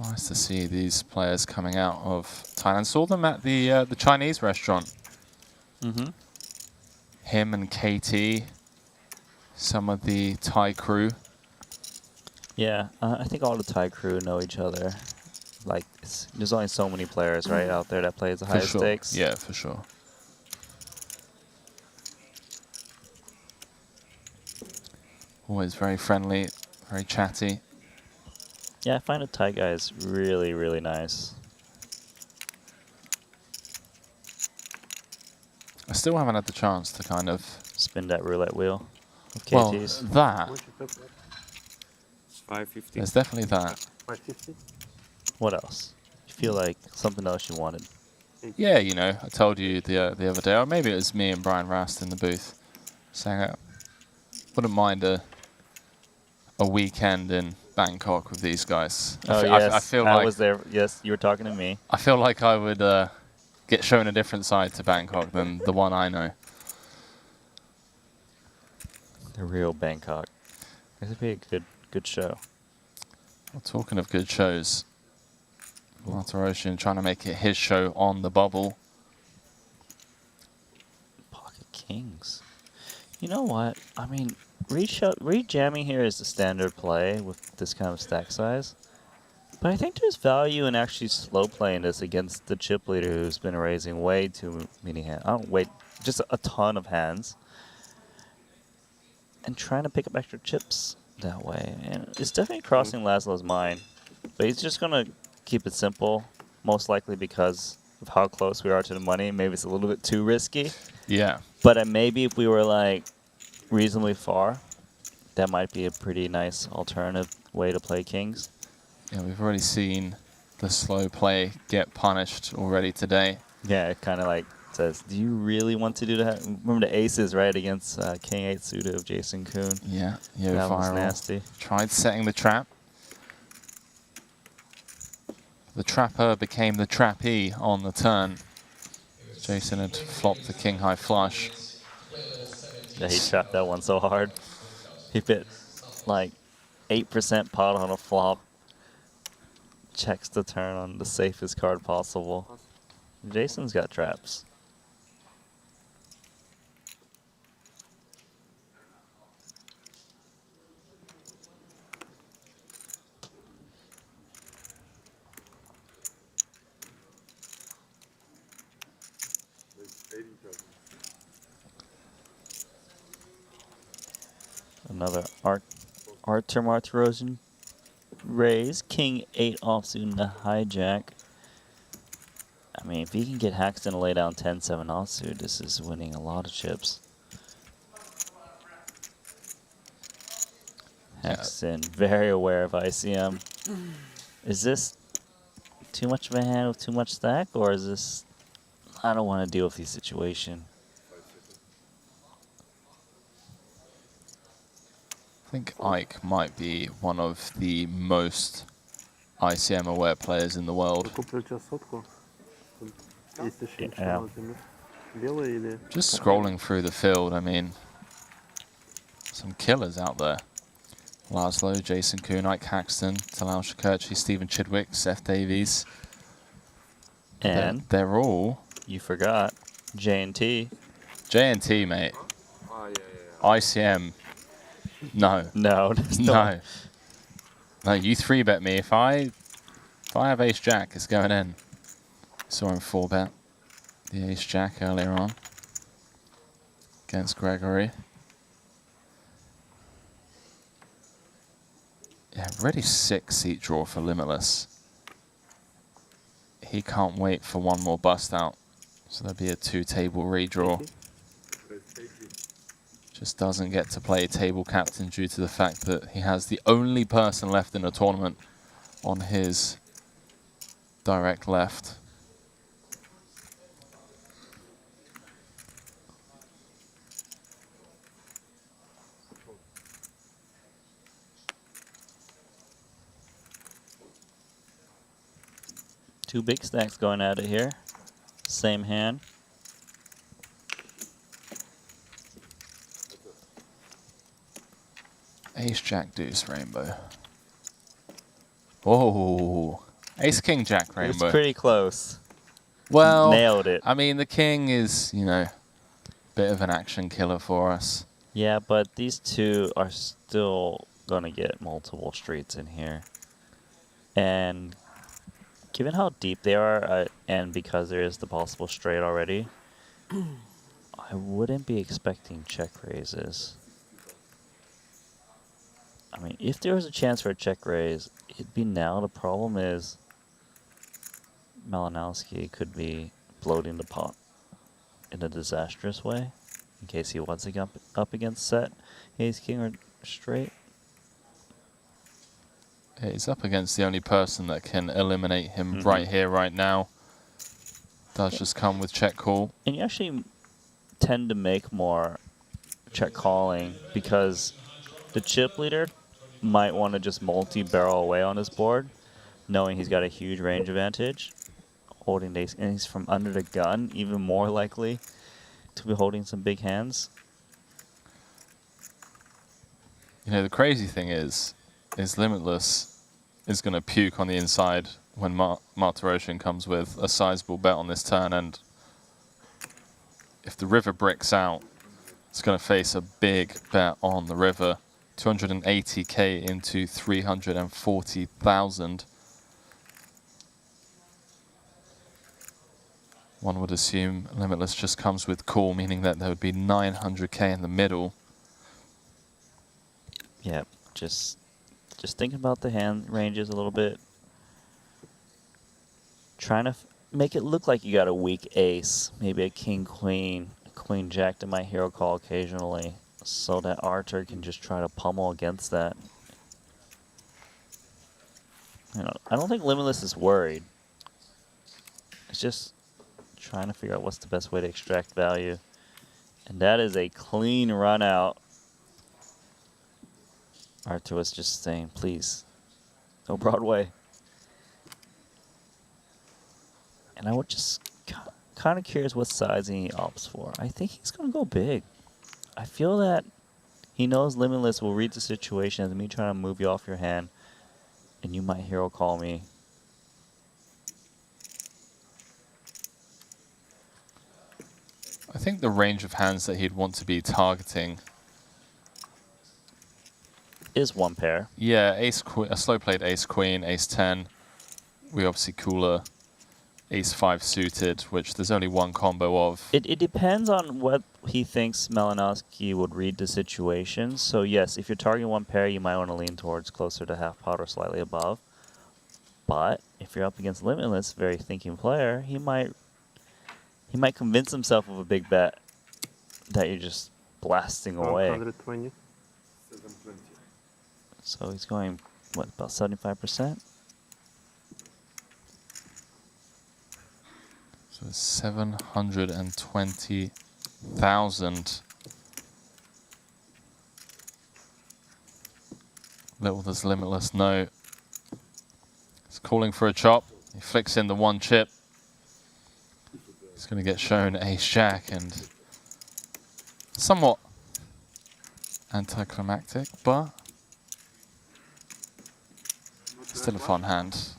Nice to see these players coming out of Thailand. Saw them at the Chinese restaurant. Mm-hmm. Him and KT, some of the Thai crew. Yeah, I think all the Thai crew know each other. Like, there's only so many players, right, out there that plays the highest stakes. Yeah, for sure. Always very friendly, very chatty. Yeah, I find the Thai guys really, really nice. I still haven't had the chance to kind of spin that roulette wheel with well, KTs. that. 550. There's definitely that. 550. What else? You feel like something else you wanted? Yeah, you know, I told you the other day, or maybe it was me and Brian Rast in the booth, saying I wouldn't mind a weekend in Bangkok with these guys. Oh, yes, I feel I like was there. Yes, you were talking to me. I feel like I would get shown a different side to Bangkok than the one I know. The real Bangkok. This would be a good show. Well, talking of good shows, Martirosyan trying to make it his show on the bubble. Pocket kings. You know what? I mean, rejamming here is the standard play with this kind of stack size. But I think there's value in actually slow playing this against the chip leader who's been raising way too many hands. Just a ton of hands. And trying to pick up extra chips that way. And it's definitely crossing Laszlo's mind. But he's just going to keep it simple, most likely because of how close we are to the money. Maybe it's a little bit too risky. Yeah. But maybe if we were like reasonably far, that might be a pretty nice alternative way to play kings. Yeah, we've already seen the slow play get punished already today. Yeah, it kind of like says, do you really want to do that? Remember the aces, right, against King 8 suited of Jason Kuhn? Yeah, that was nasty. Tried setting the trap. The trapper became the trappee on the turn. Jason had flopped the king high flush. Yeah, he trapped that one so hard. He bit like 8% pot on a flop. Checks the turn on the safest card possible. Jason's got traps. Another Artur Martirosyan raise. King 8 offsuit in the hijack. I mean, if he can get Haxton to lay down 10-7 offsuit, this is winning a lot of chips. Haxton, very aware of ICM. Is this too much of a hand with too much stack, or is this, I don't want to deal with these situations. I think Ike might be one of the most ICM aware players in the world. Yeah. Just scrolling through the field, I mean, some killers out there. Laszlo, Jason Kuhn, Ike Haxton, Talal Shakurchi, Stephen Chidwick, Seth Davies. And they're all... You forgot J&T. J&T, mate. Oh, yeah. ICM. No. No. No. No, you 3-bet me. If I have ace-jack, it's going in. Saw him 4-bet the ace-jack earlier on against Gregory. Yeah, ready 6-seat draw for Limitless. He can't wait for one more bust out. So there'll be a 2-table redraw. Just doesn't get to play table captain due to the fact that he has the only person left in the tournament on his direct left. Two big stacks going at it here. Same hand. Ace, Jack, Deuce, Rainbow. Whoa. Ace, King, Jack, Rainbow. It's pretty close. Well, nailed it. I mean, the King is, you know, a bit of an action killer for us. Yeah, but these two are still going to get multiple streets in here. And given how deep they are, and because there is the possible straight already, I wouldn't be expecting check raises. I mean, if there was a chance for a check raise, it'd be now. The problem is Malinowski could be bloating the pot in a disastrous way in case he wants to get up against set, ace, king, or straight. Yeah, he's up against the only person that can eliminate him right here, right now. Does just come with check call. And you actually tend to make more check calling because the chip leader might want to just multi-barrel away on his board, knowing he's got a huge range advantage. Holding ace, and he's from under the gun, even more likely to be holding some big hands. You know, the crazy thing is Limitless is going to puke on the inside when Martiroshin comes with a sizable bet on this turn, and if the river bricks out, it's going to face a big bet on the river. 280k into 340,000. One would assume Limitless just comes with call, meaning that there would be 900k in the middle. Yeah, just thinking about the hand ranges a little bit. Trying to make it look like you got a weak ace, maybe a king, queen, queen, jack to my hero call occasionally, so that Archer can just try to pummel against that. You know, I don't think Limitless is worried. It's just trying to figure out what's the best way to extract value. And that is a clean run out. Arthur was just saying, please, no Broadway. And I would just kind of curious what sizing he opts for. I think he's going to go big. I feel that he knows Limitless will read the situation as me trying to move you off your hand, and you might hero call me. I think the range of hands that he'd want to be targeting is one pair. Yeah, a slow played ace queen, ace 10. We obviously cooler ace 5 suited, which there's only one combo of. It depends on what he thinks Malinowski would read the situation. So yes, if you're targeting one pair, you might want to lean towards closer to half pot or slightly above. But if you're up against Limitless, very thinking player, he might convince himself of a big bet that you're just blasting away. 120. 720. So he's going, what, about 75%? So 720,000. Little does Limitless know. He's calling for a chop. He flicks in the one chip. He's going to get shown ace jack and somewhat anticlimactic, but still a fun hand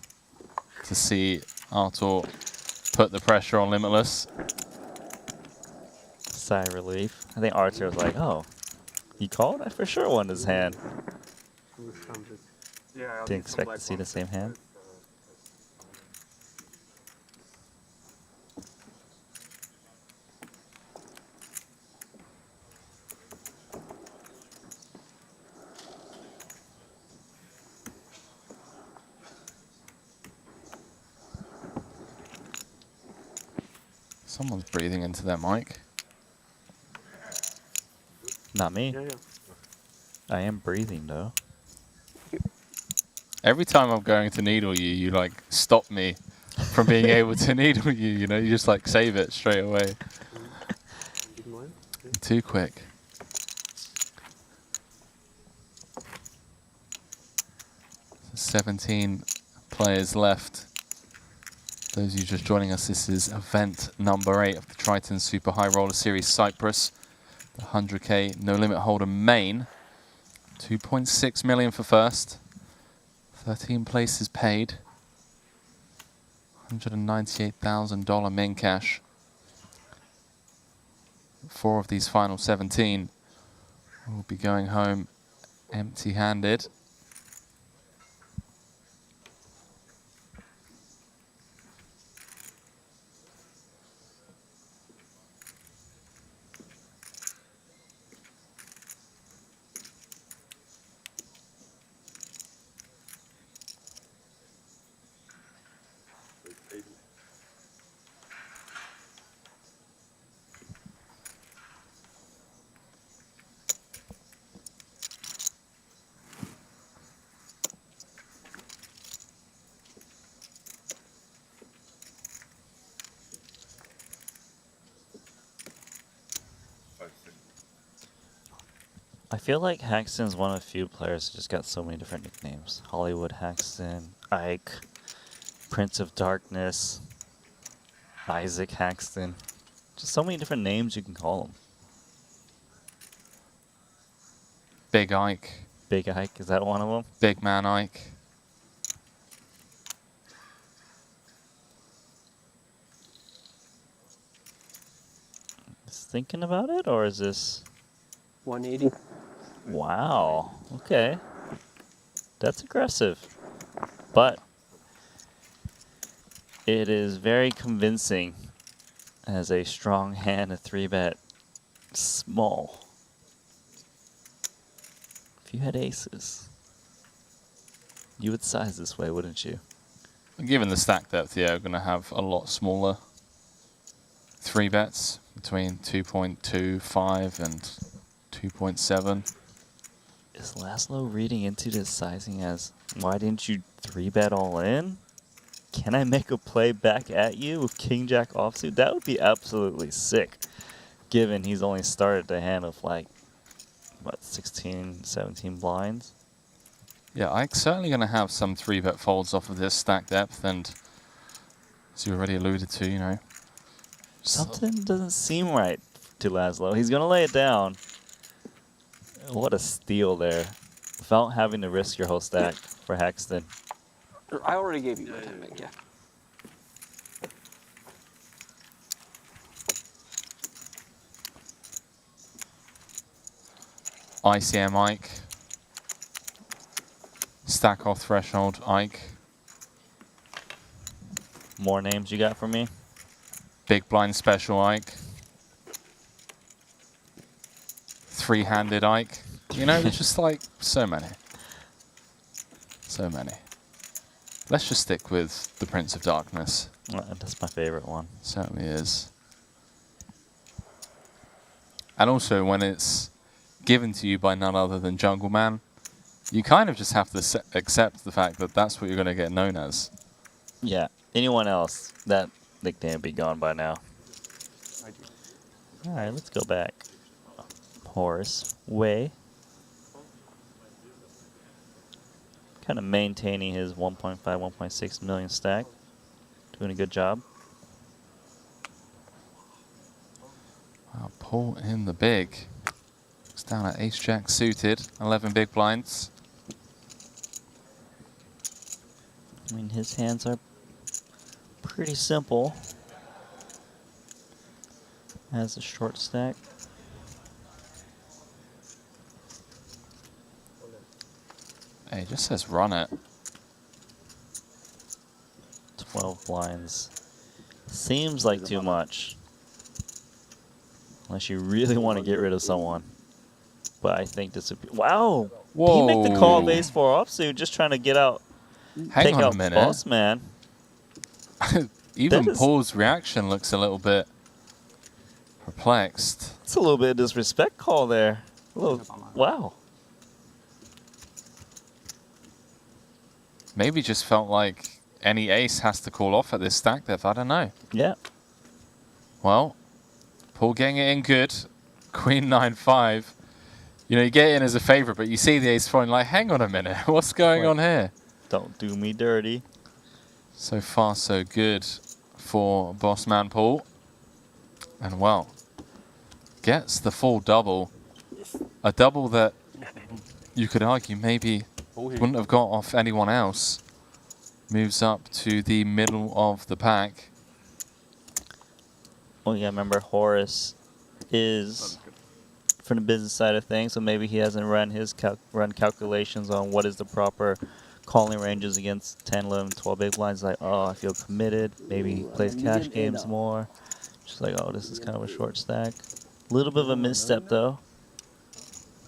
to see Artur put the pressure on Limitless. Sigh of relief. I think Artur was like, oh, he called? I for sure won his hand. Didn't expect to see the same hand. Someone's breathing into their mic. Not me. I am breathing though. Every time I'm going to needle you, you like stop me from being able to needle you, you know, you just like save it straight away. Too quick. So 17 players left. Those of you just joining us, this is event number 8 of the Triton Super High Roller Series Cyprus. The 100k No Limit Holder main. 2.6 million for first. 13 places paid. $198,000 min cash. 4 of these final 17 will be going home empty-handed. I feel like Haxton's one of the few players who just got so many different nicknames. Hollywood Haxton, Ike, Prince of Darkness, Isaac Haxton. Just so many different names you can call him. Big Ike. Big Ike, is that one of them? Big Man Ike. Just thinking about it, or is this 180? Wow. Okay. That's aggressive. But it is very convincing as a strong hand, a 3-bet small. If you had aces, you would size this way, wouldn't you? Given the stack depth, yeah, we're going to have a lot smaller 3-bets between 2.25 and 2.7. Is Laszlo reading into this sizing as, why didn't you 3-bet all in? Can I make a play back at you with King Jack offsuit? That would be absolutely sick, given he's only started the hand with like, what, 16, 17 blinds? Yeah, Ike's certainly going to have some 3-bet folds off of this stack depth, and as you already alluded to, you know. Something doesn't seem right to Laszlo. He's going to lay it down. What a steal there, without having to risk your whole stack for Haxton. I already gave you my time back, yeah. ICM Ike. Stack off threshold Ike. More names you got for me? Big blind special Ike. 3-handed Ike. You know, there's just like so many. So many. Let's just stick with the Prince of Darkness. That's my favorite one. Certainly is. And also when it's given to you by none other than Jungle Man, you kind of just have to accept the fact that that's what you're going to get known as. Yeah. Anyone else that nickname be gone by now. All right, let's go back. Horace Way. Kind of maintaining his 1.5, 1.6 million stack. Doing a good job. Wow, Paul in the big. It's down at ace-jack suited, 11 big blinds. I mean, his hands are pretty simple. Has a short stack. Hey, it just says run it. 12 blinds. Seems like too much. Unless you really want to get rid of someone. But I think this would be... Wow! Whoa. He made the call of ace 4 offsuit, just trying to get out... Hang take on out a minute. Boss Man. Even Paul's reaction looks a little bit perplexed. It's a little bit of disrespect call there. A little, wow. Maybe just felt like any ace has to call off at this stack depth. I don't know. Yeah. Well, Paul getting it in good. Queen 9-5. You know, you get in as a favorite, but you see the ace 4 and like, hang on a minute. What's going on here? Don't do me dirty. So far, so good for boss man Paul. And well, gets the full double. A double that you could argue maybe wouldn't have got off anyone else. Moves up to the middle of the pack. Well, yeah, remember Horace is from the business side of things, so maybe he hasn't run his calculations on what is the proper calling ranges against 10, 11, 12 big blinds. Like, oh, I feel committed. Maybe he plays cash games more. Just like, oh, this is kind of a short stack. A little bit of a misstep, though,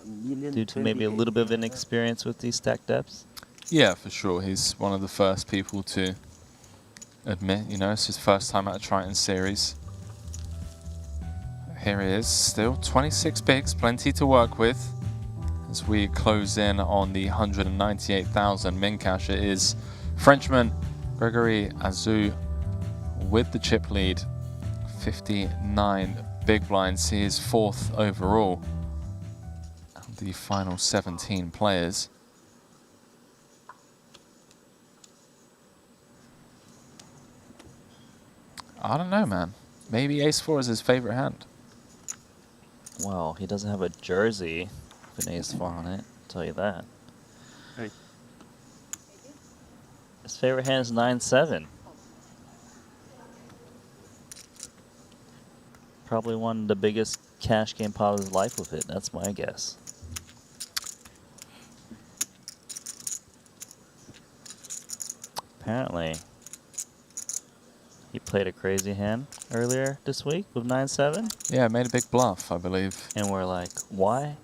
due to maybe a little bit of inexperience with these stack depths. Yeah, for sure. He's one of the first people to admit, you know, it's his first time at a Triton series. Here he is, still 26 bigs, plenty to work with. As we close in on the 198,000 min cash, it is Frenchman Gregory Azou with the chip lead. 59 big blinds. He is 4th overall. The final 17 players. I don't know, man. Maybe ace 4 is his favorite hand. Well, he doesn't have a jersey with an ace 4 on it, I'll tell you that. Hey. His favorite hand is 9-7. Probably won the biggest cash game pot of his life with it, that's my guess. Apparently, he played a crazy hand earlier this week with 9-7. Yeah, made a big bluff, I believe. And we're like, why?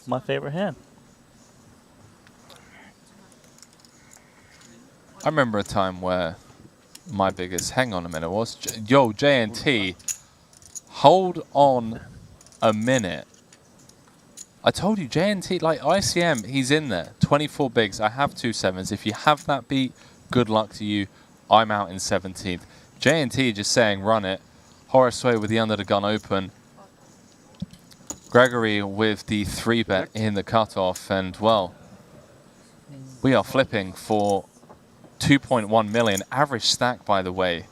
My favorite hand. I remember a time where my biggest, hang on a minute, was, yo, JNT, hold on a minute. I told you, JNT, like ICM, he's in there. 24 bigs, I have 2 7s. If you have that beat, good luck to you. I'm out in 17th. JNT just saying run it. Horace Way with the under the gun open. Gregory with the 3-bet in the cutoff. And, well, we are flipping for 2.1 million. Average stack, by the way,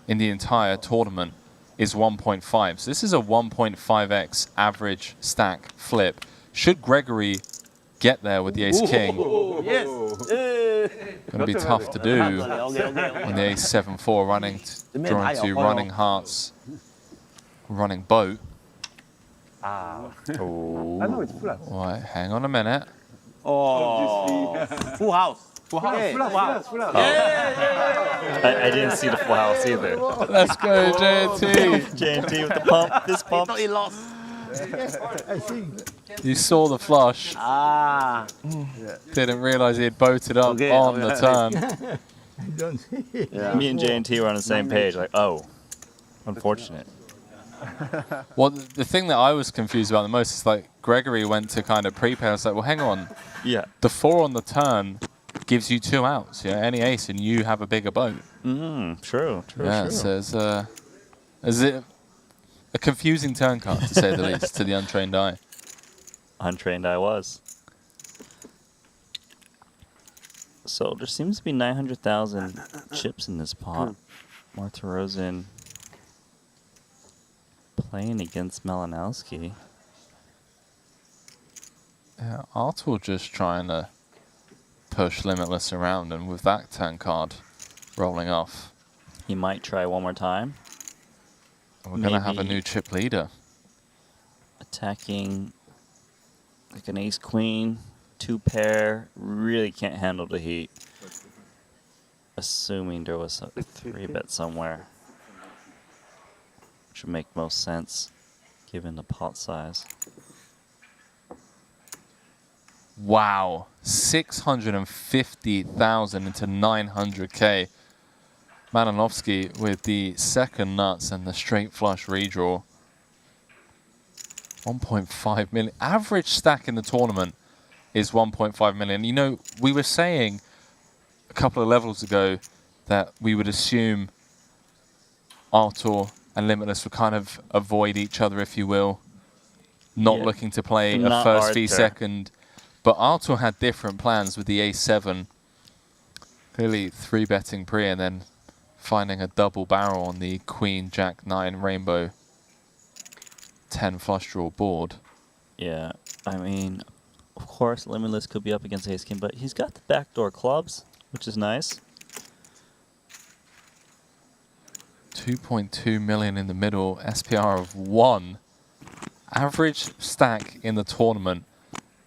in the entire tournament is 1.5. So this is a 1.5x average stack flip. Should Gregory get there with the ace-king, going to be tough to do when the ace 7-4 running, drawing to running hearts, running boat. Oh, right, hang on a minute. Oh, full house. Full house. Full house. Full house. I didn't see the full house either. Let's go, JNT. JNT with the pump, this pump. He lost. I see. You saw the flush. Didn't realize he had boated up on the turn. I don't see. Me and JNT were on the same page, like, oh, unfortunate. Well, the thing that I was confused about the most is like Gregory went to kind of prepare. I was like, well, hang on. Yeah. The 4 on the turn gives you 2 outs. Yeah, any ace and you have a bigger boat. True. Yeah, so is it a confusing turn card, to say the least, to the untrained eye. Untrained I was. So there seems to be 900,000 chips in this pot. Marta Rosen playing against Malinowski. Yeah, Artur just trying to push Limitless around, and with that turn card rolling off, he might try one more time. We're going to have a new chip leader. Attacking like an ace-queen, 2-pair, really can't handle the heat. Assuming there was a 3-bet somewhere. Which would make most sense, given the pot size. Wow, 650,000 into 900K. Malinowski with the second nuts and the straight flush redraw. 1.5 million. Average stack in the tournament is 1.5 million. You know, we were saying a couple of levels ago that we would assume Artur and Limitless would kind of avoid each other, if you will. Not looking to play a first v second. But Artur had different plans with the ace-7. Clearly 3-betting pre and then finding a double barrel on the queen, jack, 9 rainbow 10 flush draw board. Yeah, I mean, of course Limitless could be up against ace-king, but he's got the backdoor clubs, which is nice. 2.2 million in the middle, SPR of 1. Average stack in the tournament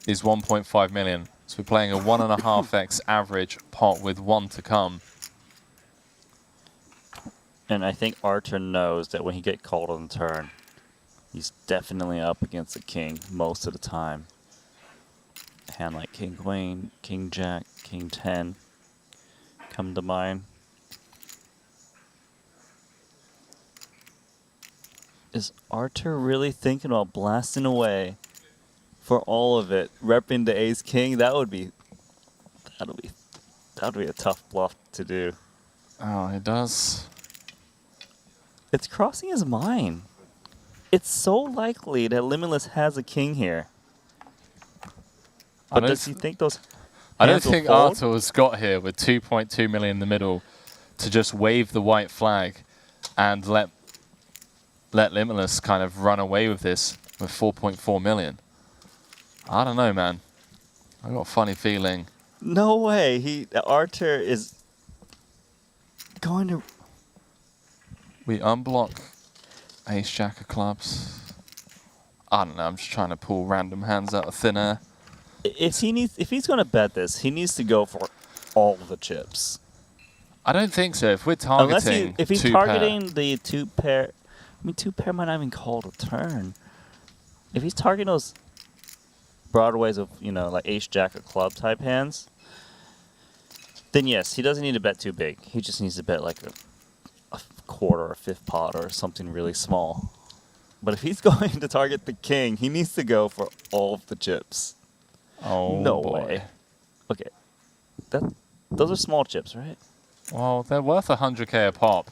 is 1.5 million. So we're playing a 1.5x average pot with 1 to come. And I think Artur knows that when he gets called on the turn, he's definitely up against the king most of the time. A hand like king queen, king jack, king 10 come to mind. Is Artur really thinking about blasting away for all of it, repping the ace king? That'll be a tough bluff to do. Oh, it does. It's crossing his mind. It's so likely that Limitless has a king here. But does he think those I don't think Artur's got here with 2.2 million in the middle to just wave the white flag and let Limitless kind of run away with this with 4.4 million. I don't know, man. I got a funny feeling. No way. Artur is going to... We unblock ace jack of clubs. I don't know. I'm just trying to pull random hands out of thin air. If he's going to bet this, he needs to go for all the chips. I don't think so. If we're targeting if he's targeting the 2-pair, I mean 2-pair might not even call the turn. If he's targeting those broadways of, you know, like ace jack of club type hands, then yes, he doesn't need to bet too big. He just needs to bet like a quarter or a 5th pot or something really small. But if he's going to target the king, he needs to go for all of the chips. Oh, no boy. way. Okay, those are small chips, right? Well, they're worth 100k a pop.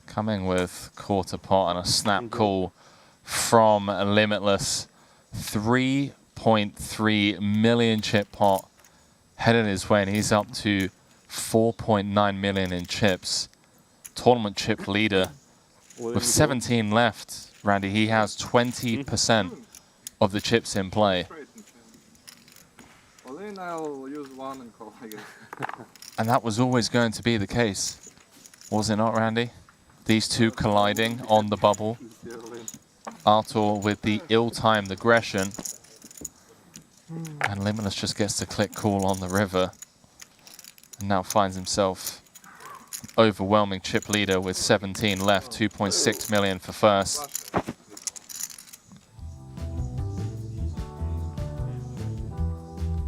Coming with quarter pot and a snap call from Limitless. 3.3 million chip pot headed his way, and he's up to 4.9 million in chips. Tournament chip leader with 17 left. Randy, he has 20% of the chips in play. Well, then I'll use 1 and call, I guess. And that was always going to be the case, was it not, Randy? These two colliding on the bubble. Artur with the ill-timed aggression. And Limitless just gets to click call on the river. And now finds himself overwhelming chip leader with 17 left, 2.6 million for first.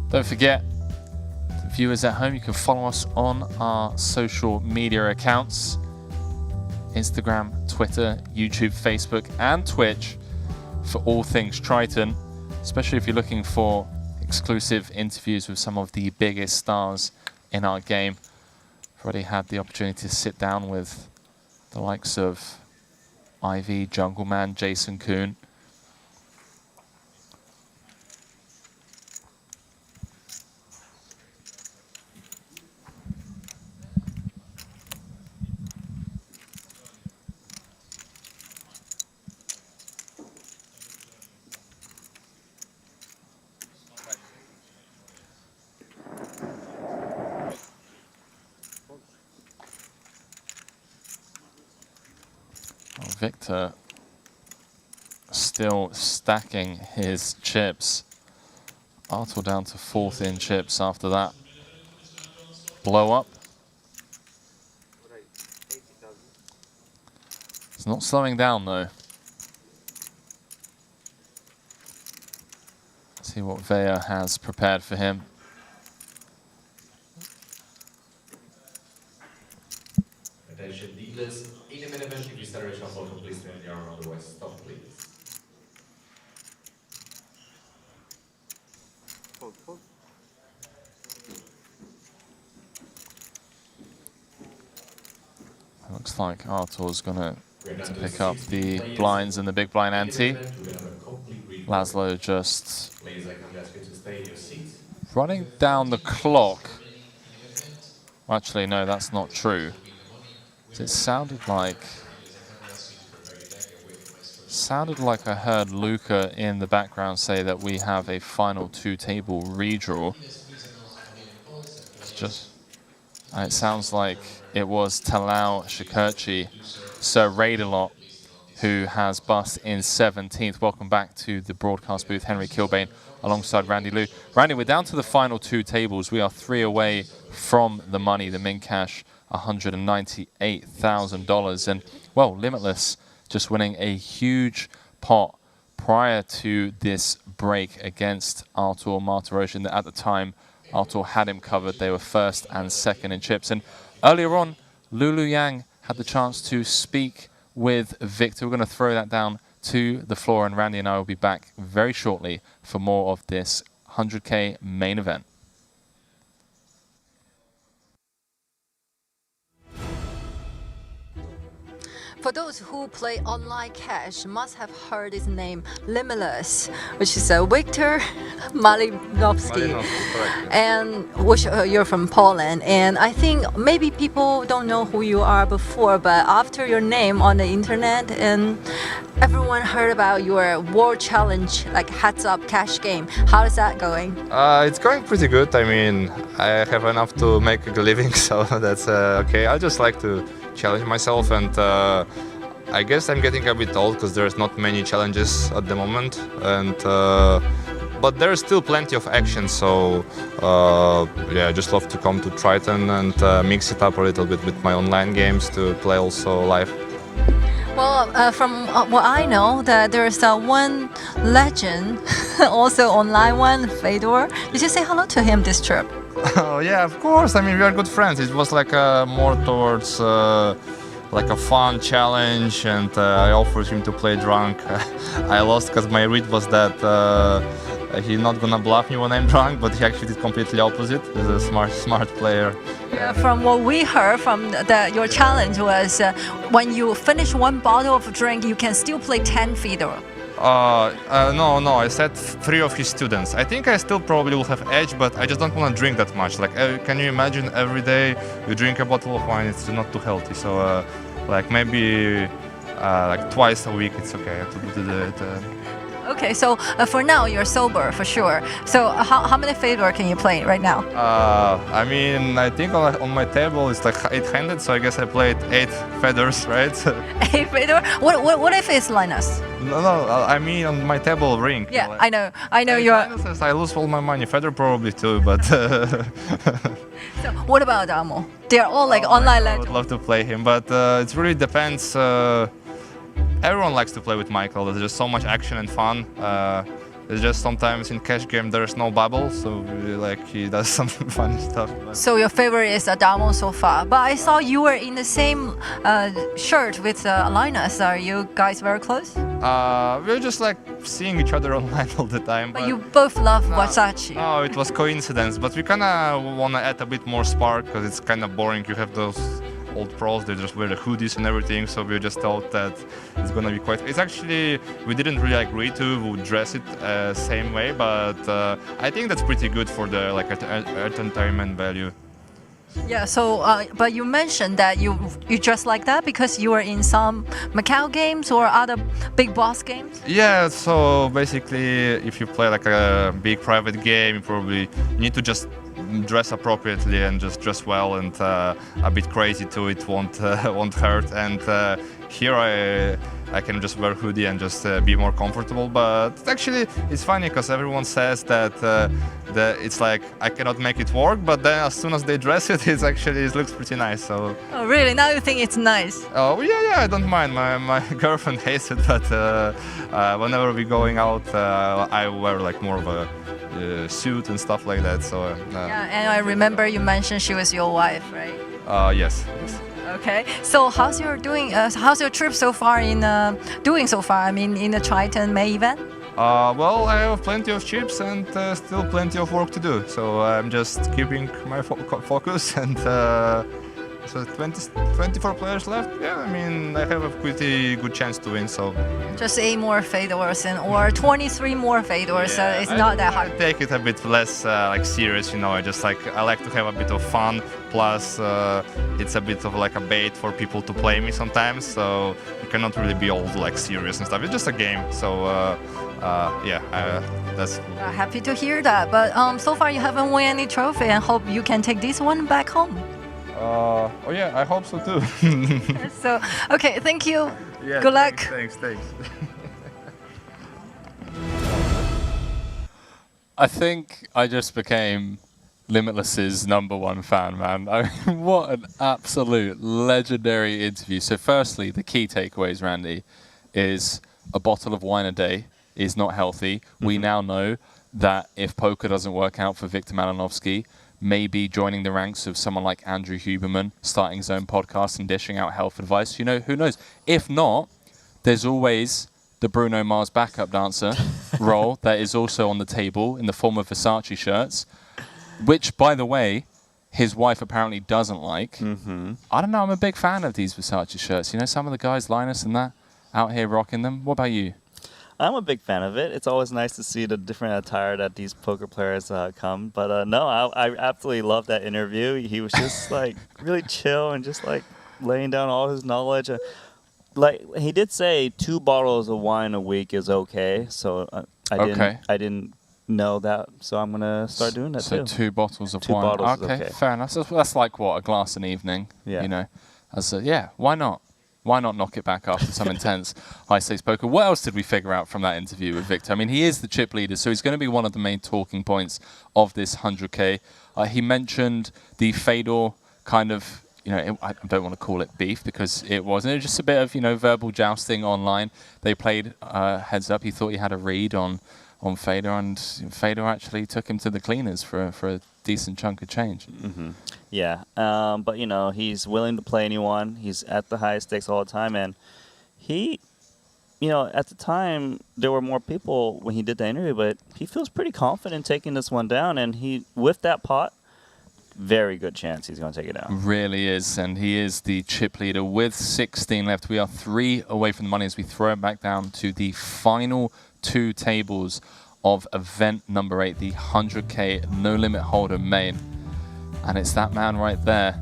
Don't forget, viewers at home, you can follow us on our social media accounts. Instagram, Twitter, YouTube, Facebook, and Twitch for all things Triton, especially if you're looking for exclusive interviews with some of the biggest stars in our game. I've already had the opportunity to sit down with the likes of Ivy, Jungle Man, Jason Kuhn. Victor still stacking his chips. Artur down to 4th in chips after that blow up. It's not slowing down though. Let's see what Veya has prepared for him. Attention dealers, in a minute, if you start a shuffle, please turn your arm, otherwise stop, please. It looks like Artur's gonna pick up the blinds and the big blind ante. Laszlo just running down the clock. Well, actually, no, that's not true. It sounded like I heard Luca in the background say that we have a final 2-table redraw. It's just, it sounds like it was Talal Shakurchi, Sir Raidalot, who has bust in 17th. Welcome back to the broadcast booth, Henry Kilbane, alongside Randy Liu. Randy, we're down to the final 2 tables. We are 3 away from the money, the min cash, $198,000. And, well, Limitless just winning a huge pot prior to this break against Artur Martirosyan. At the time, Artur had him covered. They were 1st and 2nd in chips. And earlier on, Lulu Yang had the chance to speak with Victor. We're going to throw that down to the floor, and Randy and I will be back very shortly for more of this 100K main event. For those who play online cash, must have heard his name, Limitless, which is Victor Malinowski, and which you're from Poland. And I think maybe people don't know who you are before, but after your name on the internet, and everyone heard about your World Challenge, like Heads Up cash game. How is that going? It's going pretty good. I mean, I have enough to make a living, so that's okay. I just like to challenge myself, and I guess I'm getting a bit old because there's not many challenges at the moment, and but there's still plenty of action, so yeah, I just love to come to Triton and mix it up a little bit with my online games to play also live. Well, from what I know, that there's one legend, also online one, Fedor. Did you say hello to him this trip? Oh yeah, of course. I mean, we are good friends. It was like more towards like a fun challenge, and I offered him to play drunk. I lost because my read was that he's not gonna bluff me when I'm drunk, but he actually did completely opposite. He's a smart player. Yeah, from what we heard from your challenge was when you finish 1 bottle of drink, you can still play 10 Fedor. No, I said 3 of his students. I think I still probably will have edge, but I just don't want to drink that much. Like, can you imagine every day you drink a bottle of wine? It's not too healthy. So, like maybe like twice a week, it's okay to do it. Okay, so for now you're sober for sure. So how many Fedor can you play right now? I mean, I think on my table it's like 8-handed, so I guess I played 8 Fedors, right? 8 Fedor? What if it's Linus? No, I mean on my table ring. Yeah, like, I know you're. I lose all my money. Fedor probably too, but. So what about Amo? They're all like online legends. I would love to play him, but it really depends. Everyone likes to play with Michael. There's just so much action and fun. It's just sometimes in cash game there's no bubble, so like he does some funny stuff. So your favorite is Adamo so far, but I saw you were in the same shirt with Linus. Are you guys very close? We're just like seeing each other online all the time. But you both love Versace. No, it was coincidence, but we kind of want to add a bit more spark because it's kind of boring. You have those old pros, they just wear the hoodies and everything, so we just thought that it's gonna be quite... It's actually, we didn't really agree to we'll dress it same way, but I think that's pretty good for the like entertainment value. Yeah, so, but you mentioned that you dress like that because you were in some Macau games or other big boss games? Yeah, so basically, if you play like a big private game, you probably need to just dress appropriately and just dress well and a bit crazy too. It won't hurt. And here I can just wear hoodie and just be more comfortable. But actually, it's funny because everyone says that it's like I cannot make it work. But then as soon as they dress it, it looks pretty nice. So. Oh really? Now you think it's nice? Oh yeah, I don't mind. My girlfriend hates it, but whenever we're going out, I wear like more of a suit and stuff like that. So yeah, and I remember you mentioned she was your wife, right? Yes. Okay, so how's your trip so far in doing so far? I mean, in the Triton May event. Well, I have plenty of chips and still plenty of work to do. So I'm just keeping my focus and. So 24 players left. Yeah, I mean, I have a pretty good chance to win. So just 8 more Fedors or 23 more Fedors. Yeah, it's not that hard. I take it a bit less like serious, you know. I like to have a bit of fun. Plus, it's a bit of like a bait for people to play me sometimes. So you cannot really be all like serious and stuff. It's just a game. So that's. Happy to hear that. But so far you haven't won any trophy, and hope you can take this one back home. Oh yeah, I hope so too. So, okay, thank you. Yeah, good luck. Thanks. I think I just became Limitless's #1 fan, man. I mean, what an absolute legendary interview. So firstly, the key takeaways, Randy, is a bottle of wine a day is not healthy. Mm-hmm. We now know that if poker doesn't work out for Viktor Malinovsky, maybe joining the ranks of someone like Andrew Huberman, starting his own podcast and dishing out health advice. You know, who knows? If not, there's always the Bruno Mars backup dancer role that is also on the table in the form of Versace shirts, which, by the way, his wife apparently doesn't like. Mm-hmm. I don't know, I'm a big fan of these Versace shirts. You know, some of the guys, Linus and that, out here rocking them. What about you? I'm a big fan of it. It's always nice to see the different attire that these poker players come. But no, I absolutely love that interview. He was just like really chill and just like laying down all his knowledge. Like he did say 2 bottles of wine a week is okay. So I didn't know that. So I'm gonna start doing that too. So 2 bottles of 2 wine. bottles Okay, fair enough. So that's like what, a glass an evening. Yeah. You know, why not? Why not knock it back after some intense high-stakes poker? What else did we figure out from that interview with Viktor? I mean, he is the chip leader, so he's going to be one of the main talking points of this 100K. He mentioned the Fedor kind of, you know, I don't want to call it beef because it wasn't. It was just a bit of, you know, verbal jousting online. They played heads up. He thought he had a read on Fedor, and Fedor actually took him to the cleaners for a decent chunk of change. Mm-hmm. Yeah, but you know, he's willing to play anyone. He's at the highest stakes all the time, and he, you know, at the time there were more people when he did the interview, but he feels pretty confident taking this one down, and he, with that pot, very good chance he's going to take it down. Really is, and he is the chip leader with 16 left. We are 3 away from the money as we throw it back down to the final 2 tables of event number 8, the 100K No Limit Holder main. And it's that man right there,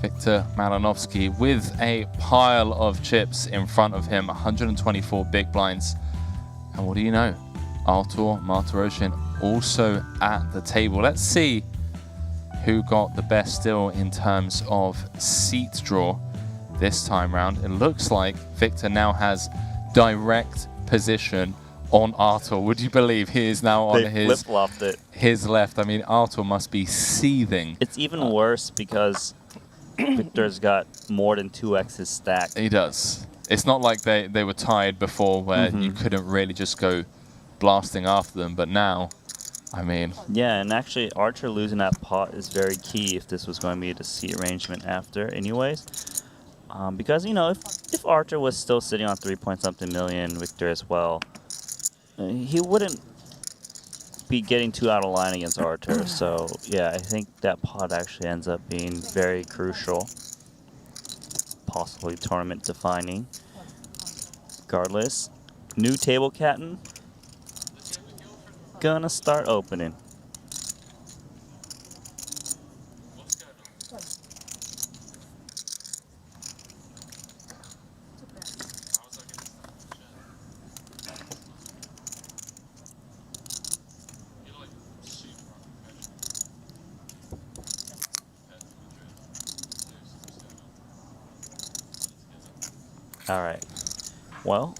Viktor Malinovsky, with a pile of chips in front of him, 124 big blinds. And what do you know? Artur Martirosyan also at the table. Let's see who got the best deal in terms of seat draw this time round. It looks like Viktor now has direct position on Artur. Would you believe he is now on his left? I mean, Artur must be seething. It's even worse because Viktor's got more than 2x his stack. He does. It's not like they were tied before where you couldn't really just go blasting after them, but now, I mean... Yeah, and actually Archer losing that pot is very key if this was going to be the seat arrangement after anyways. Because, you know, if Archer was still sitting on 3-point-something million, Victor as well, he wouldn't be getting too out of line against Archer. So, yeah, I think that pot actually ends up being very crucial. Possibly tournament defining. Regardless, new table captain gonna start opening. All right. Well,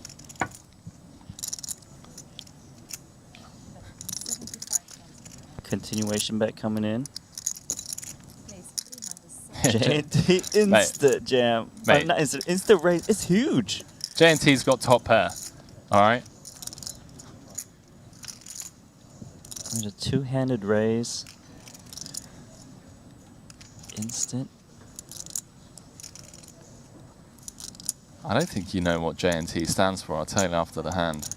continuation bet coming in. JNT insta jam. Mate. Not insta raise. It's huge. JNT's got top pair. All right. There's a two-handed raise. Instant. I don't think you know what JNT stands for. I'll tell you after the hand.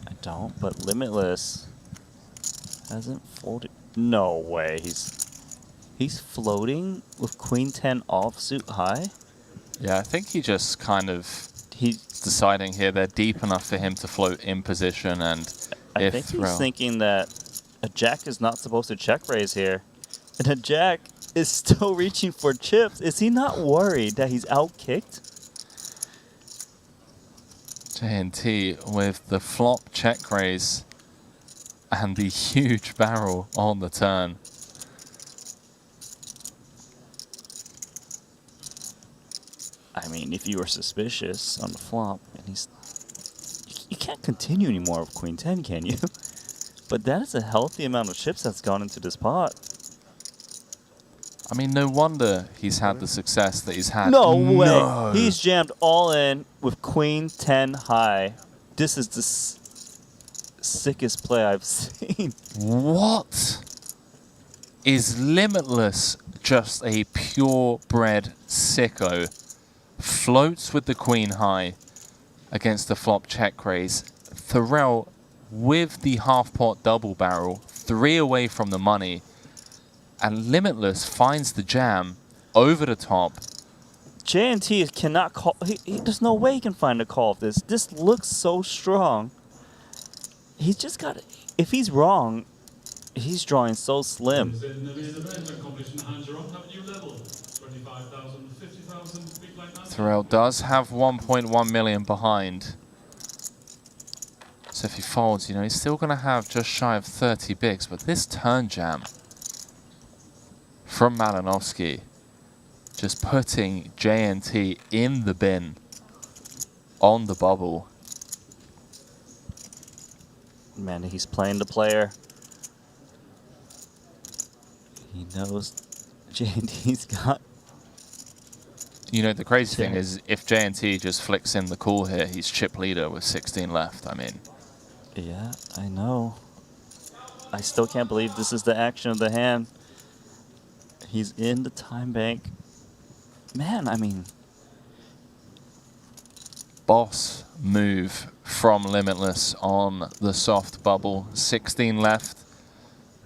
I don't, but Limitless hasn't folded. No way. He's floating with Queen 10 offsuit high. Yeah, I think he just kind of he's deciding here they're deep enough for him to float in position, and I think he's thinking that a jack is not supposed to check raise here, and a jack is still reaching for chips. Is he not worried that he's out-kicked? JNT with the flop check raise and the huge barrel on the turn. I mean, if you were suspicious on the flop, and you can't continue anymore with Queen 10, can you? But that is a healthy amount of chips that's gone into this pot. I mean, no wonder he's had the success that he's had. No way. He's jammed all in with Queen 10 high. This is the sickest play I've seen. What? Is Limitless just a purebred sicko? Floats with the Queen high against the flop check raise. Thorell with the half pot double barrel, 3 away from the money. And Limitless finds the jam over the top. JNT cannot call. There's no way he can find a call of this. This looks so strong. He's just got. If he's wrong, he's drawing so slim. Thorell does have 1.1 million behind. So if he folds, you know, he's still going to have just shy of 30 bigs. But this turn jam from Malinovsky, just putting JNT in the bin on the bubble. Man, he's playing the player. He knows JNT's got. You know, the crazy thing is, if JNT just flicks in the call here, he's chip leader with 16 left. I mean. Yeah, I know. I still can't believe this is the action of the hand. He's in the time bank. Man, I mean. Boss move from Limitless on the soft bubble. 16 left.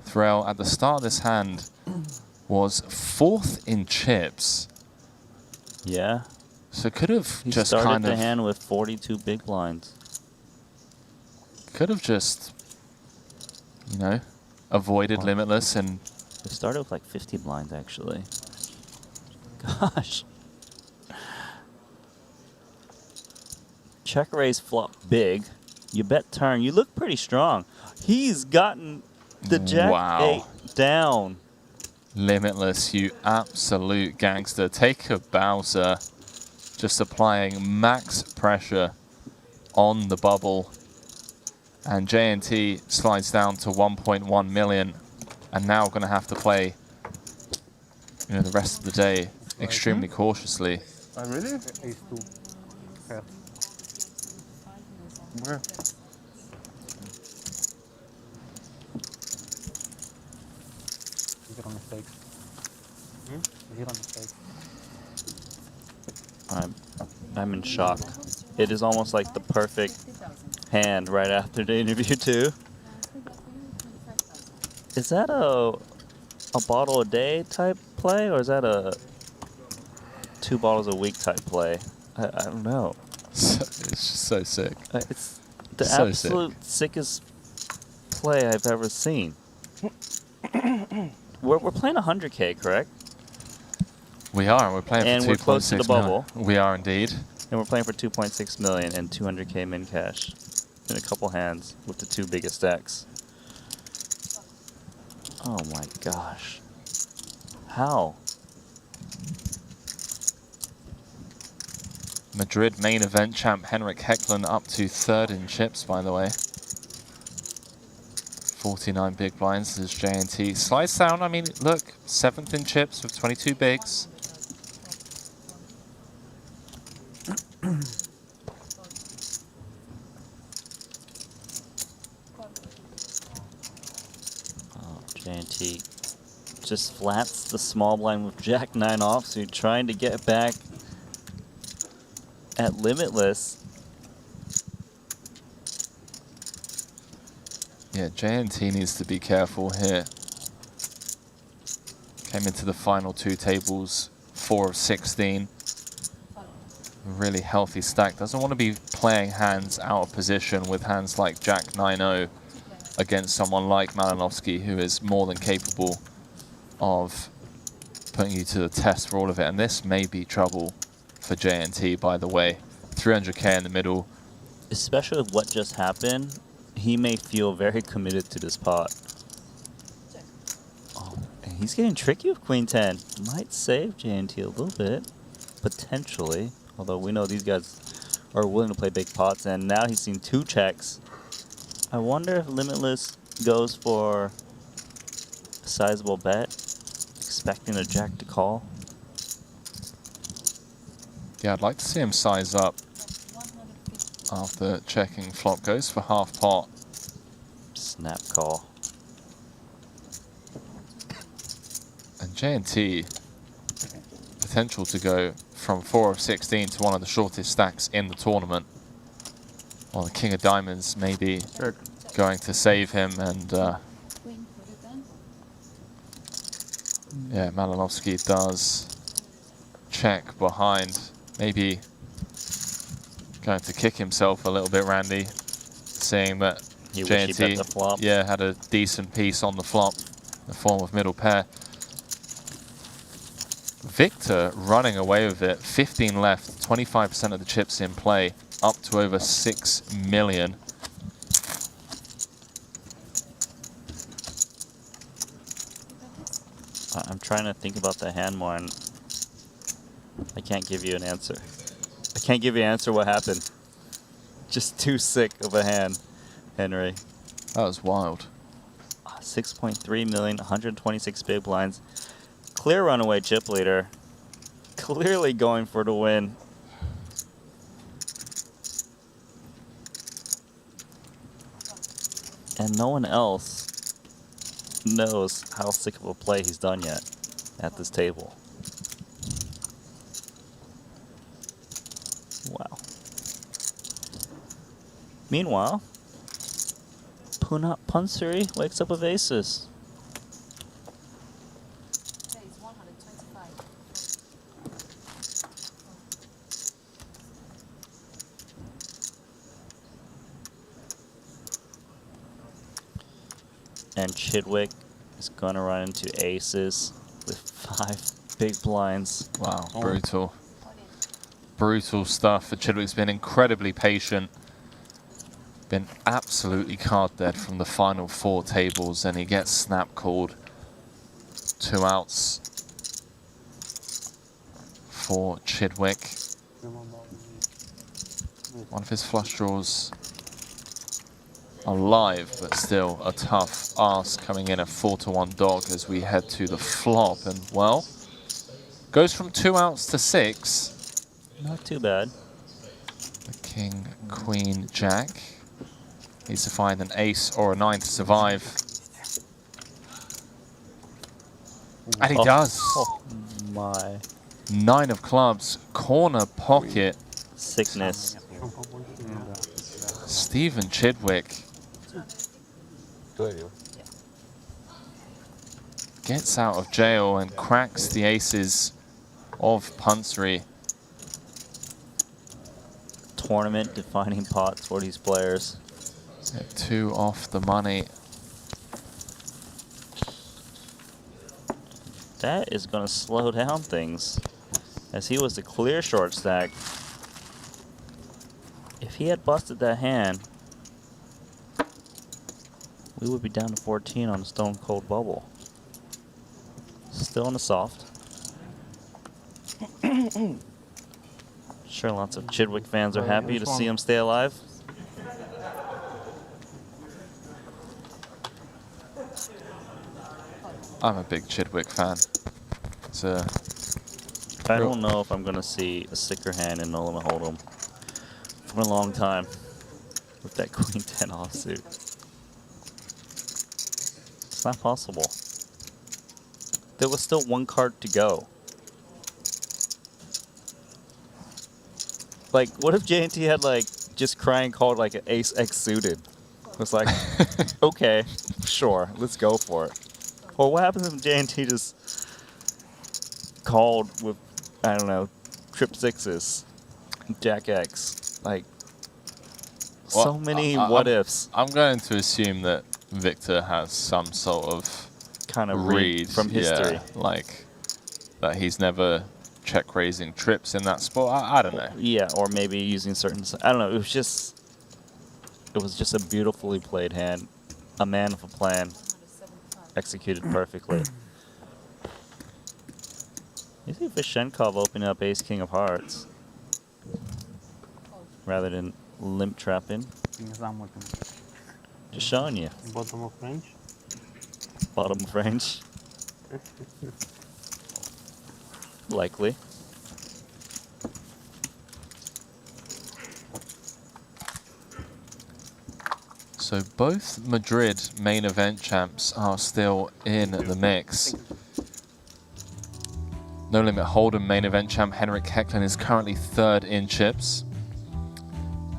Thorell at the start of this hand was 4th in chips. Yeah. So could have he just started kind the of hand with 42 big blinds. Could have just, you know, avoided Limitless and. It started with like 50 blinds actually. Gosh. Check raise flop big. You bet turn. You look pretty strong. He's gotten the jack 8 down. Limitless, you absolute gangster. Take a bow, sir. Just applying max pressure on the bubble. And JNT slides down to 1.1 million. And now going to have to play, you know, the rest of the day extremely cautiously. Really? Ace 2. Yeah. Where? Here on the plate. I'm in shock. It is almost like the perfect hand right after the interview too. Is that a bottle a day type play, or is that a 2 bottles a week type play? I don't know. It's just so sick. It's the So absolute sickest play I've ever seen. We're playing 100K, correct? We are. We're playing and for 2.6 we're close to the bubble. We are indeed. And we're playing for 2.6 million and 200K min cash in a couple hands with the 2 biggest stacks. Oh my gosh. How? Madrid main event champ Henrik Hecklund up to 3rd in chips, by the way. 49 big blinds is J&T. Slides down, I mean, look, 7th in chips with 22 bigs. Oh, J&T just flats the small blind with Jack 9 off, so you're trying to get back at Limitless. Yeah, J&T needs to be careful here. Came into the final 2 tables, 4 of 16. Really healthy stack. Doesn't want to be playing hands out of position with hands like Jack 9-0 against someone like Malinovsky, who is more than capable of putting you to the test for all of it. And this may be trouble for J&T, by the way. 300K in the middle. Especially with what just happened, he may feel very committed to this pot. Oh, and he's getting tricky with Queen 10. Might save J&T a little bit, potentially. Although we know these guys are willing to play big pots, and now he's seen 2 checks. I wonder if Limitless goes for a sizable bet, expecting a jack to call. Yeah, I'd like to see him size up after checking flop. Goes for half pot. Snap call. And J&T, potential to go from 4 of 16 to one of the shortest stacks in the tournament. Well, the King of Diamonds may be going to save him, and yeah, Malinovsky does check behind. Maybe going to kick himself a little bit, Randy, seeing that J&T had a decent piece on the flop in the form of middle pair. Victor running away with it, 15 left, 25% of the chips in play, up to over 6 million. I'm trying to think about the hand more, and I can't give you an answer. I can't give you an answer what happened. Just too sick of a hand, Henry. That was wild. 6.3 million, 126 big blinds. Clear runaway chip leader. Clearly going for the win. And no one else knows how sick of a play he's done yet at this table. Wow. Meanwhile, Pansuri wakes up with aces. And Chidwick is going to run into aces with 5 big blinds. Wow, brutal. Brutal stuff for Chidwick's been incredibly patient. Been absolutely card dead from the final 4 tables, and he gets snap called. 2 outs for Chidwick. One of his flush draws alive, but still a tough ask, coming in a 4-1 dog as we head to the flop. And well, goes from 2 outs to 6. Not too bad. The king, queen, jack. Needs to find an ace or a 9 to survive. And he does. my. 9 of clubs, corner pocket. Sickness. Stephen Chidwick gets out of jail and cracks the aces of Punsery. Tournament defining pots for these players. At 2 off the money. That is going to slow down things, as he was the clear short stack. If he had busted that hand, we would be down to 14 on a stone cold bubble. Still in the soft. Sure, lots of Chidwick fans are happy to see him stay alive. I'm a big Chidwick fan. I don't know if I'm going to see a sicker hand in No Limit Hold'em for a long time with that Queen 10 offsuit. It's not possible. There was still 1 card to go. Like, what if J&T had, like, just crying called, like, an ace X suited? It's like, okay, sure, let's go for it. Or what happens if J&T just called with, I don't know, trip 6s, Jack X, like, well, so many what ifs. I'm going to assume that Victor has some sort of kind of read from history. Yeah, like that he's never check raising trips in that spot. I don't know. Yeah, or maybe using certain, I don't know, it was just a beautifully played hand, a man with a plan, executed perfectly. You see Vishenkov opening up ace king of hearts rather than limp trapping. Just showing you. Bottom of range. Bottom of range. Likely. So both Madrid main event champs are still in the mix. No Limit Hold'em main event champ Henrik Hecklin is currently 3rd in chips.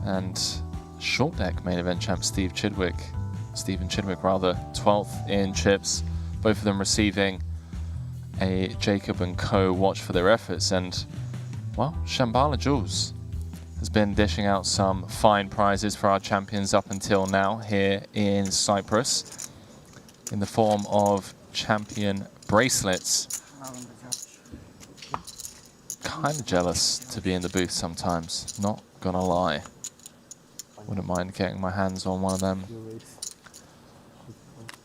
And short deck main event champ Stephen Chidwick, 12th in chips. Both of them receiving a Jacob & Co. watch for their efforts. And, well, Shambhala Jules has been dishing out some fine prizes for our champions up until now here in Cyprus in the form of champion bracelets. Kind of jealous to be in the booth sometimes, not gonna lie. Wouldn't mind getting my hands on one of them.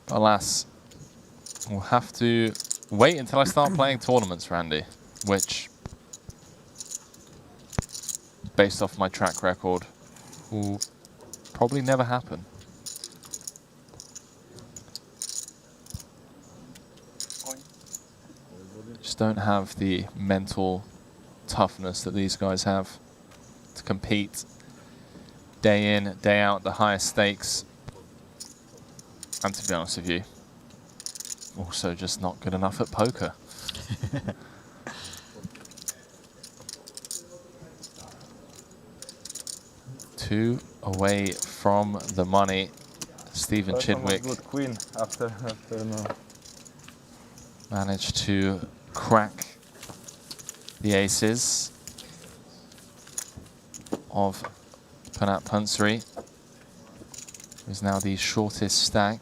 Alas, we'll have to wait until I start playing tournaments, Randy, which, based off my track record, will probably never happen. Just don't have the mental toughness that these guys have to compete day in, day out, the highest stakes. And to be honest with you, also just not good enough at poker. Two away from the money. Stephen Chidwick Good queen after no. managed to crack the aces of Panat Punsery, who's now the shortest stack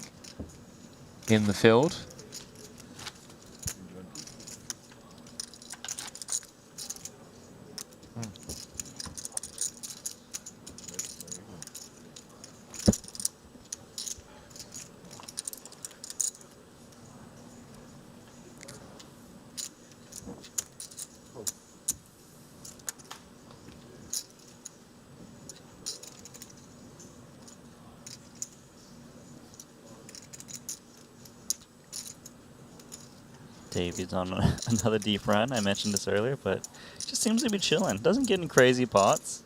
in the field. Davey's on another deep run. I mentioned this earlier, but just seems to be chilling. Doesn't get in crazy pots.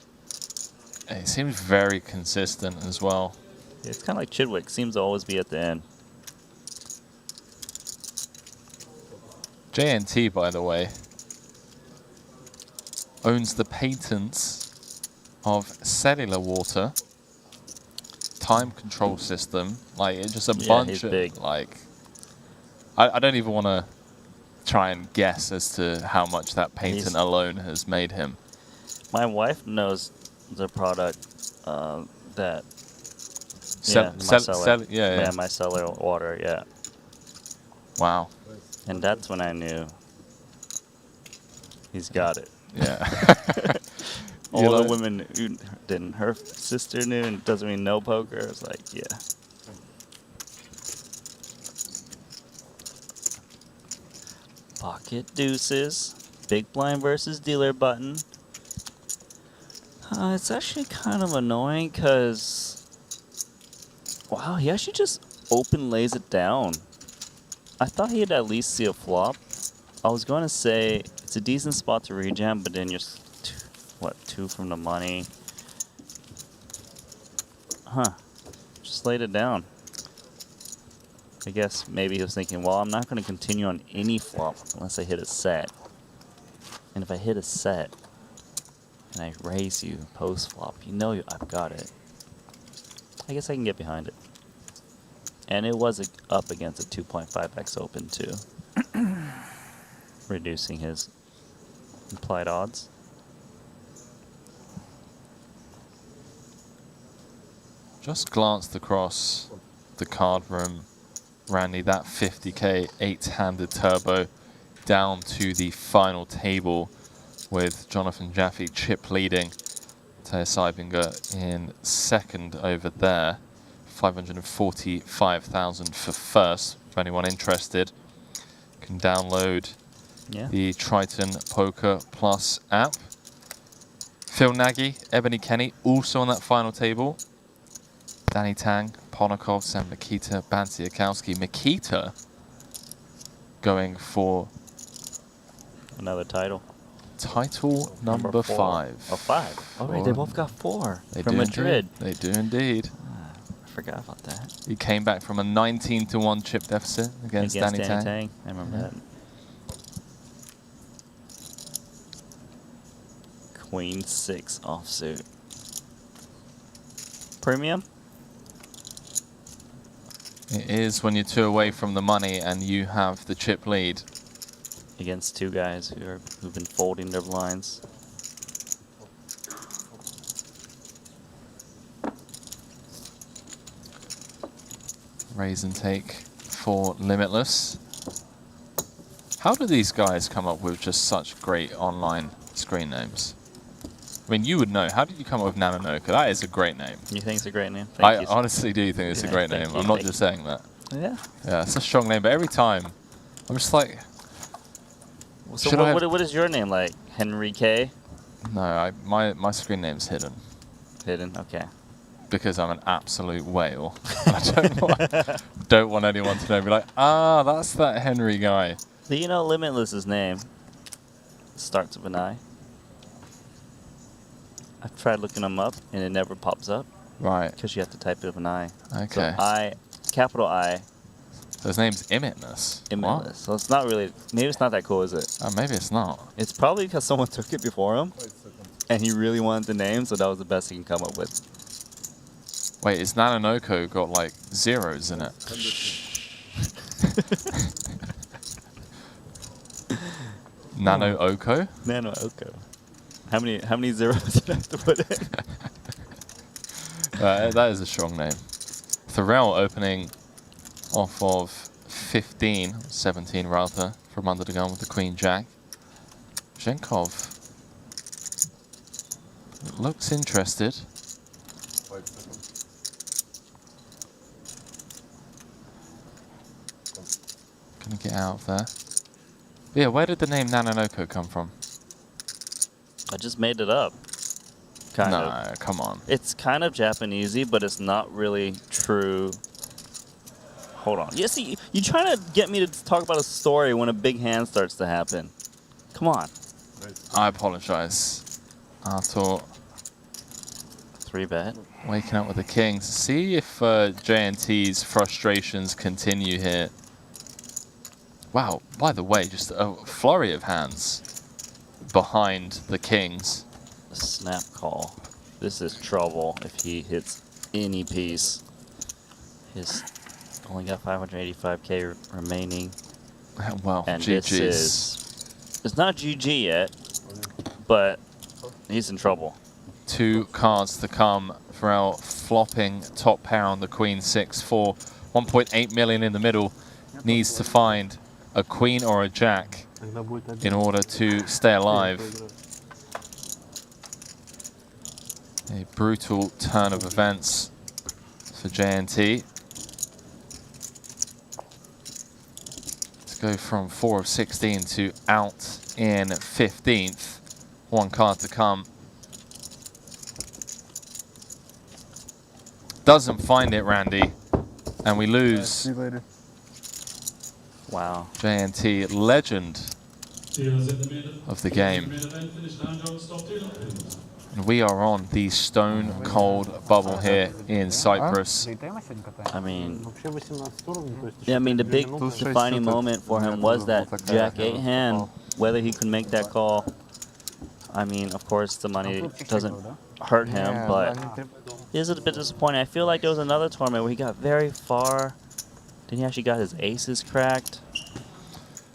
It seems very consistent as well. It's kind of like Chidwick. Seems to always be at the end. JNT, by the way, owns the patents of cellular water, time control system. Like, it's just a bunch of big. like. I don't even want to try and guess as to how much that patent alone has made him. My wife knows the product that. Micellar water. Yeah. Wow. And that's when I knew he's got it. Yeah. All the women who didn't. Her sister knew and doesn't mean no poker. It's like, yeah. Pocket deuces. Big blind versus dealer button. It's actually kind of annoying because, wow, he actually just open lays it down. I thought he'd at least see a flop. I was going to say it's a decent spot to rejam, but then you're, two from the money. Huh. Just laid it down. I guess maybe he was thinking, well, I'm not going to continue on any flop unless I hit a set. And if I hit a set and I raise you post flop, you know I've got it. I guess I can get behind it. And it was up against a 2.5x open too. Reducing his implied odds. Just glanced across the card room, Randy, that 50k 8-handed turbo down to the final table with Jonathan Jaffe chip leading. Teo Seibinger in second over there. 545,000 for first. For anyone interested, you can download the Triton Poker Plus app. Phil Nagy, Ebony Kenny also on that final table. Danny Tang, Ponakov, Sam Mikita, Bansiakowski. Mikita going for another title. Title number 5. Oh, 5. Oh, right, they both got 4 they from Madrid. Indeed. They do indeed. I forgot about that. He came back from a 19-1 chip deficit against Danny Tang. I remember that. Queen 6 offsuit. Premium? It is when you're 2 away from the money and you have the chip lead. Against 2 guys who've been folding their blinds. Raise and take for Limitless. How do these guys come up with just such great online screen names? I mean, you would know. How did you come up with Nananoka? That is a great name. You think it's a great name? I honestly do think it's a great name. I'm not just saying that. Yeah. Yeah, it's a strong name, but every time, I'm just like... So what is your name like? Henry K? No, my screen name's hidden. Hidden, okay. Because I'm an absolute whale. I don't want anyone to know. Be like, that's that Henry guy. Do you know Limitless's name starts with an I? I've tried looking them up and it never pops up. Right. Because you have to type it with an I. Okay. So capital I. So his name's Imitness. Imitness. What? So it's not really, maybe it's not that cool, is it? Maybe it's not. It's probably because someone took it before him and he really wanted the name, so that was the best he can come up with. Wait, is Nanonoko got like zeros in it? Nano Oko? Nano Oko. How many zeros did I have to put in? That is a strong name. Thorell opening off of 15, 17 rather, from under the gun with the Queen Jack. Zhenkov looks interested. Gonna get out of there. Yeah, where did the name Nanonoko come from? I just made it up. Kind of. No, come on. It's kind of Japanesey, but it's not really true. Hold on. Yeah, see, you're trying to get me to talk about a story when a big hand starts to happen. Come on. I apologize. I thought 3-bet. Waking up with the kings. See if JNT's frustrations continue here. Wow, by the way, just a flurry of hands. behind the kings. Snap call. This is trouble if he hits any piece. He's only got 585k remaining. Well, and GG's. this is, it's not GG yet, but he's in trouble. 2 cards to come for our flopping top pair on the Queen 6-4. 1.8 million in the middle. Needs to find a queen or a jack in order to stay alive. A brutal turn of events for JNT. Let's go from 4 of 16 to out in 15th. 1 card to come. Doesn't find it, Randy, and we lose. See you later. Wow. JNT, legend of the game. And we are on the stone cold bubble here in Cyprus. I mean, yeah, I mean the big defining moment for him was that Jack 8 hand, whether he could make that call. I mean, of course, the money doesn't hurt him, but it is a bit disappointing. I feel like there was another tournament where he got very far, then he actually got his aces cracked.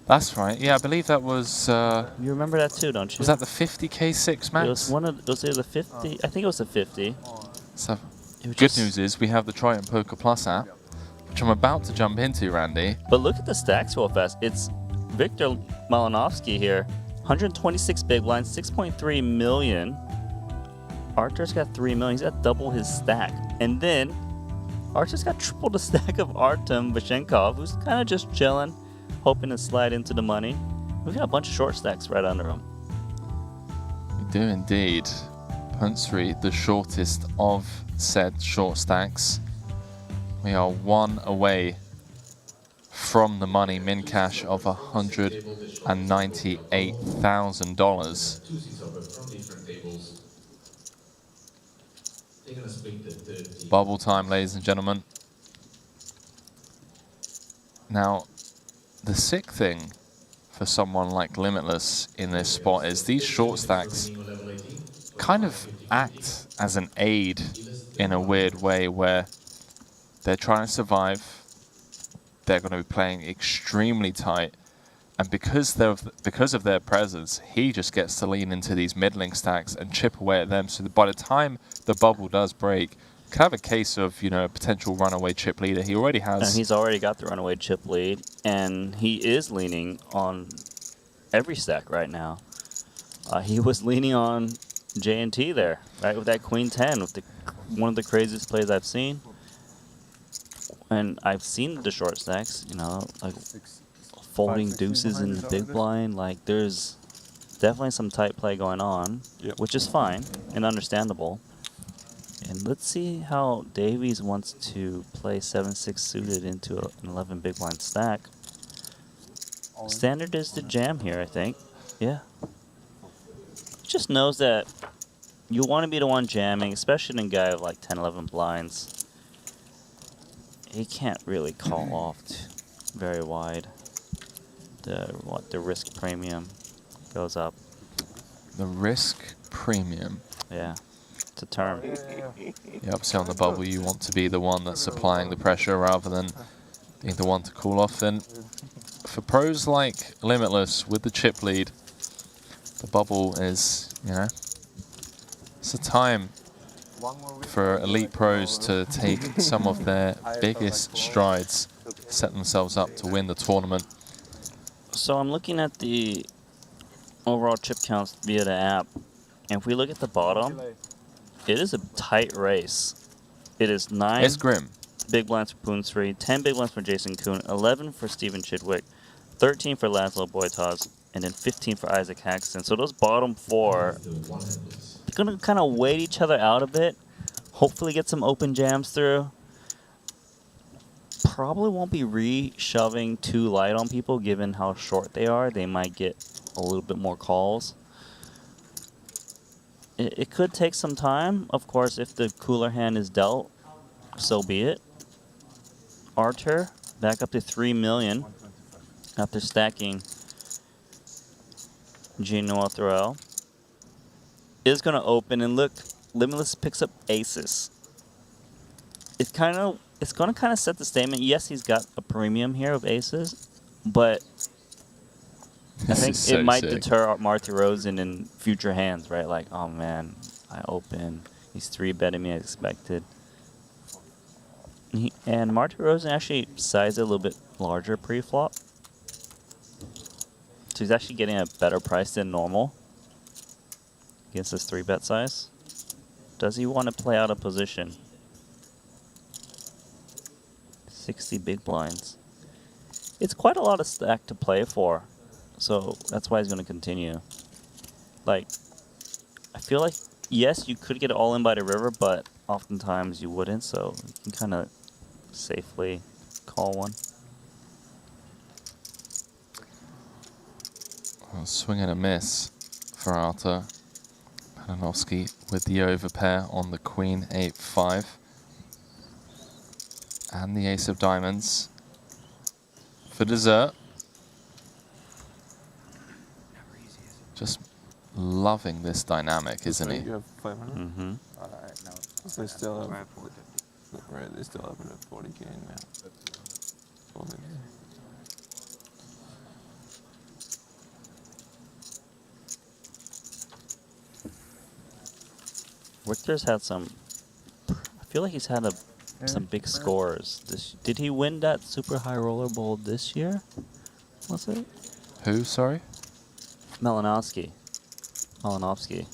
That's right. Yeah, I believe that was. You remember that too, don't you? Was that the 50k6 max? It was one of. It was either the 50. I think it was the 50. So, good news is we have the Triton Poker Plus app, which I'm about to jump into, Randy. But look at the stacks real fast. It's Victor Malinovsky here. 126 big blinds, 6.3 million. Artur's got 3 million. He's got double his stack. And then Artur's got triple the stack of Artem Vashenkov, who's kind of just chilling, hoping to slide into the money. We've got a bunch of short stacks right under him. We do indeed. Punsri, the shortest of said short stacks. We are 1 away from the money, min cash of $198,000. Bubble time, ladies and gentlemen. Now, the sick thing for someone like Limitless in this spot is these short stacks kind of act as an aid in a weird way where they're trying to survive. They're going to be playing extremely tight, and because of their presence, he just gets to lean into these middling stacks and chip away at them. So that by the time the bubble does break, could have a case of, you know, a potential runaway chip leader. He already has. And he's already got the runaway chip lead, and he is leaning on every stack right now. He was leaning on JNT there, right, with that Queen 10, with one of the craziest plays I've seen. And I've seen the short stacks, you know, like folding deuces in the big blind. Like, there's definitely some tight play going on, which is fine and understandable. And let's see how Davies wants to play 7-6 suited into an 11 big blind stack. Standard is the jam here, I think. Yeah. He just knows that you want to be the one jamming, especially in a guy of like 10, 11 blinds. He can't really call off very wide. The risk premium goes up. The risk premium. Yeah, it's a term. Yeah, obviously on the bubble you want to be the one that's applying the pressure rather than being the one to cool off. And for pros like Limitless with the chip lead, the bubble is, you know, it's a time for elite pros to take some of their biggest strides, set themselves up to win the tournament. So I'm looking at the overall chip counts via the app, and if we look at the bottom, it is a tight race. It is 9 it's grim. Big blinds for Punsri, 10 big blinds for Jason Kuhn, 11 for Steven Chidwick, 13 for Laszlo Boytaz, and then 15 for Isaac Haxton. So those bottom 4, they're going to kind of wait each other out a bit, hopefully get some open jams through. Probably won't be re-shoving too light on people given how short they are. They might get a little bit more calls. It could take some time. Of course, if the cooler hand is dealt, so be it. Artur back up to 3 million after stacking Genoa Thorell is going to open, and look, Limitless picks up aces. It's going to kind of set the statement. Yes, he's got a premium here of aces, but I think it might deter Marty Rosen in future hands, right? Like, oh man, I open. He's 3-betting me as expected. And Marty Rosen actually sized it a little bit larger pre-flop. So he's actually getting a better price than normal against this 3-bet size. Does he want to play out of position? 60 big blinds. It's quite a lot of stack to play for. So that's why he's going to continue. Like, I feel like, yes, you could get it all in by the river, but oftentimes you wouldn't. So you can kind of safely call one. Well, swing and a miss for Artur. Pananovsky with the overpair on the Queen 8-5. And the Ace of Diamonds for dessert. Just loving this dynamic, isn't he? You have 500? Mm-hmm. Alright, now they still have, right, they still have it at 40k now. 450. Richter's had some, I feel like he's had some big scores. Did he win that super high roller bowl this year? Was it? Who, sorry? Malinowski. I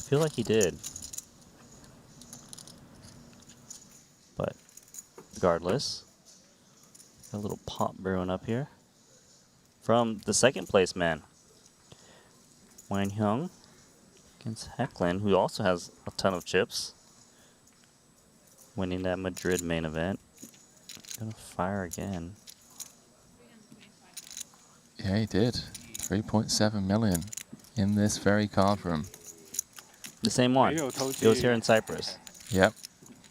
feel like he did. But regardless, a little pop brewing up here from the second place man, Wang Hyung against Hecklin, who also has a ton of chips, winning that Madrid main event. Gonna fire again. Yeah, he did. 3.7 million in this very card room. The same one. It was here in Cyprus. Yep.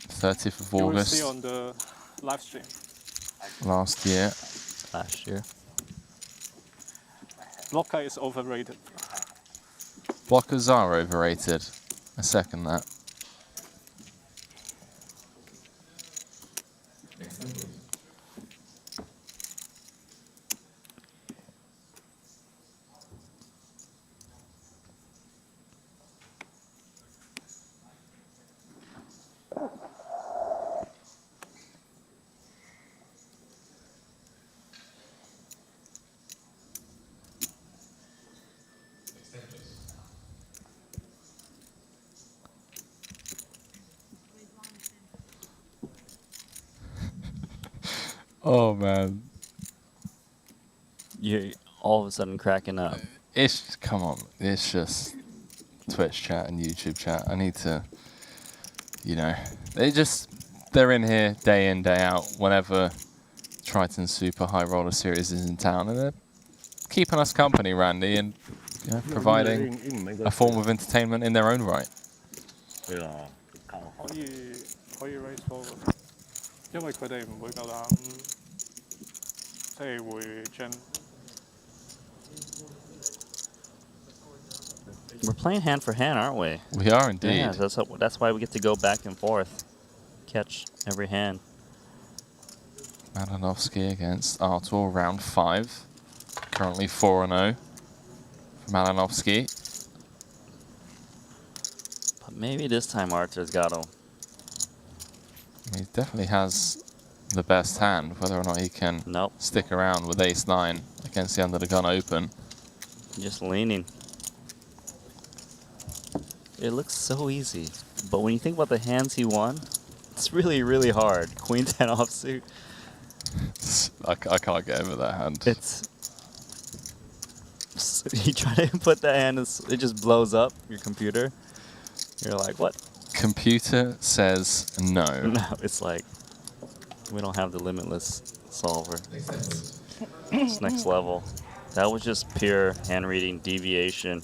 30th of You will August. see on the live stream. Last year. Blocker is overrated. Blockers are overrated. I second that. Oh man. You're all of a sudden cracking up. Come on, it's just Twitch chat and YouTube chat. I need to, you know, they're in here day in, day out whenever Triton Super High Roller Series is in town, and they're keeping us company, Randy, and providing a form of entertainment in their own right. 可以 raise forward， 因為佢哋唔會夠膽，即係會將。We're playing hand for hand, aren't we? We are indeed. Yeah, that's why we get to go back and forth, catch every hand. Malinowski against Artur, round 5. Currently 4-0 for Malinowski. But maybe this time Artur's got him. He definitely has the best hand. Whether or not he can stick around with ace-9 against the under-the-gun open. Just leaning. It looks so easy. But when you think about the hands he won, it's really, really hard. Queen 10 offsuit. I can't get over that hand. You try to input that hand, it just blows up your computer. You're like, what? Computer says no. No, it's like, we don't have the limitless solver. It's next level. That was just pure hand reading deviation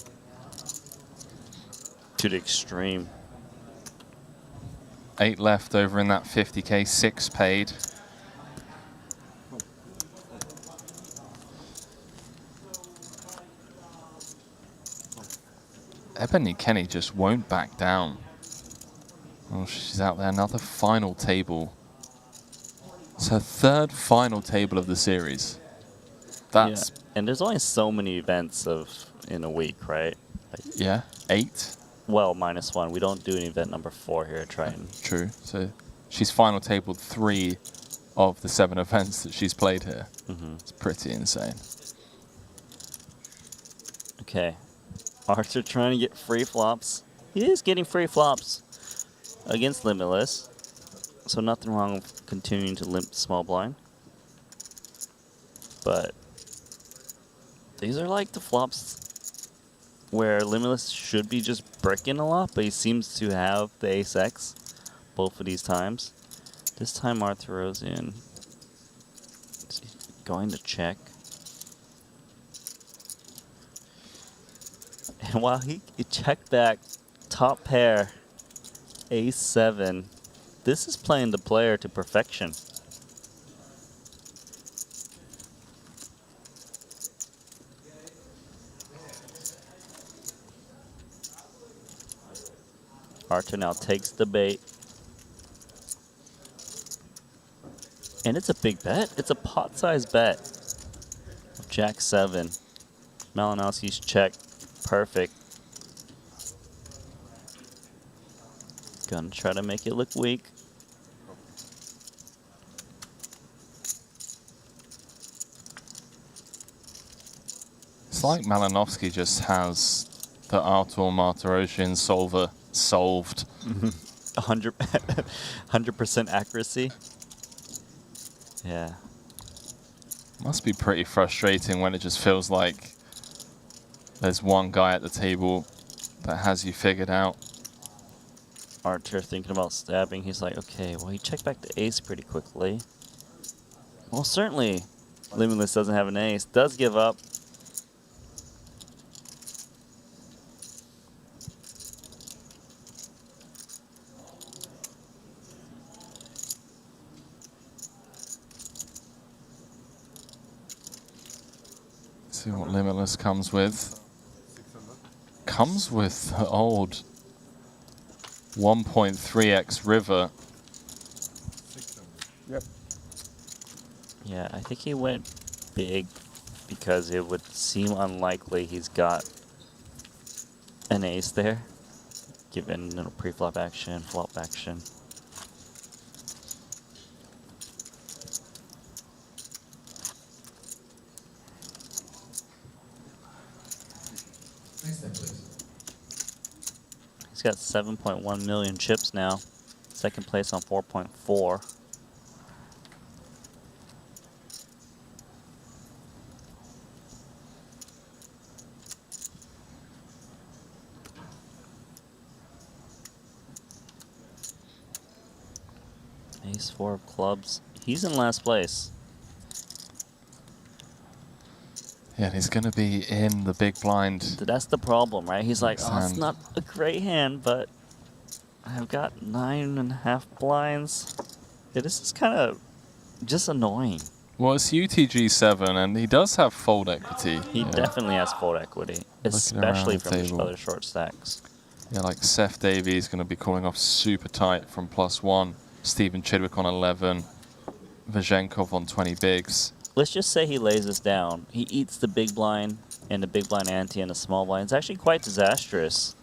to the extreme. 8 left over in that 50k, 6 paid. bet Kenny just won't back down. Oh, she's out there. Another final table. It's her third final table of the series. That's and there's only so many events in a week, right? Like, yeah, 8. Well, -1. We don't do an event number 4 here at Triton. True. So she's final tabled 3 of the 7 events that she's played here. It's pretty insane. Okay, Arthur trying to get free flops. He is getting free flops against Limitless, so nothing wrong with continuing to limp small blind. But these are like the flops where Limitless should be just bricking a lot, but he seems to have the ace-X both of these times. This time Arthur rose in. Going to check. And while he checked back, top pair, ace-7, this is playing the player to perfection. Arthur now takes the bait. And it's a big bet. It's a pot-sized bet. Jack-7. Malinowski's check. Perfect. Gonna try to make it look weak. It's like Malinowski just has the Artur Martirosyan solver solved. 100% accuracy. Yeah. Must be pretty frustrating when it just feels like there's one guy at the table that has you figured out. Arthur thinking about stabbing. He's like, okay, well, he checked back the ace pretty quickly. Well, certainly, Limitless doesn't have an ace. Does give up. See what Limitless comes with. Comes with the old 1.3x river. Yep. Yeah, I think he went big because it would seem unlikely he's got an ace there, given pre-flop action, flop action. Next step, please. He's got 7.1 million chips now. Second place on 4.4. Ace-4 of clubs. He's in last place. Yeah, and he's going to be in the big blind. That's the problem, right? He's like, oh, it's hand. not a great hand, but I've got 9.5 blinds. Yeah, this is kind of just annoying. Well, it's UTG7, and he does have fold equity. He definitely has fold equity, especially around the from table. other short stacks. Yeah, like Seth Davies going to be calling off super tight from +1. Stephen Chidwick on 11. Vazenkov on 20 bigs. Let's just say he lays this down. He eats the big blind and the big blind ante and the small blind. It's actually quite disastrous.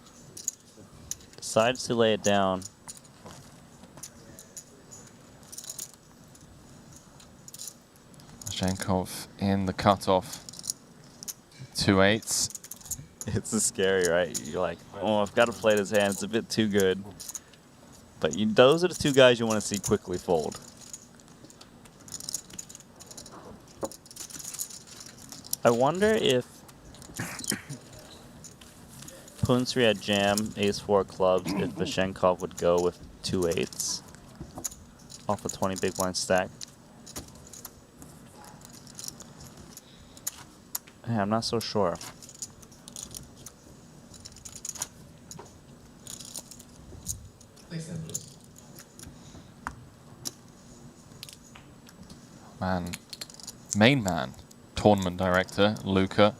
Decides to lay it down. Vazenkov in the cutoff. 2-8s. It's scary, right? You're like, oh, I've got to play this hand. It's a bit too good. But those are the two guys you want to see quickly fold. I wonder if Punsri had jam, ace-4 clubs, if Vazenkov would go with 2 8s off a 20 big blind stack. Yeah, I'm not so sure. Next step, please. Man, main man, tournament director, Luca.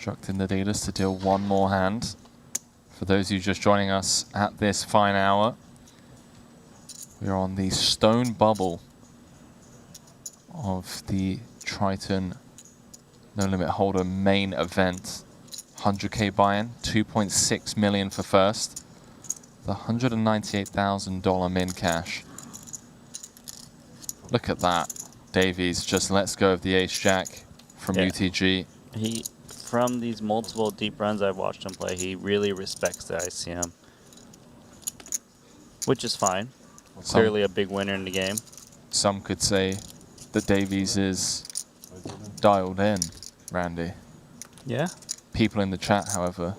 Instructing the dealers to deal one more hand. For those of you just joining us at this fine hour, we're on the stone bubble of the Triton No Limit Holder main event. 100k buy-in, 2.6 million for first. The $198,000 min cash. Look at that. Davies just lets go of the ace-jack from UTG. From these multiple deep runs I've watched him play, he really respects the ICM. Which is fine. Clearly a big winner in the game. Some could say that Davies is dialed in, Randy. Yeah? People in the chat, however,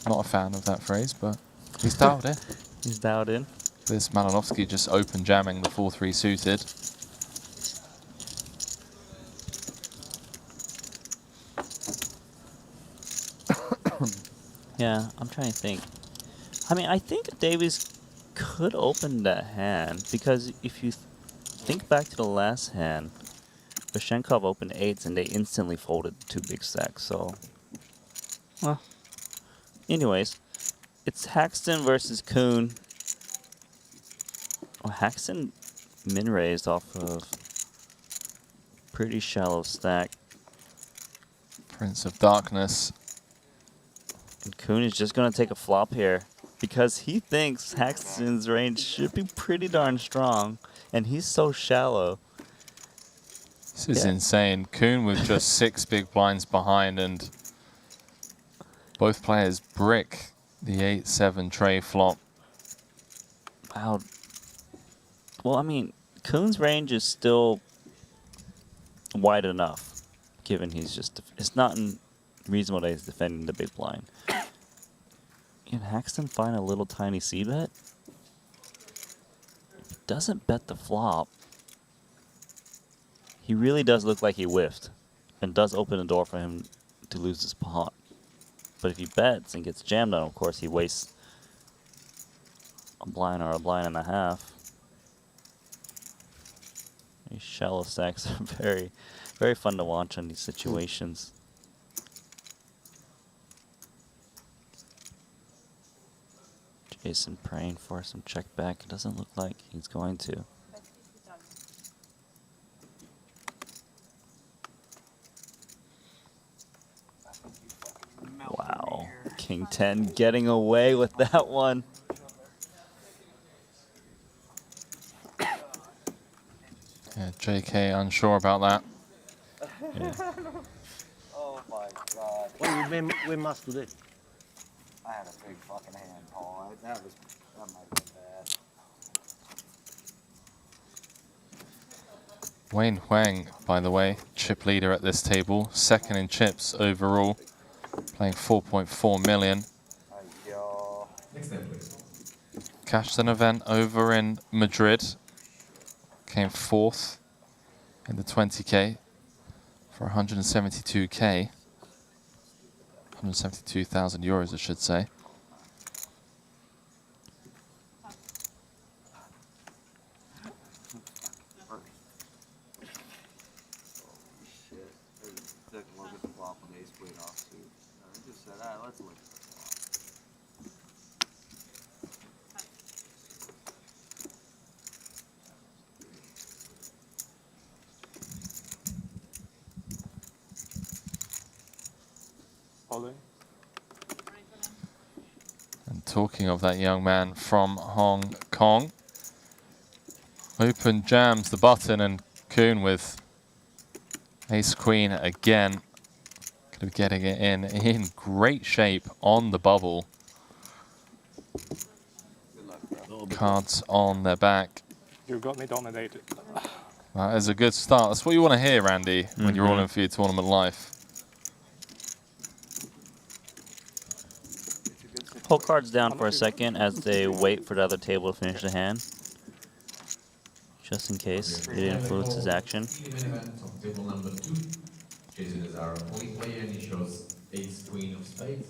not a fan of that phrase, but he's dialed in. He's dialed in. This Malinovsky just open jamming the 4-3 suited. Yeah, I'm trying to think. I mean, I think Davies could open that hand, because if you think back to the last hand, Vashenkov opened 8s and they instantly folded 2 big stacks, so... Well, anyways, it's Haxton versus Kuhn. Well, Haxton min-raised off of pretty shallow stack. Prince of Darkness. And Kuhn is just going to take a flop here because he thinks Haxton's range should be pretty darn strong, and he's so shallow. This is insane. Kuhn with just 6 big blinds behind, and both players brick the 8-7 tray flop. Wow. Well, I mean, Kuhn's range is still wide enough, given he's just... It's not reasonable that he's defending the big blind. Can Haxton find a little tiny c-bet? Doesn't bet the flop. He really does look like he whiffed, and does open the door for him to lose his pot. But if he bets and gets jammed on, of course, he wastes a blind or a blind and a half. These shallow stacks are very, very fun to watch in these situations. Jason praying for some check back. It doesn't look like he's going to. Wow. King 10 getting away with that one. Yeah, JK unsure about that. Yeah. Oh my god. Well, we must do this. I had a big fucking hand, Paul. That might have been bad. Wayne Huang, by the way, chip leader at this table, second in chips overall, playing 4.4 million. Next time, please. Cashed an event over in Madrid, came 4th in the 20k for 172k. 172,000 euros, I should say. Took a look at the flop and ace queen offsuit. I just said, let's look at the flop. Holding. And talking of that young man from Hong Kong, open jams the button, and Kuhn with ace queen again. Could be getting it in great shape on the bubble. Cards on their back. You got me dominated. That is a good start. That's what you want to hear, Randy, when you're all in for your tournament life. Hold cards down for a second as they wait for the other table to finish the hand. Just in case it influences action. Table number 2. Jason is our only player and he shows ace queen of spades.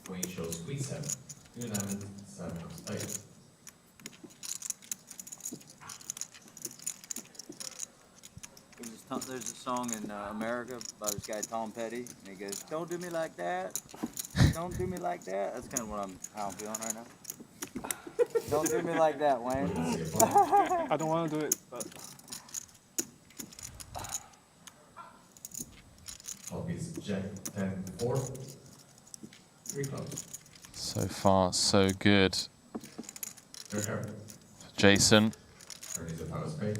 Queen shows queen 7. Tournament 7 of spades. there's a song in America by this guy Tom Petty, and he goes, "Don't do me like that, don't do me like that." That's kind of how I'm feeling right now. Don't do me like that, Wayne. I don't want to do it, but Top is Jack 10-4. 3 clubs. So far, so good. Your turn. Jason Turn is a power spade.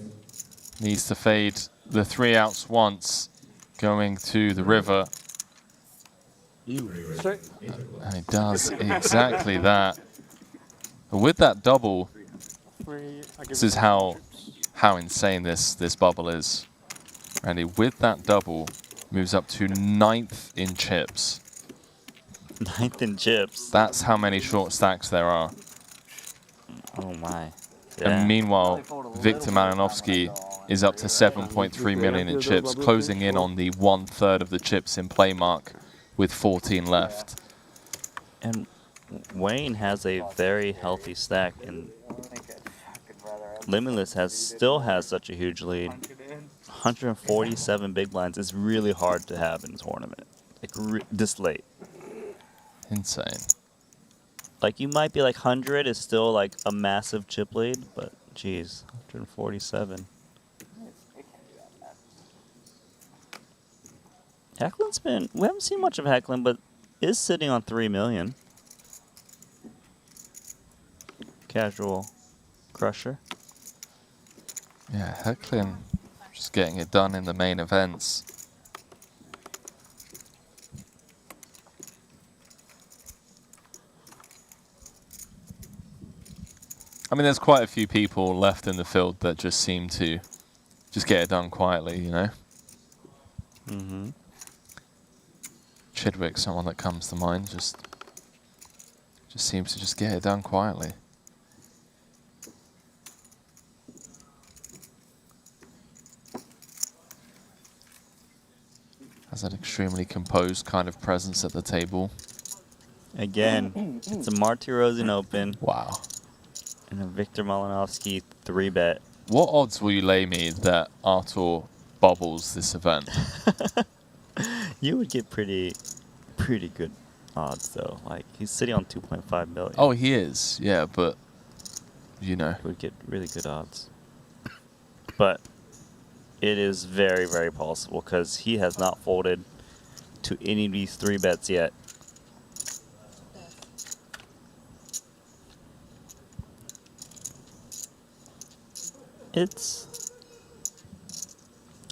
needs to fade the 3 outs once, going to the river. And he does exactly that. But with that double, this is how insane this bubble is. Randy, with that double, moves up to 9th in chips. 9th in chips. That's how many short stacks there are. Oh my. And meanwhile, Victor Malinovsky is up to 7.3 million in chips, closing in on the 1/3 of the chips in play mark with 14 left. And Wayne has a very healthy stack, and Limitless still has such a huge lead. 147 big blinds is really hard to have in a tournament, like this late. Insane. Like, you might be like 100 is still like a massive chip lead, but geez, 147. Hecklin's we haven't seen much of Hecklin, but is sitting on 3 million. Casual crusher. Yeah, Hecklin just getting it done in the main events. I mean, there's quite a few people left in the field that just seem to just get it done quietly, you know? Mm-hmm. Chidwick, someone that comes to mind, just seems to just get it done quietly. Has that extremely composed kind of presence at the table. Again, it's a Marty Rosen Open. Wow. And a Victor Malinovsky 3-bet. What odds will you lay me that Artur bubbles this event? You would get pretty good odds, though. Like, he's sitting on 2.5 million. Oh, he is. Yeah, but, you know. You would get really good odds. But it is very, very possible, because he has not folded to any of these 3-bets yet. It's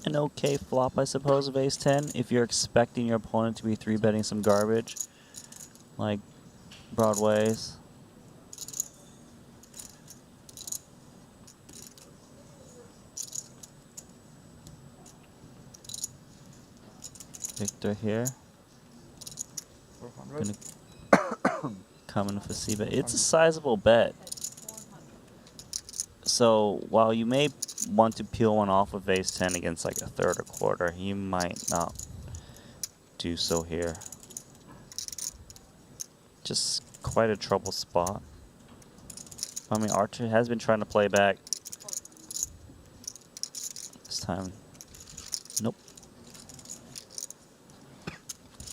an okay flop, I suppose, of ace-10 if you're expecting your opponent to be 3-betting some garbage, like Broadways. Victor here. Gonna come in with a c-bet. It's a sizable bet. So while you may want to peel one off with ace-10 against like a third or quarter, you might not do so here. Just quite a trouble spot. I mean, Archer has been trying to play back. This time, nope.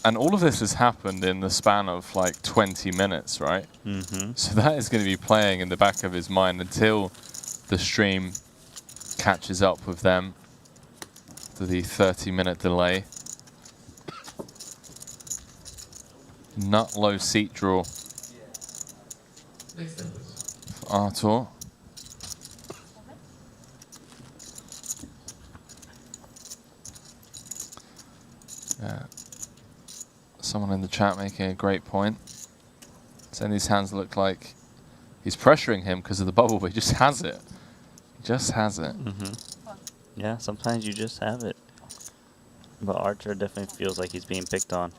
And all of this has happened in the span of like 20 minutes, right? Mm-hmm. So that is going to be playing in the back of his mind until the stream catches up with them to the 30-minute delay. Nut low seat draw for Artur. Yeah. Someone in the chat making a great point. Saying these hands look like he's pressuring him because of the bubble, but he just has it. He just has it. Mm-hmm. Yeah, sometimes you just have it. But Archer definitely feels like he's being picked on.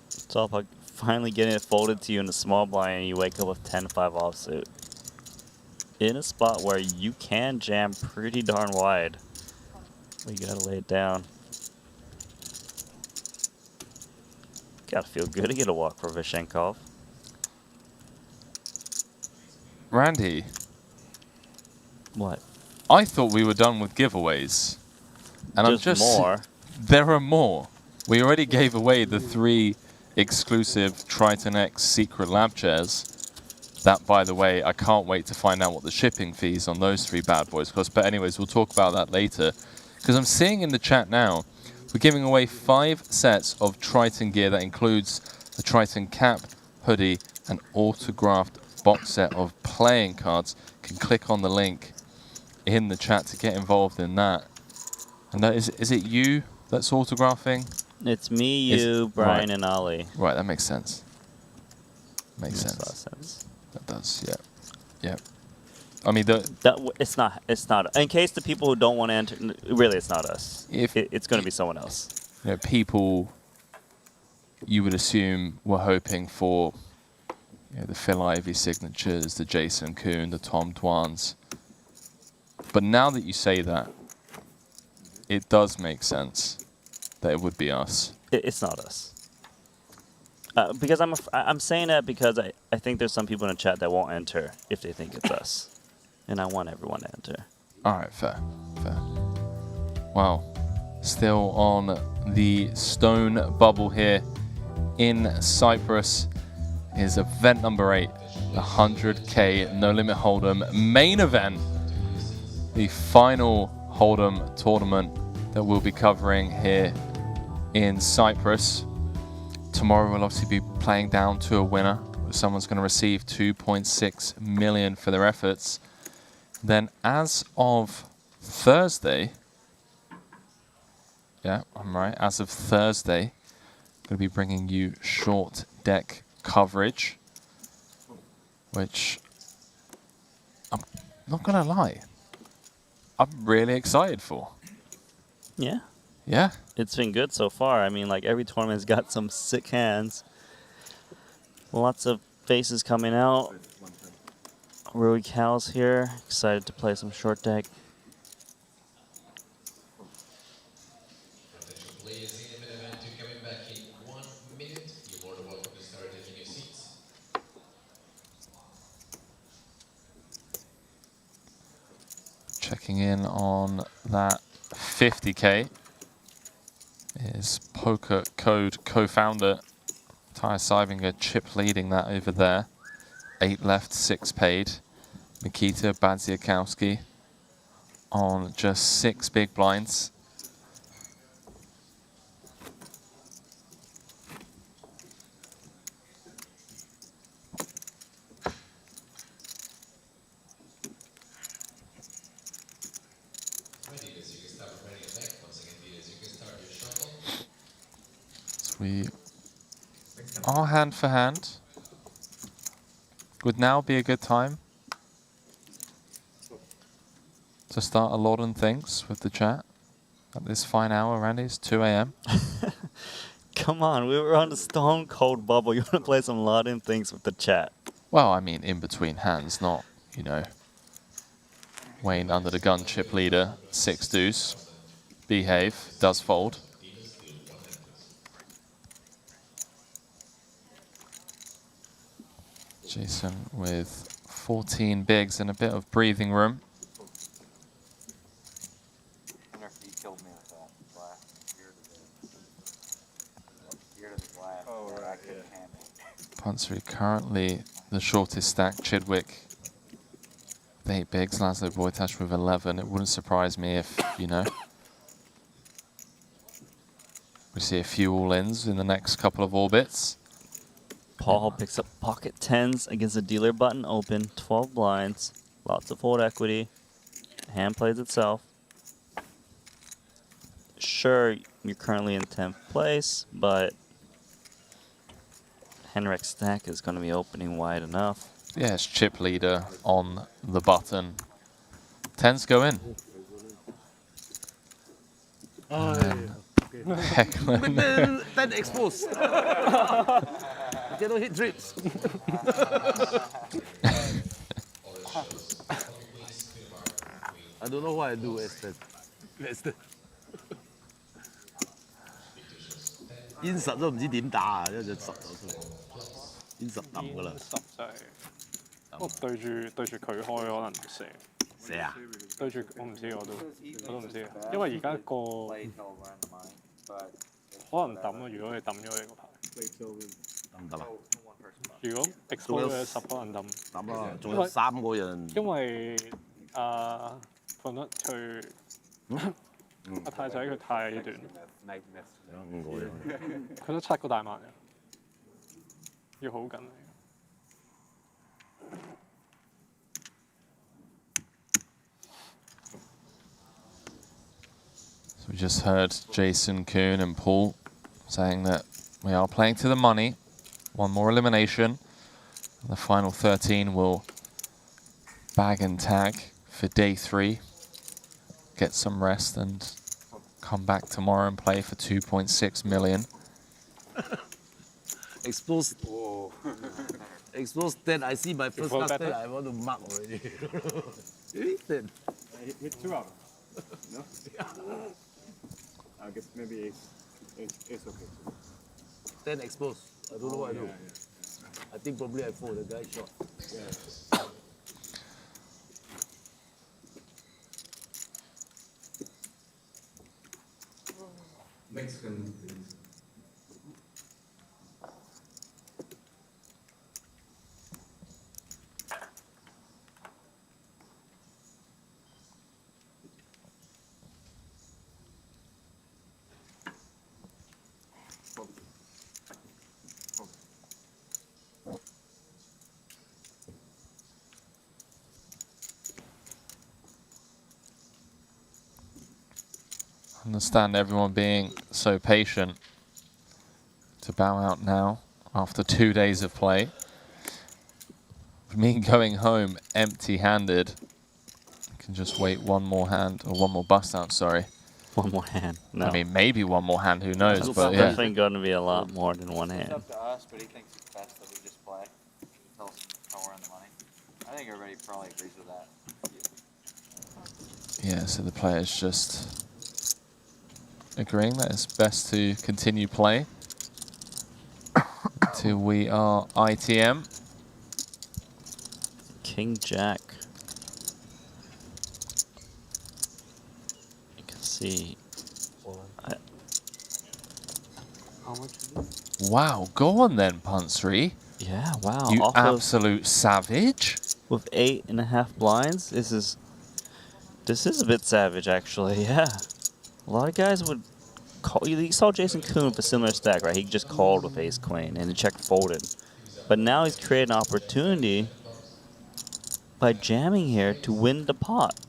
It's all about finally getting it folded to you in a small blind and you wake up with 10-5 offsuit. In a spot where you can jam pretty darn wide. But you gotta lay it down. Gotta feel good to get a walk for Vishenkov. Randy. What? I thought we were done with giveaways. And Just I'm just more. There are more. We already gave away the 3 exclusive Triton X secret lab chairs. That, by the way, I can't wait to find out what the shipping fees on those 3 bad boys cost. But anyways, we'll talk about that later. Because I'm seeing in the chat now, we're giving away 5 sets of Triton gear. That includes the Triton cap, hoodie, and autographed box set of playing cards. You can click on the link in the chat to get involved in that. And that is it you that's autographing? It's me, you, Brian, right. and Ollie. Right, that makes sense. Makes a lot of sense. sense. That does, yeah. Yeah. I mean, it's not. In case the people who don't want to enter, really, it's not us. It's going to be someone else. You know, people you would assume were hoping for, you know, the Phil Ivey signatures, the Jason Kuhn, the Tom Dwans. But now that you say that, it does make sense that it would be us. It's not us. Because I'm saying that because I think there's some people in the chat that won't enter if they think it's us. And I want everyone to enter. All right, fair. Wow. Still on the stone bubble here in Cyprus is event number 8, the 100K No Limit Hold'em main event. The final Hold'em tournament that we'll be covering here in Cyprus. Tomorrow we'll obviously be playing down to a winner. Someone's going to receive 2.6 million for their efforts. Then as of Thursday, yeah, I'm right, as of Thursday, I'm going to be bringing you short deck coverage, which I'm not going to lie, I'm really excited for. Yeah. Yeah. It's been good so far. I mean, like, every tournament's got some sick hands. Lots of faces coming out. Rui Cal's here. Excited to play some short deck. Checking in on that 50K is Poker Code co-founder Ty Seibinger, chip leading that over there. 8 left, 6 paid. Mikita Badziakowski on just 6 big blinds. We are hand for hand. Would now be a good time to start a lot of things with the chat at this fine hour, Randy. It's 2 a.m. Come on, we were on the stone cold bubble. You want to play some Latin things with the chat? Well, I mean, in between hands, not, you know, Wayne under the gun chip leader, 6 deuce, behave, does fold. Jason with 14 bigs and a bit of breathing room. Punsary currently the shortest stack. Chidwick with 8 bigs. Laszlo Wojtas with 11. It wouldn't surprise me if, you know, we see a few all-ins in the next couple of orbits. Paul picks up pocket 10s against the dealer button open. 12 blinds. Lots of fold equity. Hand plays itself. Sure, you're currently in 10th place, but Henrik's stack is going to be opening wide enough. Yes, chip leader on the button. 10s go in. Heckman. But then exposed. They don't hit drips. I don't know why I do Esther. 煙實都唔知點打啊！一隻實咗出嚟，煙實抌㗎啦。十就係，我對住佢開可能射。射啊？對住我唔知我都唔知，因為而家個可能抌咯。如果你抌咗你個牌，得唔得啊？如果 expose 嘅10可能抌。抌啦，仲有3個人。因為放得佢阿太仔佢太短。5個人。佢都7個大萬嘅，要好緊。So we just heard Jason, Kuhn and Paul saying that we are playing to the money. One more elimination. The final 13 will bag and tag for day 3. Get some rest and come back tomorrow and play for 2.6 million. Expose. Expose 10. I see my first last 10. I want to mark already. Really 10. With 2 out. No? I guess maybe it's okay. 10 expose. I don't know what I do. I think probably I fold. The guy shot. Mexican, please. Understand everyone being so patient to bow out now after 2 days of play. Me going home empty-handed. Can just wait one more hand or one more bust out. Sorry. One more hand. No. I mean, maybe one more hand. Who knows? It's but yeah. definitely going to be a lot more than one hand. It's up to us, but he thinks it's best that we just play. Tell us how we're in the money. I think everybody probably agrees with that. Yeah. So the players just agreeing that it's best to continue play till we are ITM. King Jack. You can see. How much is this? Wow, go on then, Punsri. Yeah, wow. You Also, absolute savage. with 8.5 blinds, this is a bit savage, actually. Yeah, a lot of guys would call. You saw Jason Kuhn with a similar stack, right? He just called with Ace Queen and the check folded, but now he's created an opportunity by jamming here to win the pot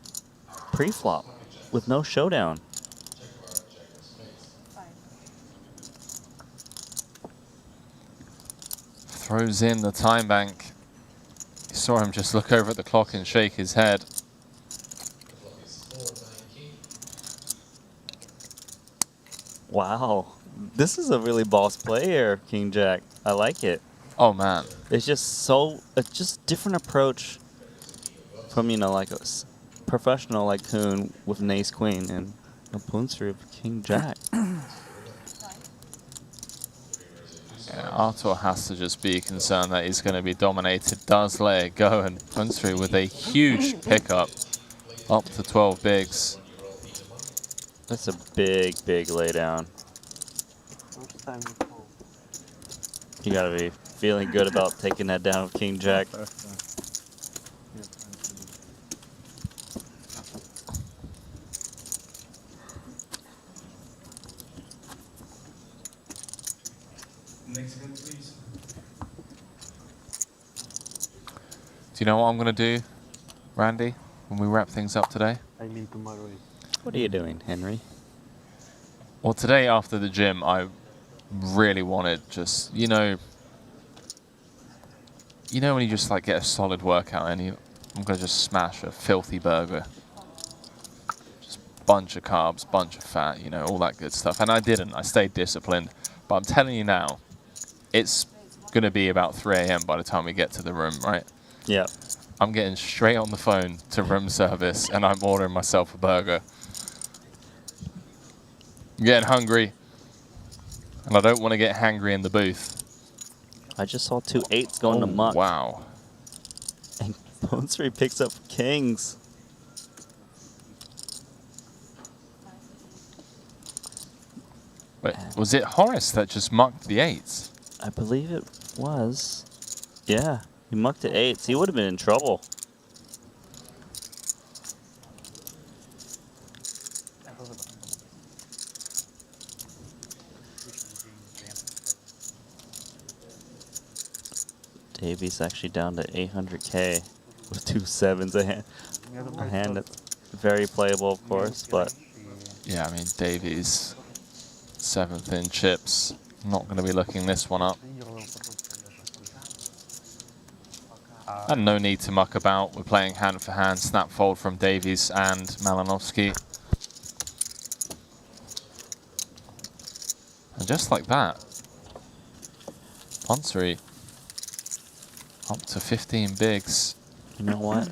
pre-flop with no showdown. Throws in the time bank. You saw him just look over at the clock and shake his head. Wow, this is a really boss play here, King Jack. I like it. Oh man, it's just just different approach from like a professional like Kuhn with an Ace Queen and a Punsri with King Jack. Yeah, Artur has to just be concerned that he's going to be dominated. Does let it go, and Punsri with a huge pickup up to 12 bigs. That's a big laydown. You gotta be feeling good about taking that down with King Jack. Mexican, please. Do you know what I'm going to do, Randy, when we wrap things up today? I mean tomorrow. What are you doing, Henry? Well, today after the gym, I really wanted just, you know when you just like get a solid workout and I'm going to just smash a filthy burger. Just bunch of carbs, bunch of fat, all that good stuff. And I didn't. I stayed disciplined. But I'm telling you now, it's going to be about 3 a.m. by the time we get to the room, right? Yeah. I'm getting straight on the phone to room service and I'm ordering myself a burger. I'm getting hungry. And I don't want to get hangry in the booth. I just saw 2 8s going to muck. Wow. And Bone 3 picks up kings. Wait, was it Horace that just mucked the 8s? I believe it was. Yeah, he mucked at 8s. He would have been in trouble. Davies actually down to 800K with 2 7s. A hand that's very playable, of course, but yeah, I mean, Davies, 7th in chips. Not going to be looking this one up. And no need to muck about. We're playing hand for hand, snap fold from Davies and Malinowski. And just like that, Ponsary up to 15 bigs. You know what?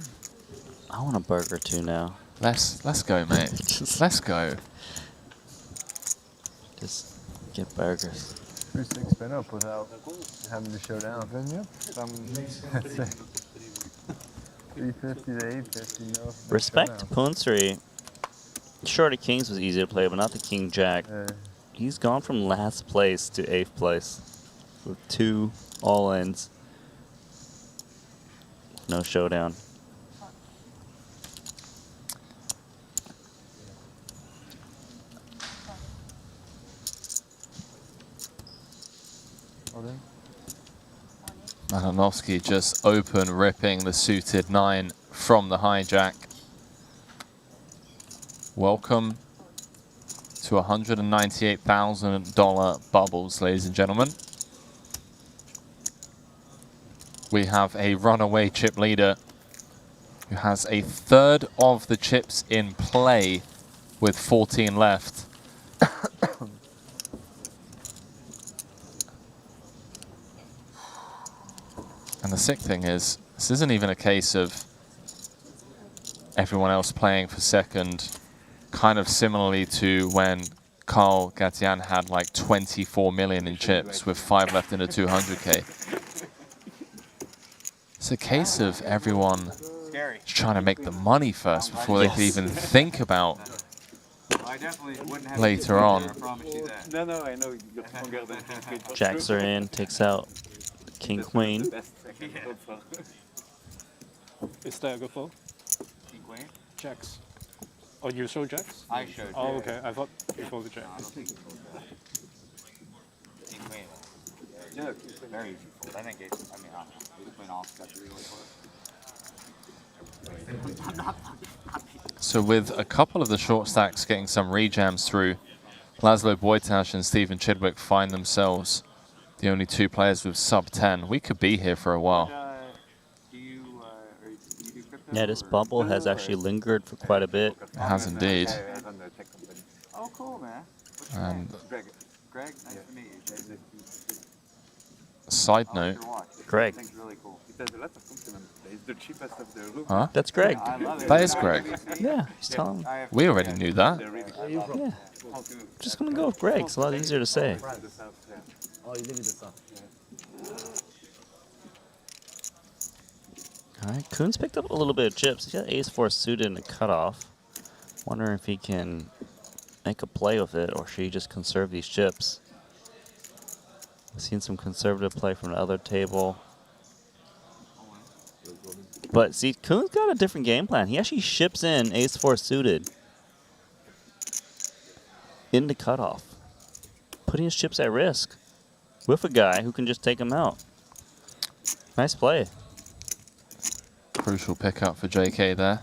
I want a burger too now. Let's go, mate. Let's go. Just get burgers. Pretty sick spin up without having to show down. 350 to 850, no. Respect to Ponsary. Sure, the Kings was easy to play, but not the King Jack. He's gone from last place to 8th place with 2 all-ins. No showdown. Malinowski just open ripping the suited 9 from the hijack. Welcome to $198,000 bubbles, ladies and gentlemen. We have a runaway chip leader who has a third of the chips in play with 14 left. And the sick thing is, this isn't even a case of everyone else playing for second, kind of similarly to when Carl Gatian had like 24 million in chips with 5 left in a 200K. It's a case of everyone trying to make the money first before they could even think about later on. Jacks are in, takes out King Queen. Is that a good fold? King Queen? Jacks. Oh, you showed Jacks? I showed. Oh, okay. I thought you folded Jack. King Queen. Yeah, very easy fold. I think it's, I mean, I don't know. King Queen off got really close. So with a couple of the short stacks getting some rejams through, Laszlo Wojtas and Stephen Chidwick find themselves the only 2 players with sub 10. We could be here for a while. Yeah, this bubble has actually lingered for quite a bit. It has indeed. Oh, cool, man. And Greg, nice to meet you. side note, Greg. Really cool. It has a lot of compliments. It's the cheapest of the room. huh? That's Greg. That is Greg. Yeah, he's telling me. We already knew that. Yeah. Just gonna go with Greg. It's a lot easier to say. Oh, you live in the south. Alright, Kuhn's picked up a little bit of chips. He's got ace-4 suited in the cutoff. Wondering if he can make a play with it, or should he just conserve these chips? We've seen some conservative play from the other table. But see, Kuhn's got a different game plan. He actually ships in ace-4 suited into cutoff, putting his chips at risk with a guy who can just take him out. Nice play. Crucial pickup for JK there.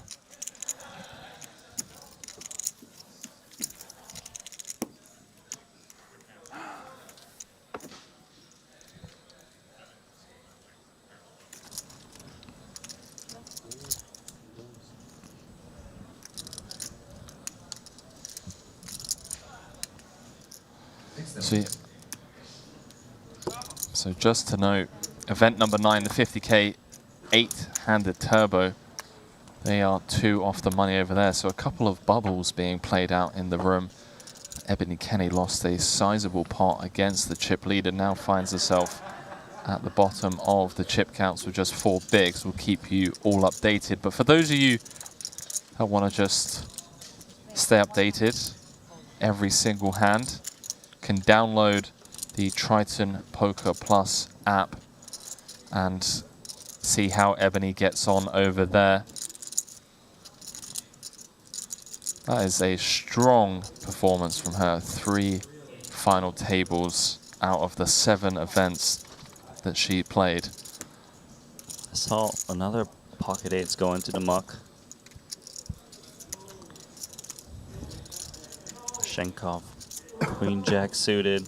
So just to note, event number 9, the 50K 8-handed turbo. They are 2 off the money over there. So a couple of bubbles being played out in the room. Ebony Kenny lost a sizable pot against the chip leader, now finds herself at the bottom of the chip counts with just 4 bigs. We'll keep you all updated. But for those of you that want to just stay updated every single hand, can download the Triton Poker Plus app and see how Ebony gets on over there. That is a strong performance from her. 3 final tables out of the 7 events that she played. I saw another pocket 8s go into the muck. Shenkov, Queen Jack suited.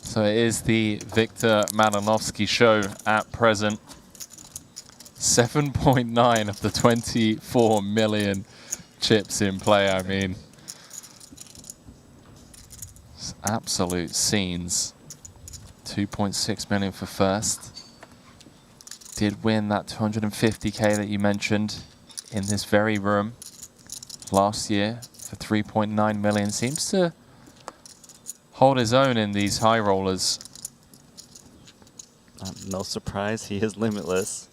So it is the Victor Malinovsky show at present. 7.9 of the 24 million chips in play. I mean, it's absolute scenes. 2.6 million for first. Did win that 250k that you mentioned in this very room last year for 3.9 million. Seems to hold his own in these high rollers. No surprise, he is limitless.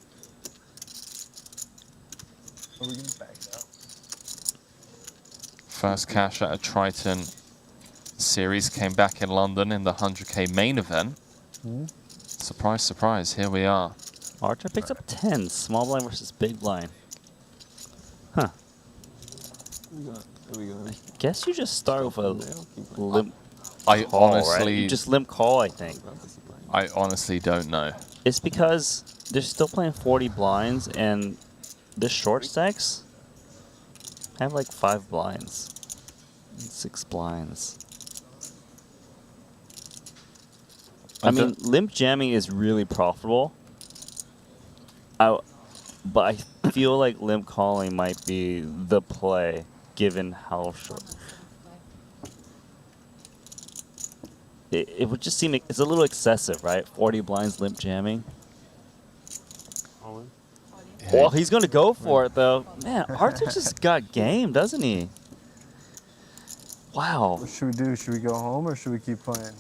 Are we getting back now? First cash at a Triton series came back in London in the 100k main event. Surprise, surprise, here we are. Archer picks up 10, small blind versus big blind. Huh. I guess you just start with a limp I call, honestly, right? You just limp call, I think. I honestly don't know. It's because they're still playing 40 blinds, and the short stacks have like 5 blinds, 6 blinds. I mean, limp jamming is really profitable. But I feel like limp calling might be the play, given how short. It would just seem it's a little excessive, right? 40 blinds limp jamming. Well, he's going to go for it, though. Man, Arthur just got game, doesn't he? Wow. What should we do? Should we go home or should we keep playing?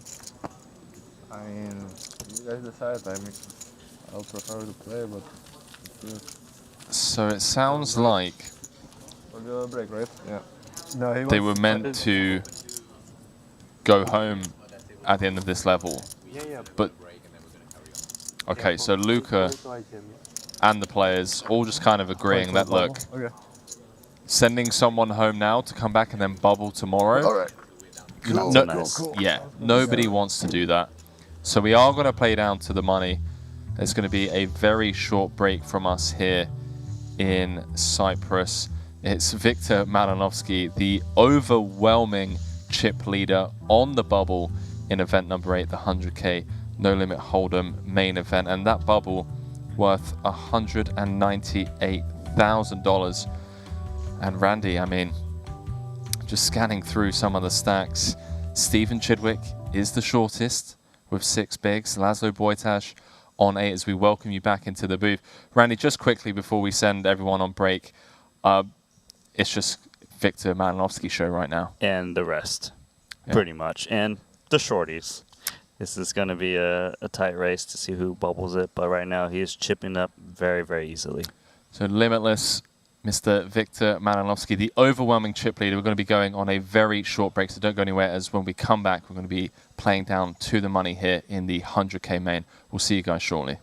I mean, you guys decide. I mean, I'll prefer to play, but... Yeah. So it sounds like We'll do a break, right? Yeah. No, they were meant to go home at the end of this level. But okay, so Luca and the players all just kind of agreeing that, look, sending someone home now to come back and then bubble tomorrow. All right. Cool. Yeah, nobody wants to do that. So we are going to play down to the money. There's going to be a very short break from us here in Cyprus. It's Victor Malinovsky, the overwhelming chip leader on the bubble in event number 8, the 100k No Limit Hold'em main event. And that bubble worth $198,000. And Randy, I mean, just scanning through some of the stacks, Stephen Chidwick is the shortest with 6 bigs. Laszlo Bojtas on 8 as we welcome you back into the booth. Randy, just quickly before we send everyone on break, it's just Victor Malinovsky show right now. And the rest, pretty much. And the shorties. This is going to be a tight race to see who bubbles it, but right now he is chipping up very, very easily. So limitless, Mr. Victor Malinovsky, the overwhelming chip leader. We're going to be going on a very short break, so don't go anywhere, as when we come back, we're going to be playing down to the money here in the 100k main. We'll see you guys shortly.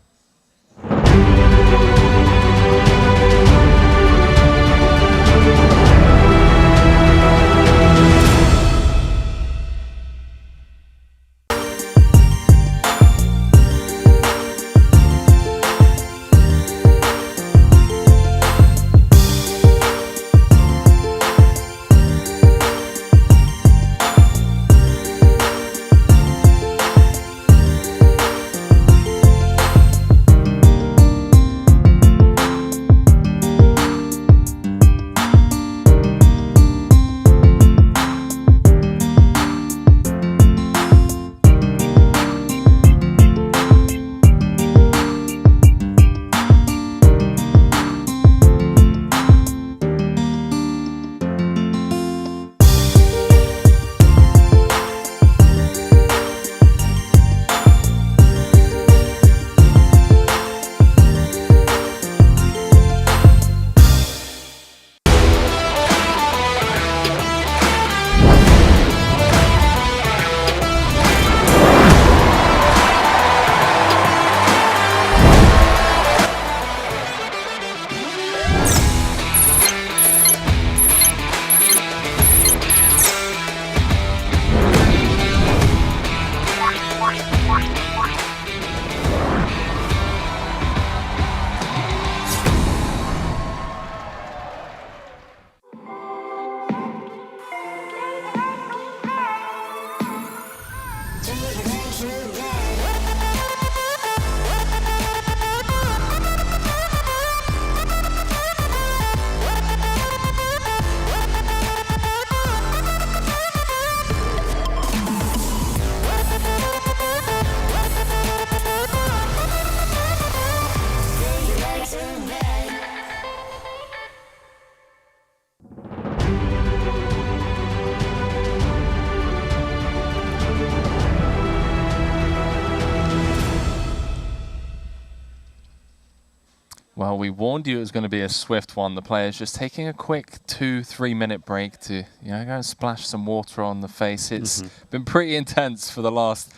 Well, we warned you it was going to be a swift one. The players just taking a quick 2-3 minute break to, go and splash some water on the face. It's been pretty intense for the last,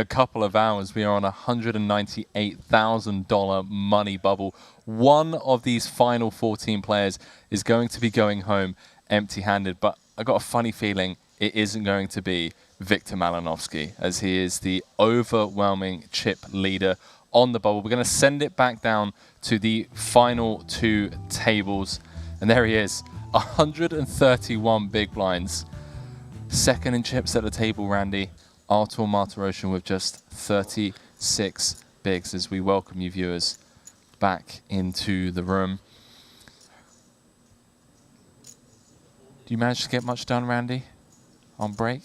couple of hours. We are on a $198,000 money bubble. One of these final 14 players is going to be going home empty-handed, but I got a funny feeling it isn't going to be Victor Malinovsky, as he is the overwhelming chip leader on the bubble. We're going to send it back down to the final 2 tables. And there he is, 131 big blinds. Second in chips at the table, Randy. Artur Martirosyan with just 36 bigs, as we welcome you viewers back into the room. Do you manage to get much done, Randy, on break?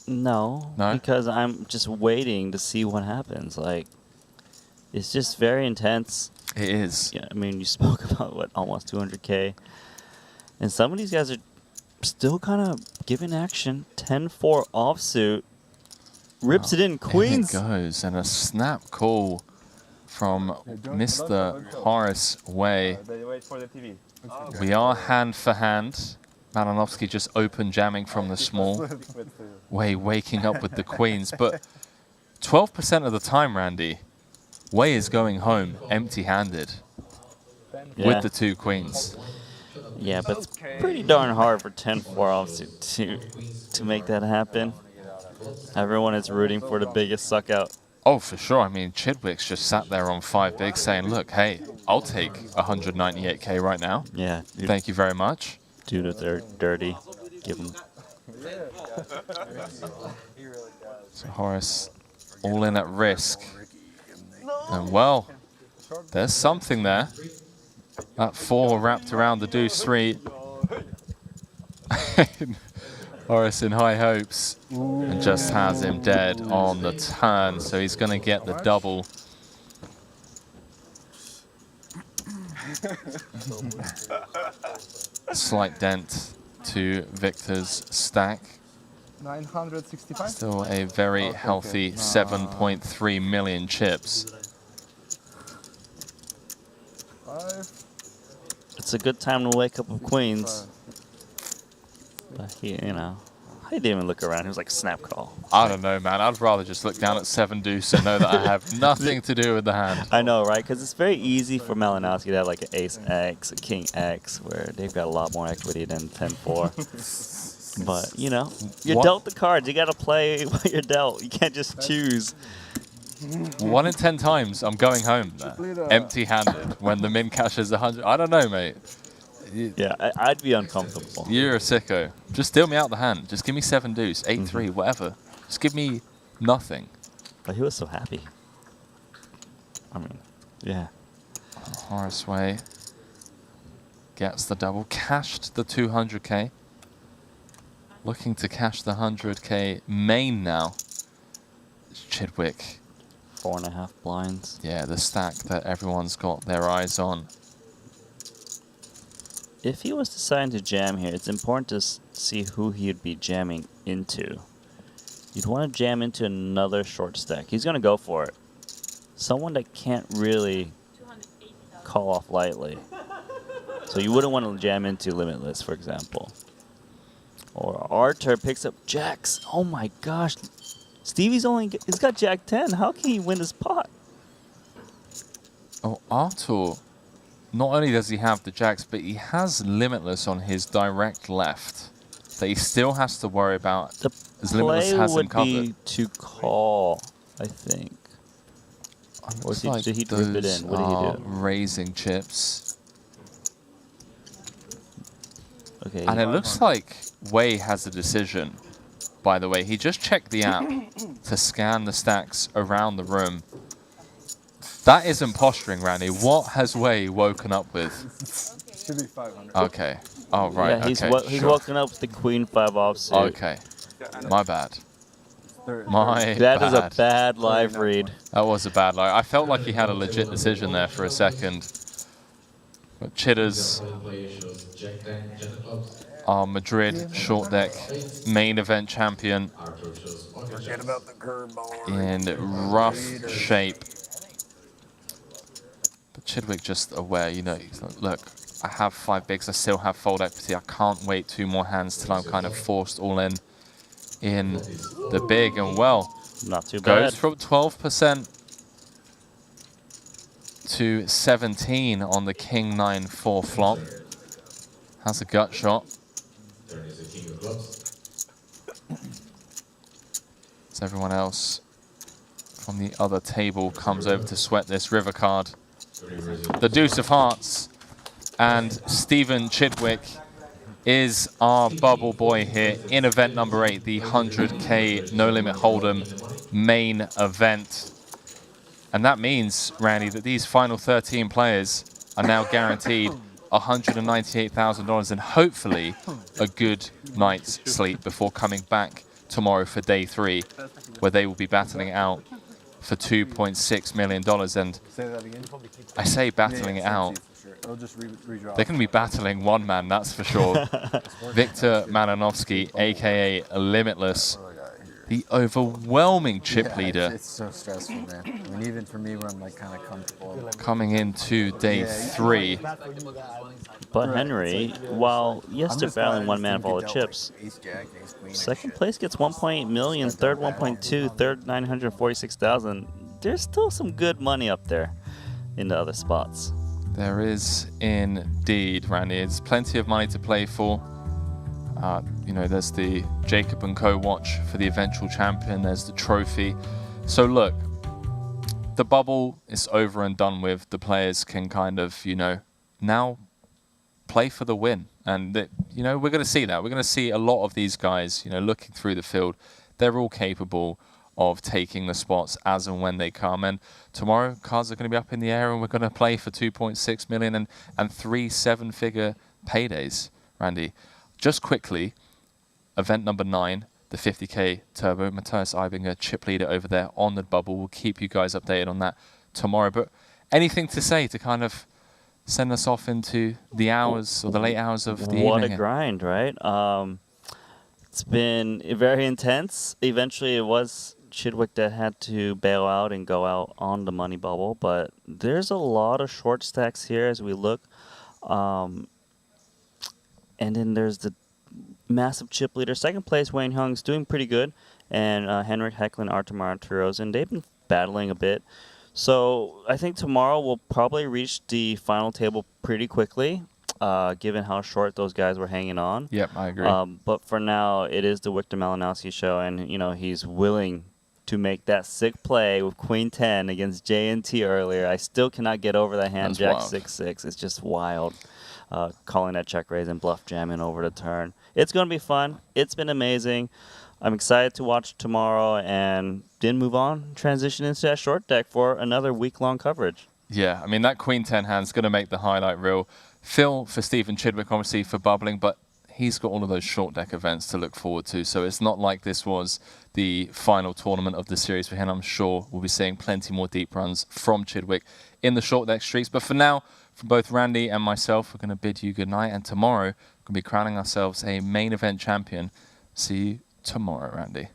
No, because I'm just waiting to see what happens. Like, it's just very intense. It is. Yeah, I mean, you spoke about, what, almost 200K. And some of these guys are still kind of giving action. 10-4 offsuit. Rips it in. Queens. There it goes. And a snap call from Mr. Horace Way. We are hand for hand. Malinovsky just open jamming from the small. Way waking up with the queens. But 12% of the time, Randy, Way is going home empty-handed with the 2 queens. Yeah, but it's pretty darn hard for 10-4 offsuit to make that happen. Everyone is rooting for the biggest suck out. Oh, for sure. I mean, Chidwick's just sat there on 5 bigs saying, look, hey, I'll take 198K right now. Yeah. Dude. Thank you very much. Dude, if they're dirty, give them. So Horace all in at risk. And well, there's something there. That 4 wrapped around the deuce 3. Horace in high hopes and just has him dead on the turn, so he's going to get the double. Slight dent to Victor's stack. 965. Still a very healthy 7.3 million chips. 5. It's a good time to wake up with queens. But he, he didn't even look around. He was like, snap call. I don't know, man. I'd rather just look down at 7 deuce and know that I have nothing to do with the hand. I know, right? Because it's very easy for Malinovsky to have like an ace X, a king X, where they've got a lot more equity than 10-4. But, you're dealt the cards. You got to play what you're dealt. You can't just choose. 1 in 10 times, I'm going home empty-handed when the min cash is 100. I don't know, mate. Yeah, I'd be uncomfortable. You're a sicko. Just deal me out the hand. Just give me 7 deuce, 8-3, whatever. Just give me nothing. But he was so happy. I mean, yeah. Horace Way gets the double. Cashed the 200K. Looking to cash the 100K main now. It's Chidwick. 4.5 blinds. Yeah, the stack that everyone's got their eyes on. If he was deciding to jam here, it's important to see who he'd be jamming into. You'd want to jam into another short stack. He's going to go for it. Someone that can't really call off lightly. So you wouldn't want to jam into Limitless, for example. Or Artur picks up jacks. Oh my gosh. Stevie's he's got jack 10. How can he win this pot? Oh, Artur. Not only does he have the jacks, but he has Limitless on his direct left that he still has to worry about. As Limitless has him covered. Play would be to call, I think. Or did he rip it in? What did he do? Raising chips. Okay. And it looks like Way has a decision, by the way. He just checked the app to scan the stacks around the room. That isn't posturing, Randy. What has Way woken up with? Should be 500. Okay. Oh, right. Yeah, he's okay, woken up with the queen 5 offsuit. Okay. My bad. That is a bad live read. That was a bad live. I felt like he had a legit decision there for a second. But Chitters, our Madrid short deck main event champion, Forget about the curveball. in rough shape. But Chidwick just aware, you know, he's like, look, I have 5 bigs, I still have fold equity, I can't wait 2 more hands till I'm kind of forced all in the big, and well, not too goes bad. from 12% to 17 on the King 9-4 flop. Has a gut shot. As everyone else from the other table comes over to sweat this river card. The deuce of hearts, and Stephen Chidwick is our bubble boy here in event number 8, the 100K No Limit Hold'em main event. And that means, Randy, that these final 13 players are now guaranteed $198,000 and hopefully a good night's sleep before coming back tomorrow for day 3, where they will be battling it out for $2.6 million. And Say that again. I say battling it out. I'll just redraw. They're going to be battling one man, that's for sure. Victor Malanovsky, aka Limitless, the overwhelming chip leader. It's so stressful, man. I mean, even for me, where I'm like kind of comfortable. Coming into day 3. But Henry, while yes, they're battling one man of all the chips, second place gets 1.8 million, third 1.2, third 946,000. There's still some good money up there in the other spots. There is indeed, Randy. There's plenty of money to play for. You know, there's the Jacob & Co. watch for the eventual champion. There's the trophy. So look, the bubble is over and done with. The players can kind of, you know, now play for the win. And, you know, we're going to see that. We're going to see a lot of these guys, you know, looking through the field. They're all capable of taking the spots as and when they come. And tomorrow, cards are going to be up in the air, and we're going to play for 2.6 million and 3 7-figure paydays, Randy. Just quickly, event number 9, the 50K Turbo. Matthias Eibinger, chip leader over there on the bubble. We'll keep you guys updated on that tomorrow. But anything to say to kind of send us off into the hours or the late hours of the evening? What a grind, right? It's been very intense. Eventually, it was Chidwick that had to bail out and go out on the money bubble. But there's a lot of short stacks here as we look. And then there's the massive chip leader. Second place, Wayne Hung's doing pretty good. And Henrik Hecklin, Artemar Arturos, they've been battling a bit. So I think tomorrow we'll probably reach the final table pretty quickly, given how short those guys were hanging on. Yep, I agree. But for now, it is the Victor Malinowski show, and you know he's willing to make that sick play with Queen 10 against J&T earlier. I still cannot get over that hand. That's Jack wild. 6-6. It's just wild. Calling that check raise and bluff jamming over the turn. It's going to be fun. It's been amazing. I'm excited to watch tomorrow and then move on, transition into that short deck for another week-long coverage. Yeah, I mean, that Queen 10 hand's going to make the highlight reel. Phil for Stephen Chidwick, obviously, for bubbling, but he's got all of those short deck events to look forward to. So it's not like this was the final tournament of the series for him. I'm sure we'll be seeing plenty more deep runs from Chidwick in the short deck streets. But for now, from both Randy and myself, we're going to bid you good night. And tomorrow, we're going to be crowning ourselves a main event champion. See you tomorrow, Randy.